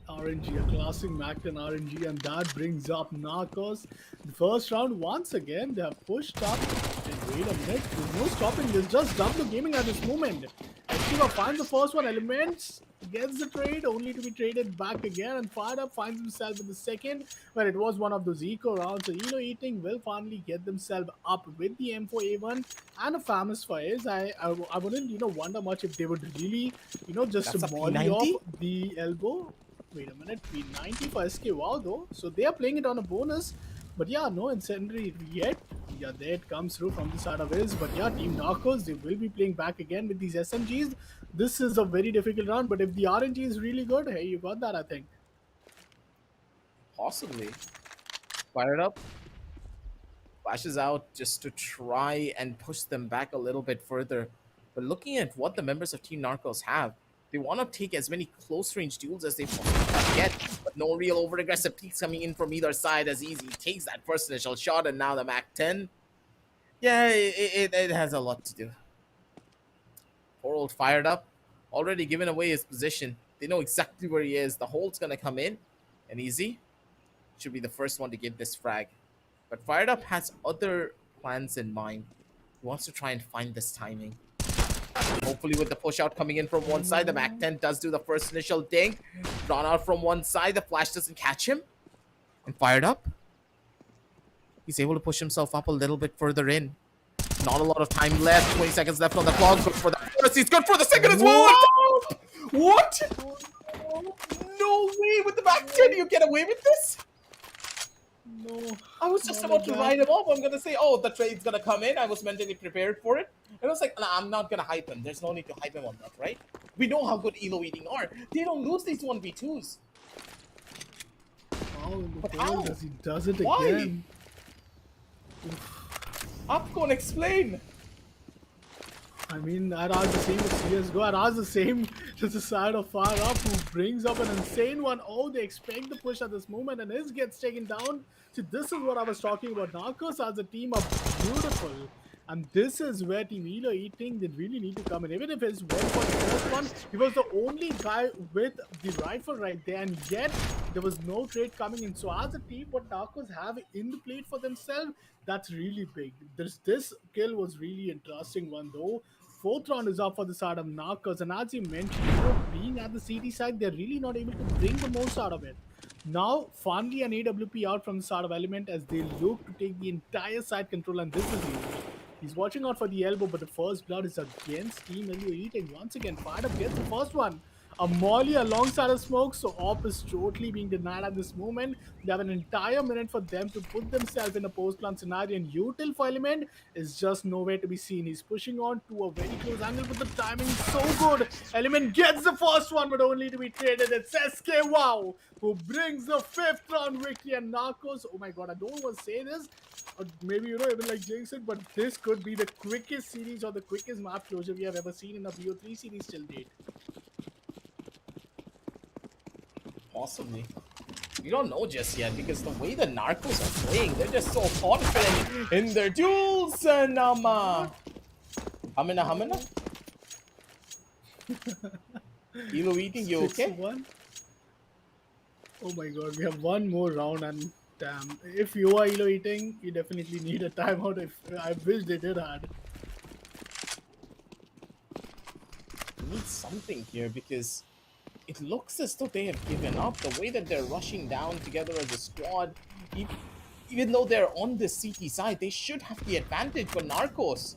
RNG, a classic Macton RNG, and that brings up Narcos. The first round, once again, they have pushed up. And wait a minute, there's no stopping this, just double gaming at this moment. Estiva finds the first one, Elements gets the trade, only to be traded back again, and Fired Up finds himself in the second, where it was one of those eco rounds. So Elo Eating will finally get themselves up with the M4A1 and a famous fires. I wouldn't, wonder much if they would really, just That's a molly off P90? the elbow. Wait a minute, P90 for SK Wow though. So they are playing it on a bonus. But yeah, no incendiary yet. Yeah, there it comes through from the side of his. But yeah, Team Narcos, they will be playing back again with these SMGs. This is a very difficult round, but if the RNG is really good, hey, you got that, I think. Possibly. Fire it up. Flashes out just to try and push them back a little bit further. But looking at what the members of Team Narcos have, they want to take as many close range duels as they possibly can get. But no real over aggressive peaks coming in from either side as Easy takes that first initial shot, and now the Mac 10. Yeah, it has a lot to do. Poor old Fired Up, already given away his position. They know exactly where he is. The hold's going to come in, and Easy should be the first one to give this frag. But Fired Up has other plans in mind. He wants to try and find this timing. Hopefully with the push out coming in from one side, the Mac 10 does do the first initial ding. Drawn out from one side, the flash doesn't catch him. And Fired Up, he's able to push himself up a little bit further in. Not a lot of time left. 20 seconds left on the clock. Good for the first. He's good for the second as well. What? No way. With the Mac 10, you get away with this? No. I was just not about like to that. write him off. I'm gonna say, oh, the trade's gonna come in. I was mentally prepared for it. And I was like, nah, I'm not gonna hype him. There's no need to hype him on that, right? We know how good Elo Eating are. They don't lose these 1v2s. Wow, in the But goal, how? does he does it Why? again? Upco and explain. I mean, I'd ask the same with CSGO. I'd ask the same to the side of Fire Up, who brings up an insane one. Oh, they expect the push at this moment, and his gets taken down. See, this is what I was talking about. Narcos as a team are beautiful. And this is where Team Elo Eating, they really need to come in. Even if it's well for the first one, he was the only guy with the rifle right there, and yet there was no trade coming in. So as a team, what Narcos have in the plate for themselves, that's really big. This kill was really interesting one though. Fourth round is up for the side of Narcos, and as you mentioned, being at the CT side, they're really not able to bring the most out of it. Now, finally, an AWP out from the side of Element as they look to take the entire side control, and this is huge. He's watching out for the elbow, but the first blood is against Team Elio Eating. Once again, Fired Up gets the first one. A Molly alongside a smoke, so Op is totally being denied at this moment. They have an entire minute for them to put themselves in a post-plant scenario, and Util for Element is just nowhere to be seen. He's pushing on to a very close angle, but the timing is so good. Element gets the first one, but only to be traded. It's SK Wow who brings the fifth round victory, and Narcos. Oh my god, I don't want to say this, or maybe even like jinx it, but this could be the quickest series or the quickest map closure we have ever seen in a BO3 series till date. Possibly. We don't know just yet because the way the Narcos are playing, they're just so confident in their duels. And Hamina Hamina, Elo eating, you okay? 6-1. Oh my god, we have one more round, and damn, if you are Elo eating, you definitely need a timeout. If I wish they did had. We need something here because it looks as though they have given up. The way that they're rushing down together as a squad, e- even though they're on the CT side, they should have the advantage. But Narcos,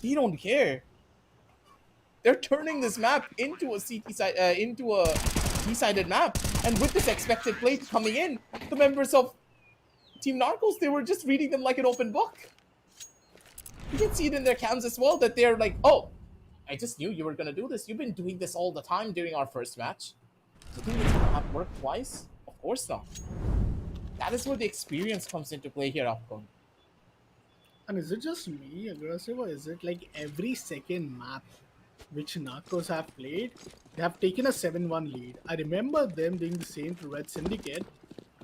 they don't care. They're turning this map into a CT side, into a T-sided map, and with this expected play coming in, the members of Team Narcos, they were just reading them like an open book. You can see it in their cams as well that they're like, "Oh, I just knew you were gonna do this. You've been doing this all the time during our first match. Do you think it's gonna have worked twice? Of course not." That is where the experience comes into play here, Upcom. And is it just me aggressive, or is it like every second map which Narcos have played, they have taken a 7-1 lead? I remember them doing the same to Red Syndicate,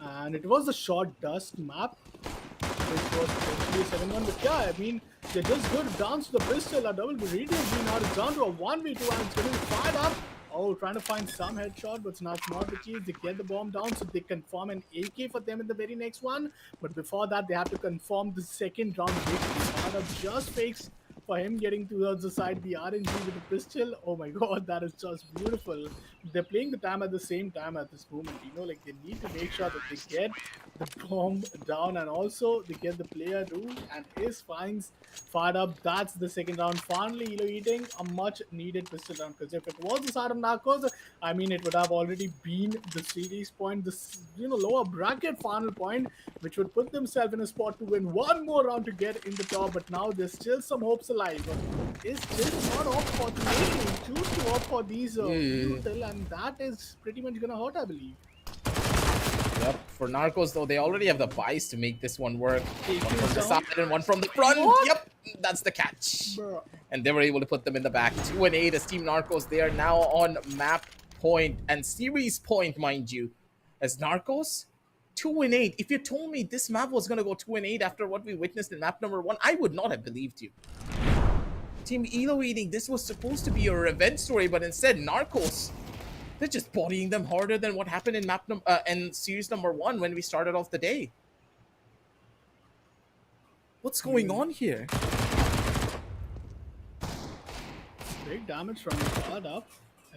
and it was the short dust map, which was potentially a 7-1. But yeah, I mean, they just good down to the pistol. A double Meridian being out. It's down to a 1v2, and it's getting fired up. Oh, trying to find some headshot, but it's not the case. They get the bomb down, so they confirm an AK for them in the very next one. But before that, they have to confirm the second round victory. Fired up just fakes for him getting towards the side, the RNG with the pistol. Oh my god, that is just beautiful. They're playing the time at the same time at this moment. Like they need to make sure that they get the bomb down, and also they get the player too, and his finds fired up. That's the second round. Finally, eating a much needed pistol round, because if it was the side of Narcos, I mean, it would have already been the series point, this lower bracket final point, which would put themselves in a spot to win one more round to get in the top. But now there's still some hopes alive. Is just not opt for the nation, choose to opt for these Mm. util, and that is pretty much gonna hurt, I believe. Yep. For Narcos, though, they already have the buys to make this one work. Take One this from the down. side and one from the front. What? Yep, that's the catch. Bruh. And they were able to put them in the back. 2-8 as Team Narcos. They are now on map point and series point, mind you. As Narcos, 2-8. If you told me this map was gonna go 2-8 after what we witnessed in map number 1, I would not have believed you. Team Elo eating, this was supposed to be a revenge story, but instead Narcos, they're just bodying them harder than what happened in in series number 1 when we started off the day. What's going on here? Big damage from the card up.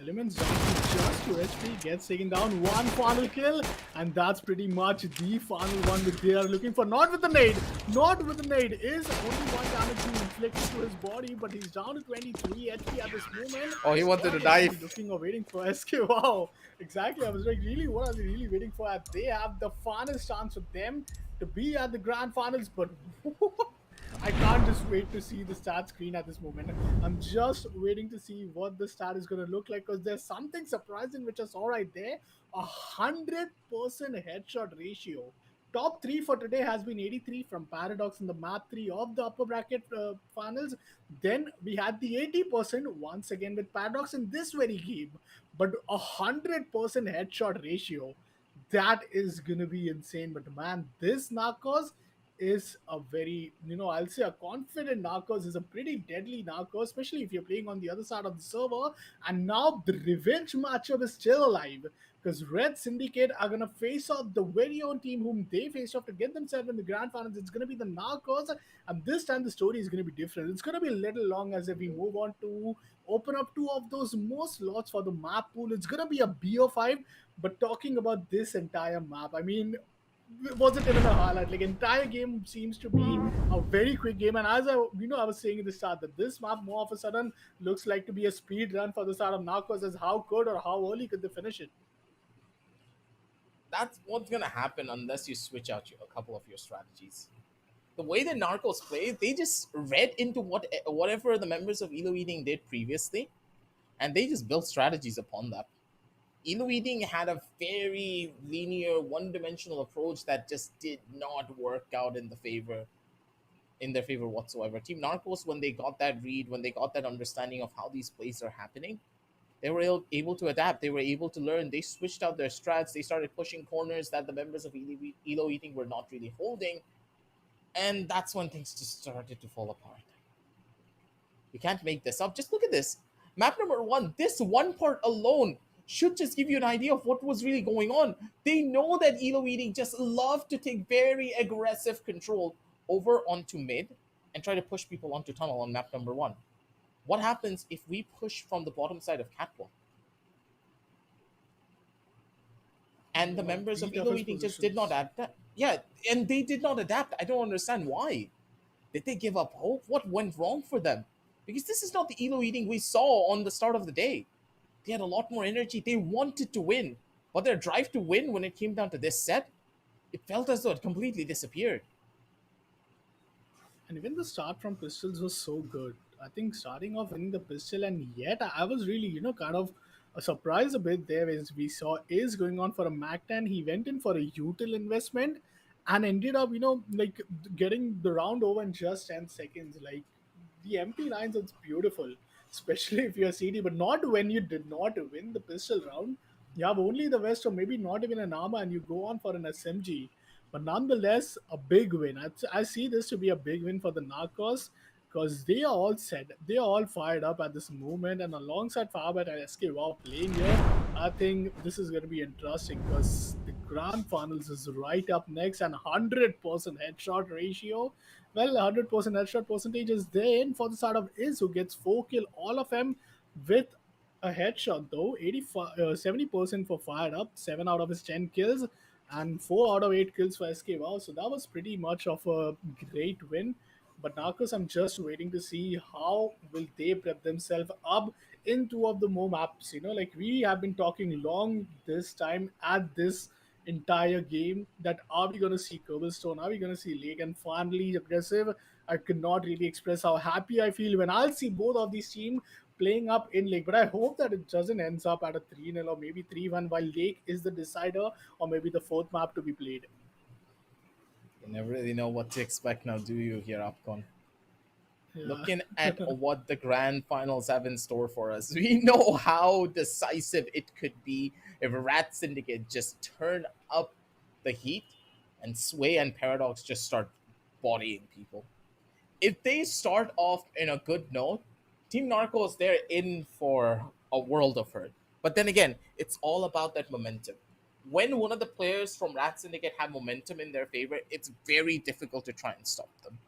Elements down to just 2 HP, gets taken down, one final kill, and that's pretty much the final one that they are looking for. Not with the nade, not with the nade. Is only one damage being inflicted to his body, but he's down to 23 HP at this moment. Oh, he wanted to What are they dive. looking or waiting for SK? Wow, exactly. I was like, really, what are they really waiting for? They have the finest chance for them to be at the grand finals, but I can't just wait to see the stat screen at this moment. I'm just waiting to see what the stat is going to look like, because there's something surprising which I saw right there. 100% headshot ratio. Top 3 for today has been 83 from Paradox in the map 3 of the upper bracket finals. Then we had the 80% once again with Paradox in this very game. But 100% headshot ratio. That is going to be insane. But man, this Narcos is a very, I'll say a confident Narcos, is a pretty deadly Narcos, especially if you're playing on the other side of the server. And now the revenge matchup is still alive, because Red Syndicate are going to face off the very own team whom they faced off to get themselves in the grand finals. It's going to be the Narcos, and this time the story is going to be different. It's going to be a little long as if we move on to open up 2 of those most slots for the map pool. It's going to be a BO5, but talking about this entire map, I mean, wasn't even a highlight. Like entire game seems to be a very quick game. And as I was saying in the start that this map more of a sudden looks like to be a speed run for the start of Narcos. As how good or how early could they finish it? That's what's gonna happen unless you switch out a couple of your strategies. The way that Narcos play, they just read into whatever the members of Elo Eating did previously, and they just built strategies upon that. Elo Eating had a very linear, one-dimensional approach that just did not work out in their favor whatsoever. Team Narcos, when they got that read, when they got that understanding of how these plays are happening, they were able to adapt. They were able to learn. They switched out their strats. They started pushing corners that the members of Elo Eating were not really holding, and that's when things just started to fall apart. You can't make this up. Just look at this. Map number one, this one part alone should just give you an idea of what was really going on. They know that Elo Eating just love to take very aggressive control over onto mid and try to push people onto tunnel on map number one. What happens if we push from the bottom side of catwalk? And the members Pretty of Elo toughest Eating just did not positions. adapt. Yeah, and they did not adapt. I don't understand why. Did they give up hope? What went wrong for them? Because this is not the Elo Eating we saw on the start of the day. They had a lot more energy. They wanted to win. But their drive to win when it came down to this set, it felt as though it completely disappeared. And even the start from pistols was so good. I think starting off winning the pistol, and yet I was really, kind of surprised a bit there as we saw is going on for a Mac 10. He went in for a util investment and ended up, like getting the round over in just 10 seconds. Like the MP9s, it's beautiful, especially if you're CD, but not when you did not win the pistol round. You have only the West or maybe not even an armor and you go on for an SMG, but nonetheless, a big win. I see this to be a big win for the Narcos because they are all set. They are all fired up at this moment. And alongside Farbat and SK Wow playing here, I think this is going to be interesting because the grand finals is right up next and 100% headshot ratio. Well, 100% headshot percentage is there in for the start of Is, who gets 4 kill, all of them with a headshot though. 70% for fired up, 7 out of his 10 kills and 4 out of 8 kills for SK. Wow, so that was pretty much of a great win. But Narcos, I'm just waiting to see how will they prep themselves up in two of the more maps. Like we have been talking long this time at this entire game that are we going to see Cobblestone, are we going to see Lake, and finally aggressive. I could not really express how happy I feel when I'll see both of these teams playing up in Lake. But I hope that it doesn't ends up at a 3-0 or maybe 3-1 while Lake is the decider or maybe the fourth map to be played. You never really know what to expect now, do you, here, Upcon? Yeah. Looking at what the grand finals have in store for us, we know how decisive it could be if Rat Syndicate just turn up the heat and Sway and Paradox just start bodying people. If they start off in a good note, Team Narcos, they're in for a world of hurt. But then again, it's all about that momentum. When one of the players from Rat Syndicate have momentum in their favor, it's very difficult to try and stop them.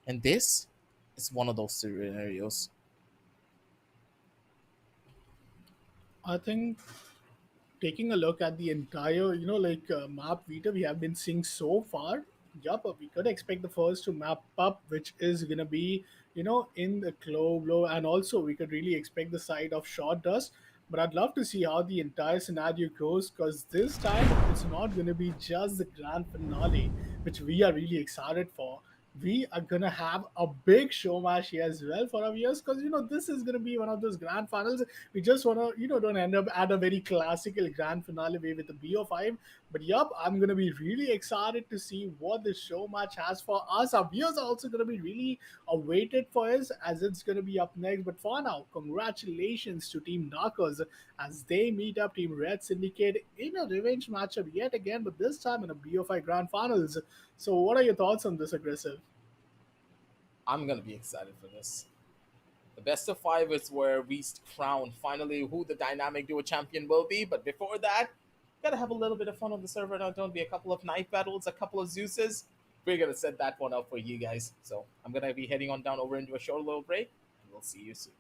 And this is one of those scenarios. I think taking a look at the entire, map Vita we have been seeing so far, yup, we could expect the first to map up, which is gonna be, in the Clo and also we could really expect the side of Short Dust. But I'd love to see how the entire scenario goes because this time it's not gonna be just the grand finale, which we are really excited for. We are gonna have a big show match here as well for our viewers because this is gonna be one of those grand finals. We just want to don't end up at a very classical grand finale way with the BO5. But yup, I'm going to be really excited to see what this show match has for us. Our viewers are also going to be really awaited for us as it's going to be up next. But for now, congratulations to Team Narcos as they meet up Team Red Syndicate in a revenge matchup yet again, but this time in a BO5 grand finals. So what are your thoughts on this, Aggressive? I'm gonna be excited for this. The best of five is where we crown finally who the dynamic duo champion will be. But before that, gotta have a little bit of fun on the server. Now, don't be a couple of knife battles, a couple of Zeuses. We're gonna set that one up for you guys. So I'm gonna be heading on down over into a short little break, and we'll see you soon.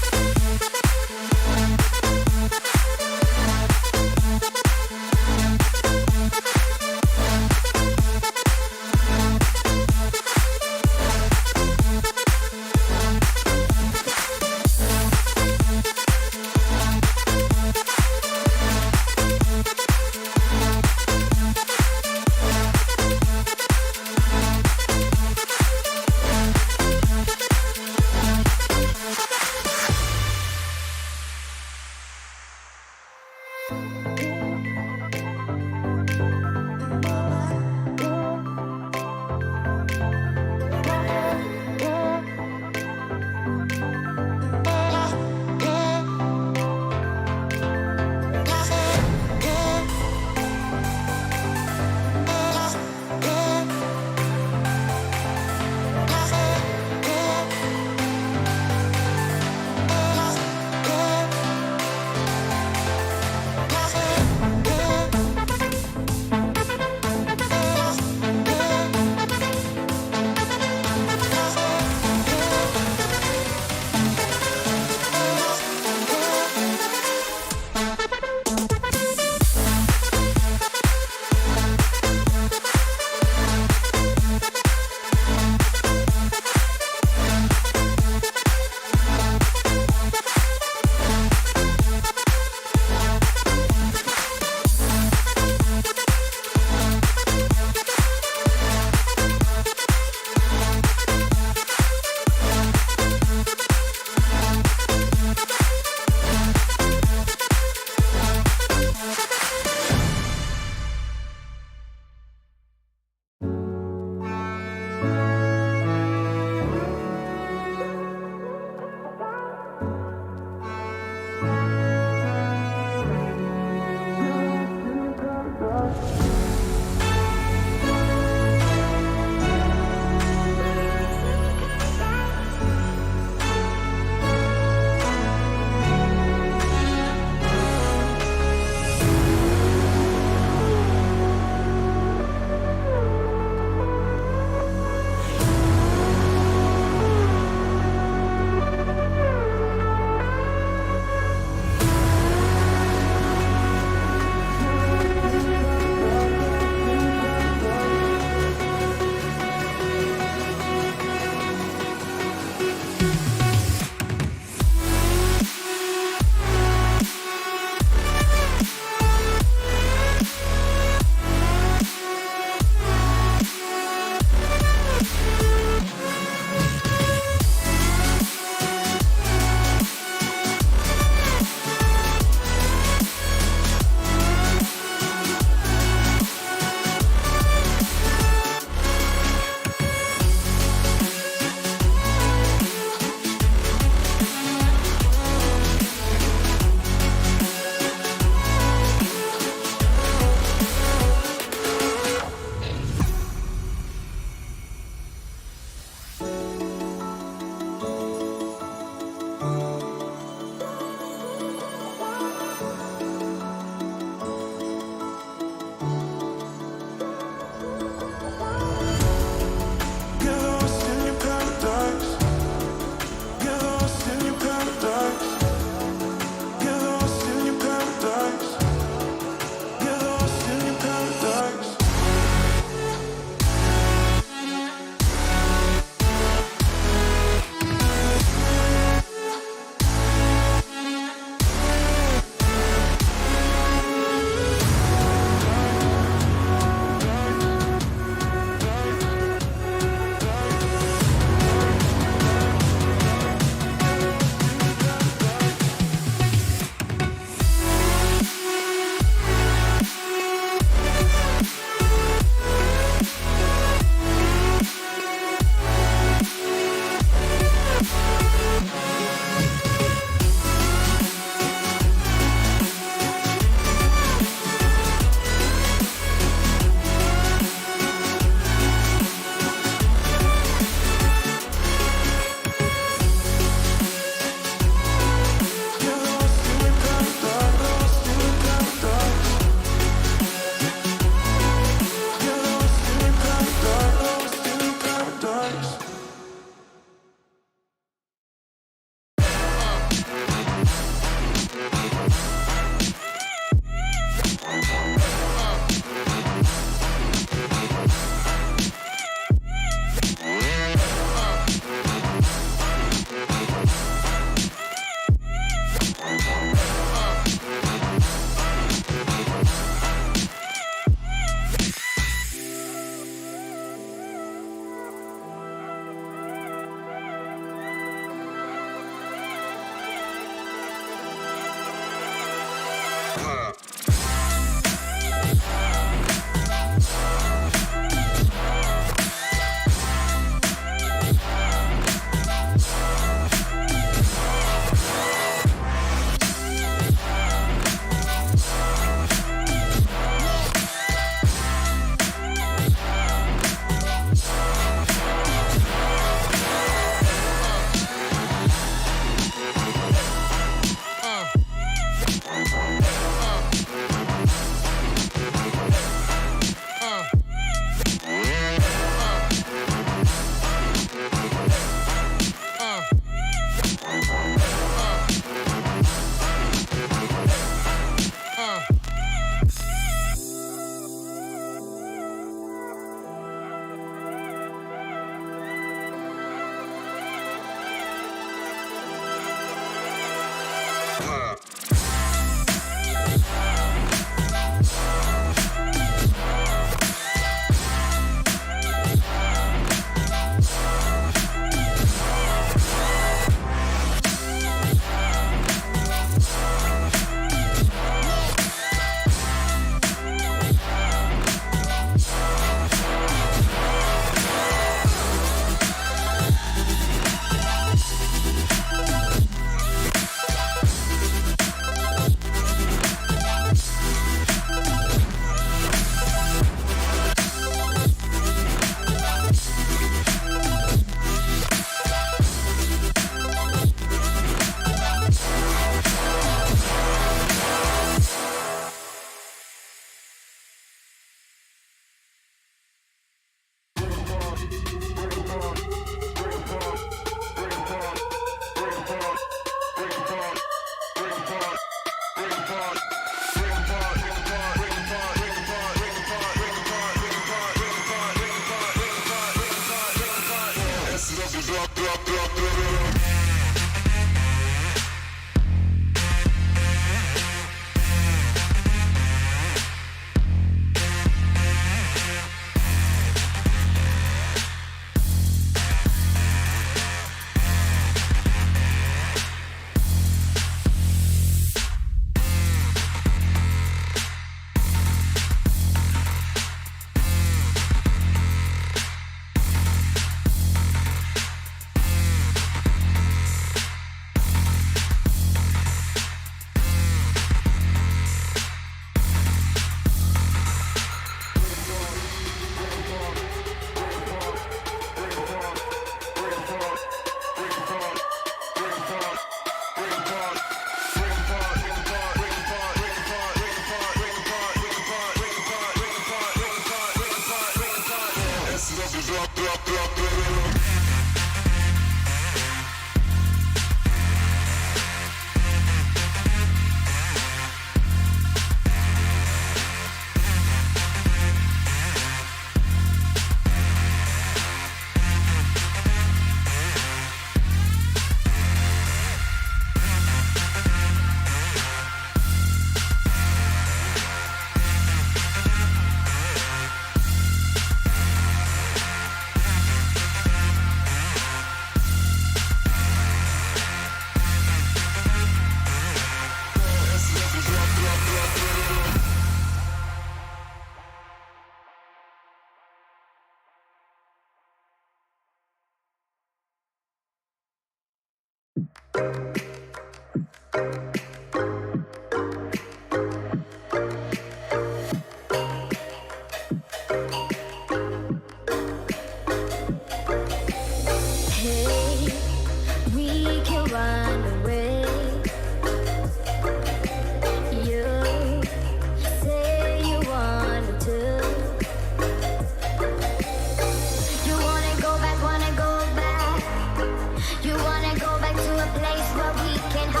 Wanna go back to a place where we can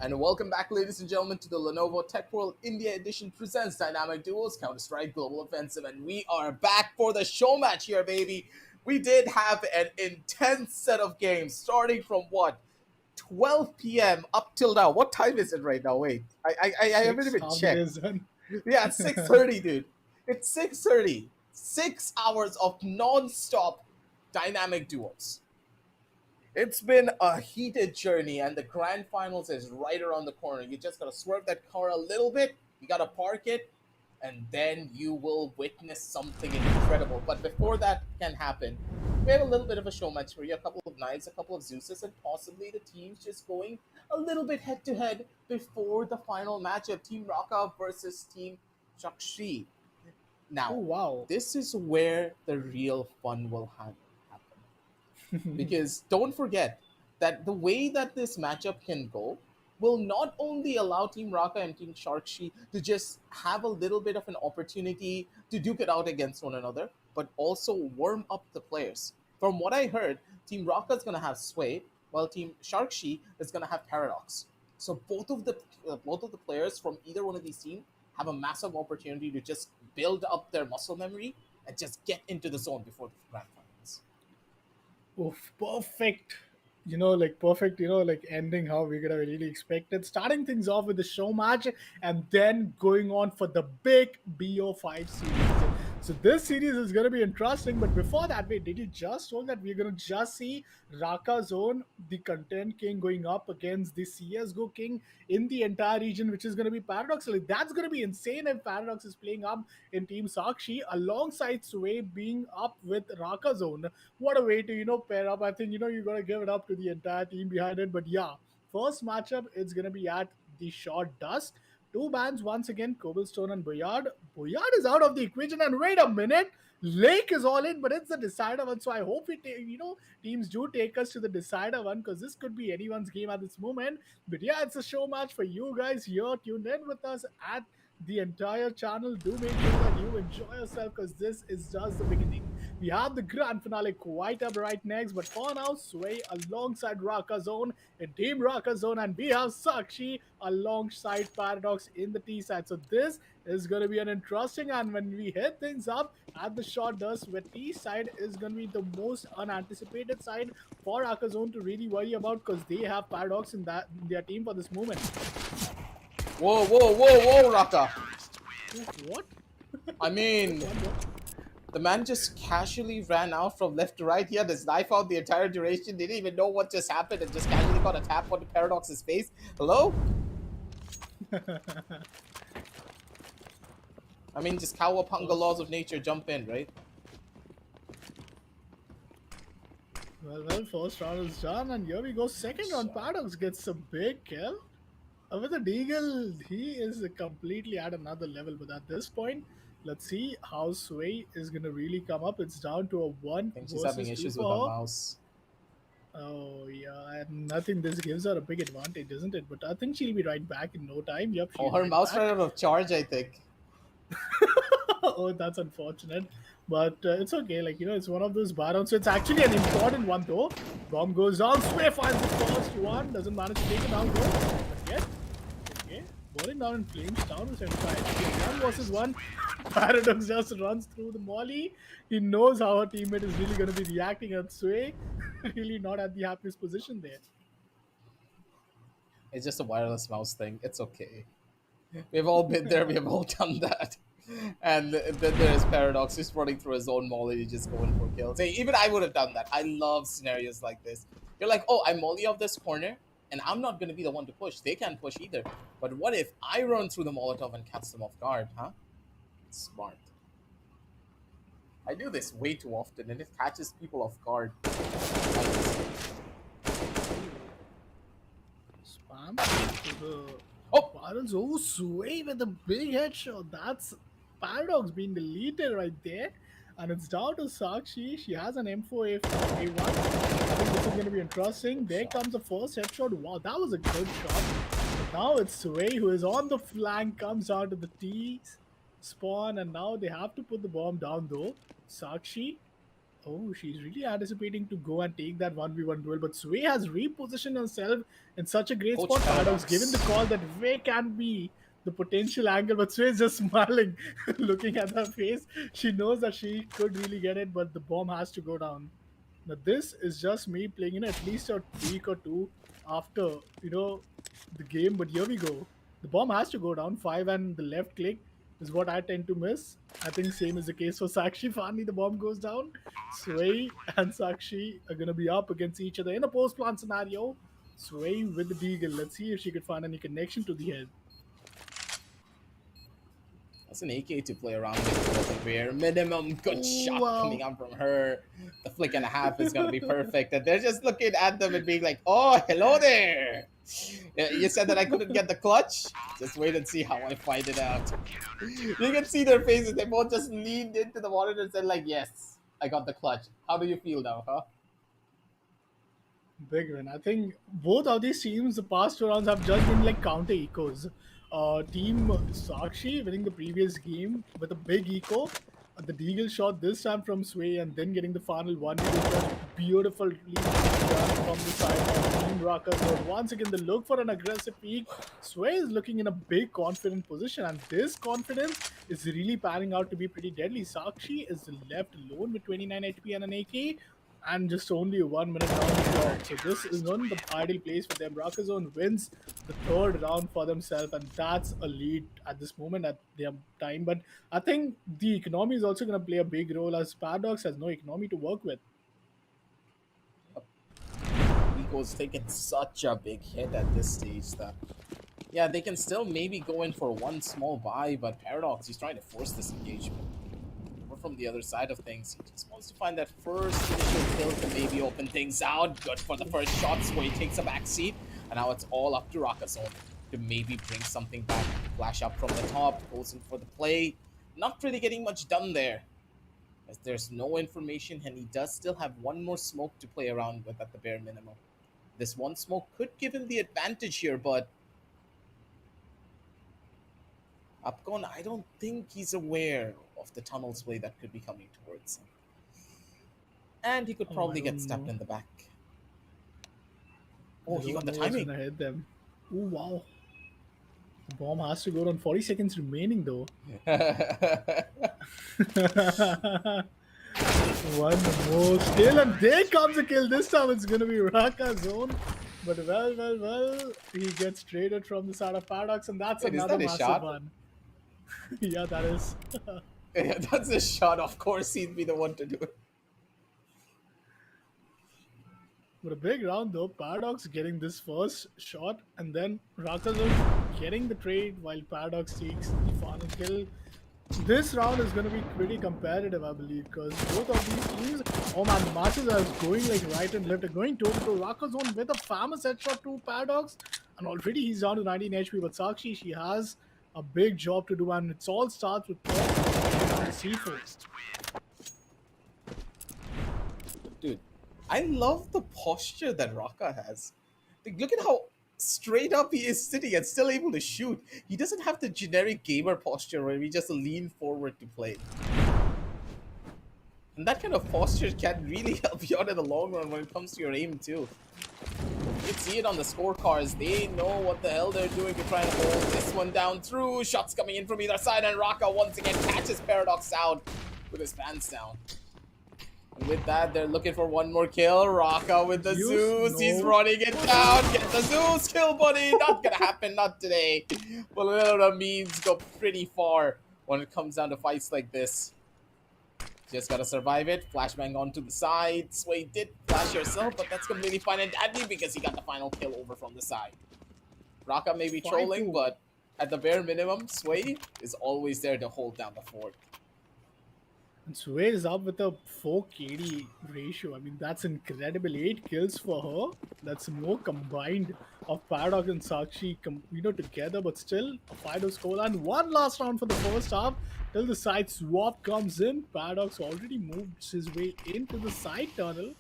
And welcome back, ladies and gentlemen, to the Lenovo Tech World India Edition presents Dynamic Duos Counter-Strike Global Offensive. And we are back for the show match here, baby. We did have an intense set of games starting from what? 12 p.m. up till now. What time is it right now? Wait, I haven't Six, even half the day checked. is done. Yeah, it's 6:30, dude. It's 6:30. 6 hours of non-stop dynamic duos. It's been a heated journey, and the grand finals is right around the corner. You just gotta swerve that car a little bit, you gotta park it, and then you will witness something incredible. But before that can happen, we have a little bit of a show match for you, a couple of knives, a couple of Zeuses, and possibly the teams just going a little bit head to head before the final matchup. Team Raka versus Team Shakshi. Oh Now, wow. this is where the real fun will happen. Because don't forget that the way that this matchup can go will not only allow Team Raka and Team Sharkshi to just have a little bit of an opportunity to duke it out against one another, but also warm up the players. From what I heard, Team Raka is going to have Sway, while Team Sharkshi is going to have Paradox. So both of the players from either one of these teams have a massive opportunity to just build up their muscle memory and just get into the zone before the grand finals. Oof, perfect. Perfect, like ending how we could have really expected. Starting things off with the show match and then going on for the big BO5 series. So this series is going to be interesting. But before that, wait, did you just told that we're going to just see Raka Zone, the content king, going up against the CSGO king in the entire region, which is going to be Paradoxally. That's going to be insane if Paradox is playing up in Team Sakshi alongside Sway being up with Raka Zone. What a way to pair up. I think you got to give it up to the entire team behind it. But yeah, first matchup it's gonna be at the short dusk. Two bans once again, Cobblestone and Boyard. Boyard is out of the equation, and wait a minute, Lake is all in, but it's the decider one. So I hope teams do take us to the decider one because this could be anyone's game at this moment. But yeah, it's a show match for you guys here. Tune in with us at the entire channel. Do make sure that you enjoy yourself because this is just the beginning. We have the grand finale quite up right next, but for now, Sway alongside Raka Zone in Team Raka Zone, and we have Sakshi alongside Paradox in the T side. So this is going to be an interesting, and when we hit things up at the short dust, where T side is going to be the most unanticipated side for Raka Zone to really worry about because they have Paradox in their team for this moment. Whoa, whoa, whoa, whoa, Raka. What? I mean, the man just casually ran out from left to right. He had his knife out the entire duration, didn't even know what just happened, and just casually got a tap onto Paradox's face. Hello? I mean, just cowabunga laws of nature jump in, right? Well, first round is done, and here we go. Second round, Paradox gets a big kill. With the Deagle, he is completely at another level. But at this point, let's see how Sway is going to really come up. It's down to a one I think she's having versus two issues with for her her. mouse. Oh, yeah, and I think this gives her a big advantage, isn't it? But I think she'll be right back in no time. Yep, Oh, she's her right mouse ran back. out of charge, I think. Oh, that's unfortunate. But it's okay. It's one of those barons. So it's actually an important one, though. Bomb goes down. Sway finds the first one. Doesn't manage to take it down, though. But yet, okay. Burning down in flames. Down to 75. One versus one. Paradox just runs through the molly. He knows how her teammate is really going to be reacting at Sway. Really not at the happiest position there. It's just a wireless mouse thing. It's okay. We've all been there. We have all done that. And then there's Paradox just running through his own molly, just going for kills. Hey, even I would have done that. I love scenarios like this. You're like, oh, I molly off this corner, and I'm not going to be the one to push. They can't push either. But what if I run through the Molotov and catch them off guard, huh? Smart. I do this way too often, and it catches people off guard. Spam to the Oh! Barons. Oh, Sway with a big headshot. That's Paradox being deleted right there. And it's down to Sakshi. She has an M4 A1. I think this is going to be interesting. There comes the first headshot. Wow, that was a good shot. But now it's Sway who is on the flank, comes down to the T spawn, and now they have to put the bomb down though. Sakshi Oh, she's really anticipating to go and take that 1v1 duel, but Sway has repositioned herself in such a great Coach spot. Paradox given the Paradox. call that Way can be the potential angle, but Sway's just smiling, looking at her face. She knows that she could really get it, but the bomb has to go down. Now, this is just me playing, at least a week or two after, the game, but here we go. The bomb has to go down. 5 and the left click is what I tend to miss. I think same is the case for Sakshi. Finally, the bomb goes down. Sway and Sakshi are gonna be up against each other in a post plant scenario. Sway with the deagle. Let's see if she could find any connection to the head. That's an AK to play around with the bare minimum. Good Oh, shot wow. coming out from her. The flick and a half is gonna be perfect. And they're just looking at them and being like, "Oh, hello there. Yeah, you said that I couldn't get the clutch. Just wait and see how I find it out." You can see their faces. They both just leaned into the monitor and said, "Like, yes, I got the clutch. How do you feel now, huh?" Big win. I think both of these teams, the past two rounds, have just been like counter ecos. Team Sakshi winning the previous game with a big eco. The Deagle shot this time from Sway and then getting the final one. It was just beautifully done from the side of Team Rockers. But once again, the look for an aggressive peak. Sway is looking in a big confident position, and this confidence is really panning out to be pretty deadly. Sakshi is left alone with 29 HP and an AK and just only 1 minute down the clock. So this is not the ideal place for them. Rakazone wins the third round for themselves, and that's a lead at this moment at their time. But I think the economy is also going to play a big role as Paradox has no economy to work with. Eco's taken such a big hit at this stage that yeah, they can still maybe go in for one small buy, but Paradox, he's trying to force this engagement. We're from the other side of things. He just wants to find that first initial kill to maybe open things out. Good for the first shots where he takes a back seat. And now it's all up to Rakazone to maybe bring something back. Flash up from the top, goes in for the play. Not really getting much done there, as there's no information, and he does still have one more smoke to play around with at the bare minimum. This one smoke could give him the advantage here, but Upcon, I don't think he's aware of the tunnels play that could be coming towards him. And he could Oh, I probably get don't stabbed know. in the back. I Oh, he got don't the know what's timing. going to hit them. Oh, wow. The bomb has to go down. 40 seconds remaining, though. One more still, and there comes a kill. This time it's gonna be Raka zone. But well, he gets traded from the side of Paradox, and that's Wait, is another that a massive shot? one. Yeah, that is. Yeah, that's a shot. Of course, he'd be the one to do it. But a big round though. Paradox getting this first shot, and then Raka zone getting the trade while Paradox takes the final kill. This round is going to be pretty competitive, I believe, because both of these teams, oh man, the matches are going like right and left. They're going toe to toe. Rakazone with a famous headshot to Paradox, and already he's down to 19 HP. But Sakshi, she has a big job to do, and it all starts with C4. Dude, I love the posture that Raka has. Like, look at how straight up he is sitting and still able to shoot. He doesn't have the generic gamer posture where we just lean forward to play. And that kind of posture can really help you out in the long run when it comes to your aim too. You can see it on the scorecards. They know what the hell they're doing to try and hold this one down through. Shots coming in from either side, and Raka once again catches Paradox out with his pants down. And with that, they're looking for one more kill. Raka with the Zeus. He's No. running it down. Get the Zeus kill, buddy. Not gonna happen. Not today. But little memes go pretty far when it comes down to fights like this. Just gotta survive it. Flashbang onto the side. Sway did flash yourself, but that's completely fine and dandy because he got the final kill over from the side. Raka may be trolling, 5-2. but at the bare minimum, Sway is always there to hold down the fort. And Sway is up with a 4 KD ratio. I mean, that's incredible. 8 kills for her. That's more combined of Paradox and Sakshi, together, but still a 5-0 score. And one last round for the first half till the side swap comes in. Paradox already moved his way into the side tunnel.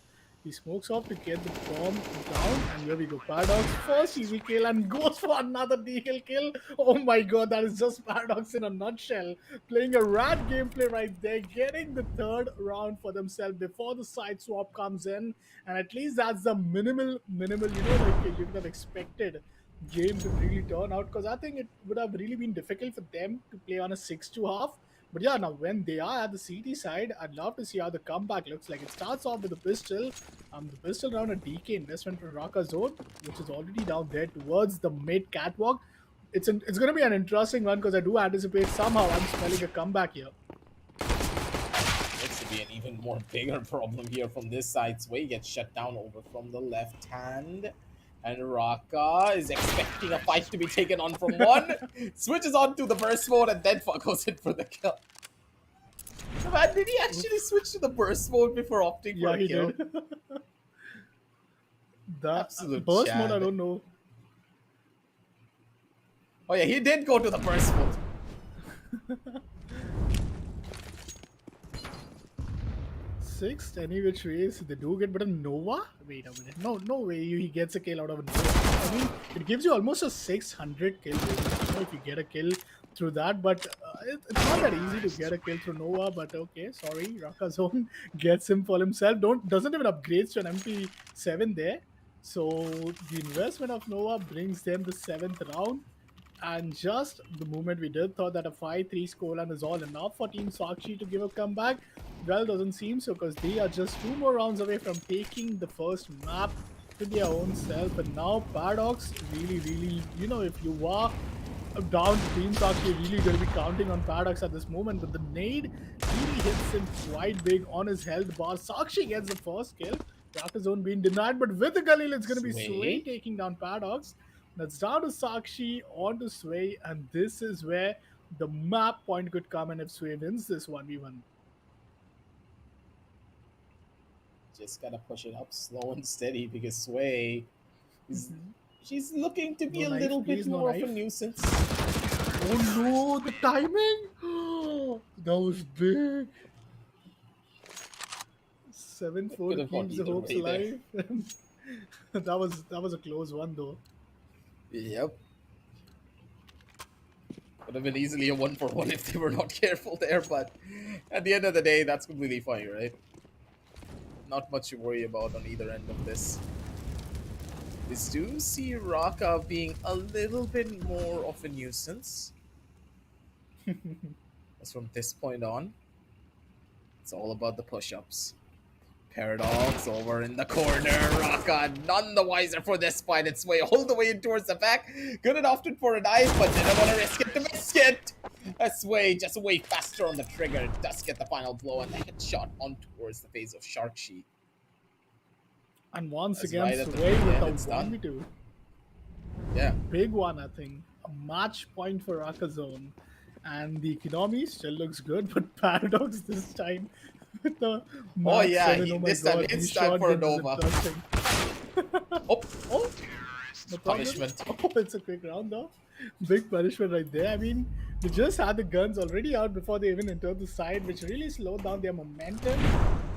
He smokes off to get the bomb down, and here we go. Paradox, first easy kill, and goes for another deagle kill. Oh my god, that is just Paradox in a nutshell. Playing a rat gameplay right there, getting the third round for themselves before the side swap comes in, and at least that's the minimal, like you could have expected game to really turn out, because I think it would have really been difficult for them to play on a 6-2 half. But yeah, now when they are at the CT side, I'd love to see how the comeback looks like. It starts off with a pistol. The pistol round a DK investment for Raka Zone, which is already down there towards the mid catwalk. It's going to be an interesting one, because I do anticipate somehow I'm smelling a comeback here. Looks to be an even more bigger problem here from this side. Sway gets shut down over from the left hand. And Raka is expecting a fight to be taken on from one. Switches on to the burst mode and then goes in for the kill. So man, did he actually switch to the burst mode before opting for Yeah, a he kill? did. The Absolute burst mode, I Chad. don't know. Oh yeah, he did go to the burst mode. Sixth, any which ways they do get, but a Nova. Wait a minute, no way he gets a kill out of a Nova. I mean, it gives you almost a 600 kill bonus, if you get a kill through that. But it's not that easy to get a kill through Nova. But okay, sorry, Rakazone gets him for himself. Doesn't even upgrades to an MP7 there. So the investment of Nova brings them the 7th round. And just the moment we did thought that a 5-3 scoreline is all enough for Team Sakshi to give a comeback, well, doesn't seem so, because they are just 2 more rounds away from taking the first map to their own self. And now Paradox really, if you are down to Team Sakshi, really going to be counting on Paradox at this moment. But the nade really hits him quite big on his health bar. Sakshi gets the first kill. Raka Zone being denied, but with the Galil, it's going to be Sway Sway. taking down Paradox. That's down to Sakshi, on to Sway, and this is where the map point could come in if Sway wins this 1v1. Just gotta push it up slow and steady because Sway is Mhm. she's looking to be No a knife, little bit please, no more of a knife. nuisance. Oh no, the timing! That was big. 7-4 Could to have gone keep the either hopes way there. alive. that was a close one though. Yep. Would have been easily a 1-for-1 if they were not careful there, but at the end of the day, that's completely fine, right? Not much to worry about on either end of this. We do see Raka being a little bit more of a nuisance. As from this point on, it's all about the push-ups. Paradox over in the corner. Raka none the wiser for this fight. It's way all the way in towards the back. Good and often for a knife, but didn't want to risk it to miss it. That's way just way faster on the trigger. Does get the final blow and the headshot on towards the face of Sharksheet. And once That's again, right at the Sway very with end. a It's done. 1v2. Yeah. Big one, I think. A match point for Rakazone. And the economy still looks good, but Paradox this time with the Oh Mark yeah. 7. Oh my This time god, it's these time for a shotguns is Nova. interesting. Oh, Oh, no problem. punishment. Oh, it's a quick round though. Big punishment right there. I mean, they just had the guns already out before they even entered the side, which really slowed down their momentum.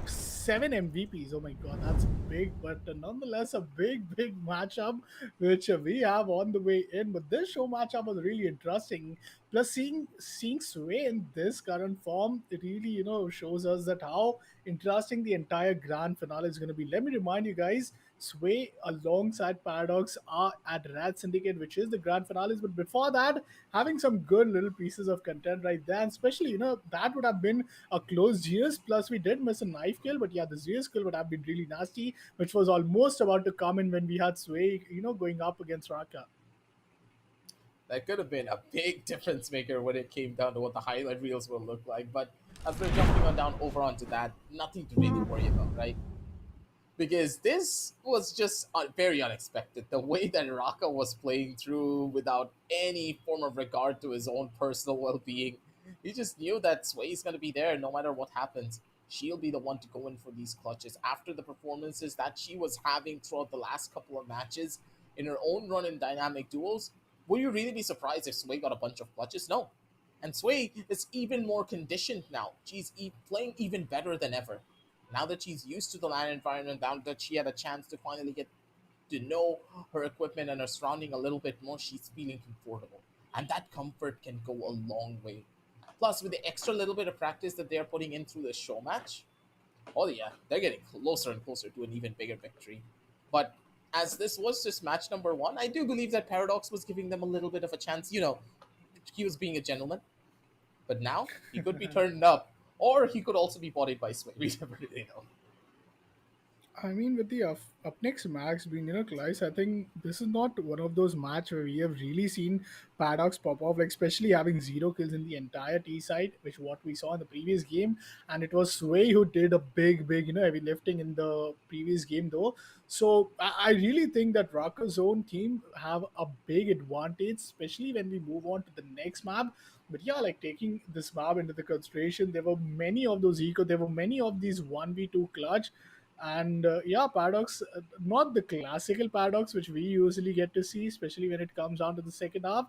7 MVPs. Oh my god, that's big, but nonetheless a big matchup which we have on the way in. But this show matchup was really interesting. Plus, seeing Sway in this current form, it really shows us that how interesting the entire grand finale is going to be. Let me remind you guys, Sway alongside Paradox are at Rat Syndicate, which is the grand finales. But before that, having some good little pieces of content right there, and especially that would have been a close GS. Plus, we did miss a knife kill, but yeah, the GS kill would have been really nasty, which was almost about to come in when we had Sway, going up against Raka. That could have been a big difference maker when it came down to what the highlight reels will look like. But as we're jumping on down over onto that, nothing to really worry about, right? Because this was just very unexpected. The way that Raka was playing through without any form of regard to his own personal well-being, he just knew that Sway is going to be there no matter what happens. She'll be the one to go in for these clutches after the performances that she was having throughout the last couple of matches in her own run in dynamic duels. Would you really be surprised if Sway got a bunch of clutches? No. And Sway is even more conditioned now. She's playing even better than ever. Now that she's used to the LAN environment, now that she had a chance to finally get to know her equipment and her surrounding a little bit more, she's feeling comfortable. And that comfort can go a long way. Plus, with the extra little bit of practice that they're putting in through the show match, oh yeah, they're getting closer and closer to an even bigger victory. But as this was just match number one, I do believe that Paradox was giving them a little bit of a chance. He was being a gentleman, but now he could be turned up, or he could also be bodied by Sway. We never really know. I mean, with the up next match being, Clive, I think this is not one of those match where we have really seen Paradox pop off, like especially having zero kills in the entire T side, which what we saw in the previous game, and it was Sway who did a big, heavy lifting in the previous game though. So I really think that Rocker's own team have a big advantage, especially when we move on to the next map. But yeah, like taking this map into the consideration, there were many of those there were many of these 1v2 clutch, and yeah, paradox, not the classical paradox which we usually get to see, especially when it comes down to the second half.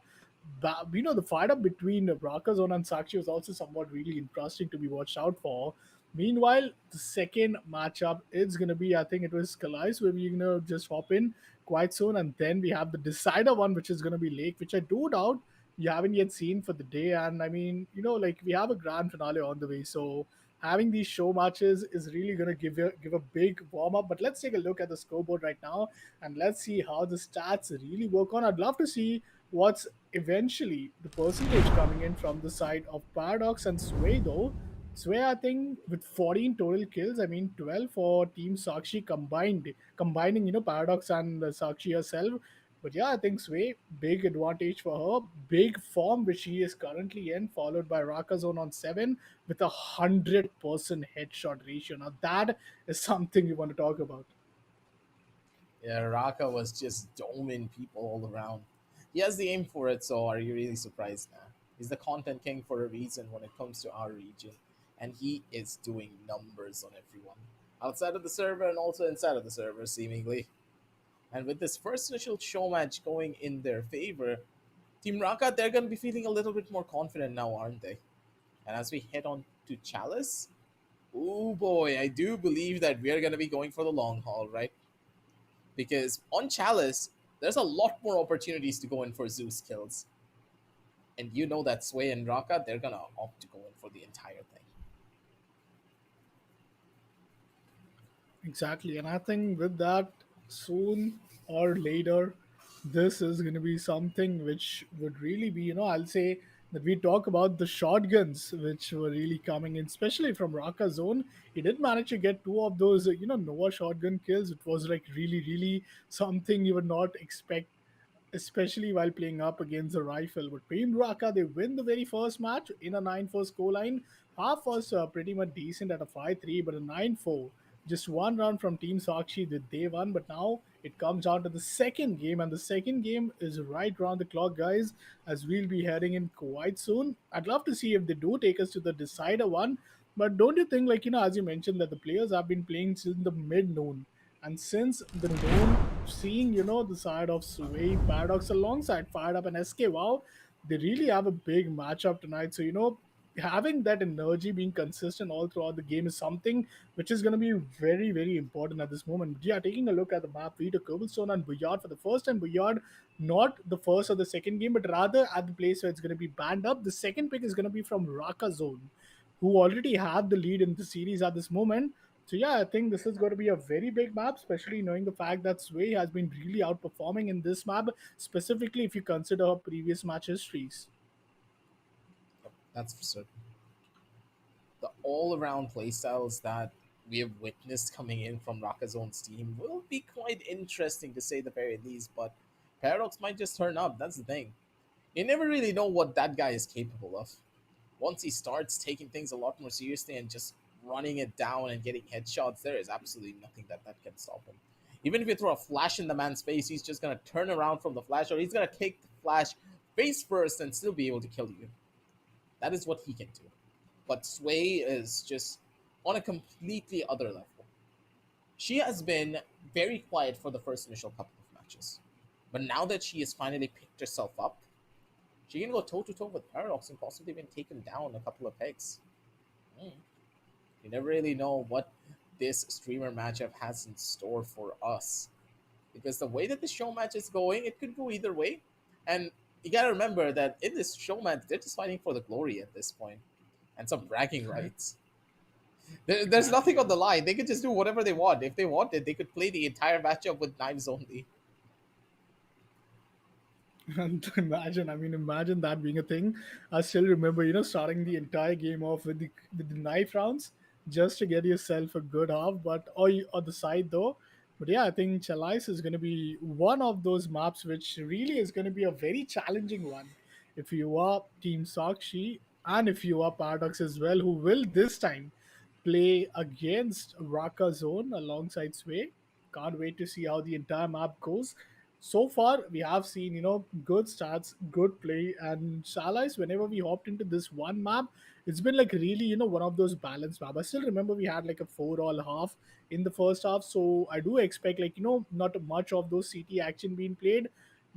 But the fight up between Brakazon and Sakshi was also somewhat really interesting to be watched out for. Meanwhile, the second matchup is going to be, I think it was Kalais, where we're going to just hop in quite soon, and then we have the decider one, which is going to be Lake, which I do doubt you haven't yet seen for the day. And I mean, like we have a grand finale on the way, so having these show matches is really going to give a big warm up. But let's take a look at the scoreboard right now, and let's see how the stats really work on. I'd love to see what's eventually the percentage coming in from the side of Paradox and Sway though. Sway, I think, with 14 total kills, I mean 12 for Team Sakshi combining Paradox and Sakshi herself. But yeah, I think Sway, big advantage for her, big form which she is currently in, followed by Rakazone on 7 with 100% headshot ratio. Now that is something you want to talk about. Yeah, Raka was just doming people all around. He has the aim for it, so are you really surprised now? He's the content king for a reason when it comes to our region, and he is doing numbers on everyone. Outside of the server and also inside of the server, seemingly. And with this first initial show match going in their favor, Team Raka, they're going to be feeling a little bit more confident now, aren't they? And as we head on to Chalice, oh boy, I do believe that we are going to be going for the long haul, right? Because on Chalice, there's a lot more opportunities to go in for Zeus kills. And you know that Sway and Raka, they're gonna opt to go in for the entire thing. Exactly. And I think with that, soon or later, this is going to be something which would really be, I'll say that we talk about the shotguns which were really coming in, especially from Raka Zone. He did manage to get two of those, Nova shotgun kills. It was like really something you would not expect, especially while playing up against the rifle. But Team Raka, they win the very first match in a 9-4 scoreline. Half was pretty much decent at a 5-3, but a 9-4. Just one round from Team Sakshi that they won, but now it comes down to the second game, and the second game is right around the clock, guys, as we'll be heading in quite soon. I'd love to see if they do take us to the decider one, but don't you think, like, as you mentioned, that the players have been playing since the mid noon, and since the noon, seeing, the side of Sway, Paradox alongside Fired Up and SK, wow, they really have a big matchup tonight. So, having that energy being consistent all throughout the game is something which is going to be very important at this moment. But yeah, taking a look at the map, we took Cobblestone and Bouillard for the first time. Bouillard, not the first or the second game, but rather at the place where it's going to be banned up. The second pick is going to be from Raka Zone, who already have the lead in the series at this moment. So yeah, I think this is going to be a very big map, especially knowing the fact that Sway has been really outperforming in this map, specifically if you consider her previous match histories. Yep, that's for certain. The all-around playstyles that we have witnessed coming in from Rakazone's team will be quite interesting to say the very least, but Paradox might just turn up. That's the thing. You never really know what that guy is capable of. Once he starts taking things a lot more seriously and just running it down and getting headshots, there is absolutely nothing that can stop him. Even if you throw a flash in the man's face, he's just gonna turn around from the flash, or he's gonna take the flash face first and still be able to kill you. That is what he can do. But Sway is just on a completely other level. She has been very quiet for the first initial couple of matches. But now that she has finally picked herself up, she can go toe to toe with Paradox and possibly even take him down a couple of pegs. Hmm. You never really know what this streamer matchup has in store for us. Because the way that the show match is going, it could go either way. And you gotta remember that in this show match, they're just fighting for the glory at this point and some bragging rights. There's Exactly. nothing on the line. They could just do whatever they want. If they wanted, they could play the entire matchup with knives only. And imagine, I mean, imagine that being a thing. I still remember, starting the entire game off with the knife rounds just to get yourself a good half. But on the side though, but yeah, I think Chalice is going to be one of those maps which really is going to be a very challenging one. If you are Team Sakshi and if you are Paradox as well, who will this time play against Raka Zone alongside Sway. Can't wait to see how the entire map goes. So far, we have seen, good stats, good play, and Shalais, whenever we hopped into this one map, it's been like really, one of those balanced map. I still remember we had like a 4-all half in the first half, so I do expect like, not much of those CT action being played.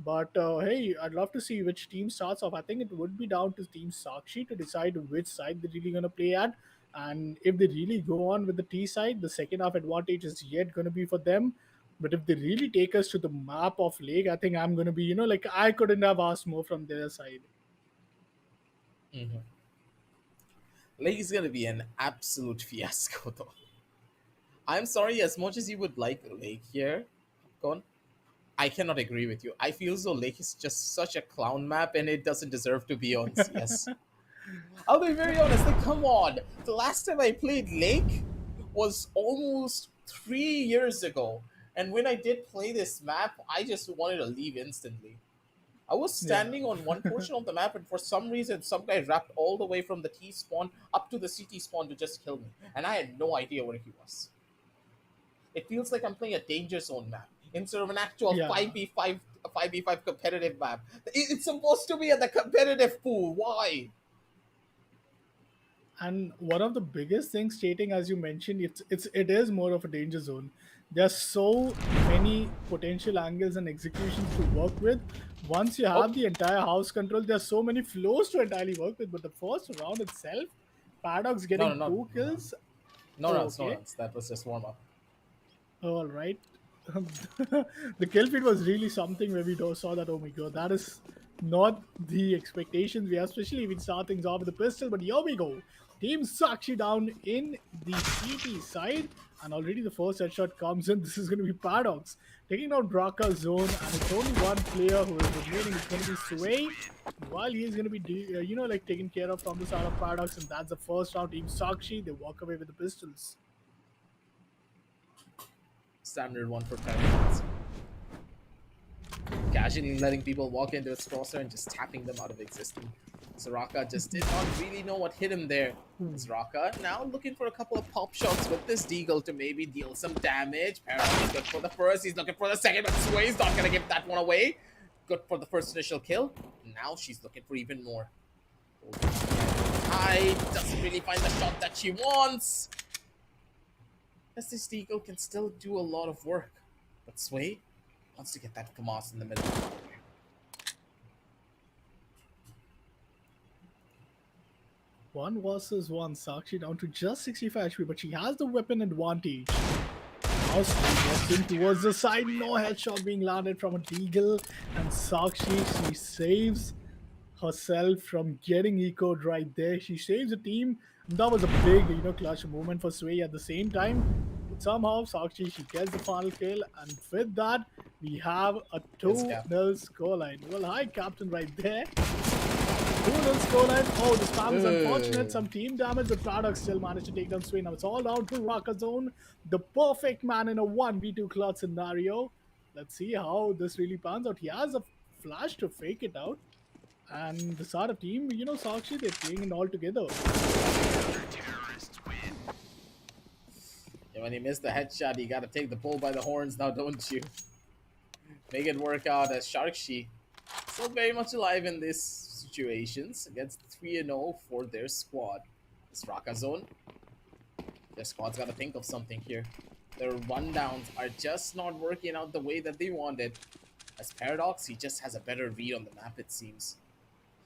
But hey, I'd love to see which team starts off. I think it would be down to Team Sakshi to decide which side they're really going to play at. And if they really go on with the T side, the second half advantage is yet going to be for them. But if they really take us to the map of League, I think I'm going to be, like I couldn't have asked more from their side. Mm-hmm. Lake is gonna be an absolute fiasco, though. I'm sorry, as much as you would like Lake here, Popcorn, I cannot agree with you. I feel as though Lake is just such a clown map and it doesn't deserve to be on CS. I'll be very honest, like, come on. The last time I played Lake was almost 3 years ago. And when I did play this map, I just wanted to leave instantly. I was Yeah. standing on one portion of the map, and for some reason, some guy wrapped all the way from the T spawn up to the CT spawn to just kill me. And I had no idea where he was. It feels like I'm playing a danger zone map instead of an actual Yeah. 5v5 competitive map. It's supposed to be at the competitive pool. Why? And one of the biggest things stating, as you mentioned, it is more of a danger zone. There's so many potential angles and executions to work with. Once you Oh, have the entire house control, there's so many flows to entirely work with. But the first round itself, Paradox no, getting no, no, two no, no. kills. No Oh, runs, no okay. runs. That was just warm up. All right. The kill feed was really something where we saw that, oh my god, that is not the expectations we have, especially if we start things off with a pistol. But here we go. Team Sakshi down in the CT side, and already the first headshot comes in. This is going to be Paradox taking out Draka zone, and it's only one player who is remaining. It's going to be Sway. While he is going to be, like taken care of from the side of Paradox, and that's the first round. Team Sakshi, they walk away with the pistols. Standard one for 10 minutes. Casually letting people walk into its crosser and just tapping them out of existence. Soraka just did not really know what hit him there. Soraka now looking for a couple of pop shots with this Deagle to maybe deal some damage. Paradox good for the first, he's looking for the second, but Sway's not gonna give that one away. Good for the first initial kill. Now she's looking for even more. High, doesn't really find the shot that she wants. As this Deagle can still do a lot of work. But Sway wants to get that Famas in the middle. One versus one. Sakshi down to just 65 HP, but she has the weapon advantage. Now she walks in towards the side. No headshot being landed from a Deagle. And Sakshi, she saves herself from getting echoed right there. She saves the team. And that was a big, clutch moment for Sway at the same time. But somehow, Sakshi, she gets the final kill. And with that, we have a Yes, 2-0 Cap. scoreline. Well, hi, Captain, right there. 2-0 scoreline. Oh, the spam is unfortunate. Some team damage, but Paradox still managed to take down Sway. Now it's all down to Raka Zone, the perfect man in a 1v2 clutch scenario. Let's see how this really pans out. He has a flash to fake it out. And the Sara team, Sakshi, they're playing it all together. And when you miss the headshot, you gotta take the bull by the horns now, don't you? Make it work out as Sharkshi still very much alive in these situations against 3-0 for their squad. This Raka zone, their squad's gotta think of something here. Their rundowns are just not working out the way that they wanted. As Paradox, he just has a better read on the map, it seems.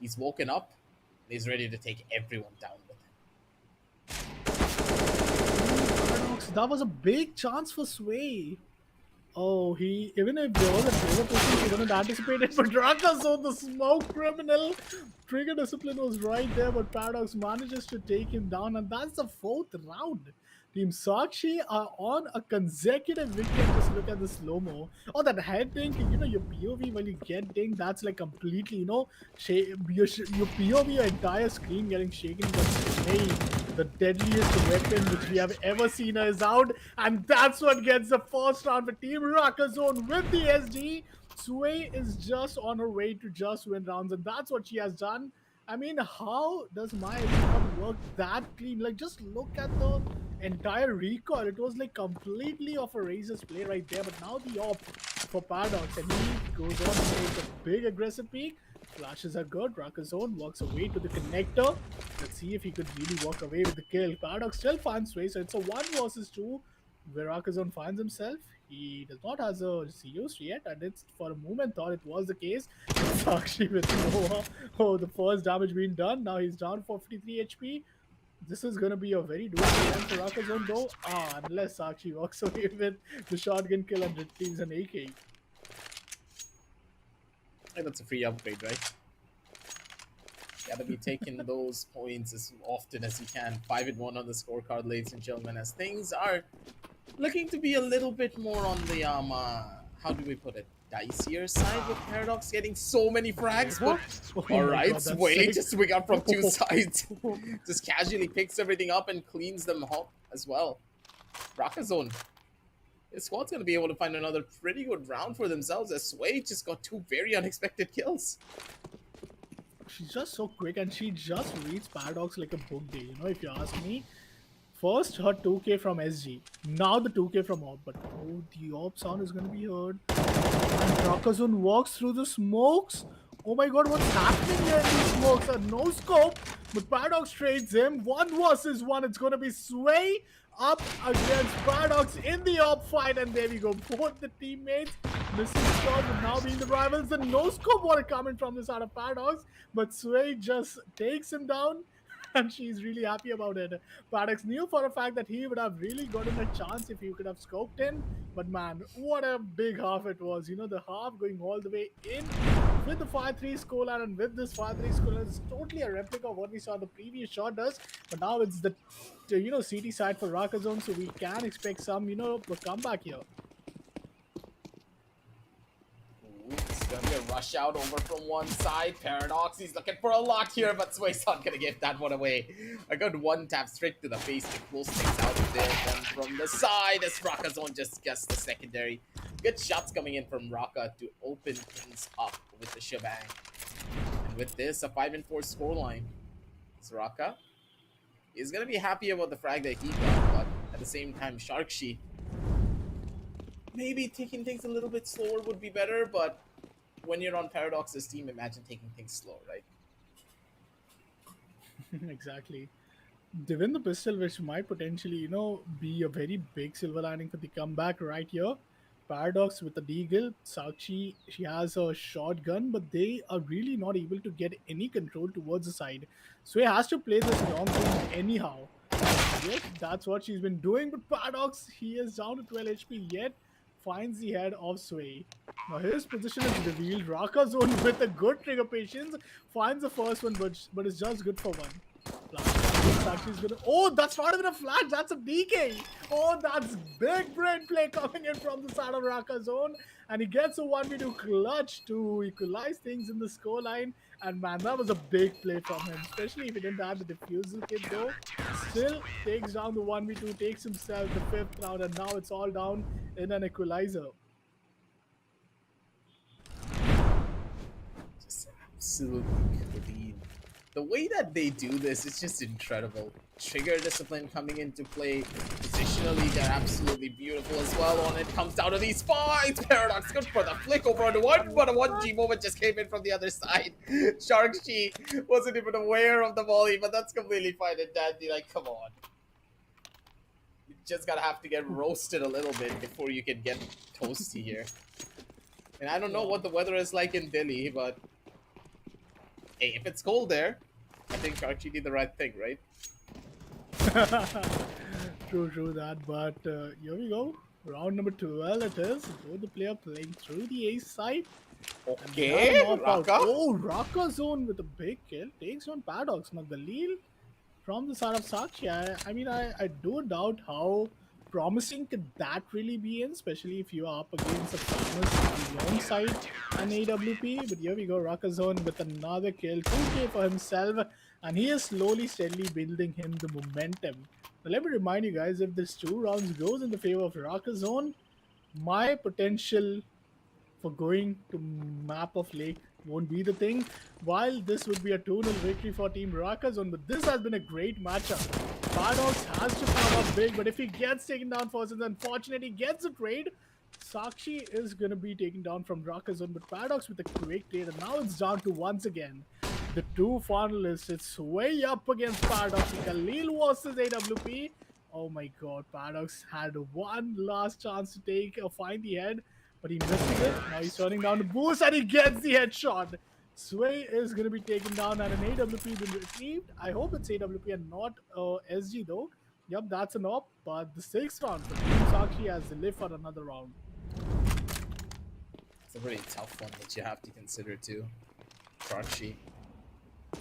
He's woken up and he's ready to take everyone down with him. Paradox That was a big chance for Sway. Oh, he even if there was a trigger pushing, he wouldn't anticipate it. But Raka saw the smoke criminal. Trigger discipline was right there, but Paradox manages to take him down, and that's the fourth round. Team Sakshi are on a consecutive victory. Just look at the slow mo. Oh, that head dink, your POV when you get dink, that's like completely, your POV, your entire screen getting shaken. But hey, the deadliest weapon which we have ever seen is out, and that's what gets the first round for Team Rocker Zone with the SG. Sway is just on her way to just win rounds, and that's what she has done. I mean, how does my SG not work that clean? Like, just look at the entire recoil. It was like completely off a Razor's play right there, but now the op for Paradox, and he goes on to take a big aggressive peek. Flashes are good. Rakazone walks away to the connector. Let's see if he could really walk away with the kill. Paradox still finds way, so it's a 1 versus 2 where Rakazone finds himself. He does not have a Zeus yet, and it's for a moment thought it was the case. Sakshi with Nova. Oh, the first damage being done. Now he's down for 53 HP. This is gonna be a very doable time for Rakazone though. Unless Sakshi walks away with the shotgun kill and retrieves an AK. Hey, that's a free upgrade, right? Gotta be taking those points as often as you can. 5-1 on the scorecard, ladies and gentlemen, as things are looking to be a little bit more on the how do we put it, dicier side, with Paradox getting so many frags. But Oh all my right, God, that's Sway sick. just swing up from two sides, just casually picks everything up and cleans them up as well. Rakazone, his squad's gonna be able to find another pretty good round for themselves, as Sway just got 2 very unexpected kills. She's just so quick, and she just reads Paradox like a book day, if you ask me. First, her 2K from SG. Now the 2K from Orb. But oh, the Orb sound is going to be heard. And Rakazun walks through the smokes. Oh my god, what's happening here in these smokes? A no scope. But Paradox trades him. 1 versus 1. It's going to be Sway up against Paradox in the Orb fight. And there we go. Both the teammates missing squad, but now being the rivals. The no scope water coming from this out of Paradox. But Sway just takes him down. And she's really happy about it. Paradox knew for a fact that he would have really gotten a chance if he could have scoped in. But man, what a big half it was. The half going all the way in with the 5-3 scoreline, and with this 5-3 scoreline, it's totally a replica of what we saw the previous shot does. But now it's the CT side for Rakazone, so we can expect some a comeback here. It's gonna be a rush out over from one side. Paradox, he's looking for a lot here, but Sway's not gonna give that one away. A good one tap straight to the face to close things out of there. One from the side as Rakazone just gets the secondary. Good shots coming in from Raka to open things up with the shebang. And with this, a 5-4 scoreline. So Raka is gonna be happy about the frag that he got, but at the same time, Sharkshi, maybe taking things a little bit slower would be better, but when you're on Paradox's team, imagine taking things slow, right? Exactly. They win the pistol, which might potentially, be a very big silver lining for the comeback right here. Paradox with the deagle. Sakshi, she has a shotgun, but they are really not able to get any control towards the side. So he has to play this long range anyhow. Yes, that's what she's been doing, but Paradox, he is down to 12 HP yet, finds the head of Sway. Now his position is revealed. Rakazone with a good trigger patience finds the first one, but it's just good for one. Oh, that's not even a flash. That's a DK. Oh, that's big brain play coming in from the side of Rakazone. And he gets a 1v2 clutch to equalize things in the scoreline. And man, that was a big play from him, especially if he didn't have the defusal kit though. Still takes down the 1v2, takes himself the 5th round, and now it's all down in an equalizer. Just absolutely clean. The way that they do this is just incredible. Trigger discipline coming into play. Positionally, they're absolutely beautiful as well. On it comes down to these fights. Paradox good for the flick over on one, but a 1G moment just came in from the other side. Sharkshi wasn't even aware of the volley, but that's completely fine and dandy. Like, come on. You just gotta have to get roasted a little bit before you can get toasty here. And I don't know what the weather is like in Delhi, but hey, if it's cold there, I think Sharkshi did the right thing, right? True that. But here we go. Round number 12 it is. Both the player playing through the ace side. And we have Okay, an op out. Raka. Oh, Raka Zone with a big kill. Takes on Paradox. Now, Galil from the side of Sakshi. I mean, I do doubt how promising could that really be in, especially if you are up against a famous alongside an AWP. But here we go, Rakazone with another kill, 2K for himself, and he is slowly, steadily building him the momentum. Now, let me remind you guys, if this 2 rounds goes in the favor of Rakazone, my potential for going to map of lake won't be the thing. While this would be a 2-0 victory for Team Rakazon, but this has been a great matchup. Paradox has to come up big, but if he gets taken down first and unfortunately gets a trade, Sakshi is going to be taken down from Rakazon, but Paradox with a quick trade, and now it's down to once again the two finalists. It's way up against Paradox. Khalil versus AWP. Oh my god, Paradox had one last chance to take or find the head, but he misses it. Now he's turning down the boost and he gets the headshot. Sway is going to be taken down and an AWP been received. I hope it's AWP and not SG though. Yep, that's an op. But the 6th round for Team Sakshi has to live for another round. It's a really tough one that you have to consider too. Sharkshy.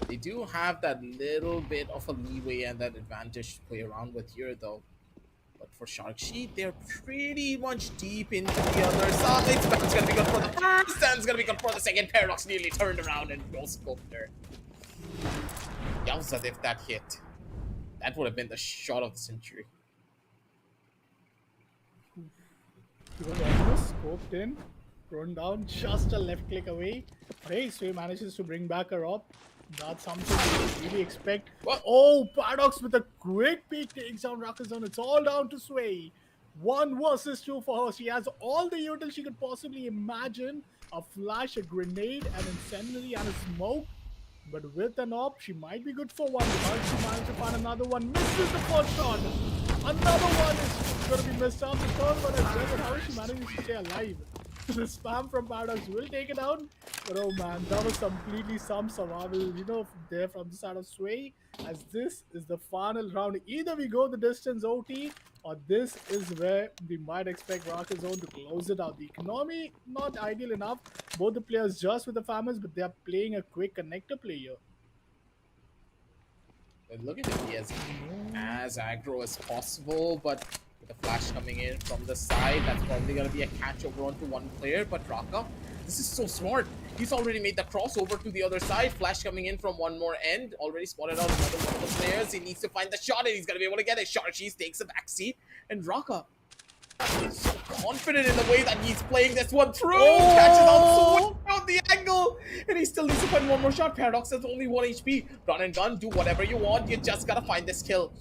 They do have that little bit of a leeway and that advantage to play around with here though. But for Sharkshy, they're pretty much deep into the other side. That's gonna be good for the first, and it's gonna be good for the second. Paradox nearly turned around and no scoped there. Yowza, if that hit. That would have been the shot of the century. He was almost scoped in, thrown down, just a left click away. But hey, Sway manages to bring back her up. That's something we really expect. What? Oh, Paradox with a quick peek takes down Rakazon. It's all down to Sway. 1 versus 2 for her. She has all the util she could possibly imagine. A flash, a grenade, an incendiary, and a smoke. But with an op, she might be good for one. But she managed to find another one. Misses the first shot. Another one is going to be missed out. The third one as well. But how is she managing to stay alive? The spam from Paradox will take it down. But oh man, that was completely some survival, there from the side of Sway. As this is the final round. Either we go the distance OT, or this is where we might expect Rocket Zone to close it out. The economy, not ideal enough. Both the players just with the farmers, but they are playing a quick connector player. They're looking to be as aggro as possible, but with the flash coming in from the side, that's probably going to be a catch over onto one player. But Raka, this is so smart. He's already made the crossover to the other side. Flash coming in from one more end. Already spotted out another one of the players. He needs to find the shot and he's going to be able to get it. Sharkshies takes a back seat. And Raka, he's so confident in the way that he's playing this one through. Oh! Catches out so out the angle. And he still needs to find one more shot. Paradox has only 1 HP. Run and gun, do whatever you want. You just got to find this kill.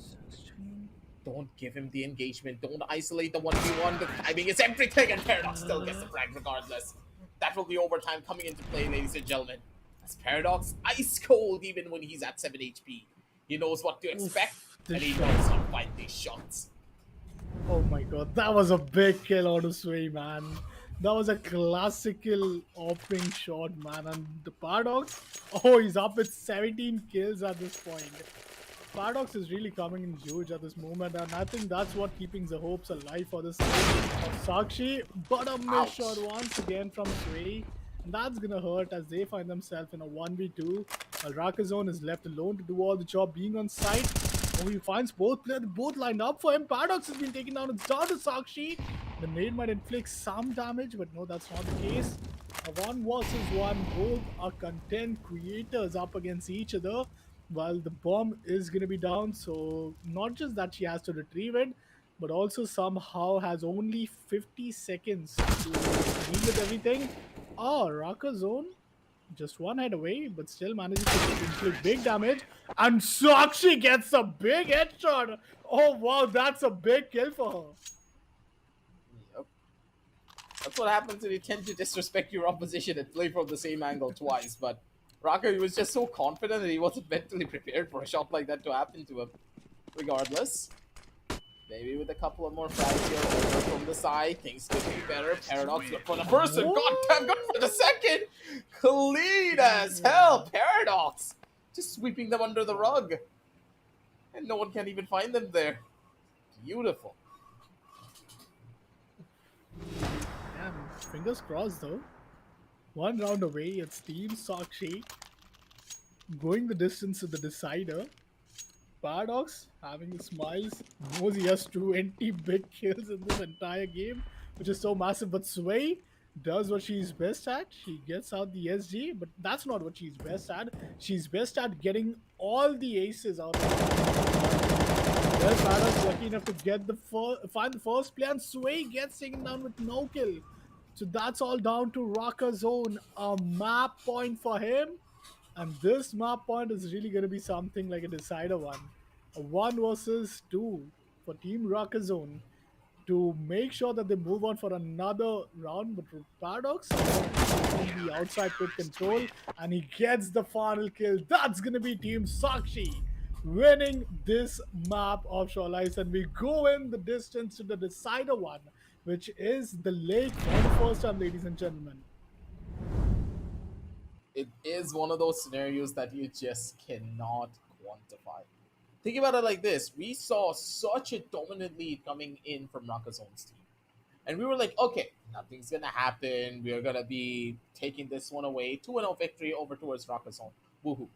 Don't give him the engagement. Don't isolate the 1v1. The timing is everything. And Paradox still gets the frag regardless. That will be overtime coming into play, ladies and gentlemen. As Paradox, ice cold even when he's at 7 HP. He knows what to expect, and he knows how to find these shots. Oh my god, that was a big kill out of Sway, man. That was a classical opening shot, man. And the Paradox, oh, he's up with 17 kills at this point. Paradox is really coming in huge at this moment, and I think that's what keeping the hopes alive for this of Sakshi. But a miss shot once again from Sway. And that's gonna hurt as they find themselves in a 1v2. Rakazone is left alone to do all the job being on site. Oh, he finds both players, both lined up for him. Paradox has been taken down. It's down to Sakshi. The nade might inflict some damage, but no, that's not the case. A 1 versus 1. Both are content creators up against each other. While the bomb is going to be down, so not just that she has to retrieve it, but also somehow has only 50 seconds to deal with everything. Oh, Raka Zone just one head away, but still manages to inflict big damage. And Sakshi gets a big headshot. Oh wow, that's a big kill for her. Yep. That's what happens when you tend to disrespect your opposition and play from the same angle twice, but Raka, he was just so confident that he wasn't mentally prepared for a shot like that to happen to him. Regardless, maybe with a couple of more frags here over from the side, things could be better. Paradox good for the first and goddamn good for the second. Clean as hell, Paradox. Just sweeping them under the rug. and no one can even find them there. Beautiful. Damn, fingers crossed though. One round away, it's Team Sakshi going the distance to the decider. Paradox, having the smiles, knows he has 20 big kills in this entire game, which is so massive. But Sway does what she's best at. She gets out the SG, but that's not what she's best at. She's best at getting all the aces out of the game. Well, Paradox lucky enough to get find the first play, and Sway gets taken down with no kill. So that's all down to Rocker Zone. A map point for him. And this map point is really going to be something like a decider one. A 1 versus 2 for Team Rocker Zone to make sure that they move on for another round. But Paradox taking the outside pit control and he gets the final kill. That's going to be Team Sakshi winning this map of Shawlice. And we go in the distance to the decider one, which is the lake for the first time, ladies and gentlemen. It is one of those scenarios that you just cannot quantify. Think about it like this: we saw such a dominant lead coming in from Rakazone's team, and we were like, okay, nothing's gonna happen. We are gonna be taking this one away. 2-0 victory over towards Rakazone. Woohoo!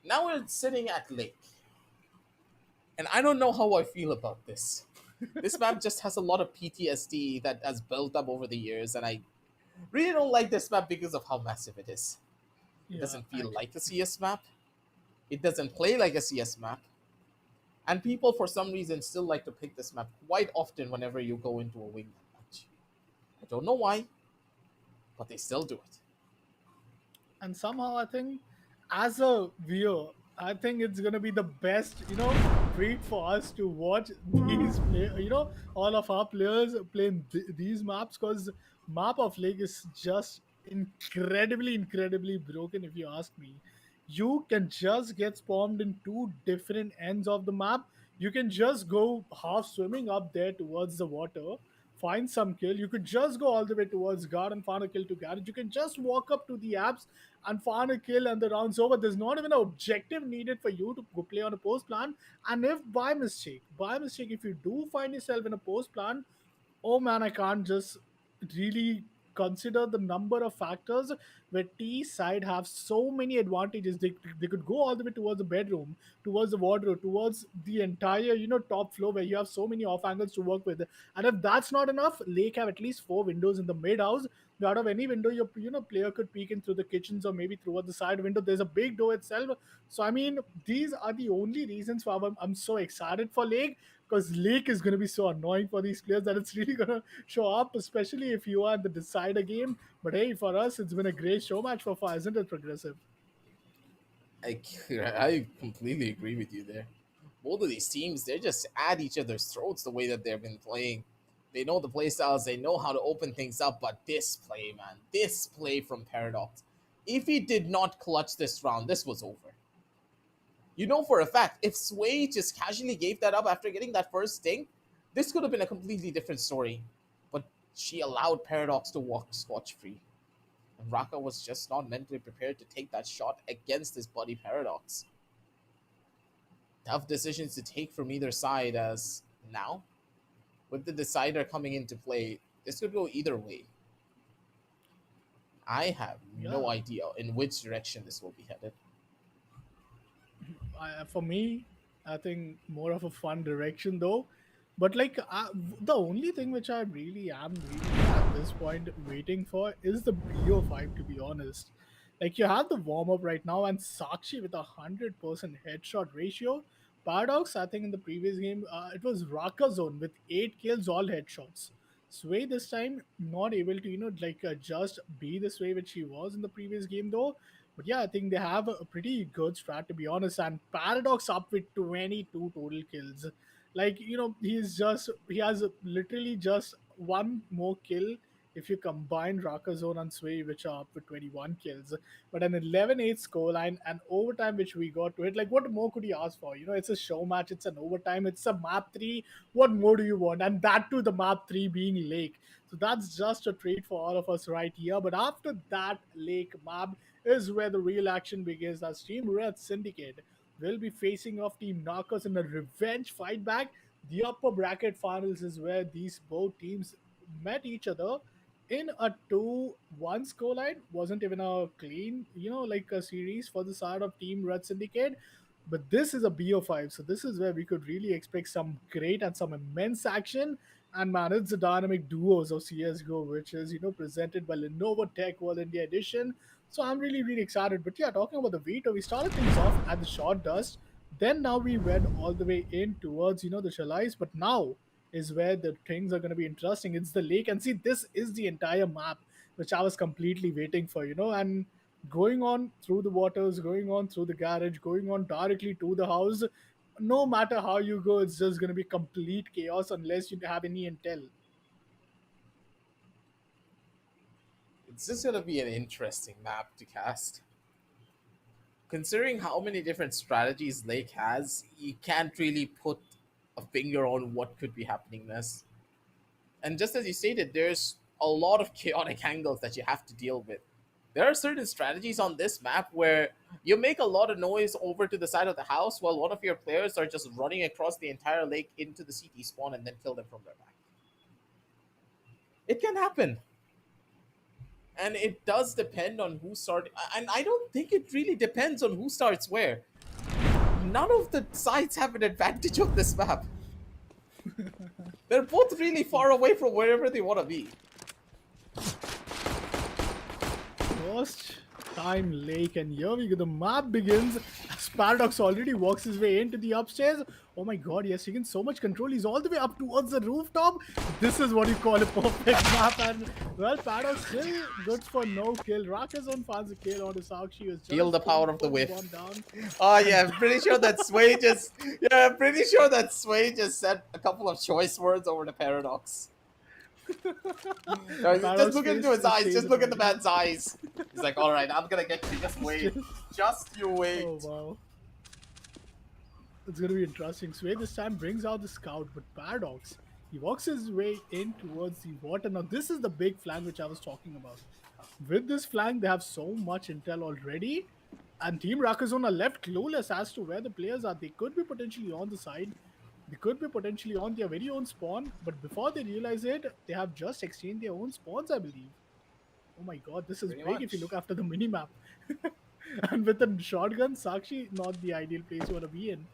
Now we're sitting at Lake, and I don't know how I feel about this. This map just has a lot of PTSD that has built up over the years, and I really don't like this map because of how massive it is. It Yeah, doesn't feel actually. like a CS map. It doesn't play like a CS map. And people, for some reason, still like to pick this map quite often whenever you go into a wing match. I don't know why, but they still do it. And somehow I think as a viewer, I think it's gonna be the best, treat for us to watch these play, all of our players playing these maps because map of Lake is just incredibly broken if you ask me. You can just get spawned in two different ends of the map. You can just go half swimming up there towards the water, find some kill. You could just go all the way towards guard and find a kill to garage. You can just walk up to the apps and find a kill and the round's over. There's not even an objective needed for you to go play on a post plan. And if by mistake, if you do find yourself in a post plan, oh man, I can't just really consider the number of factors where T side have so many advantages. They could go all the way towards the bedroom, towards the wardrobe, towards the entire top floor where you have so many off angles to work with. And if that's not enough, Lake have at least 4 windows in the mid house. Out of any window, your player could peek in through the kitchens or maybe through the side window. There's a big door itself. So I mean, these are the only reasons why I'm so excited for Lake because Lake is going to be so annoying for these players that it's really going to show up, especially if you are in the decider game. But hey, for us, it's been a great show match for far, isn't it, Progressive? I, I completely agree with you there. Both of these teams, they're just at each other's throats the way that they've been playing. They know the play styles, they know how to open things up, but this play, man, this play from Paradox, if he did not clutch this round, this was over. You know for a fact, if Sway just casually gave that up after getting that first sting, this could have been a completely different story. But she allowed Paradox to walk scotch free. And Raka was just not mentally prepared to take that shot against his buddy Paradox. Tough decisions to take from either side, as now, with the decider coming into play, this could go either way. I have no Yeah. idea in which direction this will be headed. For me, I think more of a fun direction though. But like the only thing which I really am really at this point waiting for is the BO5. To be honest, like you have the warm up right now and Sakshi with 100% headshot ratio. Paradox, I think in the previous game, it was Raka Zone with 8 kills, all headshots. Sway this time not able to just be the Sway which he was in the previous game though. But yeah, I think they have a pretty good strat to be honest. And Paradox up with 22 total kills. Like, he has literally just one more kill if you combine Raka Zone and Sway, which are up with 21 kills. But an 11-8 scoreline and overtime, which we got to it. Like, what more could you ask for? It's a show match, it's an overtime, it's a map 3. What more do you want? And that too, the map 3 being Lake. So that's just a treat for all of us right here. But after that Lake map, is where the real action begins as Team Red Syndicate. will be facing off Team Narcos in a revenge fight back. The upper bracket finals is where these both teams met each other in a 2-1 scoreline. Wasn't even a clean, like a series for the side of Team Red Syndicate. But this is a BO5, so this is where we could really expect some great and some immense action. And man, it's the dynamic duos of CSGO, which is presented by Lenovo Tech World India Edition. So I'm really really excited. But yeah, talking about the veto, we started things off at the short dust. Then now we went all the way in towards the Chalais, but now is where the things are going to be interesting. It's the lake, and see, this is the entire map which I was completely waiting for, and going on through the waters, going on through the garage, going on directly to the house. No matter how you go, it's just going to be complete chaos unless you have any intel. It's just gonna be an interesting map to cast. Considering how many different strategies Lake has, you can't really put a finger on what could be happening next. And just as you stated, there's a lot of chaotic angles that you have to deal with. There are certain strategies on this map where you make a lot of noise over to the side of the house while one of your players are just running across the entire lake into the CT spawn and then kill them from their back. It can happen. And it does depend on who starts. And I don't think it really depends on who starts where. None of the sides have an advantage on this map. They're both really far away from wherever they want to be. First time lake, and here we go. The map begins as Paradox already walks his way into the upstairs. Oh my god, yes, he can so much control. He's all the way up towards the rooftop. This is what you call a perfect map. And well, Paradox still good for no kill. Rakazon finds a kill on the Sakshi. Feel the power of the whiff. Down. Oh yeah, I'm pretty sure that Sway just said a couple of choice words over the Paradox. Just look into his eyes. Just look at the man's eyes. He's like, all right, I'm gonna get you. Just wait. Just you wait. Oh wow. It's gonna be interesting. Sway this time brings out the scout, but Paradox, he walks his way in towards the water. Now this is the big flank which I was talking about. With this flank, they have so much intel already, and Team Rakazon are left clueless as to where the players are. They could be potentially on the side. They could be potentially on their very own spawn, but before they realize it, they have just exchanged their own spawns, I believe. Oh my god, this is Pretty big much. if you look after the minimap. And with a shotgun, Sakshi, not the ideal place you want to be in.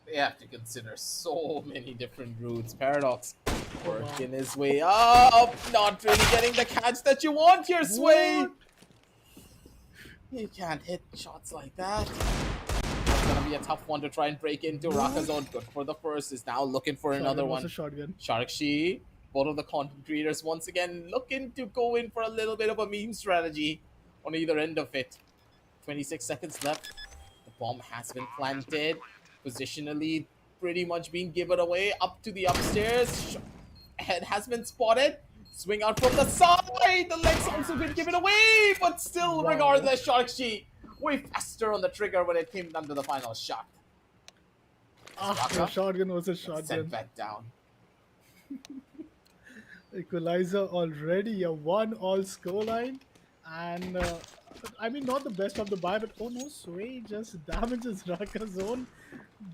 They have to consider so many different routes. Paradox wow. working his way up, not really getting the catch that you want here, Sway. What? You can't hit shots like that. It's gonna be a tough one to try and break into. Rakazon, good for the first, is now looking for another one. A shotgun. Sharkshi, both of the content creators once again looking to go in for a little bit of a meme strategy on either end of it. 26 seconds left. The bomb has been planted. Positionally, pretty much being given away up to the upstairs. Head has been spotted. Swing out from the side. The legs also been given away, but still, Wow. regardless, Sharkshi way faster on the trigger when it came down to the final shot. The shotgun was a Sent shotgun. back down. Equalizer already a 1-all scoreline, and I mean not the best of the buy, but oh no, Sway just damages Rakazon.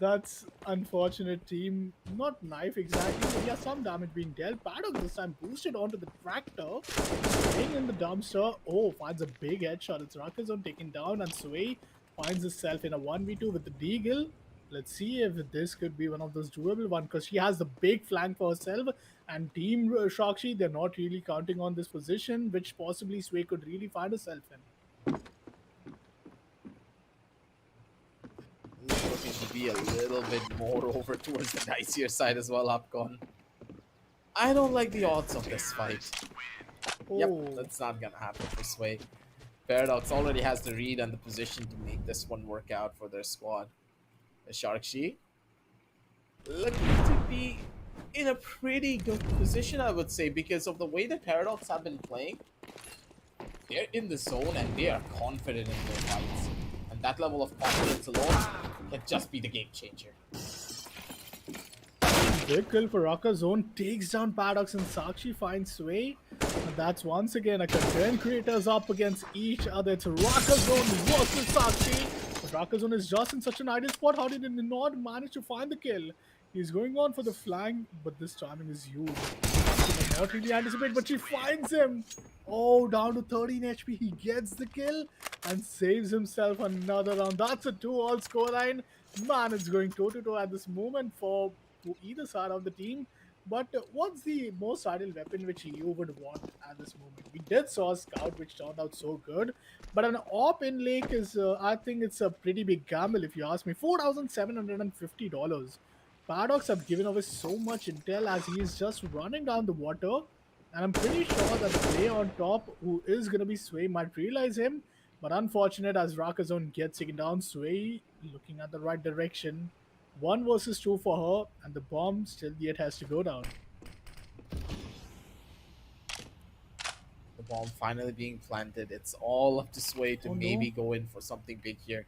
That's unfortunate, team. Not knife exactly, but yeah, some damage being dealt. Paradox this time boosted onto the tractor, staying in the dumpster. Oh, finds a big headshot. It's Rakazon taken down, and Sway finds himself in a 1v2 with the Deagle. Let's see if this could be one of those doable ones, because she has the big flank for herself. And Team Shakshi, they're not really counting on this position, which possibly Sway could really find herself in. Looking to be a little bit more over towards the dicier side as well, Upcon. I don't like the odds of this fight. Oh. Yep, that's not gonna happen this way. Paradox already has the read and the position to make this one work out for their squad. The Sharkshi looking to be in a pretty good position, I would say, because of the way that Paradox have been playing. They're in the zone and they are confident in their fights. And that level of confidence alone can just be the game changer. Big kill for Raka. Zone takes down Paradox, and Sakshi finds Sway. That's once again a content creators up against each other. It's Rakazone versus Sakshi. But Rakazone is just in such an ideal spot. How did he not manage to find the kill? He's going on for the flank, but this timing is huge. Sakshi did not really anticipate, but she finds him. Oh, down to 13 HP. He gets the kill and saves himself another round. That's a 2-all scoreline. Man, it's going toe to toe at this moment for either side of the team. But what's the most ideal weapon which you would want at this moment? We did saw a scout which turned out so good, but an op in lake is, I think it's a pretty big gamble if you ask me. $4,750. Paradox have given away so much intel as he is just running down the water, and I'm pretty sure that the player on top, who is gonna be Sway, might realize him. But unfortunate as Rakazone gets taken down, Sway looking at the right direction. One versus two for her, and the bomb still yet has to go down. The bomb finally being planted. It's all up to Sway to Oh maybe no. go in for something big here.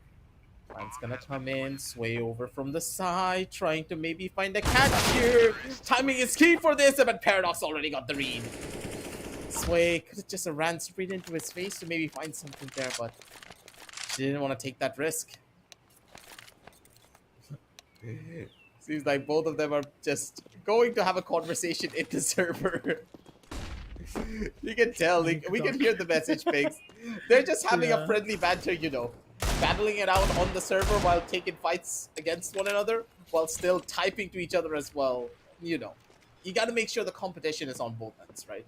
Plan's gonna come in, Sway over from the side, trying to maybe find a catch here. Timing is key for this, but Paradox already got the read. Sway could have just ran straight into his face to maybe find something there, but she didn't want to take that risk. Seems like both of them are just going to have a conversation in the server. You can tell, we can hear the message pigs. They're just having a Yeah. friendly banter, battling it out on the server while taking fights against one another, while still typing to each other as well. You gotta make sure the competition is on both ends, right?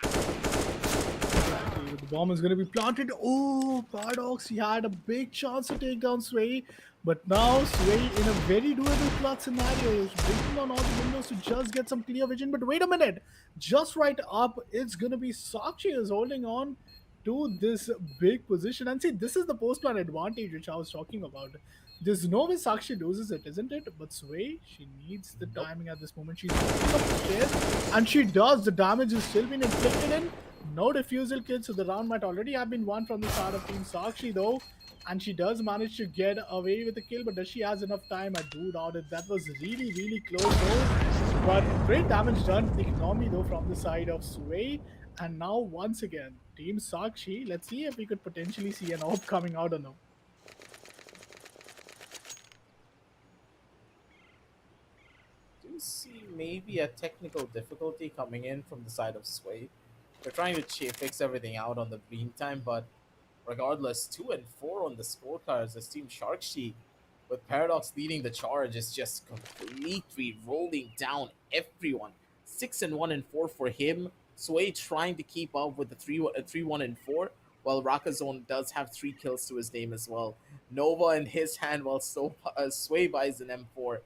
Exactly. The bomb is going to be planted. Oh, Paradox, he had a big chance to take down Sway. But now Sway in a very doable clutch scenario is breaking on all the windows to just get some clear vision. But wait a minute. Just right up, it's going to be Sakshi is holding on to this big position. And see, this is the post-plan advantage which I was talking about. There's no way Sakshi loses it, isn't it? But Sway, she needs the Nope. timing at this moment. She's walking up the stairs, and she does. The damage is still being inflicted in. No defusal kill, so the round might already have been won from the side of Team Sakshi though. And she does manage to get away with the kill, but does she has enough time? I do doubt it. That was really, really close though. But great damage done to the economy though from the side of Sway. And now once again, Team Sakshi. Let's see if we could potentially see an AWP coming out or no. Do see maybe a technical difficulty coming in from the side of Sway. They're trying to fix everything out on the meantime, but regardless, 2 and 4 on the scorecards as Team Sharksheet, with Paradox leading the charge, is just completely rolling down everyone. 6 and 1 and 4 for him. Sway trying to keep up with the 3 1 and 4, while Rakazone does have 3 kills to his name as well. Nova in his hand, while Sway buys an M4.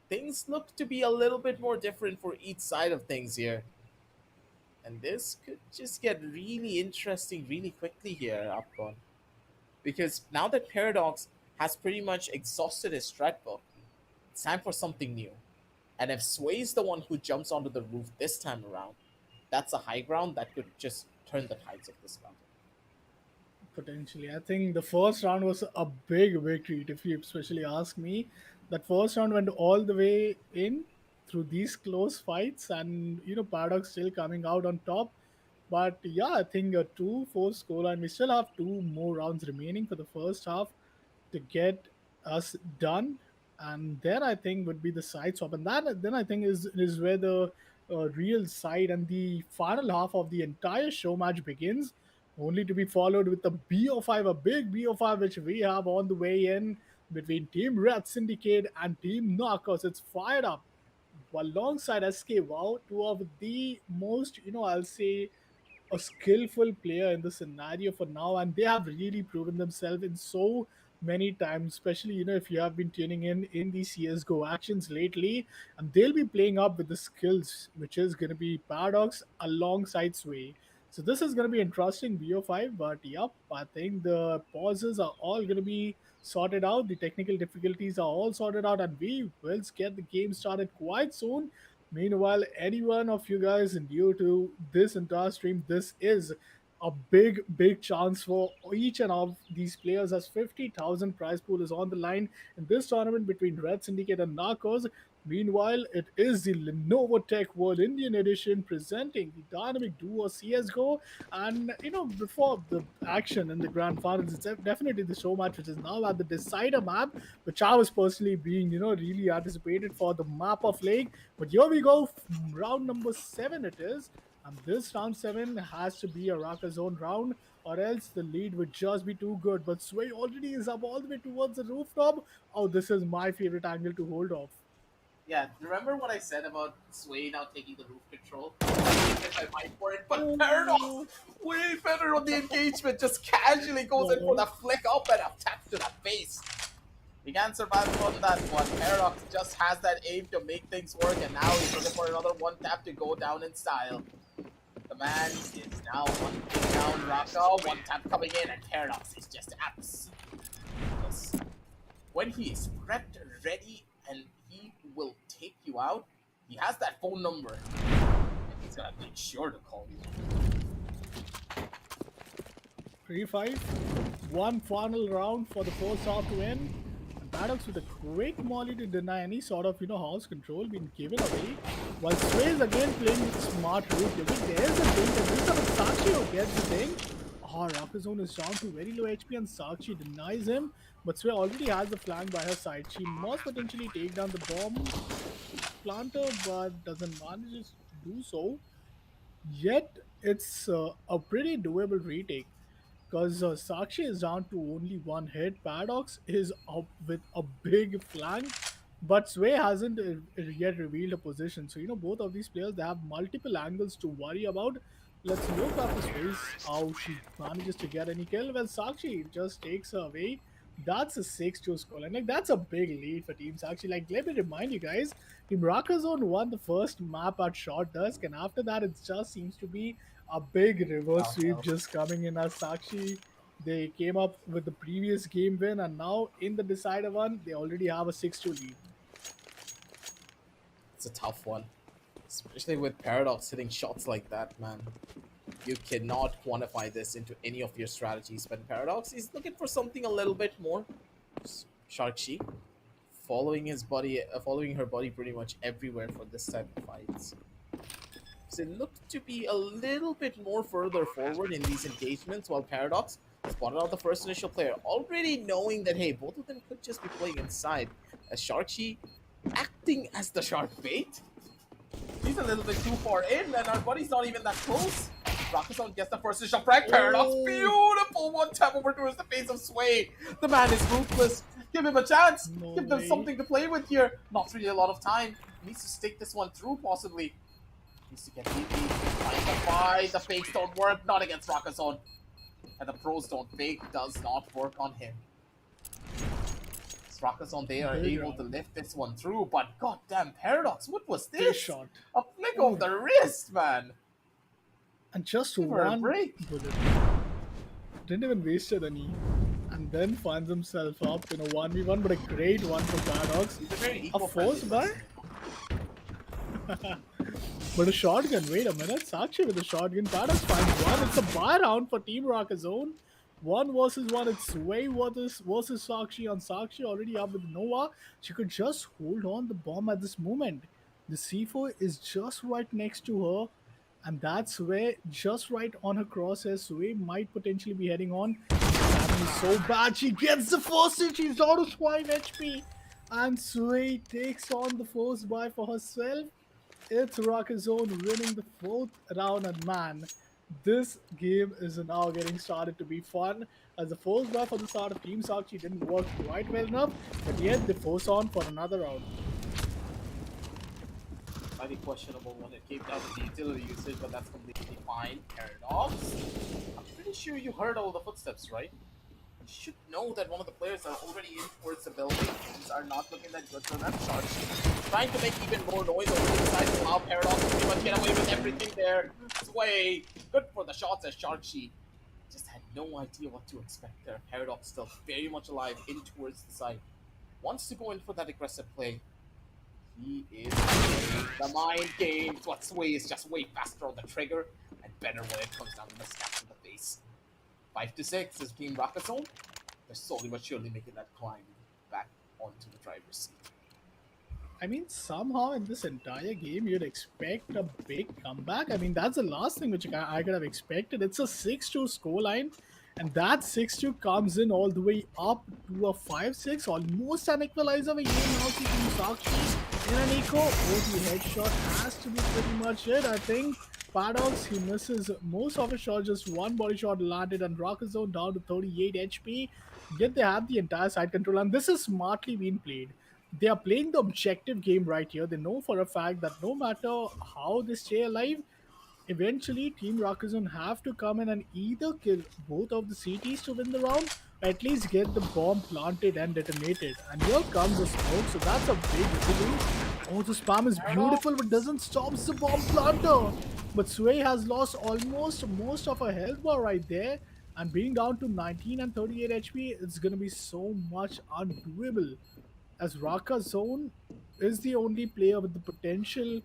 Things look to be a little bit more different for each side of things here. And this could just get really interesting really quickly here, Upcon. Because now that Paradox has pretty much exhausted his strat book, it's time for something new. And if Sway's the one who jumps onto the roof this time around, that's a high ground that could just turn the tides of this battle. Potentially. I think the first round was a big, big treat, if you especially ask me. That first round went all the way in through these close fights, and Paradox still coming out on top. But yeah, I think a 2-4 scoreline. We still have two more rounds remaining for the first half to get us done, and then I think would be the side swap, and that then I think is where the real side and the final half of the entire show match begins, only to be followed with the BO5, a big BO5 which we have on the way in between Team Red Syndicate and Team Narcos. It's fired up alongside SK Wow, two of the most, I'll say, a skillful player in the scenario for now, and they have really proven themselves in so many times, especially if you have been tuning in the CSGO actions lately, and they'll be playing up with the skills which is going to be Paradox alongside Sway. So this is going to be interesting BO5, but yep, I think the pauses are all going to be sorted out, the technical difficulties are all sorted out, and we will get the game started quite soon. Meanwhile, any one of you guys new to this entire stream, this is a big, big chance for each and all of these players, as 50,000 prize pool is on the line in this tournament between Red Syndicate and Narcos. Meanwhile, it is the Lenovo Tech World Indian Edition presenting the dynamic duo CSGO. And before the action in the grand finals, it's definitely the show match, which is now at the decider map, which I was personally being, really anticipated for the map of Lake. But here we go, round number 7 it is. And this round 7 has to be a Raka zone round, or else the lead would just be too good. But Sway already is up all the way towards the rooftop. Oh, this is my favorite angle to hold off. Yeah, remember what I said about Sway now taking the roof control? I changed my mind for it, but Paradox, Oh, way better on the engagement, just casually goes in for no. the flick up and a tap to the face. He can't survive on that one. Paradox just has that aim to make things work, and now he's looking for another one tap to go down in style. The man is now hunting down Raka, one tap coming in, and Paradox is just absolutely useless. When he is prepped, ready, and he will take you out, he has that phone number, and he's gonna make sure to call you. 3-5. One final round for the first half to end. And Paradox with a quick molly to deny any sort of house control being given away. While Sway is again playing with smart route giving. There's a thing, and this is Sakshi who gets the thing. Oh, Rakazone is down to very low HP and Sakshi denies him. But Sway already has the flank by her side. She must potentially take down the bomb planter, but doesn't manage to do so. Yet it's a pretty doable retake because Sakshi is down to only one hit. Paradox is up with a big flank, but Sway hasn't yet revealed a position. So both of these players, they have multiple angles to worry about. Let's look after Sway's how she manages to get any kill. Well, Sakshi just takes her away. That's a 6-2 score, and that's a big lead for Team Sakshi. Let me remind you guys, Team Rakazone won the first map at Short Dusk, and after that, it just seems to be a big reverse sweep Downhill. just coming in as Sakshi. They came up with the previous game win, and now in the decider one, they already have a 6-2 lead. It's a tough one, especially with Paradox hitting shots like that, man. You cannot quantify this into any of your strategies, but Paradox is looking for something a little bit more. Sharkshi following her body pretty much everywhere for this type of fights. So it looked to be a little bit more further forward in these engagements, while Paradox spotted out the first initial player, already knowing that hey, both of them could just be playing inside. As Sharkshi acting as the shark bait. He's a little bit too far in, and our buddy's not even that close. Rakazone gets the first initial frag. Paradox, Oh, beautiful one tap over towards the face of Sway. The man is ruthless. Give him a chance. no Give them way. something to play with here. Not really a lot of time. Needs to stick this one through, possibly. Needs to get DP. Find the fight. The fakes don't work. Not against Rakazone. And the pros don't fake. Does not work on him. Rakazone, they are Big able to round. lift this one through, but goddamn Paradox, what was Face this? shot. A flick of Oh, the wrist, man. and just Give her a one break. bullet. Didn't even waste the knee. And then finds himself up in a 1v1, but a great one for Paradox. He's a very A eco-friendly force bar? person. But a shotgun, wait a minute. Sakshi with a shotgun. Paradox finds one. It's a buy round for Team Rakazone. 1 versus 1. It's Sway versus Sakshi. On Sakshi already up with Nova. She could just hold on the bomb at this moment. The C4 is just right next to her. And that's where, just right on her crosshair, Sway might potentially be heading on. That is so bad. She gets the first hit. She's out of 5 HP. And Sway takes on the first buy for herself. It's Rockazone winning the fourth round, and man, this game is now getting started to be fun. As the first buy for the start of Team Sakshi didn't work quite well enough, but yet they force on for another round. Slightly questionable when it came down to the utility usage, but that's completely fine. Paradox. I'm pretty sure you heard all the footsteps, right? You should know that one of the players are already in towards the building. Things are not looking that good for them. Sharks trying to make even more noise over the side to allow Paradox to pretty much get away with everything there. Sway, good for the shots as Sharkshy. Just had no idea what to expect there. Paradox still very much alive in towards the side. Wants to go in for that aggressive play. He is playing the mind games. What Sway is just way faster on the trigger and better when it comes down to the stabs in the face. 5-6 is Team Rakazone. They're slowly but surely making that climb back onto the driver's seat. I mean, somehow in this entire game, you'd expect a big comeback. I mean, that's the last thing which I could have expected. It's a 6-2 scoreline, and that 6-2 comes in all the way up to a 5-6, almost an equalizer. We here now see Team Sakshi in an eco. Oh, the headshot has to be pretty much it, I think. Paradox, he misses most of his shots, just one body shot landed, and Rocket Zone down to 38 HP. Yet they have the entire side control, and this is smartly being played. They are playing the objective game right here. They know for a fact that no matter how they stay alive, eventually Team Rakuzan have to come in and either kill both of the CTs to win the round, or at least get the bomb planted and detonated. And here comes the smoke, so that's a big victory. Oh, the spam is beautiful, but doesn't stop the bomb planter. But Sway has lost almost most of her health bar right there. And being down to 19 and 38 HP, it's gonna be so much undoable, as Raka Zone is the only player with the potential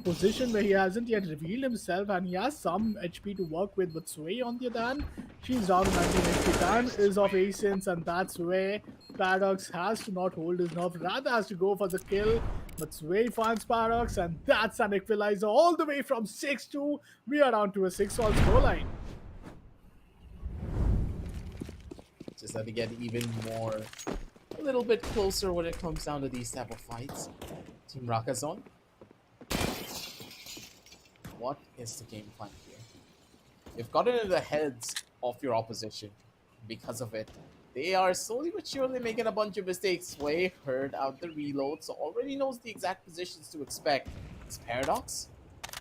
position where he hasn't yet revealed himself, and he has some HP to work with. But Sway, on the other hand, she's down to 19 HP. Tan is of Asins, and that's where Paradox has to not hold his nerve, rather has to go for the kill. But Sway finds Paradox, and that's an equalizer all the way from 6-2. We are down to a 6-all scoreline. Just have to get even more, a little bit closer when it comes down to these type of fights. Team Rakazon, what is the game plan here? You've gotten in the heads of your opposition. Because of it, they are slowly but surely making a bunch of mistakes. Sway heard out the reload, so already knows the exact positions to expect. It's Paradox.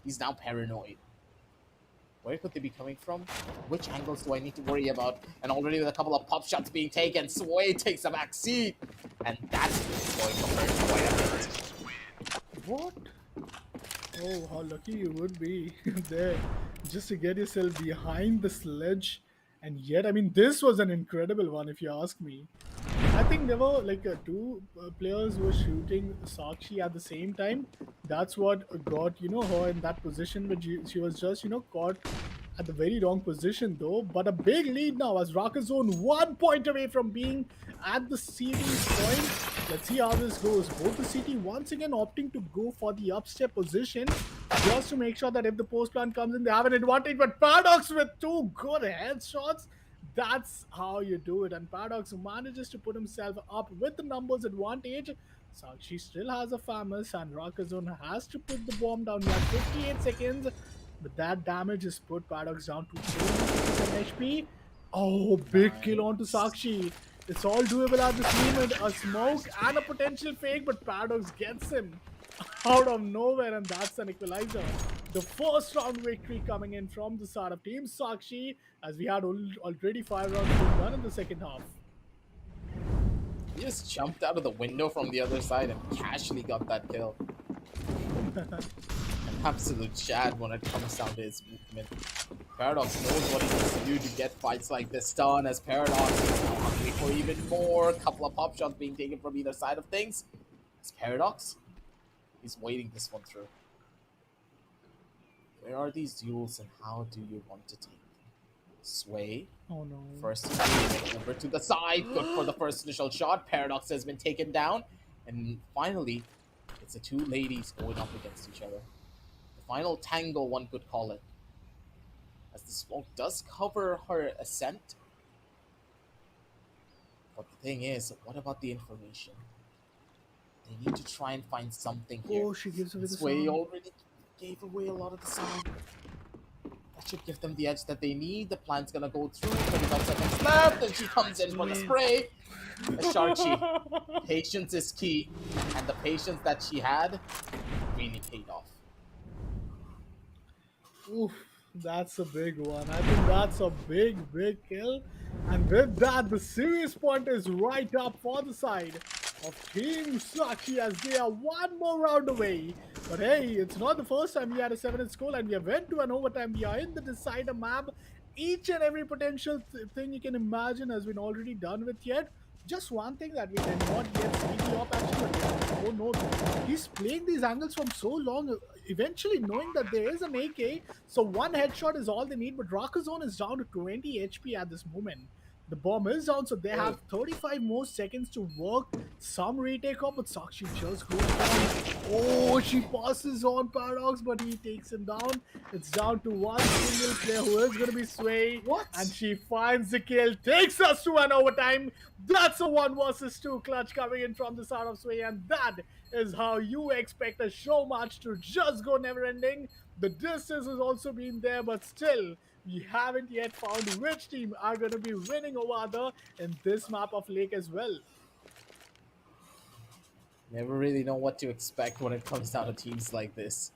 He's now paranoid. Where could they be coming from? Which angles do I need to worry about? And already with a couple of pop shots being taken, Sway takes a back seat. And that's going to hurt quite a bit. What? Oh, how lucky you would be there just to get yourself behind the sledge. And yet, I mean, this was an incredible one, if you ask me. I think there were like two players were shooting Sakshi at the same time. That's what got her in that position, but she was just caught at the very wrong position though. But a big lead now as Rakazone 1 point away from being at the CT's point. Let's see how this goes. Both the CT once again opting to go for the upstep position just to make sure that if the post plant comes in, they have an advantage. But Paradox with two good headshots. That's how you do it. And Paradox manages to put himself up with the numbers advantage. Sakshi still has a famous, and Rakazone has to put the bomb down. He has 58 seconds. But that damage has put Paradox down to 257 HP. Oh, big kill onto Sakshi. It's all doable at this moment. A smoke and a potential fake, but Paradox gets him out of nowhere, and that's an equalizer. The first round victory coming in from the side of Team Sakshi, as we had already 5 rounds being done in the second half. He just jumped out of the window from the other side and casually got that kill. An absolute Chad when it comes down to his movement. Paradox knows what he needs to do to get fights like this done, as Paradox is now hungry for even more. A couple of pop shots being taken from either side of things. As Paradox, he's waiting this one through. Where are these duels and how do you want to take them? Sway. Oh no. First over to the side. Good for the first initial shot. Paradox has been taken down. And finally, it's the two ladies going up against each other. The final tango, one could call it. As the smoke does cover her ascent. But the thing is, what about the information? They need to try and find something here. Oh, she gives away the Sway sound. already gave away a lot of the sound. That should give them the edge that they need. The plan's gonna go through. 25 seconds left, and she comes in for the spray. Sharchi, patience is key, and the patience that she had really paid off. Oof, that's a big one. I think that's a big kill. And with that, the series point is right up for the side of Team Sakshi, as they are one more round away. But hey, it's not the first time we had a 7-hit score, and we have went to an overtime. We are in the decider map. Each and every potential thing you can imagine has been already done with yet. Just one thing that we did not yet see the op actually, but oh no, he's playing these angles from so long, eventually knowing that there is an AK, so one headshot is all they need, but Rakazone is down to 20 HP at this moment. The bomb is down, so they Wait, have 35 more seconds to work. Some retake up, but Sakshi just goes down. Oh, she passes on Paradox, but he takes him down. It's down to one single player who is going to be Sway, and what? she finds the kill, takes us to an overtime. That's a 1 versus 2 clutch coming in from the side of Sway, and that is how you expect a show match to just go never ending. The distance has also been there, but still, we haven't yet found which team are going to be winning over other in this map of Lake as well. Never really know what to expect when it comes down to teams like this.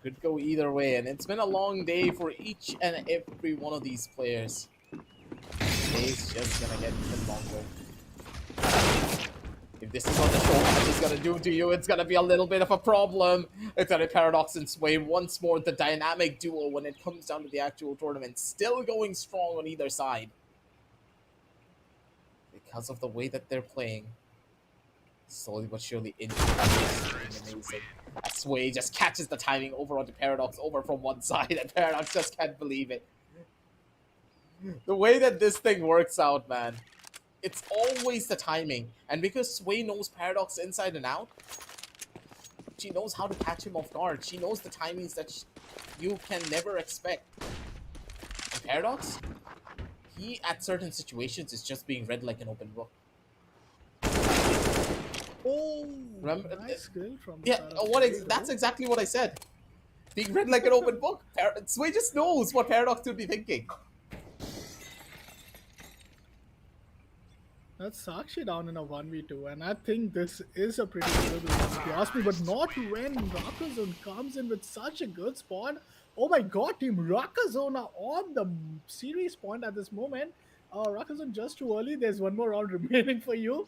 Could go either way, and it's been a long day for each and every one of these players. Today's just gonna get even longer. If this is what the show match is gonna do to you, it's gonna be a little bit of a problem. It's gonna Paradox and Sway once more, the dynamic duo when it comes down to the actual tournament, still going strong on either side. Because of the way that they're playing, slowly but surely into amazing. Sway just catches the timing over onto Paradox over from one side, and Paradox just can't believe it. The way that this thing works out, man, it's always the timing. And because Sway knows Paradox inside and out, she knows how to catch him off guard. She knows the timings that you can never expect. And Paradox, he at certain situations is just being read like an open book. Oh, Remember? nice skill from the Yeah, side of Sway, that's though. exactly what I said. Being read like an open book. Sway just knows what Paradox would be thinking. That's Sakshi down in a 1v2, and I think this is a pretty good one if you ask me, but not when Rakazone comes in with such a good spot. Oh my god, Team Rakazone are on the series point at this moment. Rakazone just too early, there's one more round remaining for you.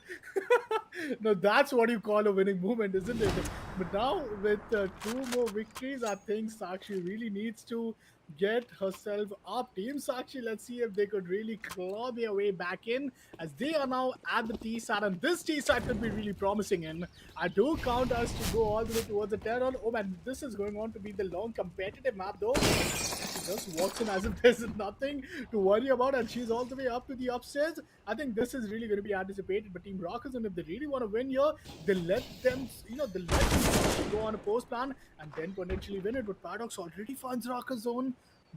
No, that's what you call a winning moment, isn't it? But now, with two more victories, I think Sakshi really needs to get herself up. Team Sakshi, let's see if they could really claw their way back in, as they are now at the T side, and this T side could be really promising. And I do count us to go all the way towards the Terran. Oh man, this is going on to be the long competitive map though. She just walks in as if there's nothing to worry about, and she's all the way up to the upstairs. I think this is really going to be anticipated. But Team Rockers, and if they really want to win here, they let them, they let them go on a post plan and then potentially win it. But Paradox already finds Rocker Zone.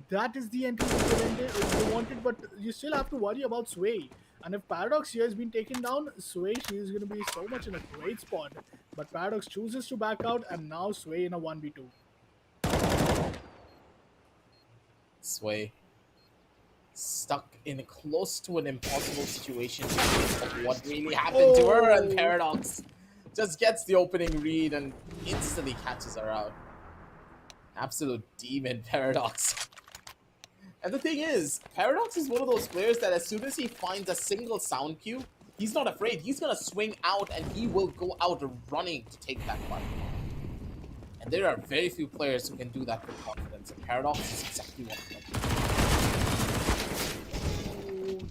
That is the entry that they wanted, but you still have to worry about Sway. And if Paradox here has been taken down, Sway, she is going to be so much in a great spot. But Paradox chooses to back out, and now Sway in a 1v2. Sway stuck in close to an impossible situation because of what really happened to her, and Paradox just gets the opening read and instantly catches her out. Absolute demon, Paradox. And the thing is, Paradox is one of those players that as soon as he finds a single sound cue, he's not afraid. He's gonna swing out and he will go out running to take that fight. And there are very few players who can do that with confidence, and Paradox is exactly one of them.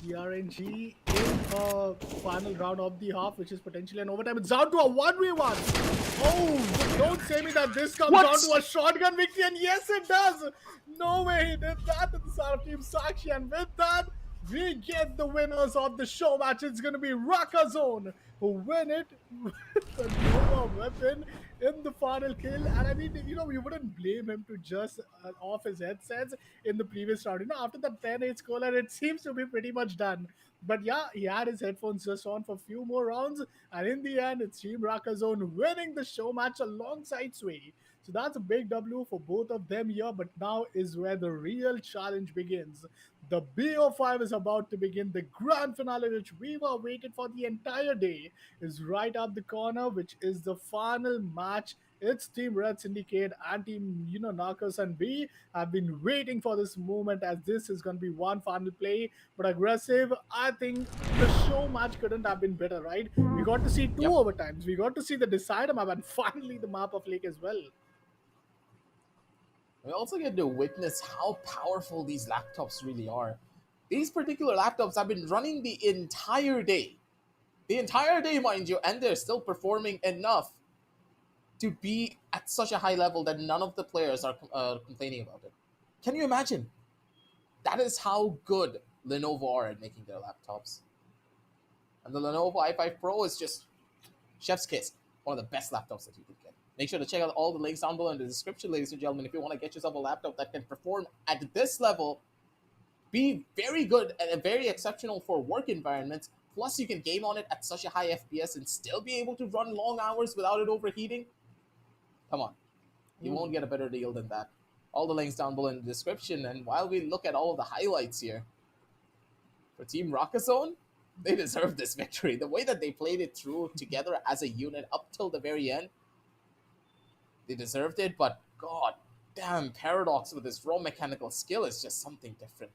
The RNG in a final round of the half, which is potentially an overtime. It's down to a 1v1. Oh, don't say me that this comes down to a shotgun victory, and yes, it does. No way he did that at the start of Team Sakshi, and with that, we get the winners of the show match. It's going to be Rakazone who win it with the Nova weapon in the final kill. And I mean, you wouldn't blame him to just off his headsets in the previous round. After the 10-8 scorer, it seems to be pretty much done. But yeah, he had his headphones just on for a few more rounds. And in the end, it's Team Rakazone winning the show match alongside Sway. So that's a big W for both of them here. But now is where the real challenge begins. The BO5 is about to begin. The grand finale, which we were waiting for the entire day, is right up the corner, which is the final match. It's Team Red Syndicate and Team, Narcos and B have been waiting for this moment, as this is going to be one final play. But aggressive, I think the show match couldn't have been better, right? We got to see two Yep. overtimes. We got to see the decider map and finally the map of Lake as well. We also get to witness how powerful these laptops really are. These particular laptops have been running the entire day. The entire day, mind you, and they're still performing enough to be at such a high level that none of the players are complaining about it. Can you imagine? That is how good Lenovo are at making their laptops. And the Lenovo i5 Pro is just chef's kiss. One of the best laptops that you could get. Make sure to check out all the links down below in the description, ladies and gentlemen, if you want to get yourself a laptop that can perform at this level, be very good and very exceptional for work environments. Plus, you can game on it at such a high FPS and still be able to run long hours without it overheating. Come on, you won't get a better deal than that. All the links down below in the description. And while we look at all the highlights here, for Team Rocket Zone, they deserve this victory. The way that they played it through together as a unit up till the very end, they deserved it. But god damn, Paradox with his raw mechanical skill is just something different.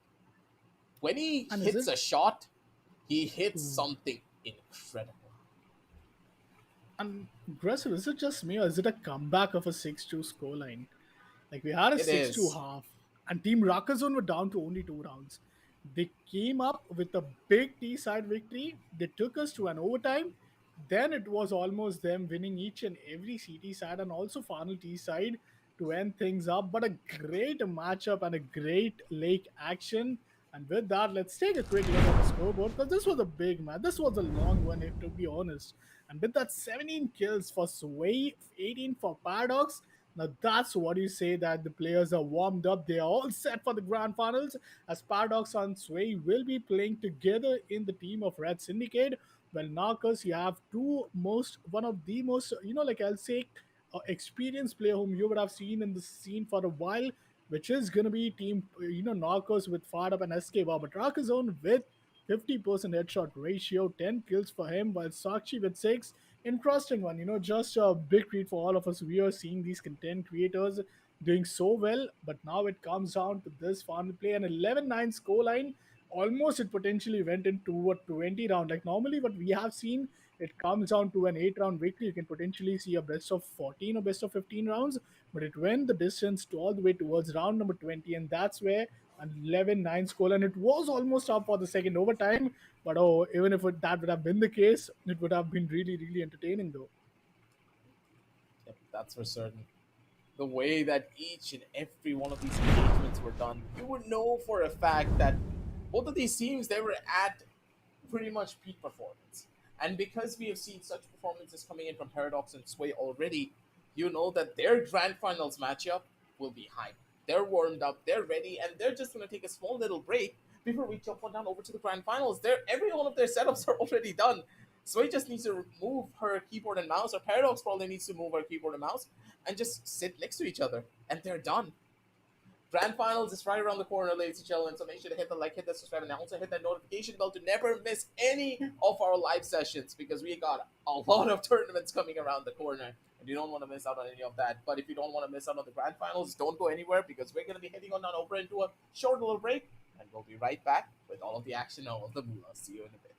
When he And is hits it? a shot, he hits something incredible. And aggressive, is it just me or is it a comeback of a 6-2 scoreline? Like we had a It 6-2 is. half, and Team Rakazon were down to only 2 rounds. They came up with a big T side victory. They took us to an overtime. Then it was almost them winning each and every CT side and also final T side to end things up. But a great matchup and a great lake action. And with that, let's take a quick look at the scoreboard because this was a big match. This was a long one, if to be honest. And with that, 17 kills for Sway, 18 for Paradox. Now that's what you say that the players are warmed up. They are all set for the grand finals as Paradox and Sway will be playing together in the team of Red Syndicate. Well, Narcos, you have one of the most, like I'll say, experienced player whom you would have seen in the scene for a while, which is going to be team, Narcos with Fired Up and SK. Wow, but Rakazone with 50% headshot ratio, 10 kills for him, while Sakshi with 6. Interesting one, just a big treat for all of us. We are seeing these content creators doing so well, but now it comes down to this final play an 11-9 scoreline. Almost it potentially went into a 20 round. Like normally, what we have seen, it comes down to an 8 round victory. You can potentially see a best of 14 or best of 15 rounds, but it went the distance to all the way towards round number 20, and that's where an 11-9 score, and it was almost up for the second overtime. But oh, even if that would have been the case, it would have been really, really entertaining though. Yep, that's for certain. The way that each and every one of these engagements were done, you would know for a fact that both of these teams, they were at pretty much peak performance. And because we have seen such performances coming in from Paradox and Sway already, you know that their grand finals matchup will be high. They're warmed up, they're ready, and they're just going to take a small little break before we jump on down over to the grand finals. Every one of their setups are already done. Sway just needs to move her keyboard and mouse, or Paradox probably needs to move her keyboard and mouse, and just sit next to each other, and they're done. Grand finals is right around the corner, ladies and gentlemen. So make sure to hit the like, hit the subscribe, and also hit that notification bell to never miss any of our live sessions because we got a lot of tournaments coming around the corner. And you don't want to miss out on any of that. But if you don't want to miss out on the grand finals, don't go anywhere because we're going to be heading on down over into a short little break. And we'll be right back with all of the action and all of the moolah. See you in a bit.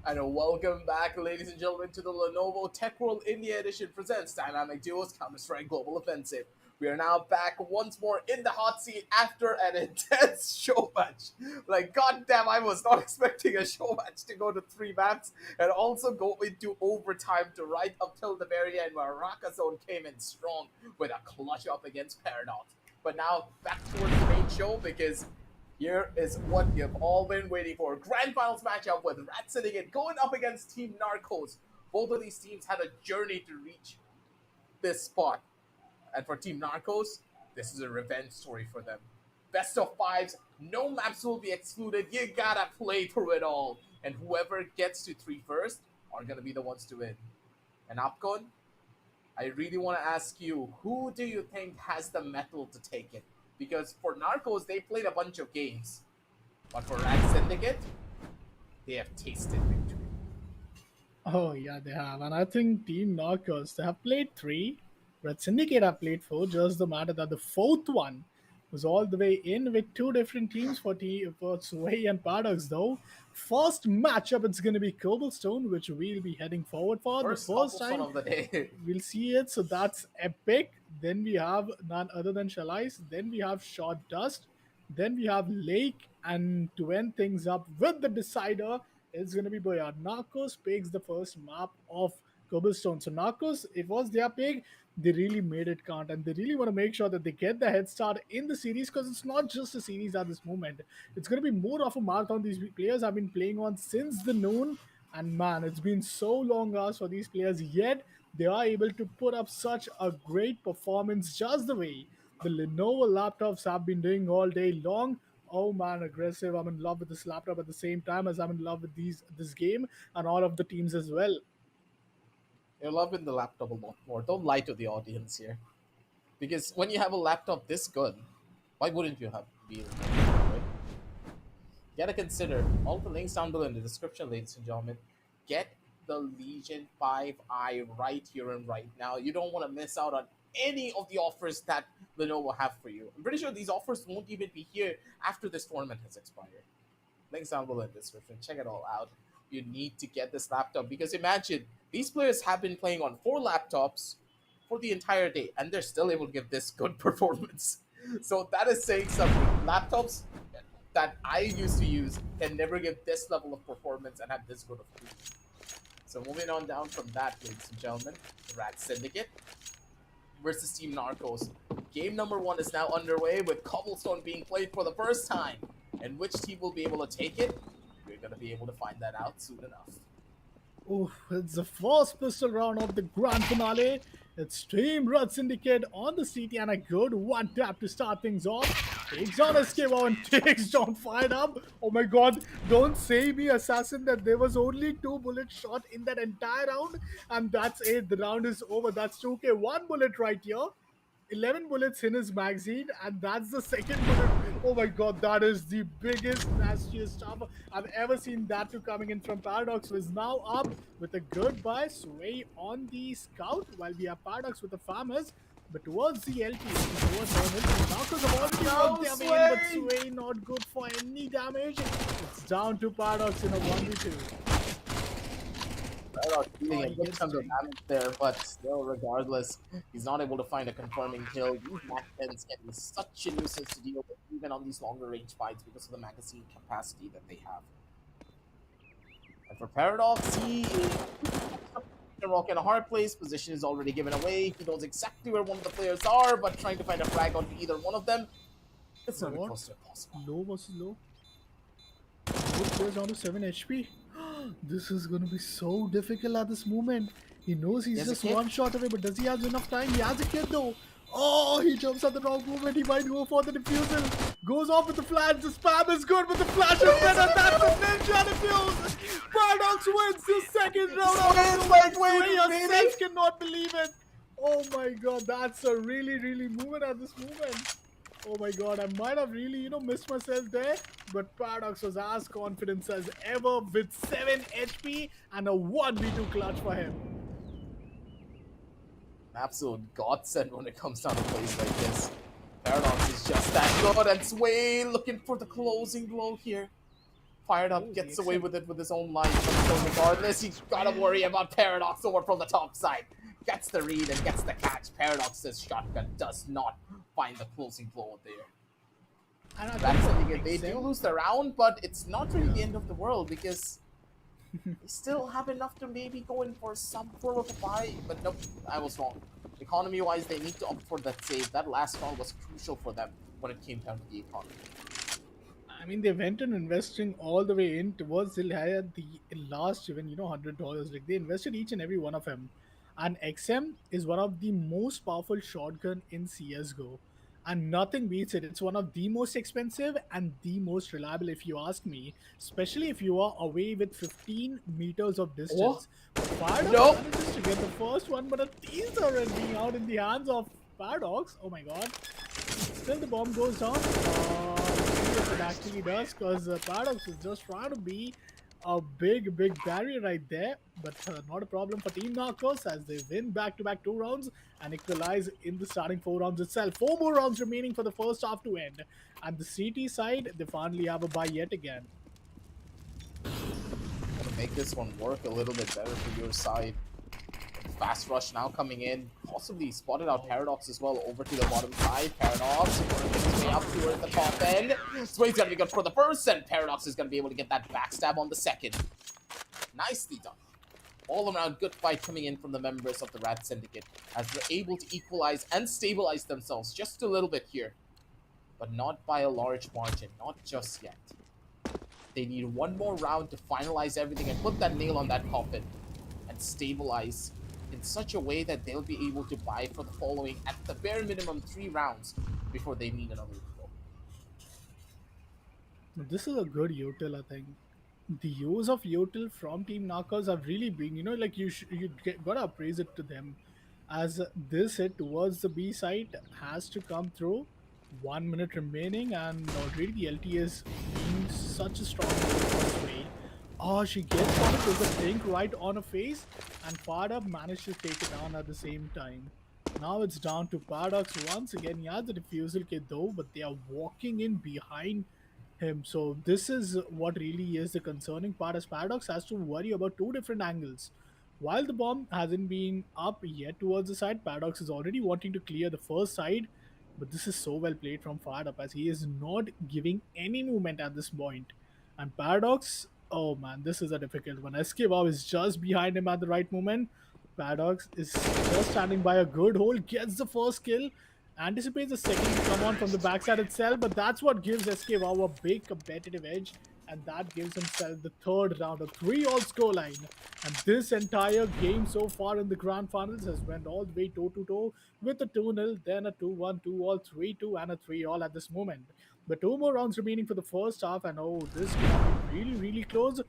And welcome back, ladies and gentlemen, to the Lenovo Tech World India Edition presents Dynamic Duos Counter-Strike Global Offensive. We are now back once more in the hot seat after an intense show match. Like, goddamn, I was not expecting a show match to go to 3 maps and also go into overtime to right up till the very end where Rakazone came in strong with a clutch up against Paradox. But now, back towards the main show because here is what you've all been waiting for. Grand Finals matchup with Rat Syndicate going up against Team Narcos. Both of these teams had a journey to reach this spot. And for Team Narcos, this is a revenge story for them. Best of fives, no maps will be excluded. You gotta play through it all. And whoever gets to 3 first are gonna be the ones to win. And Upcon, I really want to ask you, who do you think has the mettle to take it? Because for Narcos, they played a bunch of games. But for Rat Syndicate, they have tasted victory. Oh yeah, they have, and I think Team Knockers they have played three. Red Syndicate have played four. Just the matter that the fourth one was all the way in with two different teams for Sway and Paradox. Though first matchup it's going to be Cobblestone, which we'll be heading forward for the First first cobblestone time. of the day. We'll see it. So that's epic. Then we have none other than Shalais. Then we have Short Dust. Then we have Lake. And to end things up with the decider, it's going to be Boyard. Narcos picks the first map of Cobblestone. So Narcos, it was their pick. They really made it count. And they really want to make sure that they get the head start in the series because it's not just a series at this moment. It's going to be more of a marathon these players have been playing on since the noon. And man, it's been so long hours for these players, yet they are able to put up such a great performance just the way the Lenovo laptops have been doing all day long. Oh man, aggressive. I'm in love with this laptop at the same time as I'm in love with this game and all of the teams as well. You're loving the laptop a lot more. Don't lie to the audience here. Because when you have a laptop this good, why wouldn't you have be able to, right? You gotta consider all the links down below in the description, ladies and gentlemen. Get the Legion 5i right here and right now. You don't want to miss out on any of the offers that Lenovo have for you. I'm pretty sure these offers won't even be here after this tournament has expired. Links down below in the description. Check it all out. You need to get this laptop because imagine these players have been playing on 4 laptops for the entire day and they're still able to give this good performance. So that is saying something. Laptops that I used to use can never give this level of performance and have this good of food. So moving on down from that, ladies and gentlemen, Rat Syndicate versus Team Narcos. Game number 1 is now underway with Cobblestone being played for the first time. And which team will be able to take it? We're going to be able to find that out soon enough. Oh, it's the first pistol round of the grand finale. It's Team Red Syndicate on the CT and a good one tap to start things off. Takes on Escape and takes down Fired Up. Oh my god, don't say me, Assassin, that there was only 2 bullets shot in that entire round. And that's it, the round is over. That's 2K, 1 bullet right here. 11 bullets in his magazine, and that's the second bullet. Oh my god, that is the biggest, nastiest stuff I've ever seen. That too coming in from Paradox, who is now up with a goodbye Sway on the scout, while we have Paradox with the farmers. But towards the LT, towards the Narcos have already worked their way in, but Sway not good for any damage. It's down to Paradox in a 1v2. Paradox dealing a good chunk of damage there, but still, regardless, he's not able to find a confirming kill. These Mac 10s can be such a nuisance to deal with, even on these longer range fights, because of the magazine capacity that they have. And for Paradox, he is a rock in a hard place. Position is already given away. He knows exactly where one of the players are, but trying to find a frag onto either one of them, it's not even close to impossible. Low versus low. Both players down to 7 HP. This is going to be so difficult at this moment. He knows he's just one shot away, but does he have enough time? He has a kid though. Oh, he jumps at the wrong moment. He might go for the defusal. Goes off with the flash. The spam is good, but the flash is better. That's a ninja defuse. Paradox wins the second round. Wait, yourself cannot believe it. Oh my god, that's a really movement at this moment. Oh my god, I might have really, missed myself there. But Paradox was as confident as ever with 7 HP and a 1v2 clutch for him. An absolute godsend when it comes down to plays like this. Paradox is just that good, and Sway looking for the closing blow here. Fired Up gets away with it with his own life, but still regardless, he's gotta worry about Paradox over from the top side. Gets the read and gets the catch. Paradox's shotgun does not find the closing blow there. That's something they do lose the round, but it's not really the end of the world because they still have enough to maybe go in for some form of a buy. But nope, I was wrong. Economy-wise, they need to opt for that save. That last round was crucial for them when it came down to the economy. I mean, they went and investing all the way in towards the last even, $100. Like they invested each and every one of them. And XM is one of the most powerful shotgun in CSGO. And nothing beats it. It's one of the most expensive and the most reliable, if you ask me. Especially if you are away with 15 meters of distance. Fired up manages to get the first one, but a teaser and being out in the hands of Paradox. Oh my god. still the bomb goes down. Let's see if it actually does, because Paradox is just trying to be a big barrier right there. But not a problem for Team Narcos as they win back-to-back 2 rounds and equalize in the starting 4 rounds itself. 4 more rounds remaining for the first half to end. And the CT side, they finally have a bye yet again. Gonna make this one work a little bit better for your side. Fast rush now coming in. Possibly spotted out Paradox as well over to the bottom side. Paradox working his way up towards the top end. Sway's gonna be good for the first, and Paradox is gonna be able to get that backstab on the second. Nicely done. All around good fight coming in from the members of the Rat Syndicate as they're able to equalize and stabilize themselves just a little bit here. But not by a large margin, not just yet. They need one more round to finalize everything and put that nail on that coffin and stabilize in such a way that they'll be able to buy for the following, at the bare minimum, 3 rounds before they need another refill. This is a good util, I think. The use of util from Team Narcos have really been, like gotta appraise it to them, as this hit towards the B side has to come through. 1 minute remaining, and already the LT is being such a strong way. Oh, she gets one with the blink right on her face, and Fada managed to take it down at the same time. Now it's down to Paradox once again. He has the defusal kit though, but they are walking in behind him. So this is what really is the concerning part, as Paradox has to worry about 2 different angles. While the bomb hasn't been up yet towards the side, Paradox is already wanting to clear the first side. But this is so well played from Fired as he is not giving any movement at this point. And Paradox, oh man, this is a difficult one. SK is just behind him at the right moment. Paradox is just standing by a good hole, gets the first kill, anticipates the second to come on from the backside itself, but that's what gives SK a big competitive edge, and that gives himself the third round, a 3-all scoreline. And this entire game so far in the grand finals has went all the way toe-to-toe with a 2-0, then a 2-1, 2-all, 3-2, and a 3-all at this moment. But 2 more rounds remaining for the first half, and oh, this can be really close.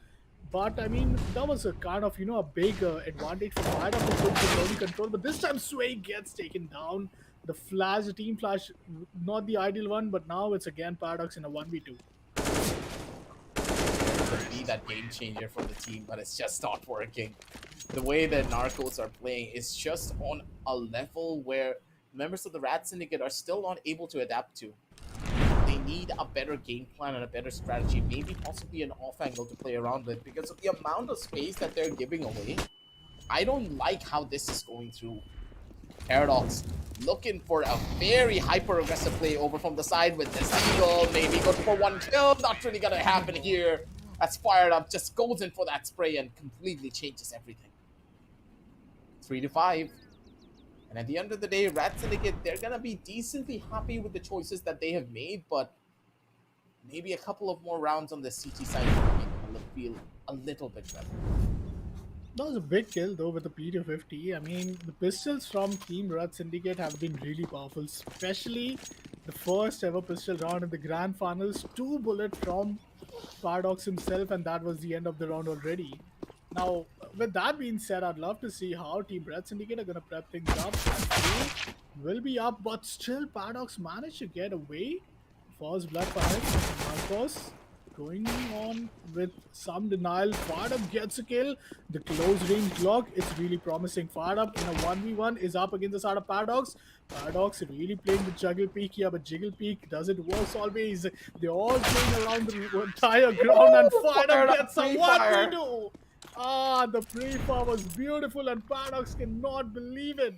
But I mean, that was a kind of a big advantage for Fire Up to put the early control. But this time, Sway gets taken down. The flash, the team flash, not the ideal one, but now it's again Paradox in a 1v2. Could be that game changer for the team, but it's just not working. The way that Narcos are playing is just on a level where members of the Rat Syndicate are still not able to adapt to. They need a better game plan and a better strategy, maybe possibly an off angle to play around with, because of the amount of space that they're giving away. I don't like how this is going through. Paradox looking for a very hyper-aggressive play over from the side with this eagle, maybe going for one kill. Not really gonna happen here. That's Fired Up, just goes in for that spray and completely changes everything. 3-5. And at the end of the day, Rat Syndicate, they're gonna be decently happy with the choices that they have made, but maybe a couple of more rounds on the CT side will make them feel a little bit better. That was a big kill though with the P250. I mean, the pistols from Team Rat Syndicate have been really powerful, especially the first ever pistol round in the grand finals. 2 bullets from Paradox himself, and that was the end of the round already. Now, with that being said, I'd love to see how Team Red Syndicate are going to prep things up. And will be up, but still Paradox managed to get away. First blood for him. Marcos going on with some denial. Fired Up gets a kill. The close range block, it's really promising. Fired Up in a 1v1 is up against the side of Paradox. Paradox really playing the juggle peek here, but jiggle peek doesn't work always. They're all playing around the entire ground, and Fired Up gets a 1v2. Ah, the pre-fire was beautiful, and Paradox cannot believe it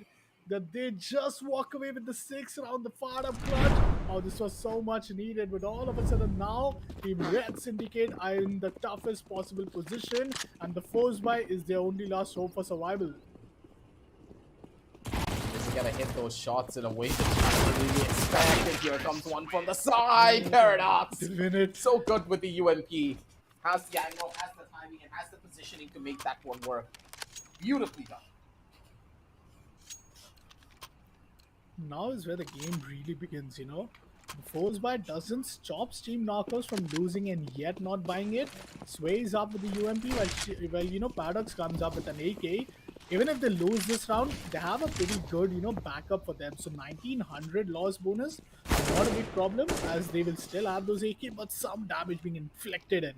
that they just walk away with the 6 round, the Fired Up clutch. Oh, this was so much needed, but all of a sudden now, Team Red Syndicate are in the toughest possible position, and the force buy is their only last hope for survival. Just gotta hit those shots in a way that you can't really expect. And here comes one from the side. Paradox! So good with the UMP. Has the angle, has the timing, and has the positioning to make that one work. Beautifully done. Now is where the game really begins, The force buy doesn't stop Team Narcos from losing and yet not buying it. Sways up with the UMP while Paradox comes up with an AK. Even if they lose this round, they have a pretty good, backup for them. So 1900 loss bonus, not a big problem as they will still have those AK, but some damage being inflicted. And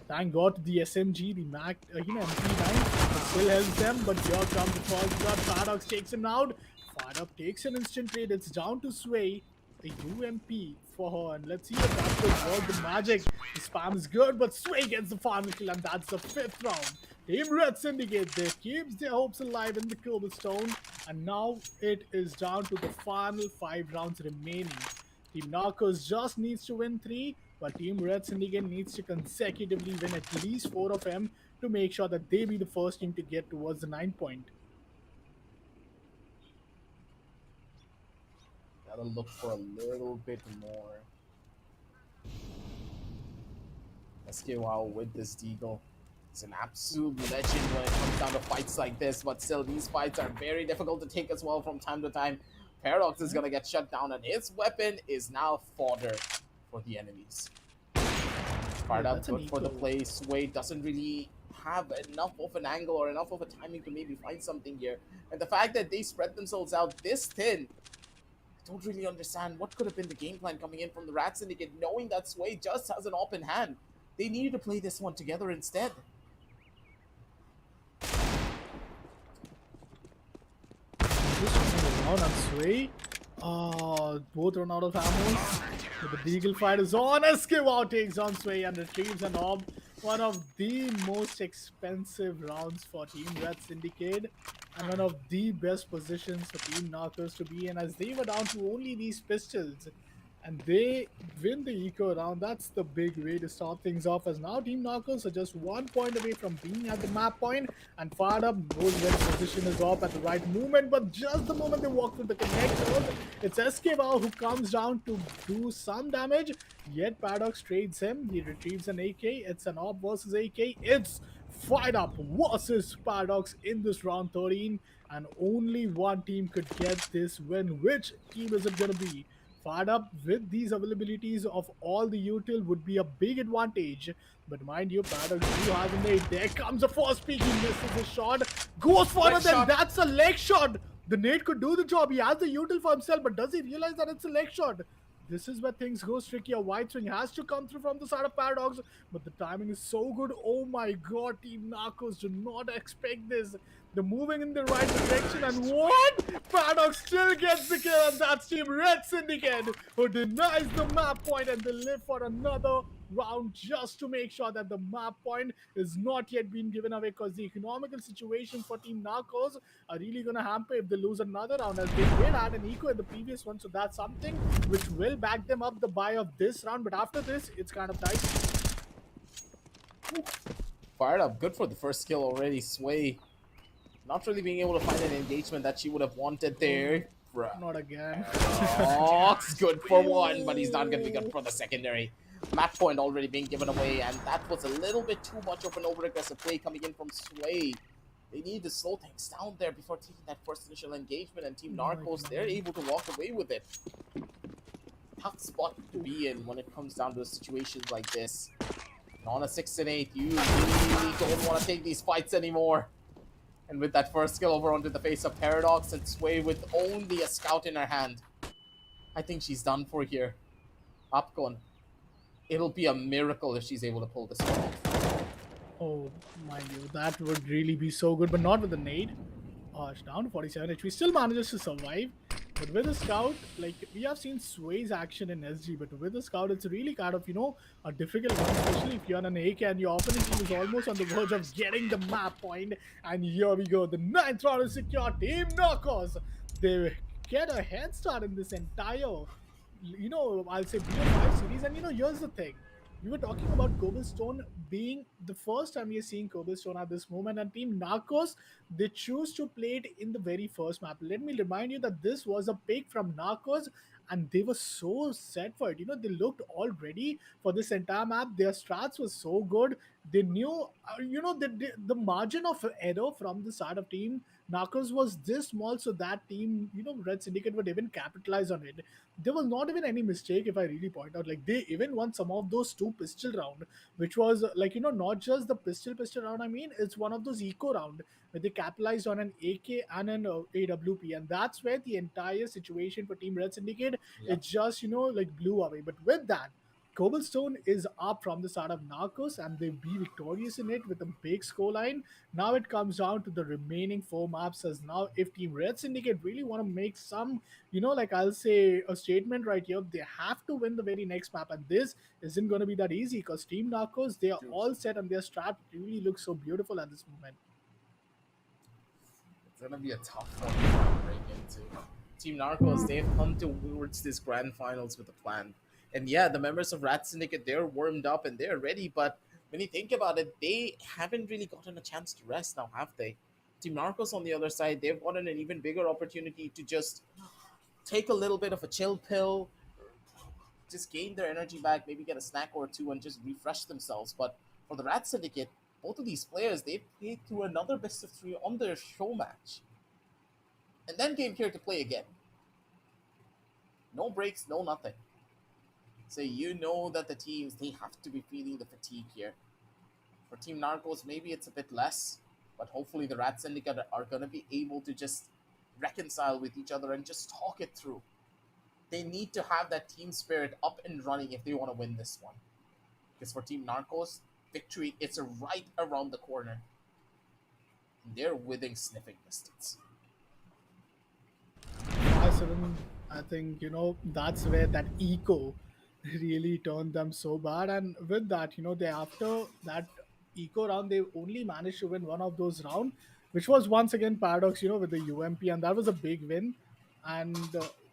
thank God the SMG, the Mac, MP9, it still helps them. But here comes the false blood. Paradox takes him out. Fired up takes an instant trade. It's down to Sway. The UMP for her, and let's see if that could work the magic. The spam is good, but Sway gets the final kill, and that's the 5th round. Team Red Syndicate, they keeps their hopes alive in the cobblestone, and now it is down to the final 5 rounds remaining. Team Narcos just needs to win 3, while Team Red Syndicate needs to consecutively win at least 4 of them to make sure that they be the first team to get towards the 9 point. Gotta look for a little bit more. SKY with this Deagle. He's an absolute legend when it comes down to fights like this, but still, these fights are very difficult to take as well from time to time. Paradox is gonna get shut down, and his weapon is now fodder for the enemies. Fired up, That's an good for the eco. play. Sway doesn't really have enough of an angle or enough of a timing to maybe find something here. And the fact that they spread themselves out this thin, I don't really understand what could have been the game plan coming in from the Rat Syndicate, knowing that Sway just has an op in hand. They needed to play this one together instead. Just running around and Sway. Both run out of ammo. But the Deagle fight is on. Esquiva takes on Sway and retrieves an orb. One of the most expensive rounds for Team Red Syndicate. And one of the best positions for Team Narcos to be in, as they were down to only these pistols. And they win the eco round. That's the big way to start things off. As now Team Narcos are just 1 point away from being at the map point and fired up. Gold Red position is off at the right moment, but just the moment they walk through the connectors, it's Esquiva who comes down to do some damage. Yet Paradox trades him. He retrieves an AK. It's an AWP versus AK. It's fired up versus Paradox in this round 13, and only one team could get this win. Which team is it going to be? Fired up with these availabilities of all the util would be a big advantage. But mind you, Paradox do have a nade. There comes the first peak. He misses his shot. Goes for Quick it, then shot. that's a leg shot. The nade could do the job. He has the util for himself, but does he realize that it's a leg shot? This is where things go tricky. A wide swing has to come through from the side of Paradox, but the timing is so good. Oh my god, Team Narcos do not expect this. They're moving in the right direction, and what? Paradox still gets the kill, and that's Team Red Syndicate, who denies the map point, and they live for another round just to make sure that the map point is not yet being given away, because the economical situations for Team Narcos are really going to hamper if they lose another round, as they did add an eco in the previous one. So that's something which will back them up the buy of this round. But after this, it's kind of tight. Fired up, good for the first kill already. Sway not really being able to find an engagement that she would have wanted there. Not again. Paradox, good for one, but he's not going to be good for the secondary. Map point already being given away, and that was a little bit too much of an over-aggressive play coming in from Sway. They need to slow things down there before taking that first initial engagement, and Team Narcos, they're able to walk away with it. Tough spot to be in when it comes down to situations like this. And on a 6 and 8, you really don't want to take these fights anymore. And with that first kill over onto the face of Paradox, and Sway with only a scout in her hand, I think she's done for here. Upcon, it'll be a miracle if she's able to pull this one off. Oh, mind you, that would really be so good, but not with the nade. It's down to 47 HP. Still manages to survive. But with a scout, like we have seen Sway's action in SG, but with a scout, it's really kind of, a difficult one, especially if you're on an AK and your opponent team is almost on the verge of getting the map point. And here we go. The 9th round is secure. Team Narcos, they get a head start in this entire, I'll say BO5 series. And, here's the thing. We were talking about Cobblestone being the first time we are seeing Cobblestone at this moment, and Team Narcos, they choose to play it in the very first map. Let me remind you that this was a pick from Narcos, and they were so set for it. They looked all ready for this entire map. Their strats were so good. They knew, the margin of error from the side of team Narcos was this small, so that team, Red Syndicate would even capitalize on it. There was not even any mistake, if I really point out. Like, they even won some of those two pistol round, which was like, not just the pistol round. I mean, it's one of those eco round where they capitalized on an AK and an AWP, and that's where the entire situation for Team Red Syndicate, it Yep. just, like blew away. But with that, Cobblestone is up from the start of Narcos and they be victorious in it with a big scoreline. Now it comes down to the remaining four maps. As now, if Team Red Syndicate really want to make some, like I'll say a statement right here, they have to win the very next map. And this isn't going to be that easy because Team Narcos, they are True. all set and their strat really looks so beautiful at this moment. It's gonna be a tough one to try and break into. Team Narcos, they've come towards this grand finals with a plan. And yeah, the members of Rat Syndicate, they're warmed up and they're ready, but when you think about it, they haven't really gotten a chance to rest now, have they? Team Narcos on the other side, they've gotten an even bigger opportunity to just take a little bit of a chill pill, just gain their energy back, maybe get a snack or two and just refresh themselves. But for the Rat Syndicate, both of these players, they've played through another best of three on their show match and then came here to play again. No breaks, no nothing. So you know that the teams, they have to be feeling the fatigue here. For Team Narcos, maybe it's a bit less, but hopefully the Rat Syndicate are going to be able to just reconcile with each other and just talk it through. They need to have that team spirit up and running if they want to win this one. Because for Team Narcos, victory, it's right around the corner. And they're within sniffing distance. I think, that's where that eco really turned them so bad. And with that, they after that eco round, they only managed to win one of those round, which was once again Paradox, with the UMP, and that was a big win. And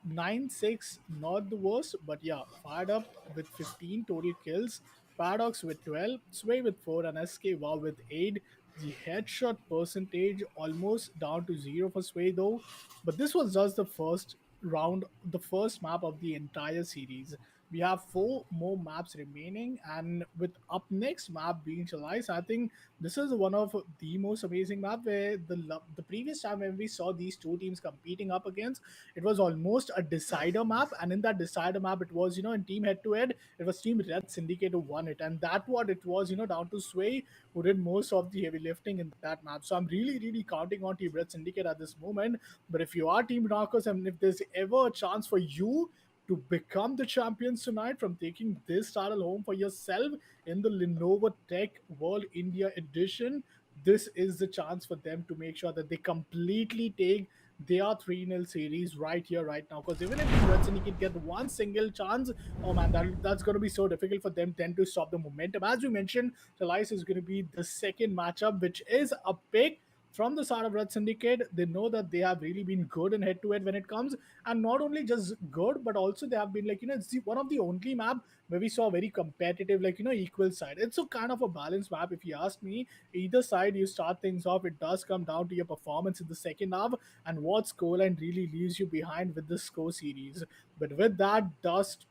9-6, not the worst, but yeah, fired up with 15 total kills. Paradox with 12, Sway with 4, and SK Wow with 8. The headshot percentage almost down to 0 for Sway though. But this was just the first round, the first map of the entire series. We have four more maps remaining, and with up next map being Chalice, I think this is one of the most amazing map where the previous time when we saw these two teams competing up against, it was almost a decider map, and in that decider map, it was in team head to head, it was Team Red Syndicate who won it, and that what it was down to Sway who did most of the heavy lifting in that map. So I'm really counting on Team Red Syndicate at this moment. But if you are Team Narcos and if there's ever a chance for you to become the champions tonight from taking this title home for yourself in the Lenovo Tech World India Edition, this is the chance for them to make sure that they completely take their 3-0 series right here, right now. Because even if Team Red Syndicate get one single chance, oh man, that's going to be so difficult for them then to stop the momentum. As we mentioned, Talice is going to be the second matchup, which is a pick from the side of Red Syndicate. They know that they have really been good in head to head when it comes, and not only just good, but also they have been like it's one of the only map where we saw a very competitive, equal side. It's a kind of a balanced map, if you ask me. Either side you start things off, it does come down to your performance in the second half and what scoreline really leaves you behind with the score series. But with that dust,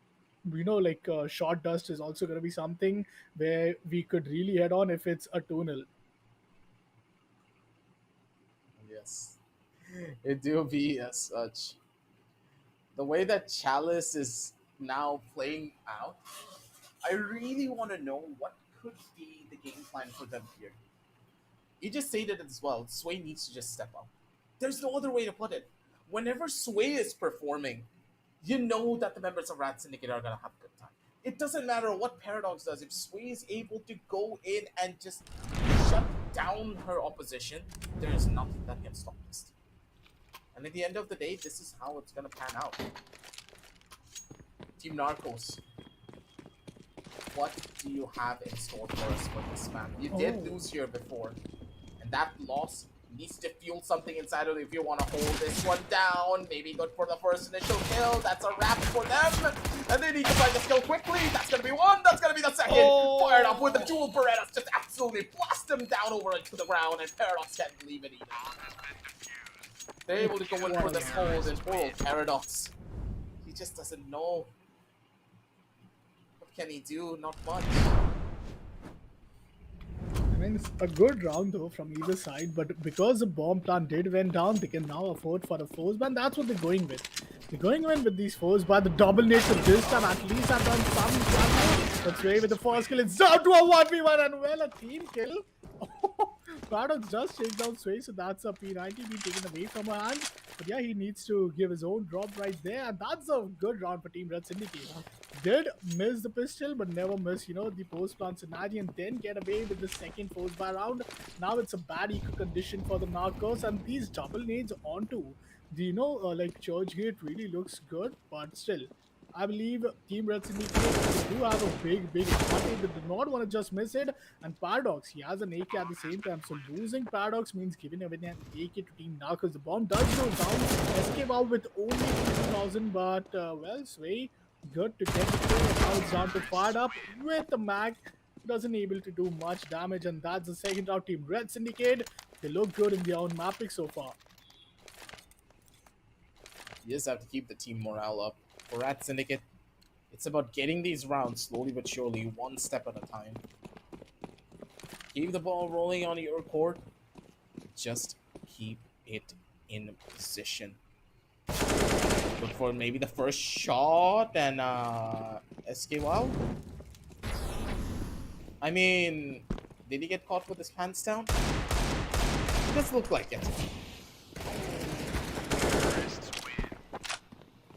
short dust is also going to be something where we could really head on if it's a tunnel. Yes, it do be as such. The way that Chalice is now playing out, I really want to know what could be the game plan for them here. You just stated it as well. Sway needs to just step up. There's no other way to put it. Whenever Sway is performing, you know that the members of Rat Syndicate are gonna have a good time. It doesn't matter what Paradox does. If Sway is able to go in and just shut down her opposition, there is nothing that can stop this team. And at the end of the day, this is how it's gonna pan out. Team Narcos, what do you have in store for us for this map? You did Oh, lose here before, and that loss needs to fuel something inside of you if you want to hold this one down. Maybe good for the first initial kill. That's a wrap for them. And they need to find the skill quickly. That's going to be one. That's going to be the second. Oh, Fired up with the dual Berettas. Just absolutely blast him down over into the ground. And Paradox can't believe it either. They're able to go in for this hold. And poor Paradox, he just doesn't know. What can he do? Not much. I mean, it's a good round though from either side, but because the bomb plant did went down, they can now afford for a force ban. That's what they're going with. They're going in with these fours, but the double nades of this time at least have done some damage. But Sway with the first kill, it's down to a 1v1 and well, a team kill. Paradox does take down Sway, so that's a P90 being taken away from her hands. But yeah, he needs to give his own drop right there, and that's a good round for Team Red Syndicate. Did miss the pistol, but never miss, the post plant scenario, and then get away with the second force by round. Now it's a bad eco condition for the Narcos, and these double nades onto the, like Church Gate really looks good, but still. I believe Team Red Syndicate they do have a big advantage. They do not want to just miss it. And Paradox, he has an AK at the same time. So losing Paradox means giving away an AK to Team Narcos. The bomb does go down. Escape out with only 2,000, but well, Sway, good to get the kill. Now it's down to Fired Up with the mag. Doesn't able to do much damage, and that's the second round. Team Red Syndicate, they look good in their own mapping so far. You just have to keep the team morale up. For Rat Syndicate, it's about getting these rounds slowly but surely, one step at a time. Keep the ball rolling on your court. Just keep it in position. Look for maybe the first shot and SK Wow. I mean, did he get caught with his pants down? It does look like it.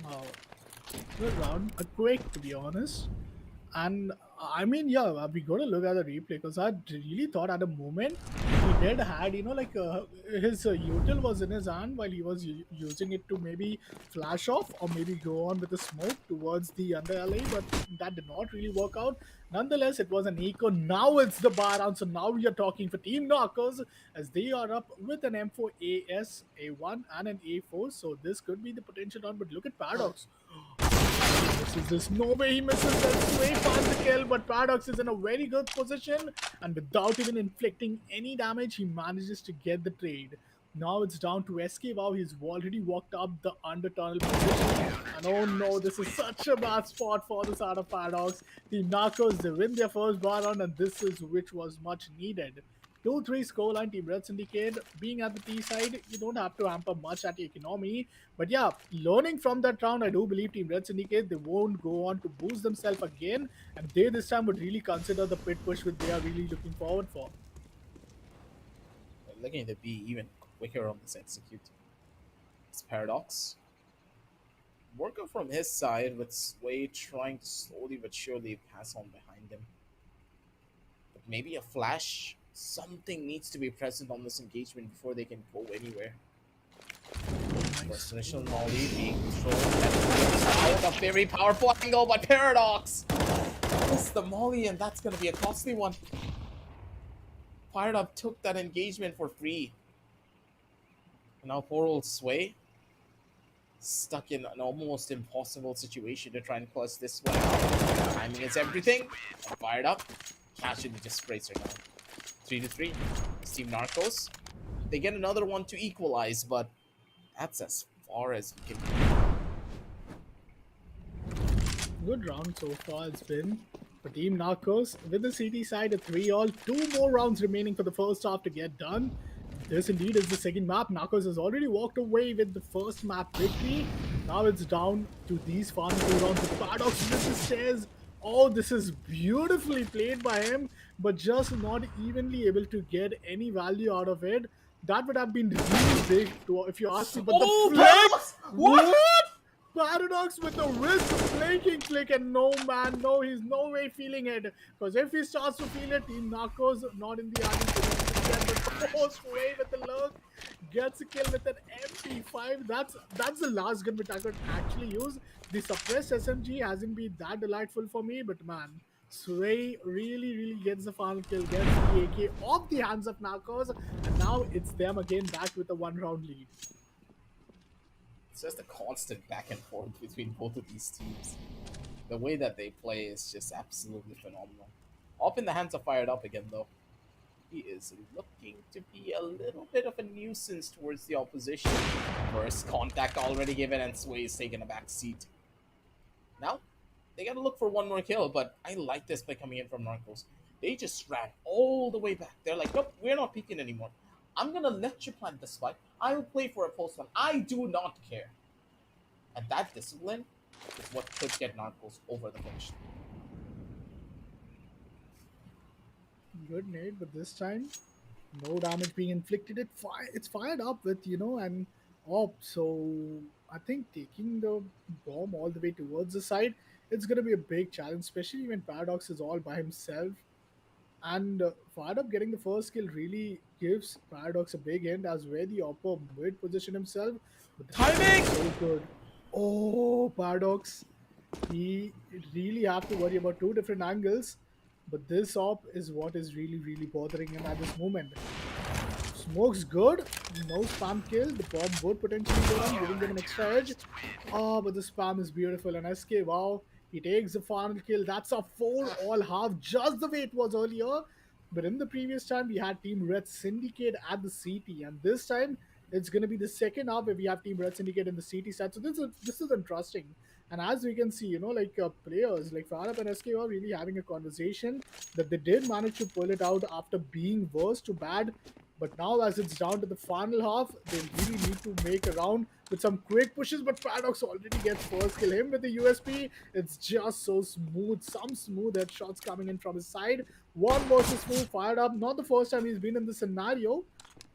Wow. Good round. A quick, to be honest. And I mean, yeah, we got to look at the replay because I really thought at a moment he did had, his util was in his hand while he was using it to maybe flash off or maybe go on with the smoke towards the under LA, but that did not really work out. Nonetheless, it was an eco. Now it's the bar round. So now we are talking for Team Knockers as they are up with an M4 AS, A1, and an A4. So this could be the potential round, but look at Paradox. There's no way he misses that. Sway finds the kill, but Paradox is in a very good position, and without even inflicting any damage, he manages to get the trade. Now it's down to SK. Wow, he's already walked up the under tunnel position. And oh no, this is such a bad spot for the side of Paradox. The Narcos, they win their first bar round, and this is which was much needed. 2-3 scoreline. Team Red Syndicate being at the T side, you don't have to amp up much at the economy. But yeah, learning from that round, I do believe Team Red Syndicate, they won't go on to boost themselves again. And they this time would really consider the pit push which they are really looking forward for. They're looking to be even quicker on this execute. It's Paradox. Worker from his side with Sway trying to slowly but surely pass on behind him. But maybe a flash. Something needs to be present on this engagement before they can go anywhere. First initial Molly being thrown at a very powerful angle by Paradox. It's the Molly, and that's gonna be a costly one. Fired Up took that engagement for free. And now poor old Sway stuck in an almost impossible situation to try and clutch this one out. Timing is everything. And Fired Up casually just sprays her down. 3-3. Team Narcos. They get another one to equalize, but that's as far as we can go. Good round so far it's been for Team Narcos. With the CT side, a 3-all. 2 more rounds remaining for the first half to get done. This indeed is the second map. Narcos has already walked away with the first map victory. Now it's down to these final 2 rounds. The Paradox with the stairs. Oh, this is beautifully played by him, but just not evenly able to get any value out of it. That would have been really big, if you ask me. But the Paradox! what? Paradox with the wrist flanking flick, and no man, no, he's no way feeling it. Because if he starts to feel it, Team Narcos not in the army. Get the post away with the lurk, gets a kill with an MP5. That's the last gun which I could actually use. The suppressed SMG hasn't been that delightful for me, but man, Sway really gets the final kill, gets the AK off the hands of Narcos, and now it's them again back with a 1-round lead. It's just a constant back and forth between both of these teams. The way that they play is just absolutely phenomenal. Up in the hands of Fired Up again, though. He is looking to be a little bit of a nuisance towards the opposition. First contact already given, and Sway is taking a back seat. Now, they gotta look for one more kill, but I like this play coming in from Narcos. They just ran all the way back. They're like, nope, we're not peeking anymore. I'm gonna let you plant the spike. I will play for a post one. I do not care. And that discipline is what could get Narcos over the finish line. Good nade, but this time no damage being inflicted. It's fired up with an op. So I think taking the bomb all the way towards the side, it's gonna be a big challenge, especially when Paradox is all by himself. And fired up getting the first kill really gives Paradox a big hint as where the upper mid position himself. But the timing Timing! is so good. Oh, Paradox. He really have to worry about two different angles. But this op is what is really, really bothering him at this moment. Smoke's good. No spam kill. The bomb would potentially go down, giving them an extra edge. Oh, but the spam is beautiful. And SK, wow, he takes the final kill. That's a 4-all half, just the way it was earlier. But in the previous time, we had Team Red Syndicate at the CT. And this time, it's going to be the second half where we have Team Red Syndicate in the CT side. So this is interesting. And as we can see, players like Farab and SK are really having a conversation that they did manage to pull it out after being worse to bad. But now, as it's down to the final half, they really need to make a round with some quick pushes. But Paradox already gets first kill. Him with the USP, it's just so smooth. Some smooth headshots coming in from his side. One versus four fired up. Not the first time he's been in this scenario.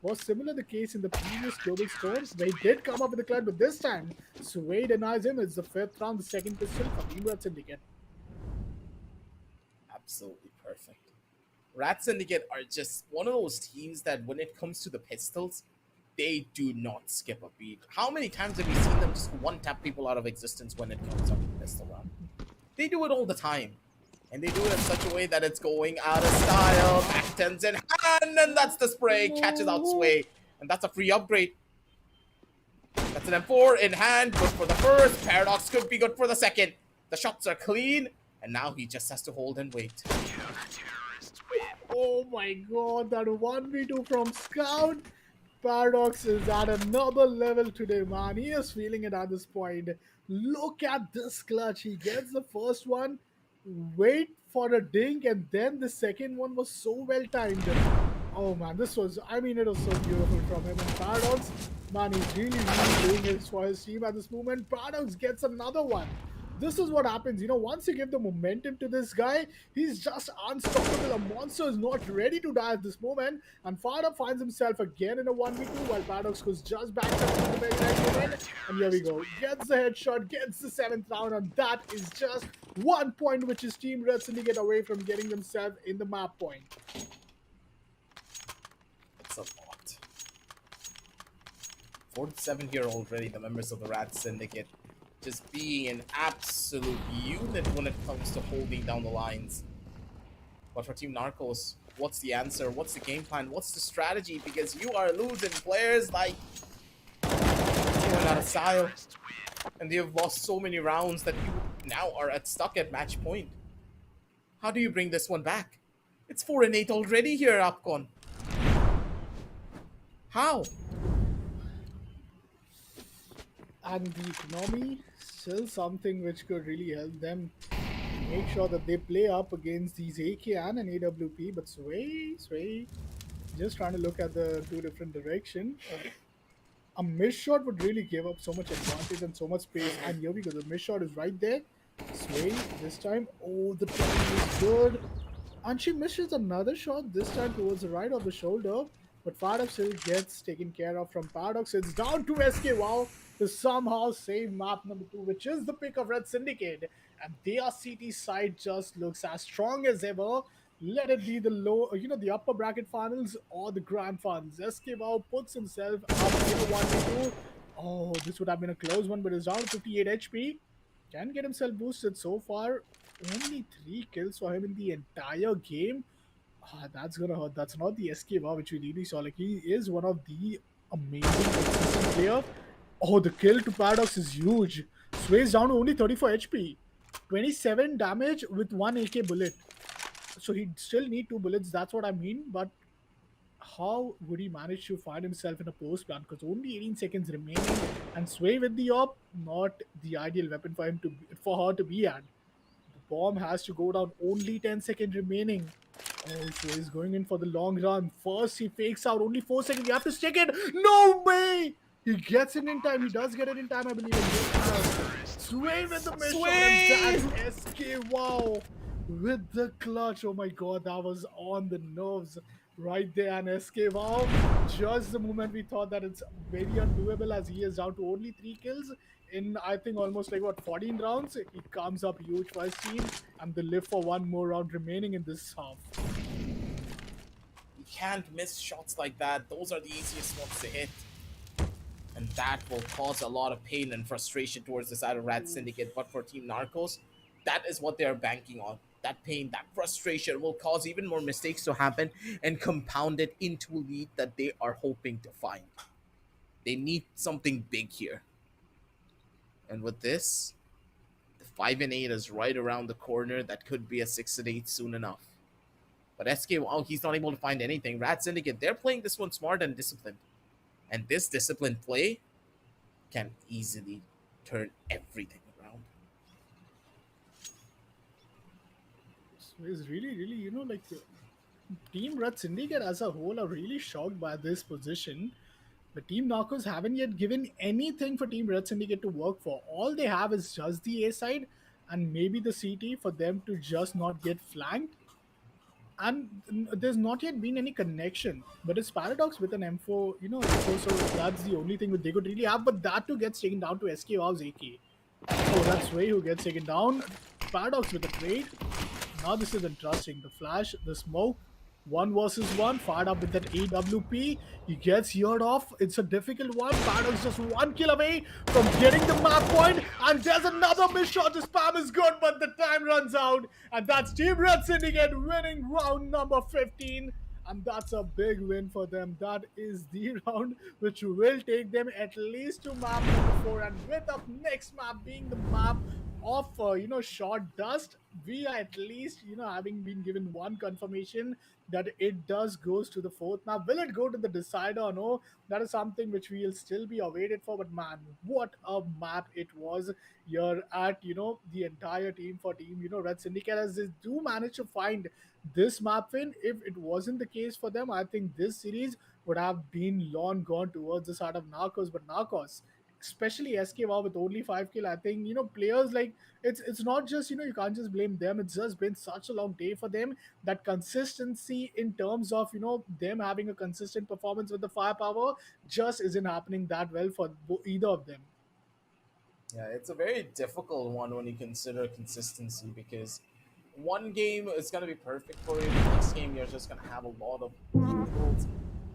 Was similar the case in the previous Global Storms. They did come up with the clutch, but this time Sway denies him. It's the fifth round, the second pistol for Team Red Syndicate. Absolutely perfect. Rat Syndicate are just one of those teams that when it comes to the pistols, they do not skip a beat. How many times have we seen them just one tap people out of existence when it comes up to the pistol round? They do it all the time. And they do it in such a way that it's going out of style. Back tens in hand, and that's the spray. Catches out Sway. And that's a free upgrade. That's an M4 in hand. Good for the first. Paradox could be good for the second. The shots are clean. And now he just has to hold and wait. Oh my god, that 1v2 from Scout. Paradox is at another level today, man. He is feeling it at this point. Look at this clutch. He gets the first one, wait for a dink, and then the second one was so well timed. Oh man, it was so beautiful from him. And Paradox, man, he's really, really doing it for his team at this moment. Paradox gets another one. This is what happens, once you give the momentum to this guy, he's just unstoppable. A monster is not ready to die at this moment. And Farah finds himself again in a 1v2 while Paradox goes just back up to the very right moment. And here we go. Gets the headshot, gets the 7th round, and that is just 1 point which is Team Red Syndicate away from getting themselves in the map point. It's a lot. 47 here already, the members of the Rat Syndicate just being an absolute unit when it comes to holding down the lines. But for Team Narcos, what's the answer? What's the game plan? What's the strategy? Because you are losing players like out of style, and they have lost so many rounds that you now are stuck at match point. How do you bring this one back? It's 4-8 already here, Upcon. How? And the economy, still something which could really help them make sure that they play up against these AK and an AWP. But Sway, just trying to look at the two different direction. A miss shot would really give up so much advantage and so much space. And here we go, the miss shot is right there. Sway this time. Oh, the timing is good. And she misses another shot, this time towards the right of the shoulder. But Farab still gets taken care of from Paradox. It's down to SK Wow to somehow save map number 2, which is the pick of Red Syndicate. And their CT side just looks as strong as ever. Let it be the the upper bracket finals or the grand finals. SK Wow puts himself up in a 1v2. Oh, this would have been a close one, but it's down to 58 HP. Can get himself boosted so far. Only 3 kills for him in the entire game. That's gonna hurt. That's not the SK bar which we really saw. Like, he is one of the amazing consistent player. Oh, the kill to Paradox is huge. Sways down to only 34 HP. 27 damage with 1 AK bullet. So he'd still need 2 bullets. That's what I mean. But how would he manage to find himself in a post plant? Because only 18 seconds remaining. And Sway with the op, not the ideal weapon for her to be at. The bomb has to go down. Only 10 seconds remaining. Oh, so he's going in for the long run. First, he fakes out. Only 4 seconds. You have to stick it. No way! He gets it in time. He does get it in time, I believe. And yes, he does. Sway with the miss shot, and Sway! that's SK. Wow. With the clutch. Oh my god, that was on the nerves right there. And SK, wow. Just the moment we thought that it's very undoable, as he is down to only 3 kills in, I think, almost like what, 14 rounds. He comes up huge for his team, and they live for one more round remaining in this half. You can't miss shots like that. Those are the easiest ones to hit. And that will cause a lot of pain and frustration towards the side of Rat Syndicate. But for Team Narcos, that is what they're banking on. That pain, that frustration will cause even more mistakes to happen and compound it into a lead that they are hoping to find. They need something big here. And with this, the 5 and 8 is right around the corner. That could be a 6 and 8 soon enough. But SK, wow, he's not able to find anything. Rat Syndicate, they're playing this one smart and disciplined. And this disciplined play can easily turn everything around. So he's really, really, like Team Red Syndicate as a whole are really shocked by this position. The Team Knockers haven't yet given anything for Team Red Syndicate to work for. All they have is just the A side and maybe the CT for them to just not get flanked. And there's not yet been any connection. But it's Paradox with an M4, M4, so that's the only thing that they could really have. But that too gets taken down to SK Wow's AK. Oh, that's Ray who gets taken down. Paradox with the trade. Now this is interesting. The flash, the smoke, one versus one, fired up with that AWP. He gets heard off. It's a difficult one. Paradox just 1 kill away from getting the map point. And there's another miss shot. The spam is good, but the time runs out. And that's Team Red Syndicate winning round number 15. And that's a big win for them. That is the round which will take them at least to map number 4. And with up next map being the map of short dust, we are at least having been given one confirmation that it does goes to the fourth map. Will it go to the decider or no? That is something which we will still be awaited for. But man, what a map it was here at the entire team for Team Red Syndicate, as they do manage to find this map win. If it wasn't the case for them, I think this series would have been long gone towards the side of Narcos. But Narcos, especially SKWA with only 5 kill, I think players like it's not just you can't just blame them. It's just been such a long day for them. That consistency in terms of them having a consistent performance with the firepower just isn't happening that well for either of them. Yeah, it's a very difficult one when you consider consistency because one game is going to be perfect for you. The next game, you're just going to have a lot of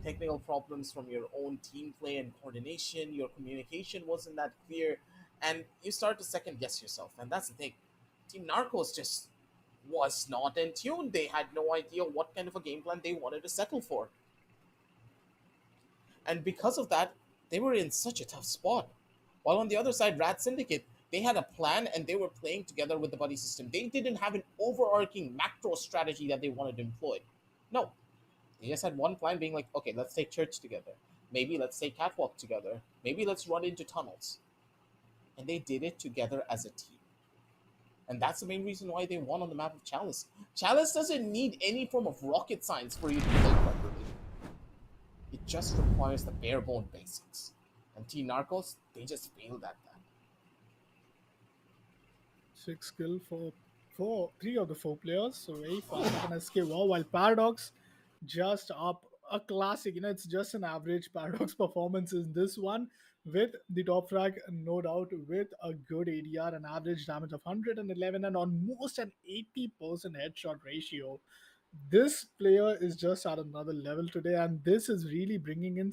technical problems from your own team play and coordination. Your communication wasn't that clear, and you start to second guess yourself. And that's the thing. Team Narcos just was not in tune. They had no idea what kind of a game plan they wanted to settle for. And because of that, they were in such a tough spot. While on the other side, Rat Syndicate, they had a plan and they were playing together with the buddy system. They didn't have an overarching macro strategy that they wanted to employ. No, they just had one plan being like, okay, let's take church together. Maybe let's take catwalk together. Maybe let's run into tunnels. And they did it together as a team. And that's the main reason why they won on the map of Chalice. Chalice doesn't need any form of rocket science for you to play properly. It just requires the bare bone basics. And Team Narcos, they just failed at that. 6 kill for three of the four players, so very fast and SK. Wow, while Paradox just up a classic. It's just an average Paradox performance in this one with the top frag, no doubt, with a good ADR, an average damage of 111 and almost an 80% headshot ratio. This player is just at another level today, and this is really bringing in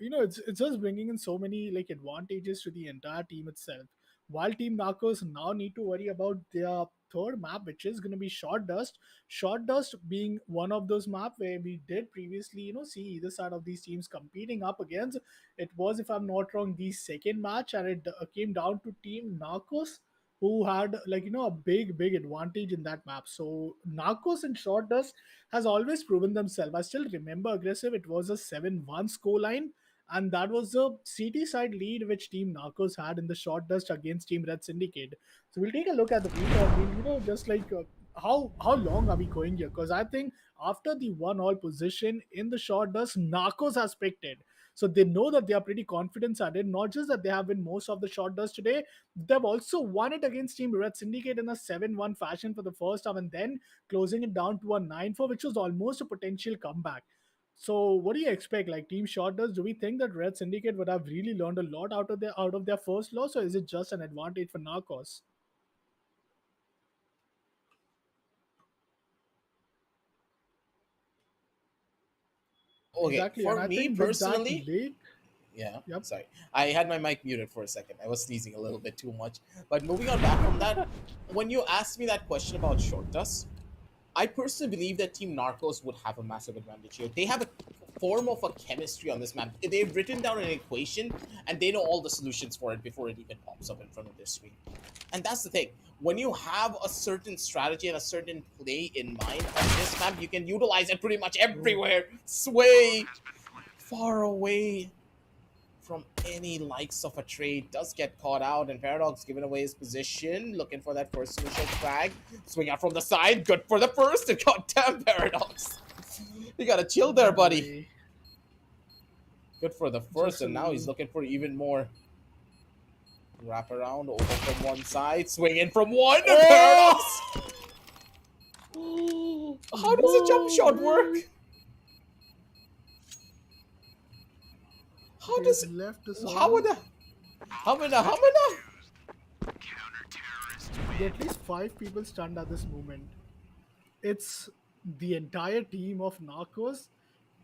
it's just bringing in so many like advantages to the entire team itself. While Team Narcos now need to worry about their third map, which is going to be Short Dust. Short Dust being one of those maps where we did previously, see either side of these teams competing up against. It was, if I'm not wrong, the second match, and it came down to Team Narcos, who had like a big advantage in that map. So Narcos and Short Dust has always proven themselves. I still remember aggressive. It was a 7-1 score line, and that was the CT side lead which Team Narcos had in the Short Dust against Team Red Syndicate. So we'll take a look at the video, and we'll just like how long are we going here? Because I think after the 1-all position in the short dust, Narcos has picked it. So they know that they are pretty confident at it. Not just that they have won most of the short dust today, they've also won it against Team Red Syndicate in a 7-1 fashion for the first half, and then closing it down to a 9-4, which was almost a potential comeback. So what do you expect? Like Team Short Dust, do we think that Red Syndicate would have really learned a lot out of their first loss, or is it just an advantage for Narcos? Okay, Exactly, and for I me think with that personally, late, yeah, yep. sorry. I had my mic muted for a second. I was sneezing a little bit too much. But moving on back from that, when you asked me that question about short dust, I personally believe that Team Narcos would have a massive advantage here. They have a form of a chemistry on this map. They've written down an equation and they know all the solutions for it before it even pops up in front of their screen. And that's the thing. When you have a certain strategy and a certain play in mind on this map, you can utilize it pretty much Oh, everywhere. Sway far away from any likes of a trade, does get caught out, and Paradox giving away his position, looking for that first initial frag. Swing out from the side, good for the first, and goddamn Paradox. You gotta chill there, no buddy. way. Good for the first, Just a and now he's little. looking for even more. Wrap around, over from one side, swing in from one, and Paradox! Oh! How does a jump No shot way. work? How He's does left us how all. would a Hamina? There are at least 5 people stunned at this moment. It's the entire team of Narcos.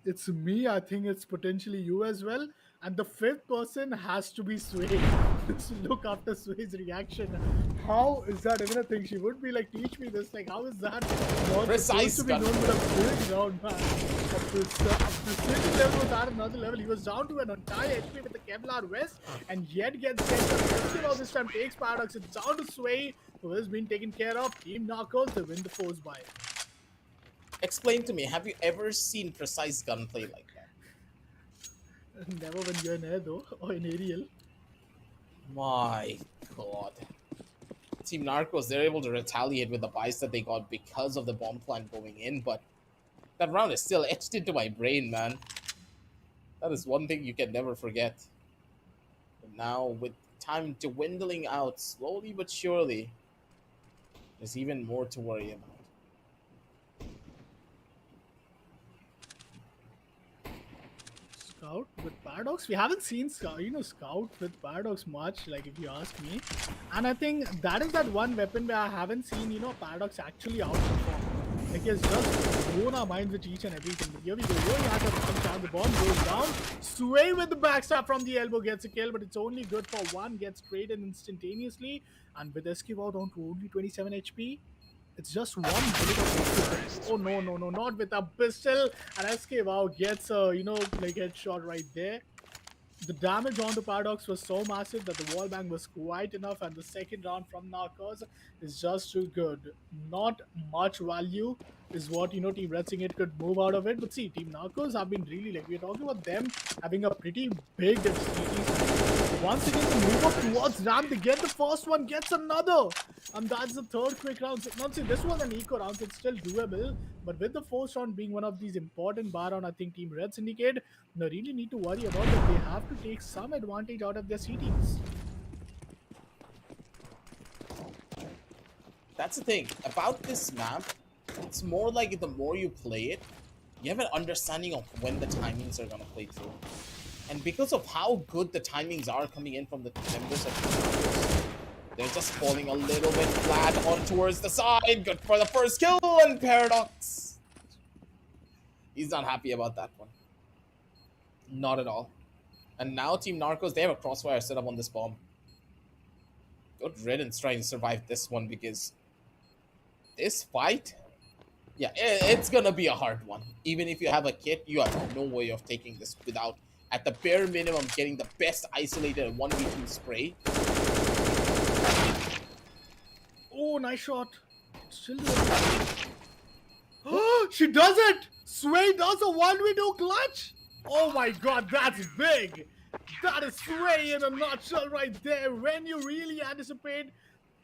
It's me. I think it's potentially you as well. And the fifth person has to be Sway. Just look after Sway's reaction. How is that even a thing? She would be like, teach me this. Like, how is that not supposed Precise to be known gunplay. with a big round, man? A precision level was at another level. He was down to an entire HP with the Kevlar West and yet gets sent. All this time takes Paradox. It's down to Sway, who has been taken care of. Team Narcos, they win the force by. Explain to me, have you ever seen precise gunplay like that? Never when you're in air though, or in aerial. My god. Team Narcos, they're able to retaliate with the buys that they got because of the bomb plant going in, but that round is still etched into my brain, man. That is one thing you can never forget. And now, with time dwindling out slowly but surely, there's even more to worry about. Scout with Paradox. We haven't seen Scout with Paradox much, like if you ask me. And I think that is that one weapon where I haven't seen, Paradox actually outperform. Like he has just blown our minds with each and everything. But here we go. Here he has a one shot. The bomb goes down. Sway with the backstab from the elbow gets a kill, but it's only good for one. Gets traded instantaneously. And with Esquive out on to only 27 HP. It's just one bullet of oh no no no not with a pistol, and SK wow gets a like headshot right there. The damage on the Paradox was so massive that the wall bang was quite enough, and the second round from Narcos is just too good. Not much value is what Team Red Syndicate could move out of it. But see, Team Narcos have been really like we're talking about them having a pretty big CT. Once again, the move up towards Ram, they get the first one, gets another, and that's the third quick round. So, not see this was an eco round, so it's still doable. But with the first round being one of these important bar round, I think Team Red Syndicate they really need to worry about that. They have to take some advantage out of their CTs. That's the thing. About this map, it's more like the more you play it, you have an understanding of when the timings are going to play through. And because of how good the timings are coming in from the members of the Narcos, they're just falling a little bit flat on towards the side. Good for the first kill, and Paradox. He's not happy about that one. Not at all. And now Team Narcos, they have a crossfire set up on this bomb. Good riddance trying to survive this one because this fight, yeah, it's gonna be a hard one. Even if you have a kit, you have no way of taking this without, at the bare minimum, getting the best isolated 1v2 spray. Oh, nice shot. Still she does it! Sway does a 1v2 clutch! Oh my god, that's big! That is Sway in a nutshell right there. When you really anticipate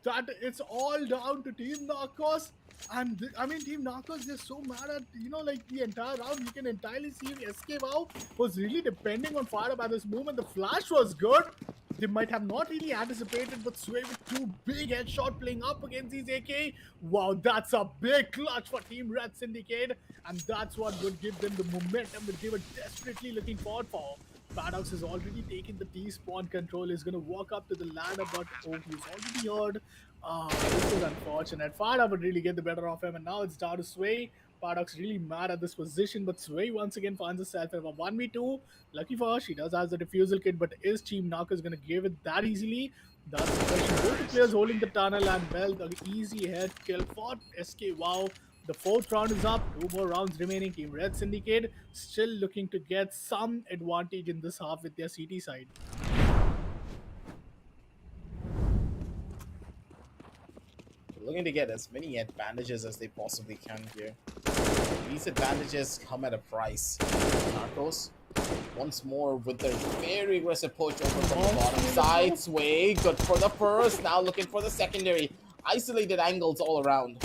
that it's all down to Team Narcos. And I mean, Team Narcos, they're so mad at, like the entire round. You can entirely see SK Wow was really depending on Fire Up at this moment. The flash was good. They might have not really anticipated, but Sway with two big headshot playing up against these AK. Wow, that's a big clutch for Team Red Syndicate. And that's what would give them the momentum that they were desperately looking forward for. Paradox has already taken the T-spawn control. He's going to walk up to the ladder, but oh, he's already heard. This is unfortunate. Fada would really get the better of him, and now it's down to Sway. Paradox really mad at this position, but Sway once again finds herself in a 1v2. Lucky for her, she does have the defusal kit, but is Team Narcos going to give it that easily? That's the question. Both the players holding the tunnel, and well, the easy head kill for SK Wow. The fourth round is up. Two more rounds remaining. Team Red Syndicate still looking to get some advantage in this half with their CT side. Looking to get as many advantages as they possibly can here. These advantages come at a price. Narcos, once more with their very aggressive push over from the bottom side. Sway, good for the first. Now looking for the secondary. Isolated angles all around.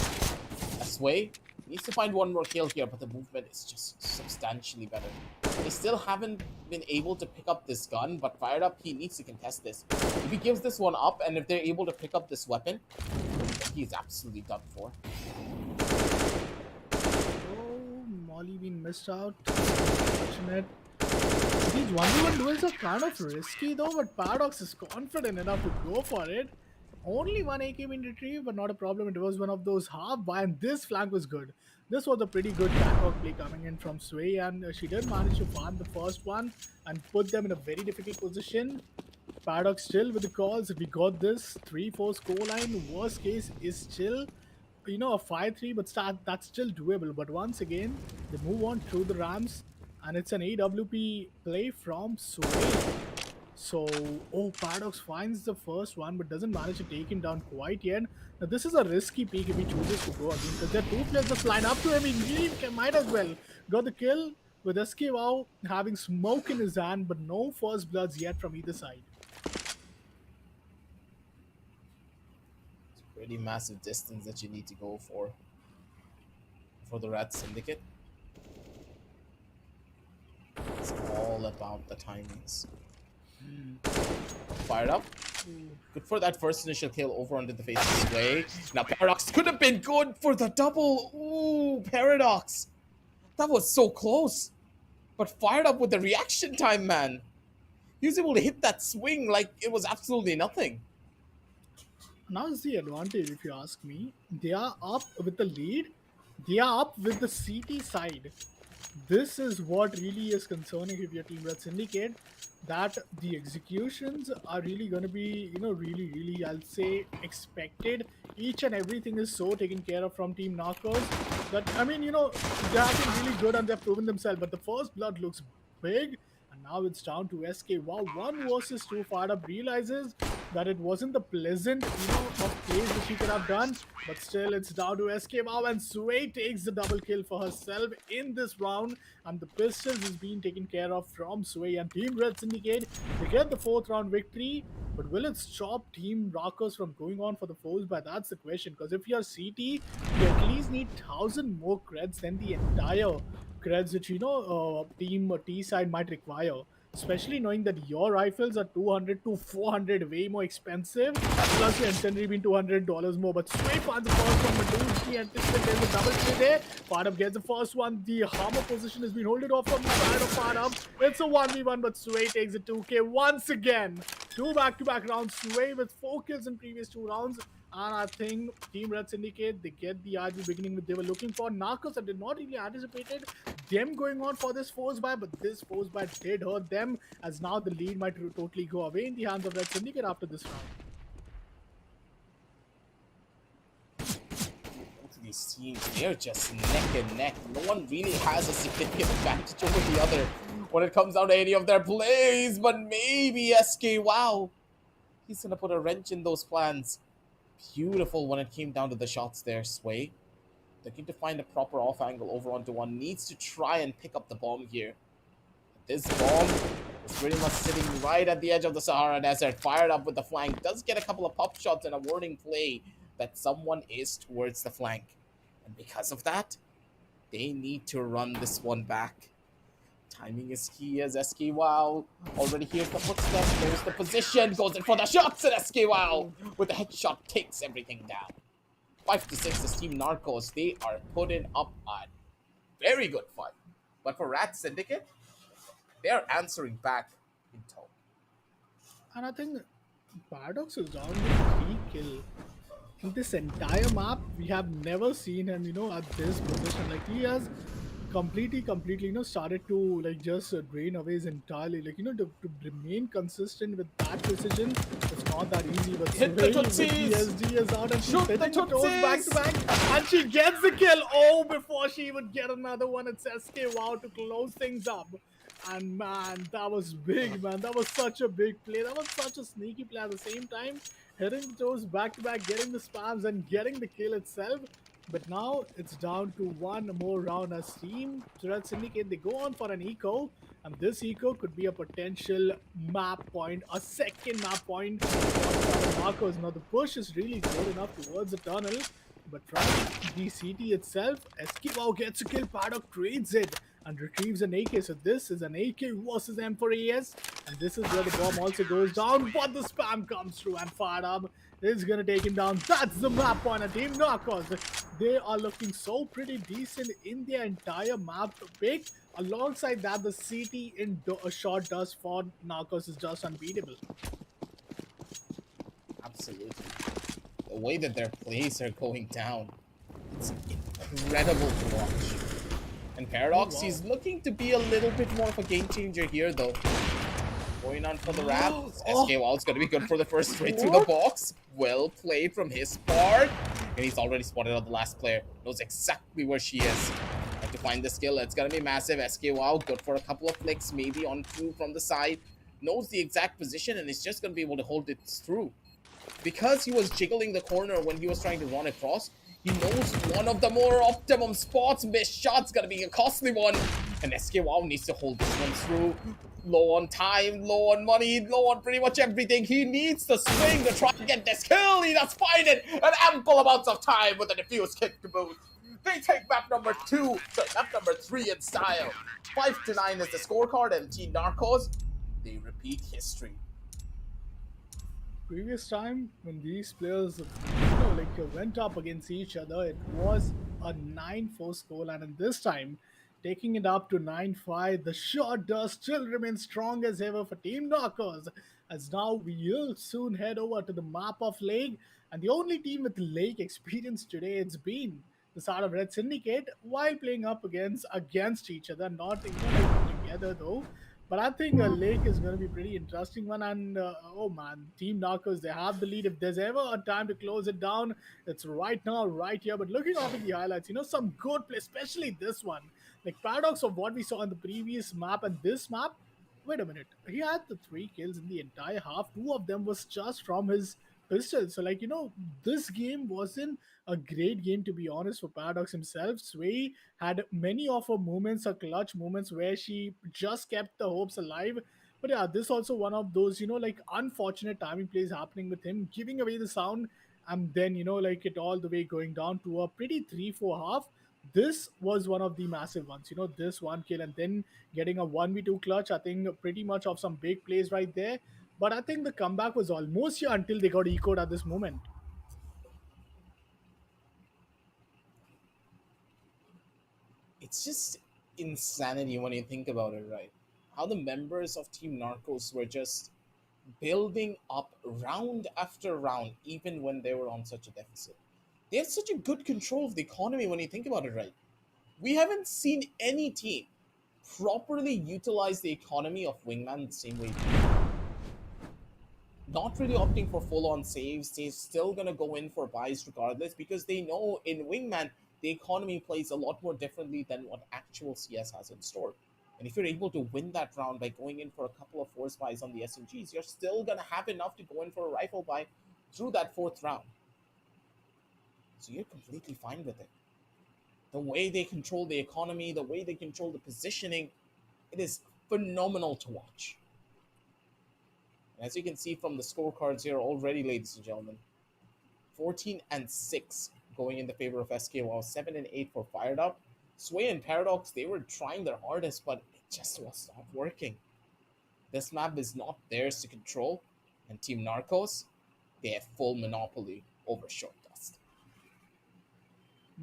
Sway needs to find one more kill here, but the movement is just substantially better. They still haven't been able to pick up this gun, but Fired Up, he needs to contest this. If he gives this one up, and if they're able to pick up this weapon, he's absolutely done for. Oh, Molly being missed out. Unfortunate. These 1v1 duels are kind of risky though, but Paradox is confident enough to go for it. Only one AK being retrieved, but not a problem. It was one of those half by, and this flank was good. This was a pretty good catwalk play coming in from Sway, and she did manage to farm the first one and put them in a very difficult position. Paradox still with the calls. If we got this 3-4 scoreline, worst case is still, a 5-3, but that's still doable. But once again, they move on through the Rams, and it's an AWP play from Sway. So, Paradox finds the first one, but doesn't manage to take him down quite yet. Now, this is a risky peak if he chooses to go again, because there are two players just line up to him. He might as well. Got the kill with SK Wow having smoke in his hand, but no first bloods yet from either side. It's a pretty massive distance that you need to go for the Red Syndicate. It's all about the timings. Fired up. Good for that first initial kill over under the face of Sway. Now Paradox could have been good for the double. Ooh, Paradox. That was so close. But Fired Up with the reaction time, man. He was able to hit that swing like it was absolutely nothing. Now is the advantage, if you ask me. They are up with the lead. They are up with the CT side. This is what really is concerning if you're Team Red Syndicate, that the executions are really going to be, really, I'll say, expected. Each and everything is so taken care of from Team Narcos that, they have been really good and they've proven themselves. But the first blood looks big, and now it's down to SK. Wow, 1 versus 2. Fired Up realizes that it wasn't the pleasant, of plays that she could have done, but still it's down to SK Wow, and Sway takes the double kill for herself in this round, and the pistols is being taken care of from Sway, and Team Red Syndicate, they get the 4th round victory. But will it stop Team Rockers from going on for the foes? But that's the question, because if you're CT, you at least need 1,000 more creds than the entire creds that Team T side might require, especially knowing that your rifles are 200 to 400 way more expensive, plus your incendiary being $200 more. But Sway finds the first one, but Doomsday anticipates there's a double kill there. Fire Up gets the first one. The hammer position has been holding off from the side of Fire Up. It's a 1v1, but Sway takes a 2k once again. 2 back-to-back rounds. Sway with 4 kills in previous 2 rounds. And I think Team Red Syndicate, they get the RG beginning that they were looking for. Narcos, I did not really anticipated them going on for this force buy, but this force buy did hurt them, as now the lead might totally go away in the hands of Red Syndicate after this round. Both of these teams, they're just neck and neck. No one really has a significant advantage over the other when it comes down to any of their plays, but maybe SK Wow. He's gonna put a wrench in those plans. Beautiful when it came down to the shots there, Sway. Looking to find a proper off angle over onto one. Needs to try and pick up the bomb here. This bomb It's pretty much sitting right at the edge of the Sahara Desert, fired up with the flank. Does get a couple of pop shots and a warning play that someone is towards the flank. And because of that, they need to run this one back. Timing is key as SK Wow already hears the footsteps, knows the position, goes in for the shots, and SK Wow with the headshot takes everything down. 5 to 6 is Team Narcos. They are putting up a very good fight. But for Rat Syndicate, they are answering back in tow. And I think Paradox is down with 3 kill. In this entire map, we have never seen him, at this position. Like he has completely, started to like just drain away his entirely. Like, to remain consistent with that precision, it's not that easy. But Hit the Sway with the Tootsies! SD is out and she's Shoot the hitting the toes back to Tootsies! back. And she gets the kill. Oh, before she would get another one, it's SK Wow to close things up. And man, that was big, man. That was such a big play. That was such a sneaky play at the same time. Hitting the toes back to back, getting the spams and getting the kill itself. But now it's down to one more round as Team Red Syndicate. They go on for an eco, and this eco could be a potential map point, a second map point for Marcos. Now the push is really good enough towards the tunnel, but from the CT itself, Esquivo gets a kill, Paddock trades it and retrieves an AK. So this is an AK versus M4AS, and this is where the bomb also goes down, but the spam comes through and Fadab is gonna take him down. That's the map on a Team Narcos. They are looking so pretty decent in their entire map pick. Alongside that, the CT in short dust for Narcos is just unbeatable. Absolutely. The way that their plays are going down, it's incredible to watch. And Paradox, Oh, wow. he's looking to be a little bit more of a game changer here, though. Going on for the wrap. SK Wild's gonna be good for the first straight through the box. Well played from his part. And he's already spotted out the last player. Knows exactly where she is. Have to find the skill. It's gonna be massive. SK Wild good for a couple of flicks, maybe on two from the side. Knows the exact position and is just gonna be able to hold it through. Because he was jiggling the corner when he was trying to run across, he knows one of the more optimum spots. Missed shot's gonna be a costly one. And SK Wow needs to hold this one through. Low on time, low on money, low on pretty much everything. He needs to swing to try and get this kill. He does find it. And ample amounts of time with a defuse kick to boot. They take map number 2, sorry, map number 3 in style. 5 to 9 is the scorecard, and Team Narcos, they repeat history. Previous time when these players went up against each other, it was a 9-4 scoreline, and this time taking it up to 9-5, the shot does still remain strong as ever for Team Knockers, as now we will soon head over to the map of Lake, and the only team with Lake experience today, it's been the side of Red Syndicate, while playing up against each other, not together though. But I think Lake is going to be pretty interesting one. And oh man, Team Narcos, they have the lead. If there's ever a time to close it down, it's right now, right here. But looking over the highlights, some good play, especially this one. Like paradox of what we saw in the previous map and this map. Wait a minute. He had the 3 kills in the entire half. 2 of them was just from his pistol. So this game wasn't a great game to be honest for Paradox himself. Sway had many of her moments, her clutch moments where she just kept the hopes alive. But yeah, this also one of those, unfortunate timing plays happening with him, giving away the sound, and then, it all the way going down to a pretty 3-4 half. This was one of the massive ones, this 1 kill and then getting a 1v2 clutch. I think pretty much of some big plays right there. But I think the comeback was almost here until they got echoed at this moment. It's just insanity when you think about it, right? How the members of Team Narcos were just building up round after round, even when they were on such a deficit. They have such a good control of the economy when you think about it, right? We haven't seen any team properly utilize the economy of Wingman the same way. Not really opting for full-on saves. They're still gonna go in for buys regardless because they know in Wingman the economy plays a lot more differently than what actual CS has in store. And if you're able to win that round by going in for a couple of force buys on the SMGs, you're still gonna have enough to go in for a rifle buy through that fourth round. So you're completely fine with it. The way they control the economy, the way they control the positioning, it is phenomenal to watch. And as you can see from the scorecards here already, ladies and gentlemen, 14-6 going in the favor of SK, while 7-8 for Fired Up. Sway and Paradox, they were trying their hardest, but it just was not working. This map is not theirs to control, and Team Narcos, they have full monopoly over Short Dust.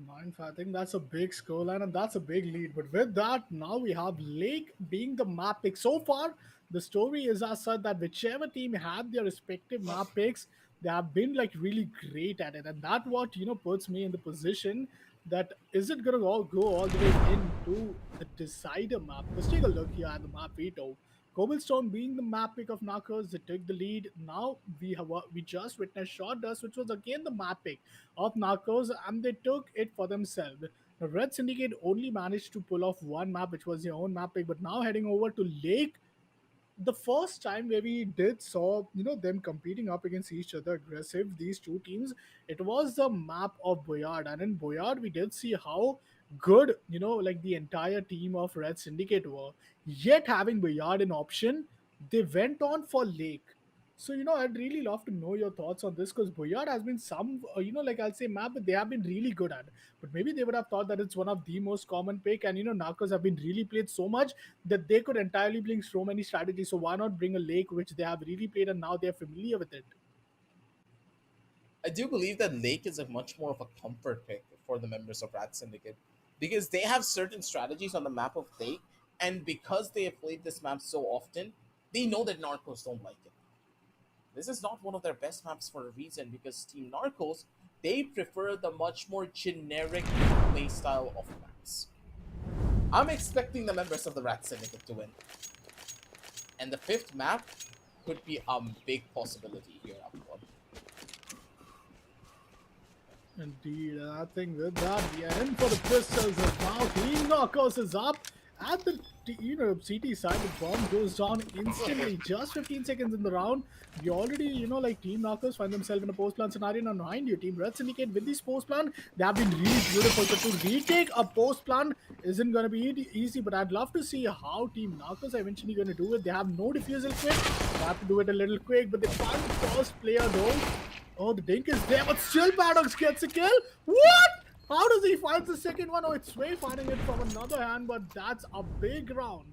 Ninth, I think that's a big scoreline and that's a big lead. But with that, now we have Lake being the map pick. So far, the story is as such that whichever team had their respective map picks, they have been like really great at it. And that what puts me in the position that is it gonna all go all the way into the decider map? Let's take a look here at the map veto. Cobblestone being the map pick of Narcos, they took the lead. Now we just witnessed Short Dust, which was again the map pick of Narcos, and they took it for themselves. The Red Syndicate only managed to pull off one map, which was their own map pick, but now heading over to Lake, the first time where we did saw them competing up against each other aggressive, these two teams, it was the map of Boyard, and in Boyard we did see how good like the entire team of Red Syndicate were. Yet having Boyard in option, they went on for Lake. So I'd really love to know your thoughts on this, because Boyard has been some like I'll say map that they have been really good at, but maybe they would have thought that it's one of the most common pick, and Narcos have been really played so much that they could entirely bring so many strategies. So why not bring a Lake which they have really played and now they're familiar with it? I do believe that Lake is a much more of a comfort pick for the members of Rat Syndicate because they have certain strategies on the map of Lake, and because they have played this map so often, they know that Narcos don't like it. This is not one of their best maps for a reason because Team Narcos, they prefer the much more generic playstyle of maps. I'm expecting the members of the Rat Syndicate to win. And the fifth map could be a big possibility here up front. Indeed, and I think with that, we are in for the pistols as now. Team Knockers is up at the CT side. The bomb goes down instantly, just 15 seconds in the round. We already, like Team Knockers find themselves in a post plan scenario. Now, behind you, Team Red Syndicate with this post plan, they have been really beautiful. So, to retake a post plan isn't going to be easy, but I'd love to see how Team Knockers are eventually going to do it. They have no defusal quick, they have to do it a little quick, but they find the first player though. Oh, the Dink is there, but still Paradox gets a kill. What? How does he find the second one? Oh, it's Sway finding it from another hand, but that's a big round.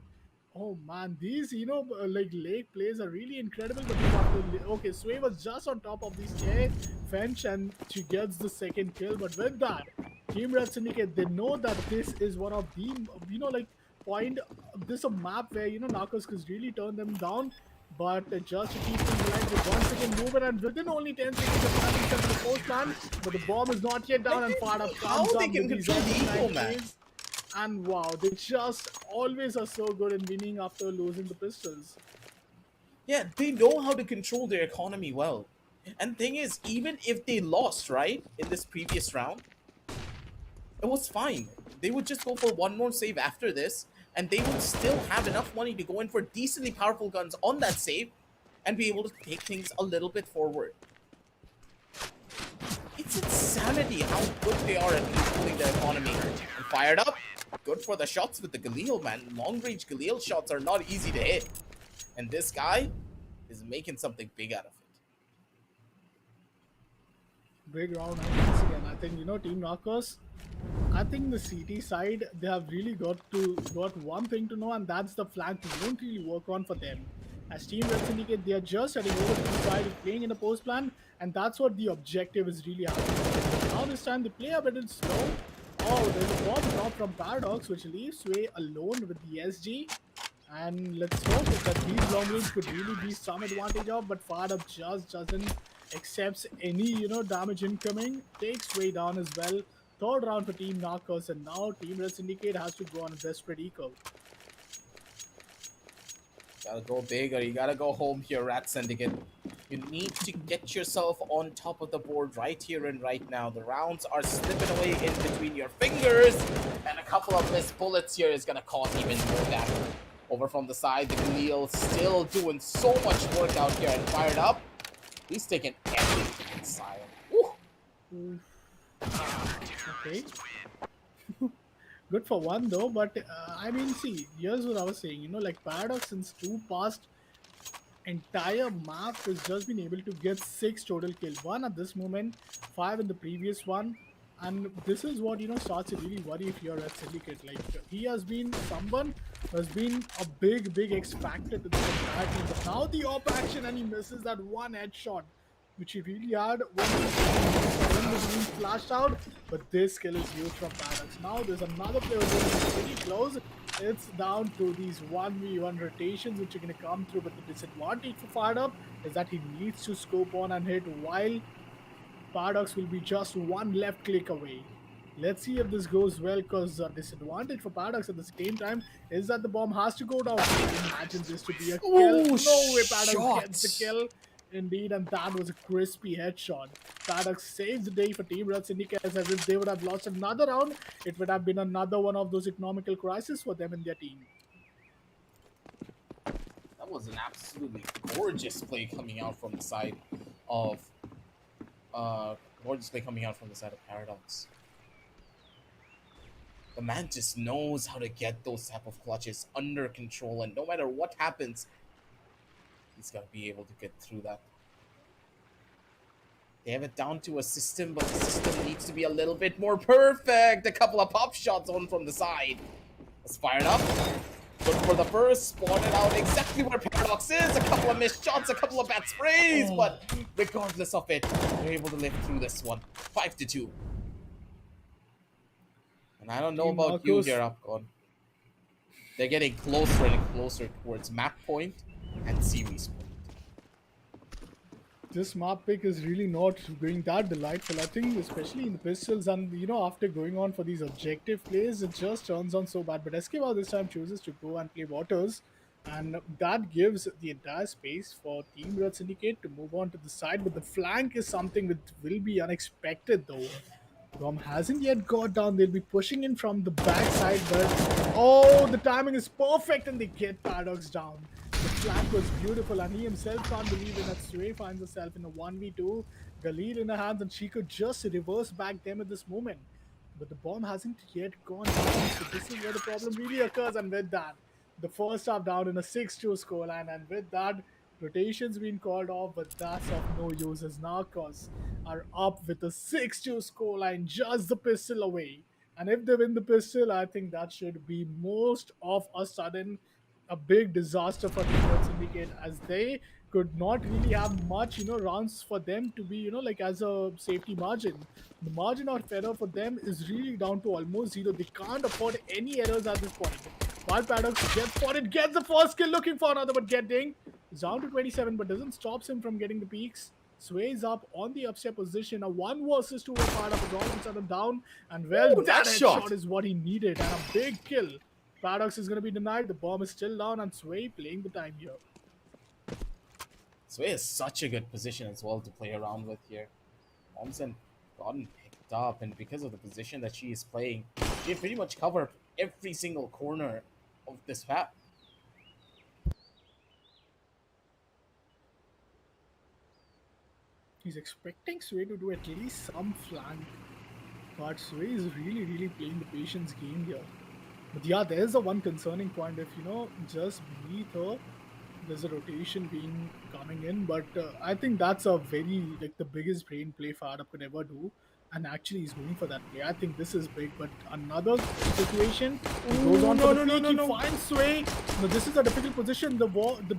Oh man, these like Lake plays are really incredible. But you have to, okay, Sway was just on top of this chair fence and she gets the second kill. But with that, Team Red Syndicate, they know that this is one of the like point. This a map where Narcos could really turn them down. But just to keep things alive with 1 second movement, and within only 10 seconds of planning to the post plan, but the bomb is not yet down, and Fada How comes they up can with these control the eco, extra man? plays. And wow, they just always are so good in winning after losing the pistols. Yeah, they know how to control their economy well. And thing is, even if they lost, right, in this previous round, it was fine. They would just go for one more save after this, and they would still have enough money to go in for decently powerful guns on that save and be able to take things a little bit forward. It's insanity how good they are at controlling their economy. And Fired Up, good for the shots with the Galil, man. Long-range Galil shots are not easy to hit. And this guy is making something big out of it. Big round, and once again, I think Team Knockers. I think the CT side, they have really got one thing to know, and that's the flank won't really work on for them. As Team Red Syndicate, they are just heading over to the side and playing in a post plan, and that's what the objective is really happening. Now this time they play a bit slow. Oh, there's a bomb drop from Paradox, which leaves Sway alone with the SG. And let's hope that these long range could really be some advantage of, but Fired Up just doesn't accepts any damage incoming, takes Way down as well. Third round for Team Narcos, and now Team Red Syndicate has to go on a desperate eco. Gotta go big or you gotta go home here, Rat Syndicate. You need to get yourself on top of the board right here and right now. The rounds are slipping away in between your fingers, and a couple of missed bullets here is gonna cause even more damage. Over from the side, the Galil still doing so much work out here and Fired Up. He's taking everything inside. Woo. Okay. Good for one though, but I mean, see, here's what I was saying. Like Paradox since two past entire map has just been able to get 6 total kill. 1 at this moment, 5 in the previous one. And this is what starts to really worry if you're at Syndicate. Like he has been someone who has been a big X factor to this entire team. But now the op action and he misses that one headshot, which he really had when was being flashed out. But this skill is huge from Paradox. Now there's another player who's pretty close. It's down to these 1v1 rotations which are going to come through. But the disadvantage for Fired Up is that he needs to scope on and hit while Paradox will be just one left click away. Let's see if this goes well, because the disadvantage for Paradox at the same time is that the bomb has to go down. Imagine this to be a kill. Ooh, No way Paradox gets the shots. kill. Indeed, and that was a crispy headshot. Paradox saves the day for Team Red Syndicate, as if they would have lost another round, it would have been another one of those economical crises for them and their team. That was an absolutely gorgeous play coming out from the side of Paradox. The man just knows how to get those type of clutches under control, and no matter what happens, he's got to be able to get through that. They have it down to a system, but the system needs to be a little bit more perfect. A couple of pop shots on from the side. Let's fire it up. But for the first, spawn it out exactly where Paradox is. A couple of missed shots, a couple of bad sprays, but regardless of it, they're able to live through this one. 5-2. And I don't know Team about you Narcos. here, Upcon. They're getting closer and closer towards map point and series point. This map pick is really not going that delightful. I think, especially in the pistols, and after going on for these objective plays, it just turns on so bad. But Escobar this time chooses to go and play Waters, and that gives the entire space for Team Red Syndicate to move on to the side. But the flank is something that will be unexpected, though. Rom hasn't yet got down. They'll be pushing in from the backside, but oh, the timing is perfect, and they get Paradox down. The flank was beautiful, and he himself can't believe it that Sway finds herself in a 1v2. Galil in her hands, and she could just reverse back them at this moment. But the bomb hasn't yet gone down, so this is where the problem really occurs. And with that, the first half down in a 6-2 scoreline, and with that, rotations being called off, but that's of no use as Narcos are up with a 6-2 scoreline, just the pistol away. And if they win the pistol, I think that should be most of a sudden a big disaster for Team Red Syndicate, as they could not really have much, rounds for them to be, like as a safety margin. The margin of error for them is really down to almost zero. They can't afford any errors at this point. While Paradox gets spotted, gets the first kill, looking for another, but getting down to 27, but doesn't stop him from getting the peaks. Sways up on the upstep position. A 1 versus 2 with Paradox is all of a sudden down, and well, Ooh, that that headshot shot is what he needed, and a big kill. Paradox is going to be denied. The bomb is still down, and Sway playing the time here. Sway is such a good position as well to play around with here. Thompson gotten picked up, and because of the position that she is playing, she pretty much covered every single corner of this map. He's expecting Sway to do at least some flank, but Sway is really playing the patience game here. But yeah, there's the one concerning point. If just beneath her, there's a rotation being coming in. But I think that's a very the biggest brain play Fad could ever do. And actually, he's going for that play. I think this is big. But another situation, he goes on for the peak. He finds Sway. But this is a difficult position. The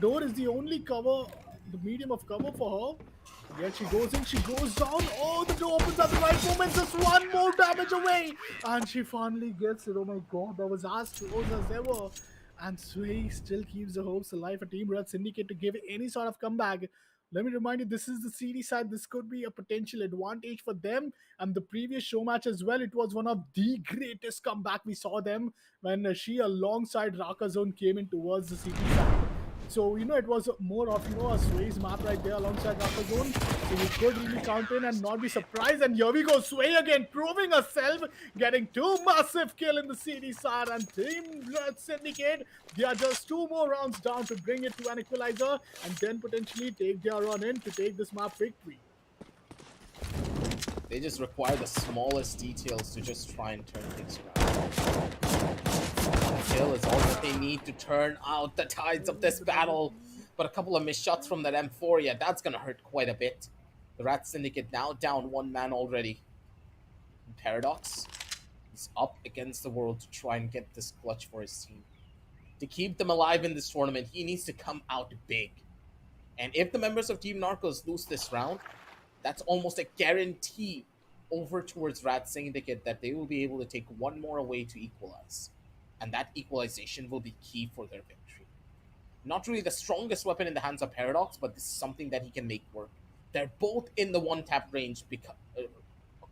door is the only cover, the medium of cover for her. Yet she goes in, she goes down. Oh, the door opens at the right moment. Just one more damage away. And she finally gets it. Oh my god, that was as close as ever. And Sway still keeps the hopes alive for Team Red Syndicate to give any sort of comeback. Let me remind you, this is the CD side. This could be a potential advantage for them. And the previous show match as well, it was one of the greatest comeback we saw them when she alongside Raka Zone came in towards the CD side. So, it was more of, a Sway's map right there alongside Raka Zone. So you could really count in and not be surprised. And here we go, Sway again, proving herself, getting 2 massive kill in the CD side. And Team Red Syndicate, they are just 2 more rounds down to bring it to an equalizer and then potentially take their run in to take this map victory. They just require the smallest details to just try and turn things around. Kill is all that they need to turn out the tides of this battle. But a couple of missed shots from that M4, yeah, that's gonna hurt quite a bit. The Rat Syndicate now down one man already. Paradox is up against the world to try and get this clutch for his team. To keep them alive in this tournament, he needs to come out big. And if the members of Team Narcos lose this round, that's almost a guarantee over towards Rat Syndicate that they will be able to take one more away to equalize. And that equalization will be key for their victory. Not really the strongest weapon in the hands of Paradox, but this is something that he can make work. They're both in the one tap range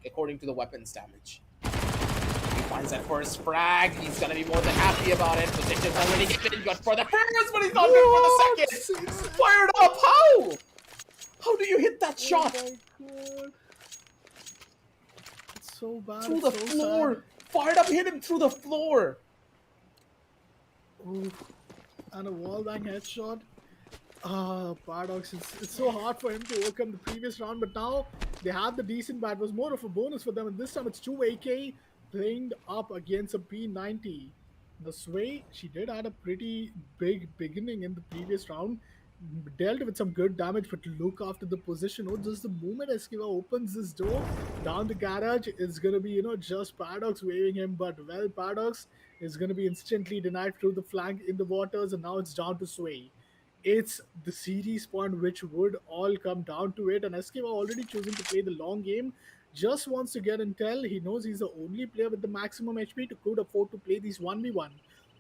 according to the weapons damage. He finds that first frag. He's gonna be more than happy about it. Position's already given. Good for the first, but he's not good for the second. Fired up. How? How do you hit that shot? Oh my god. It's so bad. Through the so floor. sad. Fired up, hit him through the floor. Ooh. And a wall bang headshot. Paradox. It's so hard for him to overcome the previous round, but now they have the decent bat. It was more of a bonus for them, and this time it's 2 AK playing up against a P90. The Sway, she did had a pretty big beginning in the previous round. Dealt with some good damage, but look after the position. Oh, just the moment Esquiva opens this door down the garage, it's gonna be, just Paradox waving him. But well, Paradox is gonna be instantly denied through the flank in the waters, and now it's down to Sway. It's the series point which would all come down to it, and Esquiva already choosing to play the long game. Just wants to get intel. He knows he's the only player with the maximum HP to could afford to play these 1v1.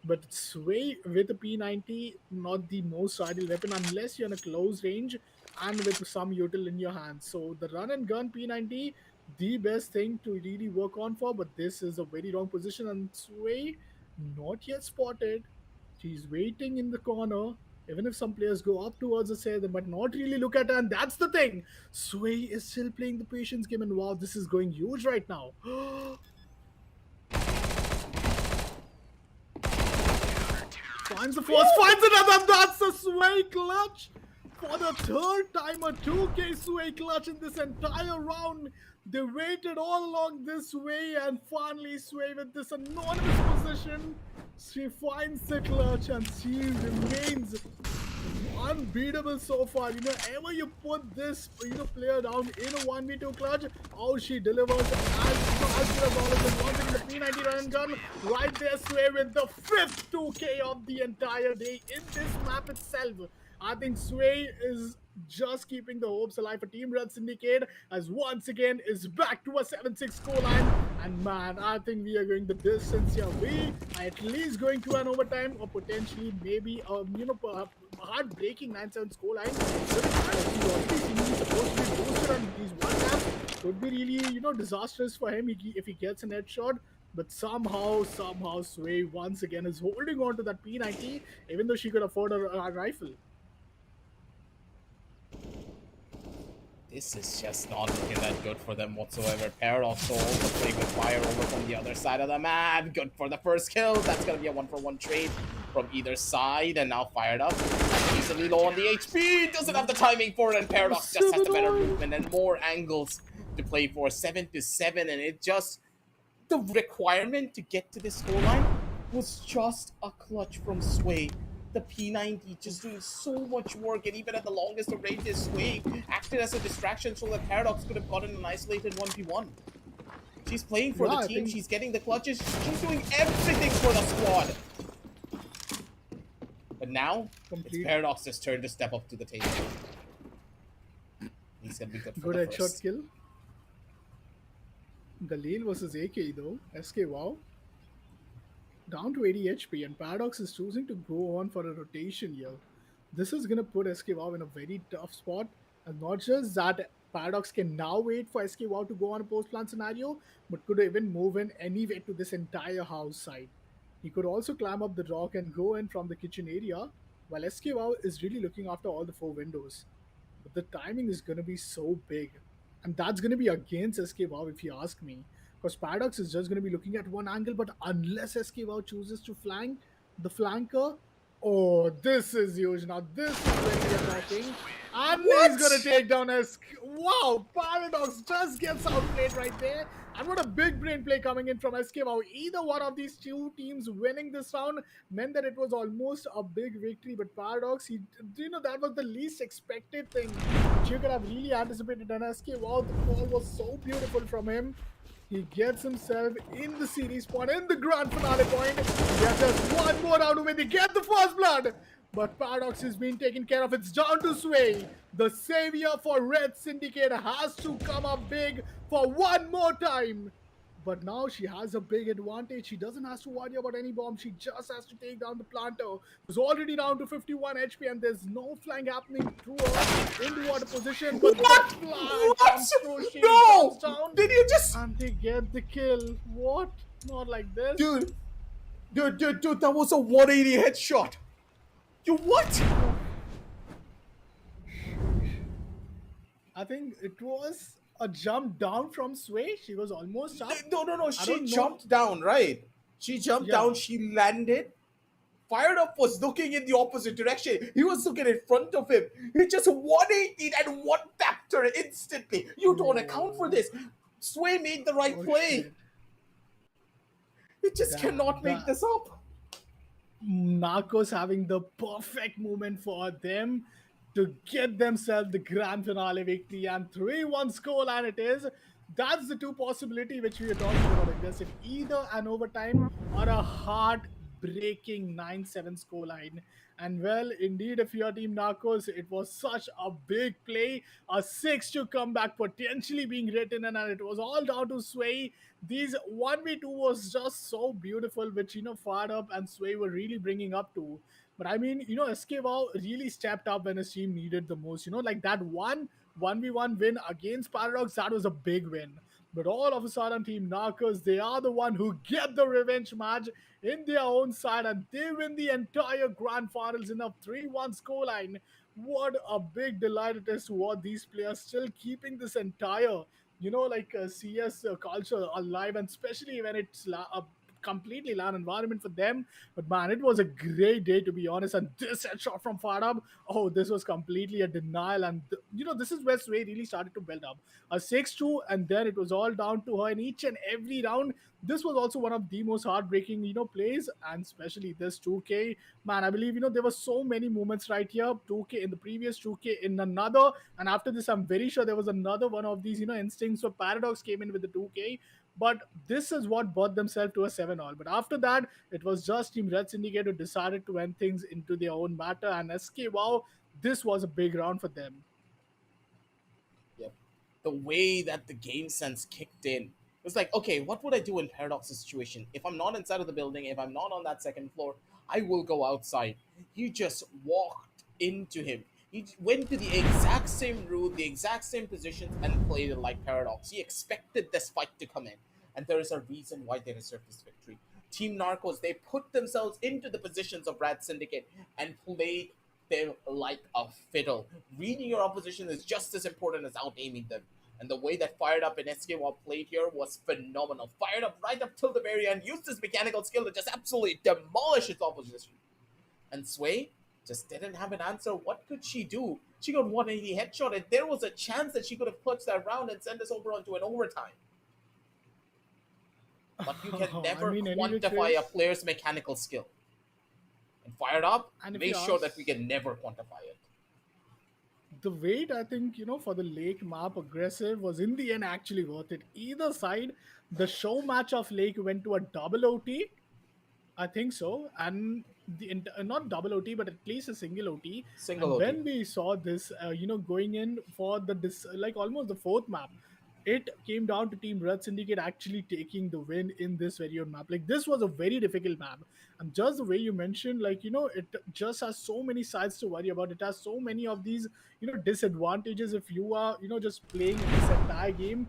But Sway with a P90, not the most ideal weapon unless you're in a close range and with some util in your hands. So the run and gun P90, the best thing to really work on for, but this is a very wrong position, and Sway not yet spotted. She's waiting in the corner. Even if some players go up towards the say, they might not really look at her, and that's the thing. Sway is still playing the patience game, and wow, this is going huge right now. Finds the first, finds another, that's a Sway clutch! For the third time, a 2K Sway clutch in this entire round. They waited all along this way, and finally Sway with this anonymous position. She finds the clutch, and she remains unbeatable so far. Ever you put this player down in a 1v2 clutch, how she delivers as good as all of them. Once again, the P90 run and gun right there. Sway with the 5th 2K of the entire day in this map itself. I think Sway is just keeping the hopes alive for Team Red Syndicate, as once again is back to a 7-6 scoreline. And man, I think we are going the distance here. We are at least going to an overtime, or potentially maybe a heartbreaking 9-7 scoreline. Supposed to be boosted on these one taps. Could be really disastrous for him if he gets an headshot. But somehow Sway once again is holding on to that P90, even though she could afford a rifle. This is just not looking that good for them whatsoever. Paradox also playing with fire over from the other side of the map. Good for the first kill. That's going to be a 1-for-1 trade from either side. And now fired up. Easily low on the HP. Doesn't have the timing for it. And Paradox just has the better movement and more angles to play for. 7-7. And it just... The requirement to get to this scoreline was just a clutch from Sway. The P90 just doing so much work, and even at the longest of ranges, Sway acted as a distraction so that Paradox could have gotten an isolated 1v1. She's playing for the team, she's getting the clutches, she's doing everything for the squad. But now, it's Paradox's turn to step up to the table. He's gonna be good for the headshot first. Kill. Galil versus AK though. SK wow. Down to 80 HP, and Paradox is choosing to go on for a rotation here. This is gonna put SK wow in a very tough spot. And not just that, Paradox can now wait for SK wow to go on a post-plant scenario, but could even move in anyway to this entire house side. He could also climb up the rock and go in from the kitchen area, while SK wow is really looking after all the 4 windows. But the timing is gonna be so big. And that's going to be against SK wow if you ask me. Because Paradox is just going to be looking at one angle, but unless SK wow chooses to flank the flanker, oh, this is huge. Now this is when we are talking. And he's gonna What? take down Esk. Wow, Paradox just gets outplayed right there. And what a big brain play coming in from SK. Wow, either one of these two teams winning this round meant that it was almost a big victory. But Paradox, that was the least expected thing which you could have really anticipated. And SK, wow, the call was so beautiful from him. He gets himself in the series point, in the grand finale point. There's just one more round away. They get the first blood. But Paradox is being taken care of. It's down to Sway. The savior for Red Syndicate has to come up big for one more time. But now she has a big advantage. She doesn't have to worry about any bomb. She just has to take down the planter, who's already down to 51 HP, and there's no flank happening through her into what position. But the What? flank What? comes through. She comes No! down, Did you just. and they get the kill. What? Not like this. Dude, dude, that was a 180 headshot. You what? Oof. I think it was a jump down from Sway. She was almost up. No. I She don't know. jumped down, right? She jumped Yeah. down, she landed. Fired Up was looking in the opposite direction. He was looking in front of him. He just 180 and one tapped her instantly. You don't account for Oh, this. Sway made the right oh play. shit. You just That cannot make that this up. Narcos having the perfect moment for them to get themselves the grand finale victory, and 3-1 scoreline it is. That's the two possibility which we are talking about, I guess. It either an overtime or a heart-breaking 9-7 scoreline. And well, indeed, if you're Team Narcos, it was such a big play, a 6-2 comeback potentially being written, and it was all down to Sway. These 1v2 was just so beautiful, which, Fired Up and Sway were really bringing up to. But I mean, SK Wow really stepped up when his team needed the most. Like that 1v1 win against Paradox, that was a big win. But all of a sudden, Team Narcos, they are the one who get the revenge match in their own side, and they win the entire grand finals in a 3-1 scoreline. What a big delight it is to watch these players still keeping this entire, CS culture alive, and especially when it's a completely LAN environment for them. But man, it was a great day, to be honest. And this headshot from Farab, oh, this was completely a denial. And this is where Sway really started to build up a 6-2, and then it was all down to her in each and every round. This was also one of the most heartbreaking, plays, and especially this 2K. Man, I believe, there were so many moments right here. 2K in the previous, 2K in another, and after this, I'm very sure there was another one of these, instincts. So Paradox came in with the 2K, but this is what brought themselves to a 7-all. But after that, it was just Team Red Syndicate who decided to end things into their own matter. And SK, wow, this was a big round for them. Yep. The way that the game sense kicked in. It was like, okay, what would I do in Paradox's situation? If I'm not inside of the building, if I'm not on that second floor, I will go outside. He just walked into him. He went to the exact same route, the exact same positions, and played it like Paradox. He expected this fight to come in. And there is a reason why they deserve this victory. Team Narcos, they put themselves into the positions of Rat Syndicate and played them like a fiddle. Reading your opposition is just as important as out aiming them. And the way that Fired Up and SKY played here was phenomenal. Fired Up right up till the very end, used his mechanical skill to just absolutely demolish his opposition. And Sway just didn't have an answer. What could she do? She got 180 headshot, and there was a chance that she could have clutched that round and sent us over onto an overtime. But you can I never mean, any which quantify a ways. player's mechanical skill. And Fired Up And if you make sure that ask, we can never quantify it. the wait, I think, for the Lake map aggressive was in the end actually worth it. Either side, the show match of Lake went to a double OT. I think so, and not double OT, but at least a single OT. Single And OT. when we saw this, going in for the like almost the fourth map, it came down to Team Red Syndicate actually taking the win in this very own map. Like this was a very difficult map, and just the way you mentioned, like it just has so many sides to worry about. It has so many of these disadvantages if you are just playing this entire game.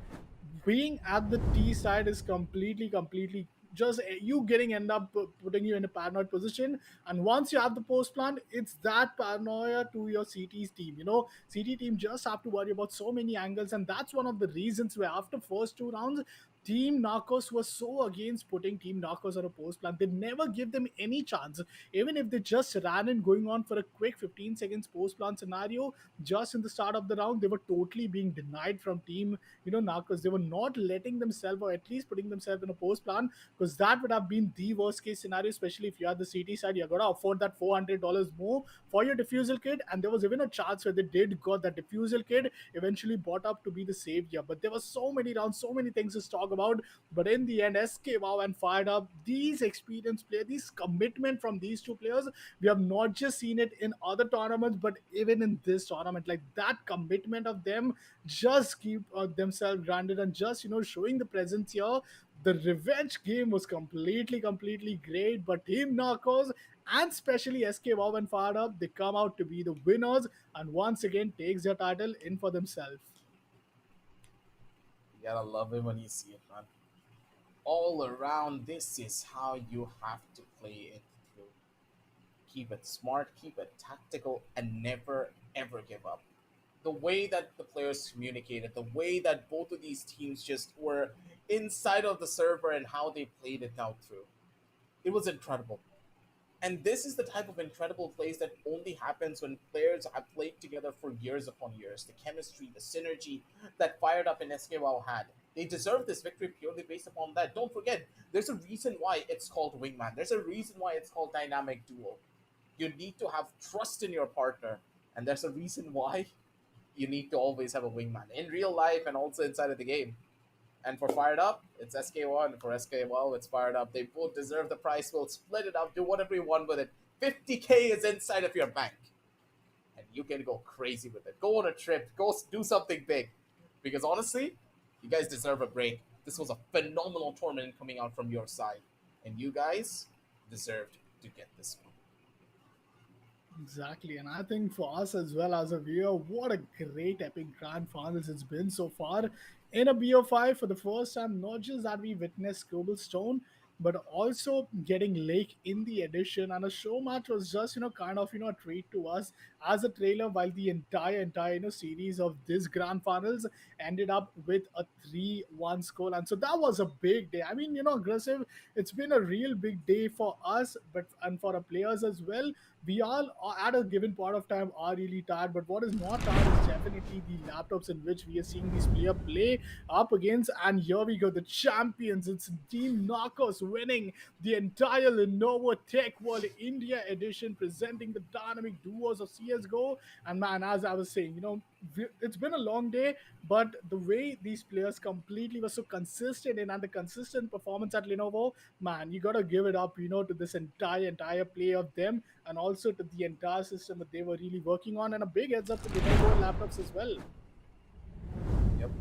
Being at the T side is completely just you getting end up putting you in a paranoid position. And once you have the post plan, it's that paranoia to your CT's team. CT team just have to worry about so many angles, and that's one of the reasons where after first two rounds Team Narcos was so against putting Team Narcos on a post plan. They never give them any chance. Even if they just ran in going on for a quick 15 seconds post plan scenario, just in the start of the round, they were totally being denied from Team, Narcos. They were not letting themselves, or at least putting themselves in a post plan, because that would have been the worst case scenario, especially if you're the CT side. You're going to afford that $400 more for your diffusal kit. And there was even a chance where they did got that diffusal kit eventually bought up to be the savior. But there were so many rounds, so many things to talk about. But in the end, SK Wow and Fired Up, these experienced players, this commitment from these two players, we have not just seen it in other tournaments, but even in this tournament. Like that commitment of them just keep themselves grounded and just, showing the presence here. The revenge game was completely great. But Team Narcos and especially SK Wow and Fired Up, they come out to be the winners and once again takes their title in for themselves. You gotta love it when you see it, man. All around, this is how you have to play it through. Keep it smart, keep it tactical, and never ever give up. The way that the players communicated, the way that both of these teams just were inside of the server and how they played it out through. It was incredible. And this is the type of incredible plays that only happens when players have played together for years upon years. The chemistry, the synergy that Fired Up and SKWOW had. They deserve this victory purely based upon that. Don't forget, there's a reason why it's called Wingman. There's a reason why it's called Dynamic Duo. You need to have trust in your partner. And there's a reason why you need to always have a wingman in real life and also inside of the game. And for Fired Up, it's SK1. For SK1, it's Fired Up. They both deserve the prize. We'll split it up, do whatever you want with it. 50K is inside of your bank. And you can go crazy with it. Go on a trip. Go do something big. Because honestly, you guys deserve a break. This was a phenomenal tournament coming out from your side. And you guys deserved to get this one. Exactly, and I think for us as well as a viewer, what a great epic grand finals it's been so far in a BO5 for the first time. Not just that we witnessed Global Stone, but also getting Lake in the edition, and a show match was just kind of a treat to us as a trailer. While the entire series of this grand finals ended up with a 3-1 score, and so that was a big day. I mean, aggressive. It's been a real big day for us, but and for our players as well. We all at a given point of time are really tired, but what is not tired is definitely the laptops in which we are seeing these players play up against. And here we go, the champions. It's Team Narcos winning the entire Lenovo Tech World India edition, presenting the dynamic duos of CSGO. And man, as I was saying, it's been a long day, but the way these players completely were so consistent in and the consistent performance at Lenovo, man, you gotta give it up, to this entire play of them and also to the entire system that they were really working on. And a big heads up to Lenovo laptops as well. Yep.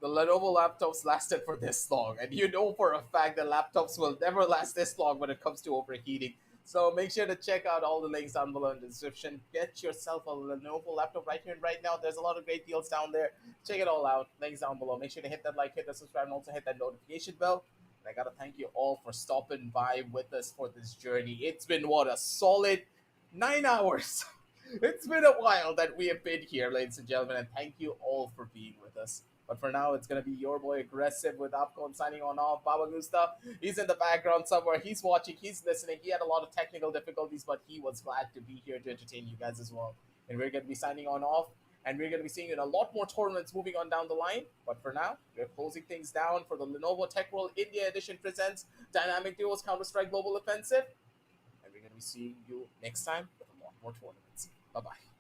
The Lenovo laptops lasted for this long, and you know for a fact that laptops will never last this long when it comes to overheating. So make sure to check out all the links down below in the description. Get yourself a Lenovo laptop right here and right now. There's a lot of great deals down there. Check it all out. Links down below. Make sure to hit that like, hit that subscribe, and also hit that notification bell. And I gotta thank you all for stopping by with us for this journey. It's been what, a solid 9 hours. It's been a while that we have been here, ladies and gentlemen, and thank you all for being with us. But for now, it's gonna be your boy Aggressive with Upcon signing on off. Baba Gusta, he's in the background somewhere. He's watching, he's listening. He had a lot of technical difficulties, but he was glad to be here to entertain you guys as well. And we're gonna be signing on off, and we're gonna be seeing you in a lot more tournaments moving on down the line. But for now, we're closing things down for the Lenovo Tech World India Edition presents Dynamic Duos Counter Strike Global Offensive. And we're gonna be seeing you next time with a lot more tournaments. Bye bye.